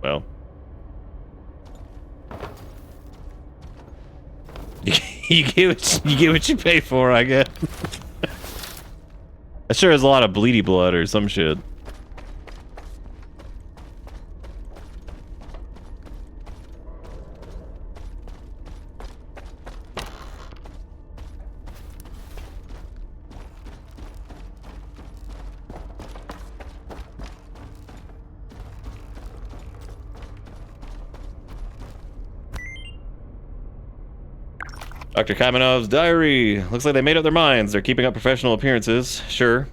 Well. you get what you pay for, I guess. That sure is a lot of bleedy blood or some shit. Dr. Kamenov's diary. Looks like they made up their minds. They're keeping up professional appearances, sure.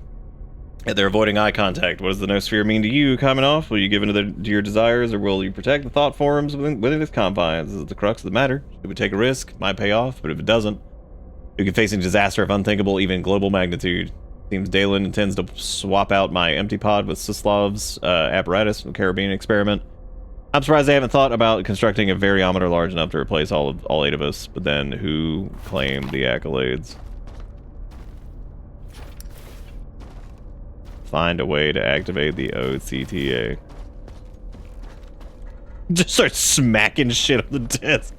Yet they're avoiding eye contact. What does the Noosphere mean to you, Kamenov? Will you give in to your desires, or will you protect the thought forums within its confines? This is the crux of the matter. It would take a risk, might pay off, but if it doesn't, you can face a disaster of unthinkable, even global magnitude. Seems Dalen intends to swap out my empty pod with Sislov's apparatus from the Caribbean experiment. I'm surprised they haven't thought about constructing a variometer large enough to replace all 8 of us, but then who claimed the accolades? Find a way to activate the OCTA. Just start smacking shit on the desk.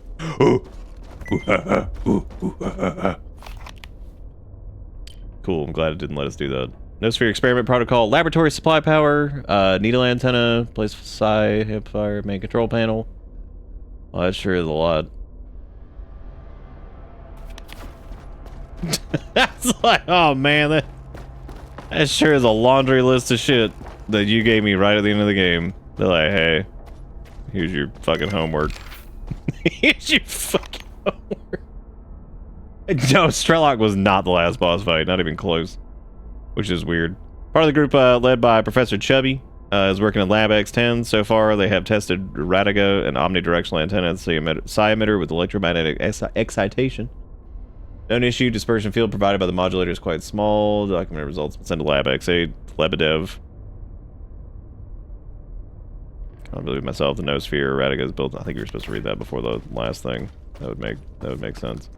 Cool, I'm glad it didn't let us do that. Noosphere experiment protocol, laboratory supply power, needle antenna, place psi, hip fire, main control panel. Well, that sure is a lot. That's like, oh man, that sure is a laundry list of shit that you gave me right at the end of the game. They're like, hey, here's your fucking homework. Here's your fucking homework. No, Strelok was not the last boss fight, not even close. Which is weird. Part of the group led by Professor Chubby is working in Lab X10. So far, they have tested Radiga, an omnidirectional antenna psi emitter with electromagnetic excitation. Known issue, dispersion field provided by the modulator is quite small. Documented results sent to Lab X8, Lebedev. Can't believe myself. The Noosphere Radiga is built. I think you were supposed to read that before the last thing. That would make sense.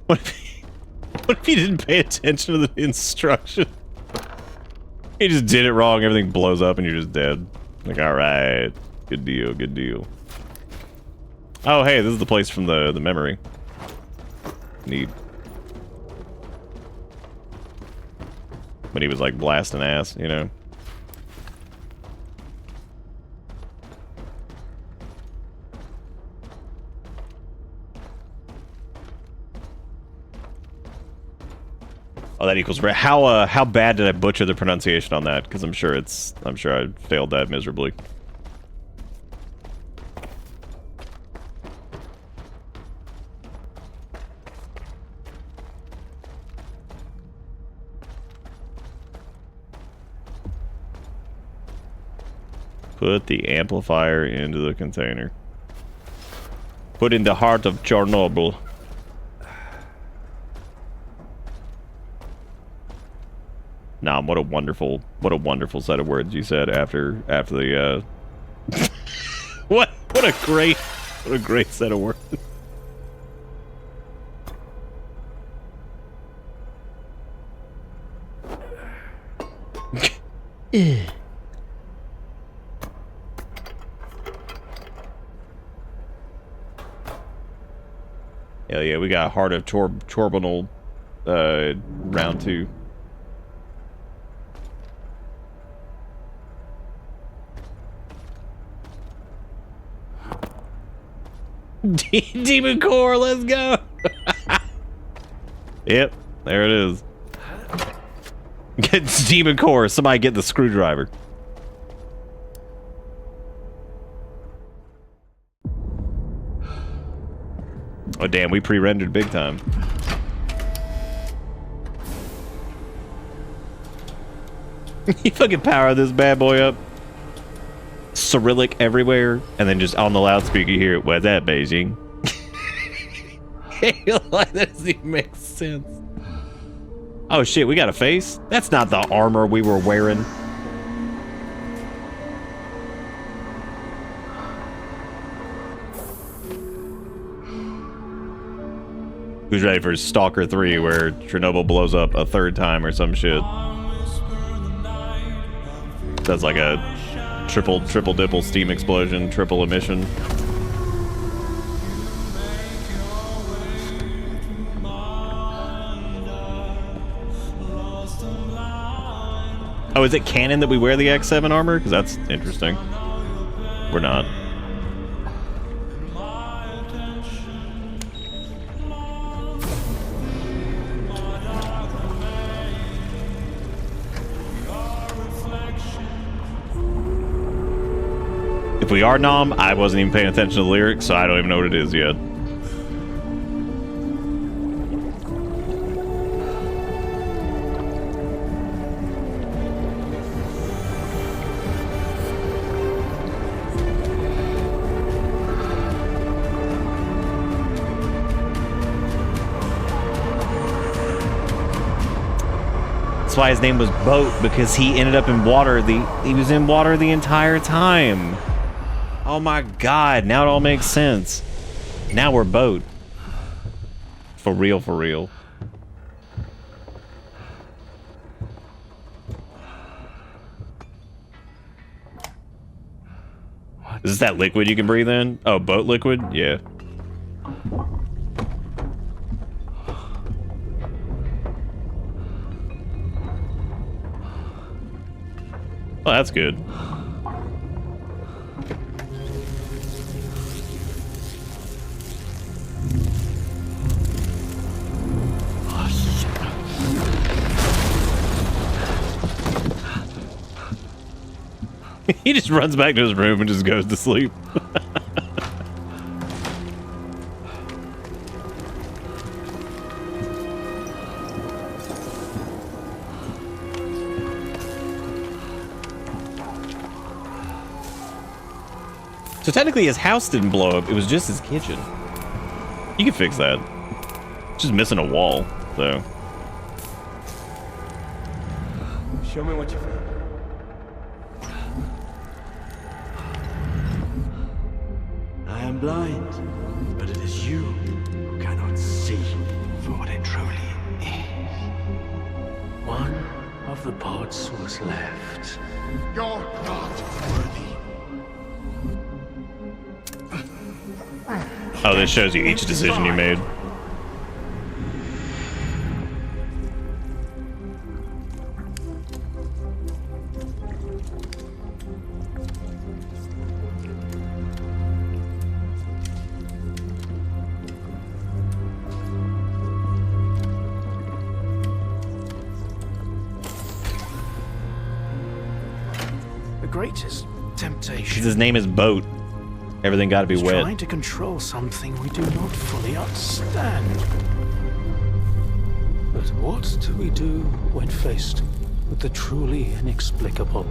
What if he didn't pay attention to the instruction? He just did it wrong, everything blows up and you're just dead. Like, alright. Good deal, good deal. Oh, hey, this is the place from the memory. Neat. When he was, like, blasting ass, you know? Oh, that equals how bad did I butcher the pronunciation on that? Because I'm sure I failed that miserably. Put the amplifier into the container. Put in the heart of Chornobyl. Nah, what a wonderful set of words you said after the what a great set of words. Hell yeah, we got Heart of Chornobyl round 2. Demon Core, let's go. Yep, there it is. Get Demon Core. Somebody get the screwdriver. Oh damn, we pre-rendered big time. You fucking power this bad boy up. Cyrillic everywhere, and then just on the loudspeaker you hear it. What's that, Beijing? Like, that doesn't even make sense. Oh shit, we got a face? That's not the armor we were wearing. Who's ready for Stalker 3 where Chernobyl blows up a 3rd time or some shit? That's like a triple dipple steam explosion, triple emission. Oh, is it canon that we wear the X7 armor? Because that's interesting. We're not. If we are Nom, I wasn't even paying attention to the lyrics, so I don't even know what it is yet. That's why his name was Boat, because he ended up in water. He was in water the entire time. Oh my god, now it all makes sense. Now we're Boat. For real, for real. Is this that liquid you can breathe in? Oh, boat liquid? Yeah. Oh, that's good. He just runs back to his room and just goes to sleep. So technically his house didn't blow up, it was just his kitchen. You can fix that. Just missing a wall, so. Show me what you found. I am blind, but it is you who cannot see for what it truly is. One of the pods was left. You're not worthy. Oh, this shows you each decision you made. The greatest temptation. Because his name is Boat. Everything got to be wet. Trying to control something we do not fully understand. But what do we do when faced with the truly inexplicable?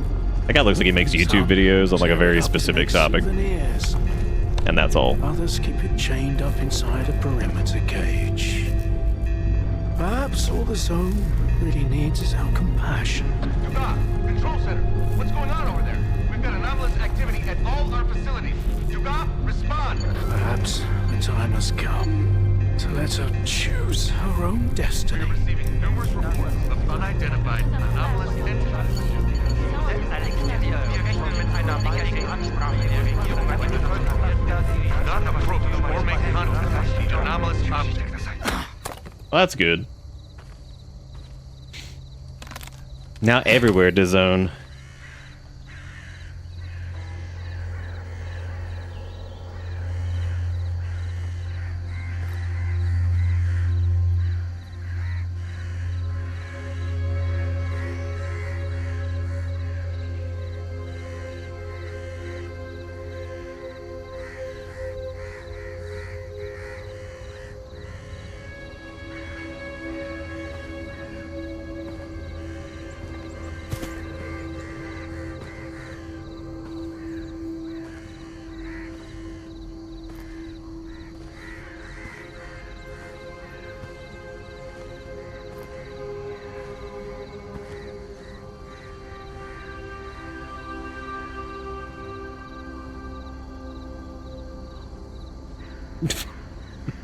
That guy looks like he makes YouTube videos on like a very specific topic. And that's all. Others keep it chained up inside a perimeter cage. Perhaps all the zone really needs is our compassion. Control center, what's going on over there? We've got anomalous activity at all our facilities. Dugas, respond! Perhaps the time has come to let her choose her own destiny. We're receiving numerous reports of unidentified anomalous entities. Not approach or make contact with the anomalous objects. Well, that's good. Now everywhere to zone.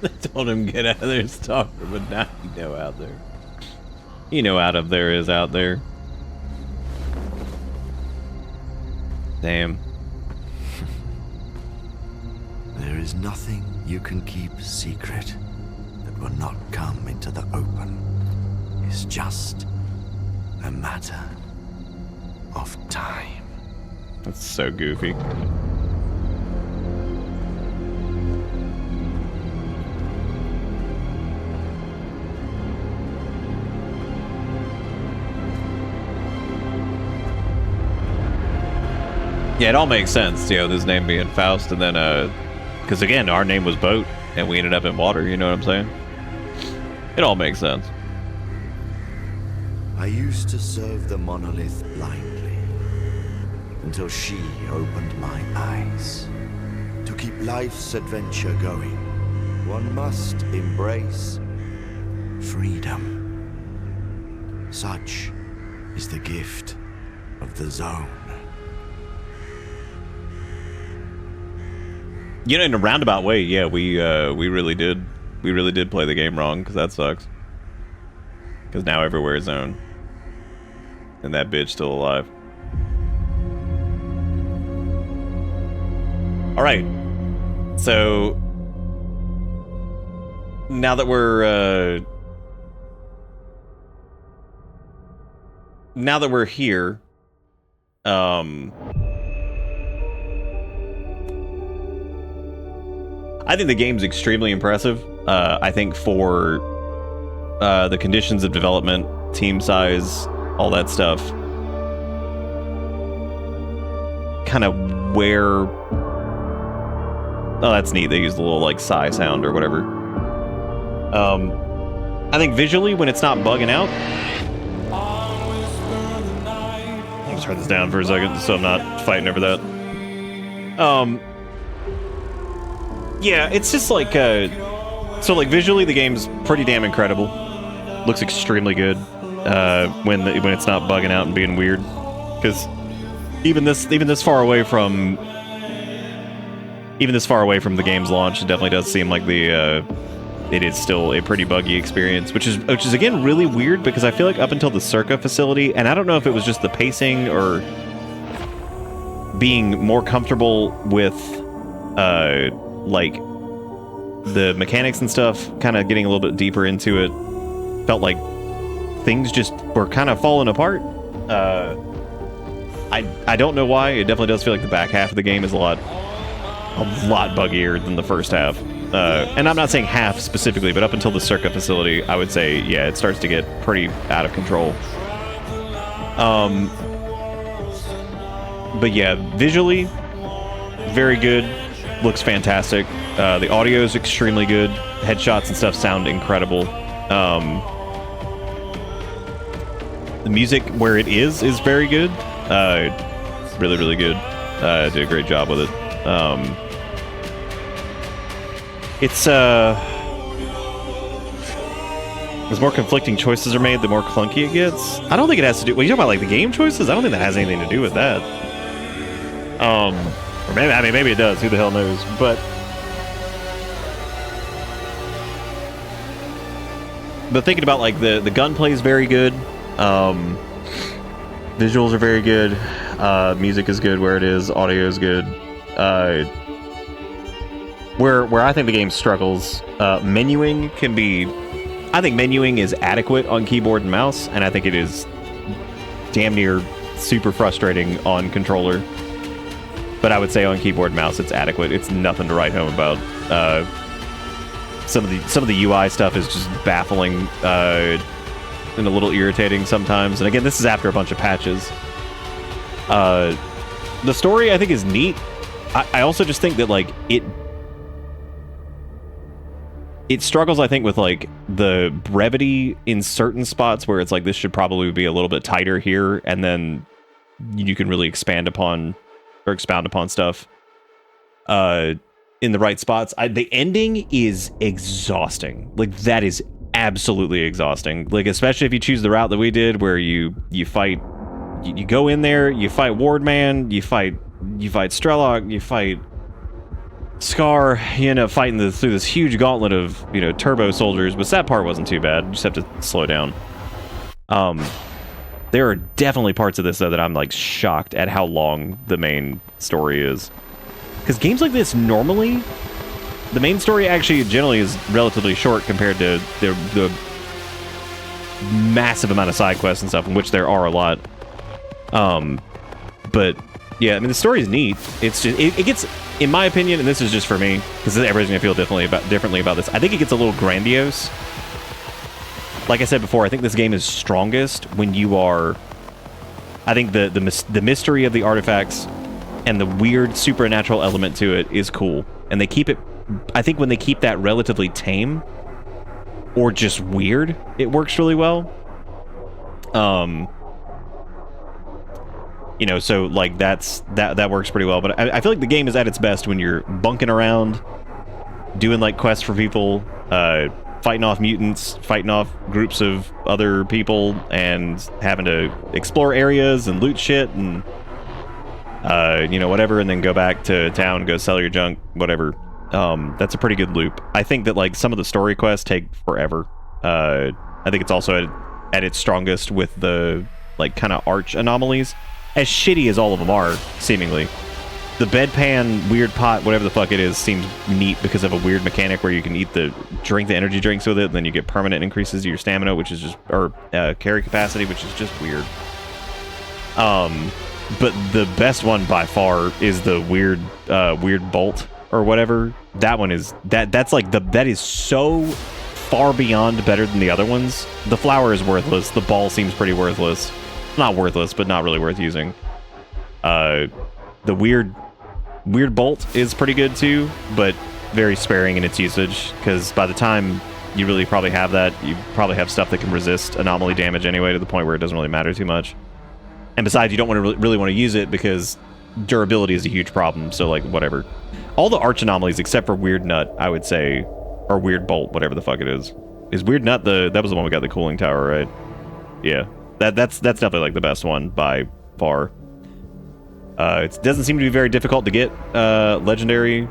I told him get out of there, stalker, but now you know out there. You know out of there is out there. Damn. There is nothing you can keep secret that will not come into the open. It's just a matter of time. That's so goofy. Yeah, it all makes sense, you know, this name being Faust, and then, because again, our name was Boat, and we ended up in water, you know what I'm saying? It all makes sense. I used to serve the monolith blindly, until she opened my eyes. To keep life's adventure going, one must embrace freedom. Such is the gift of the zone. You know, in a roundabout way, yeah, we really did play the game wrong, because that sucks. Because now everywhere is zone. And that bitch still alive. Alright. So now that we're here, I think the game's extremely impressive. I think for the conditions of development, team size, all that stuff, kind of where... Oh, that's neat. They used a little, like, sigh sound or whatever. I think visually, when it's not bugging out... I'll just turn this down for a second so I'm not fighting over that. Yeah, it's just like, so like visually the game's pretty damn incredible. Looks extremely good when it's not bugging out and being weird. Because even this far away from the game's launch, it definitely does seem like it is still a pretty buggy experience, which is again really weird because I feel like up until the S.T.A.L.K.E.R facility, and I don't know if it was just the pacing or being more comfortable with like the mechanics and stuff, kind of getting a little bit deeper into it, felt like things just were kind of falling apart. I don't know why. It definitely does feel like the back half of the game is a lot buggier than the first half. And I'm not saying half specifically, but up until the S.T.A.L.K.E.R facility, I would say, yeah, it starts to get pretty out of control. But yeah, visually, very good. Looks fantastic. The audio is extremely good. Headshots and stuff sound incredible. The music, where it is very good. Really, really good. Did a great job with it. It's as more conflicting choices are made, the more clunky it gets. I don't think it has to do. Well, you talking about like the game choices? I don't think that has anything to do with that. Or maybe, I mean, maybe it does. Who the hell knows? But thinking about like the gunplay is very good. Visuals are very good. Music is good where it is. Audio is good. Where I think the game struggles, menuing can be. I think menuing is adequate on keyboard and mouse, and I think it is damn near super frustrating on controller. But I would say on keyboard and mouse, it's adequate. It's nothing to write home about. Some of the UI stuff is just baffling and a little irritating sometimes. And again, this is after a bunch of patches. The story I think is neat. I also just think that like it struggles, I think, with like the brevity in certain spots where it's like this should probably be a little bit tighter here, and then you can really expound upon stuff in the right spots. The ending is exhausting. Like that is absolutely exhausting. Like especially if you choose the route that we did, where you fight, you go in there, you fight Wardman, you fight Strelok, you fight Scar, you end up fighting through this huge gauntlet of, you know, turbo soldiers, but that part wasn't too bad. You just have to slow down. There are definitely parts of this, though, that I'm, like, shocked at how long the main story is. Because games like this, normally, the main story actually generally is relatively short compared to the massive amount of side quests and stuff, in which there are a lot. But yeah, I mean, the story is neat. It's just it gets, in my opinion, and this is just for me, because everybody's gonna feel differently about this. I think it gets a little grandiose. Like I said before, I think this game is strongest when you are. I think the mystery of the artifacts and the weird supernatural element to it is cool, and they keep it. I think when they keep that relatively tame or just weird, it works really well. You know, so like that works pretty well. But I feel like the game is at its best when you're bunking around, doing like quests for people, fighting off mutants, fighting off groups of other people, and having to explore areas and loot shit and you know, whatever, and then go back to town, go sell your junk, whatever. That's a pretty good loop. I think that like some of the story quests take forever. I think it's also at its strongest with the like kind of arch anomalies. As shitty as all of them are, seemingly. The bedpan, weird pot, whatever the fuck it is, seems neat because of a weird mechanic where you can drink the energy drinks with it, and then you get permanent increases to your stamina, which is just, or carry capacity, which is just weird. But the best one by far is the weird bolt or whatever. That one is that's like that is so far beyond better than the other ones. The flower is worthless. The ball seems pretty worthless. Not worthless, but not really worth using. The weird bolt is pretty good too, but very sparing in its usage, because by the time you really probably have that, you probably have stuff that can resist anomaly damage anyway, to the point where it doesn't really matter too much. And besides, you don't want to really want to use it because durability is a huge problem, so like whatever. All the arch anomalies except for Weird Nut, I would say, or Weird Bolt, whatever the fuck it is. Is Weird Nut that was the one we got the cooling tower, right? Yeah. That's definitely like the best one by far. It doesn't seem to be very difficult to get legendary.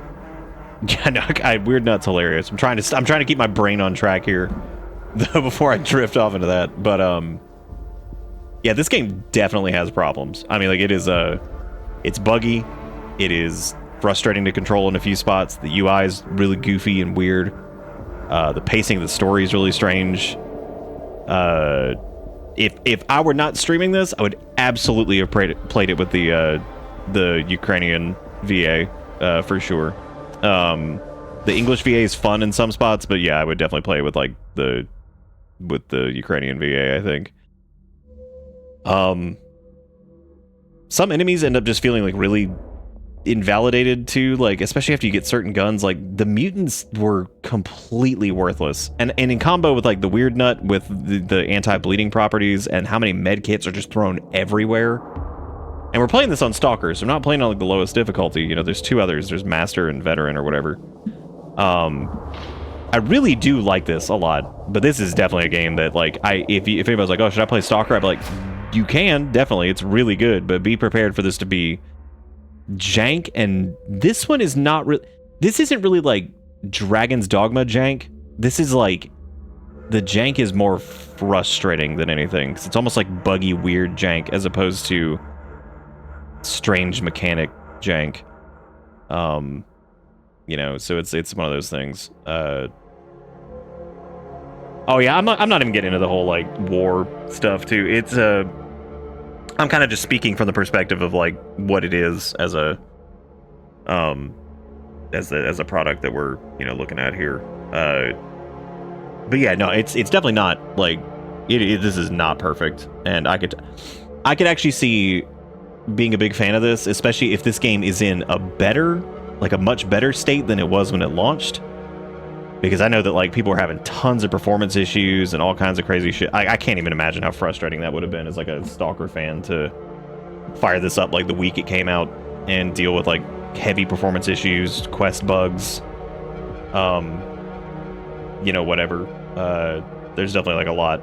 Yeah, no, Weird Nut's hilarious. I'm trying to keep my brain on track here before I drift off into that. But yeah, this game definitely has problems. I mean, like it's buggy. It is frustrating to control in a few spots. The UI is really goofy and weird. The pacing of the story is really strange. If I were not streaming this, I would absolutely have played it with the Ukrainian VA for sure. The English VA is fun in some spots, but yeah, I would definitely play it with like the Ukrainian VA, I think. Some enemies end up just feeling like really invalidated too, like especially after you get certain guns. Like the mutants were completely worthless, and in combo with like the Weird Nut with the anti-bleeding properties, and how many med kits are just thrown everywhere. And we're playing this on Stalker, so I'm not playing on like the lowest difficulty. You know, there's two others, there's Master and Veteran or whatever. I really do like this a lot, but this is definitely a game that, like, if anybody's like, oh, should I play S.T.A.L.K.E.R? I'd be like, you can, definitely. It's really good, but be prepared for this to be jank, and this one is not really... This isn't really, like, Dragon's Dogma jank. This is, like... The jank is more frustrating than anything, 'cause it's almost like buggy, weird jank, as opposed to strange mechanic jank. You know, so it's one of those things. Oh yeah, I'm not even getting into the whole like war stuff too. It's I'm kind of just speaking from the perspective of like what it is as a as a product that we're, you know, looking at here. But yeah, no, it's definitely not like this is not perfect, and I could actually see being a big fan of this, especially if this game is in a better, like a much better state than it was when it launched. Because I know that like people are having tons of performance issues and all kinds of crazy shit. I can't even imagine how frustrating that would have been as like a S.T.A.L.K.E.R fan to fire this up like the week it came out and deal with like heavy performance issues, quest bugs, you know, whatever. There's definitely like a lot,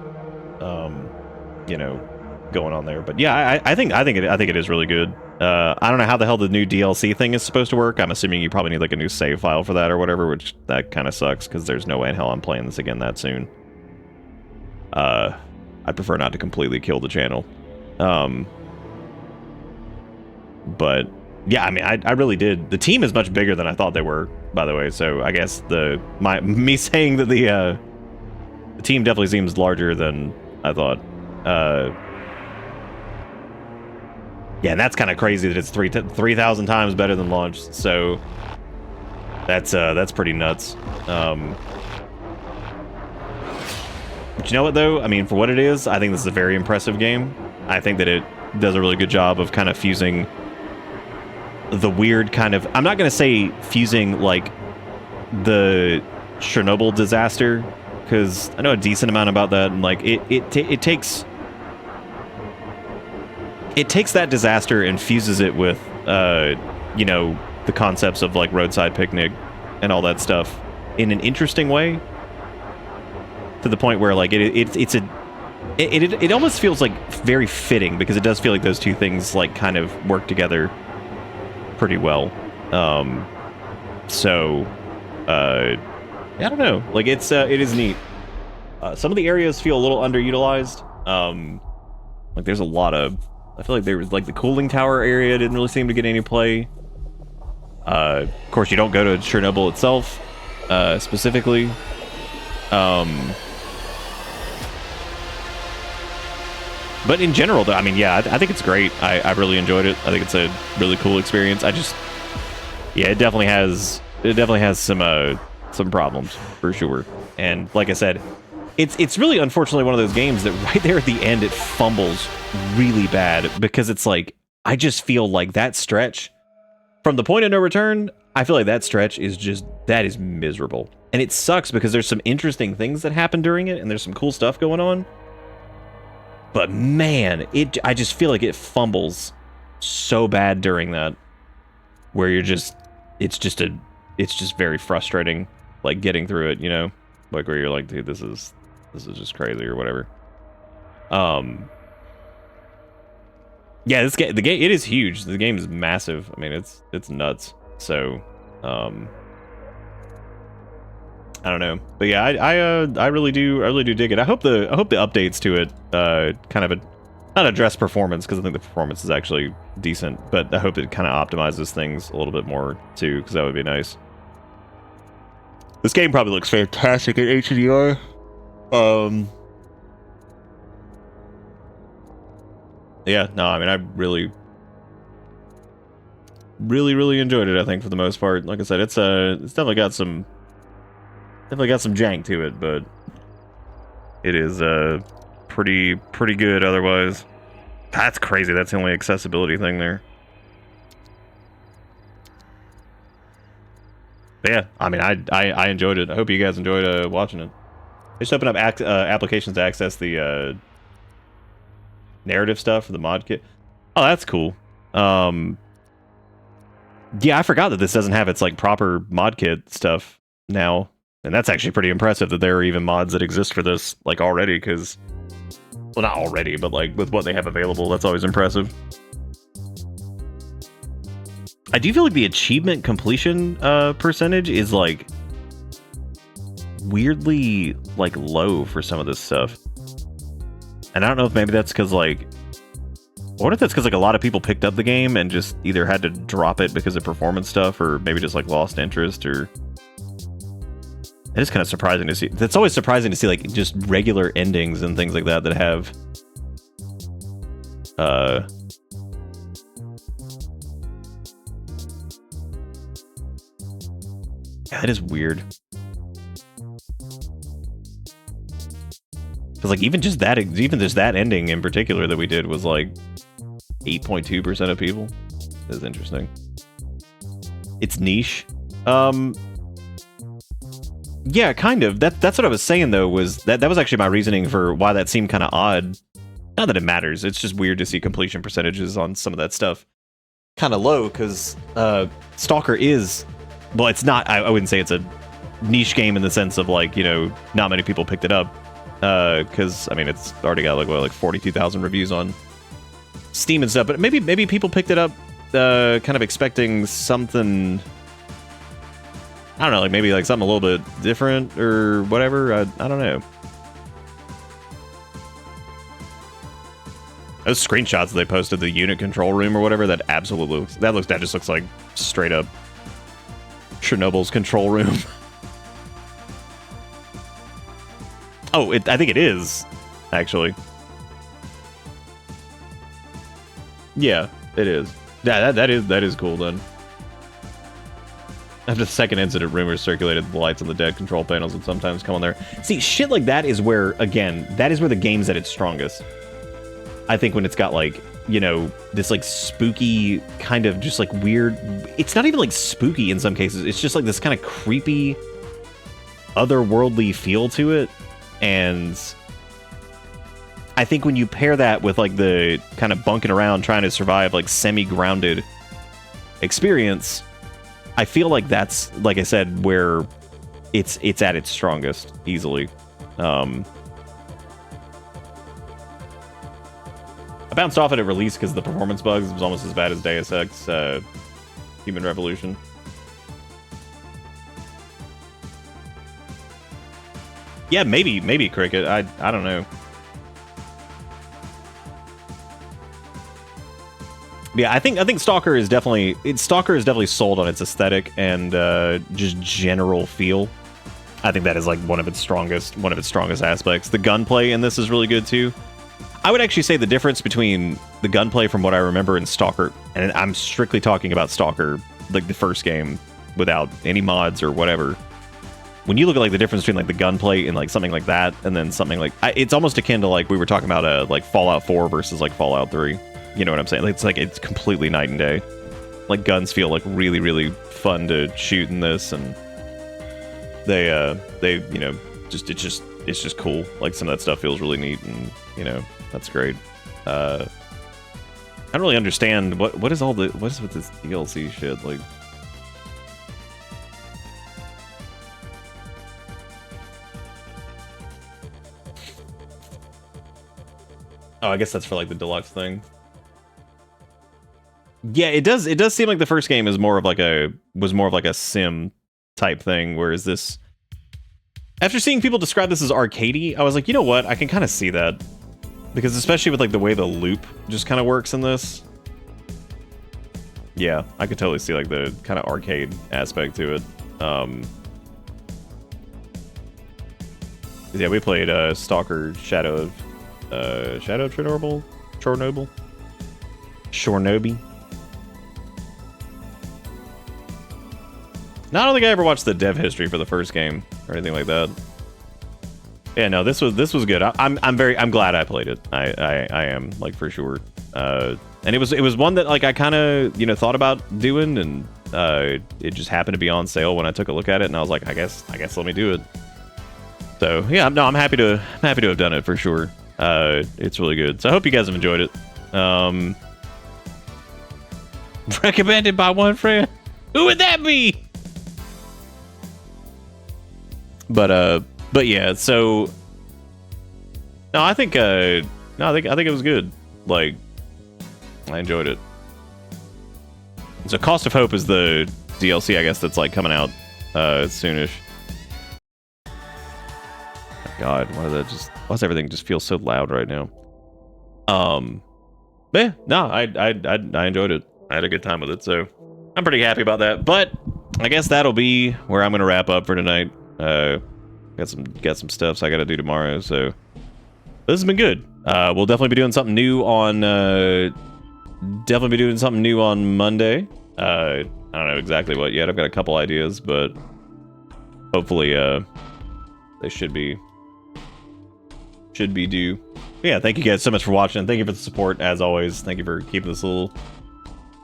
you know, going on there. But yeah, I think it is really good. I don't know how the hell the new DLC thing is supposed to work. I'm assuming you probably need like a new save file for that or whatever, which that kind of sucks because there's no way in hell I'm playing this again that soon. I'd prefer not to completely kill the channel. But yeah, I mean, I really did. The team is much bigger than I thought they were, by the way. So I guess me saying that the team definitely seems larger than I thought. Yeah, and that's kind of crazy that it's 3,000 times better than launch. So that's pretty nuts. But you know what though? I mean, for what it is, I think this is a very impressive game. I think that it does a really good job of kind of fusing the weird kind of... I'm not going to say fusing like the Chernobyl disaster, because I know a decent amount about that, and like it takes that disaster and fuses it with you know, the concepts of like roadside picnic and all that stuff in an interesting way, to the point where like it almost feels like very fitting, because it does feel like those two things like kind of work together pretty well. So I don't know, like it is neat. Some of the areas feel a little underutilized. Like there's a lot of... I feel like there was like the cooling tower area didn't really seem to get any play. Of course, you don't go to Chernobyl itself, specifically. But in general, though, I mean, yeah, I think it's great. I really enjoyed it. I think it's a really cool experience. Yeah, it definitely has some problems for sure. And like I said, it's really unfortunately one of those games that right there at the end it fumbles really bad, because it's like, I just feel like that stretch from the point of no return, I feel like that stretch is just, that is miserable. And it sucks because there's some interesting things that happen during it and there's some cool stuff going on. But man, I just feel like it fumbles so bad during that, where you're just, it's just very frustrating, like getting through it, you know, like where you're like, dude, this is just crazy or whatever. Yeah, the game, it is huge. The game is massive. I mean, it's nuts. So, I don't know, but yeah, I really do dig it. I hope the updates to it kind of not address performance, because I think the performance is actually decent, but I hope it kind of optimizes things a little bit more too, because that would be nice. This game probably looks fantastic at HDR. Yeah, no, I mean, I really enjoyed it, I think, for the most part. Like I said, it's definitely got some jank to it, but it is pretty good otherwise. That's crazy. That's the only accessibility thing there. But yeah, I mean, I enjoyed it. I hope you guys enjoyed watching it. Just open up applications to access the narrative stuff for the mod kit. Oh, that's cool. Yeah, I forgot that this doesn't have its like proper mod kit stuff now. And that's actually pretty impressive that there are even mods that exist for this, like, already, because... Well, not already, but, like, with what they have available, that's always impressive. I do feel like the achievement completion percentage is, like, weirdly, like, low for some of this stuff. And I don't know if maybe that's because, like... I wonder if that's because, like, a lot of people picked up the game and just either had to drop it because of performance stuff, or maybe just, like, lost interest, or... It is kind of surprising to see. It's always surprising to see, like, just regular endings and things like that that have... Yeah, that is weird. Because, like, even just that ending in particular that we did was, like, 8.2% of people. That's interesting. It's niche. Yeah, kind of. That's what I was saying, though, was that was actually my reasoning for why that seemed kind of odd. Not that it matters, it's just weird to see completion percentages on some of that stuff kind of low, because S.T.A.L.K.E.R is... Well, it's not... I wouldn't say it's a niche game in the sense of, like, you know, not many people picked it up. Because, I mean, it's already got, like, what, like 42,000 reviews on Steam and stuff. But maybe people picked it up kind of expecting something... I don't know, like maybe like something a little bit different or whatever. I don't know. Those screenshots that they posted, the unit control room or whatever, that absolutely looks... That just looks like straight up Chernobyl's control room. Oh, I think it is, actually. Yeah, it is. Yeah, that is cool then. After the second incident, rumors circulated that the lights on the dead control panels would sometimes come on there. See, shit like that is where, again, that is where the game's at its strongest. I think when it's got, like, you know, this, like, spooky kind of just, like, weird... It's not even, like, spooky in some cases. It's just, like, this kind of creepy, otherworldly feel to it. And I think when you pair that with, like, the kind of bunking around trying to survive, like, semi-grounded experience... I feel like that's, like I said, where it's at its strongest, easily. I bounced off it at release because of the performance bugs. It was almost as bad as Deus Ex Human Revolution. Yeah, maybe Cricket. I don't know. Yeah, I think S.T.A.L.K.E.R is definitely sold on its aesthetic and just general feel. I think that is like one of its strongest aspects. The gunplay in this is really good too. I would actually say the difference between the gunplay from what I remember in S.T.A.L.K.E.R, and I'm strictly talking about S.T.A.L.K.E.R, like the first game, without any mods or whatever. When you look at like the difference between like the gunplay and like something like that, and then something like it's almost akin to like we were talking about like Fallout 4 versus like Fallout 3. You know what I'm saying? It's completely night and day. Like guns feel like really, really fun to shoot in this, and they you know it's just cool. Like some of that stuff feels really neat, and you know that's great. I don't really understand what is with this DLC shit like. Oh, I guess that's for like the deluxe thing. Yeah, it does seem like the first game was more of like a sim type thing, whereas this, after seeing people describe this as arcadey, I was like, you know what, I can kind of see that, because especially with like the way the loop just kind of works in this. Yeah, I could totally see like the kind of arcade aspect to it. Yeah, we played S.T.A.L.K.E.R Shadow of Chornobyl. No, I don't think I ever watched the dev history for the first game or anything like that. Yeah, no, this was good. I'm glad I played it. I am, like, for sure. And it was one that like I kind of thought about doing, and it just happened to be on sale when I took a look at it, and I was like, I guess let me do it. So yeah, no, I'm happy to have done it for sure. It's really good. So I hope you guys have enjoyed it. Recommended by one friend. Who would that be? But yeah, so no, I think it was good. Like, I enjoyed it. So Cost of Hope is the DLC, I guess, that's like coming out soonish. God, why does everything just feel so loud right now? But yeah, no, I enjoyed it. I had a good time with it, so I'm pretty happy about that. But I guess that'll be where I'm gonna wrap up for tonight. Got some stuff so I gotta do tomorrow, so this has been good. We'll definitely be doing something new on Monday. I don't know exactly what yet. I've got a couple ideas, but hopefully they should be due. Yeah, thank you guys so much for watching. Thank you for the support as always. Thank you for keeping this little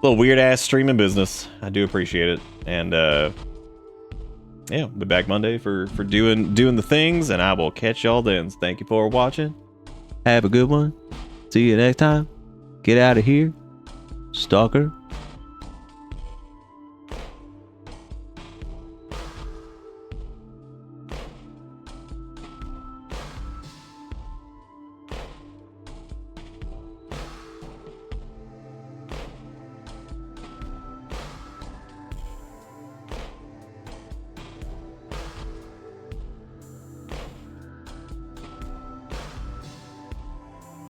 weird ass stream in business. I do appreciate it. And yeah, we'll be back Monday for doing the things, and I will catch y'all then. So thank you for watching. Have a good one. See you next time. Get out of here, stalker.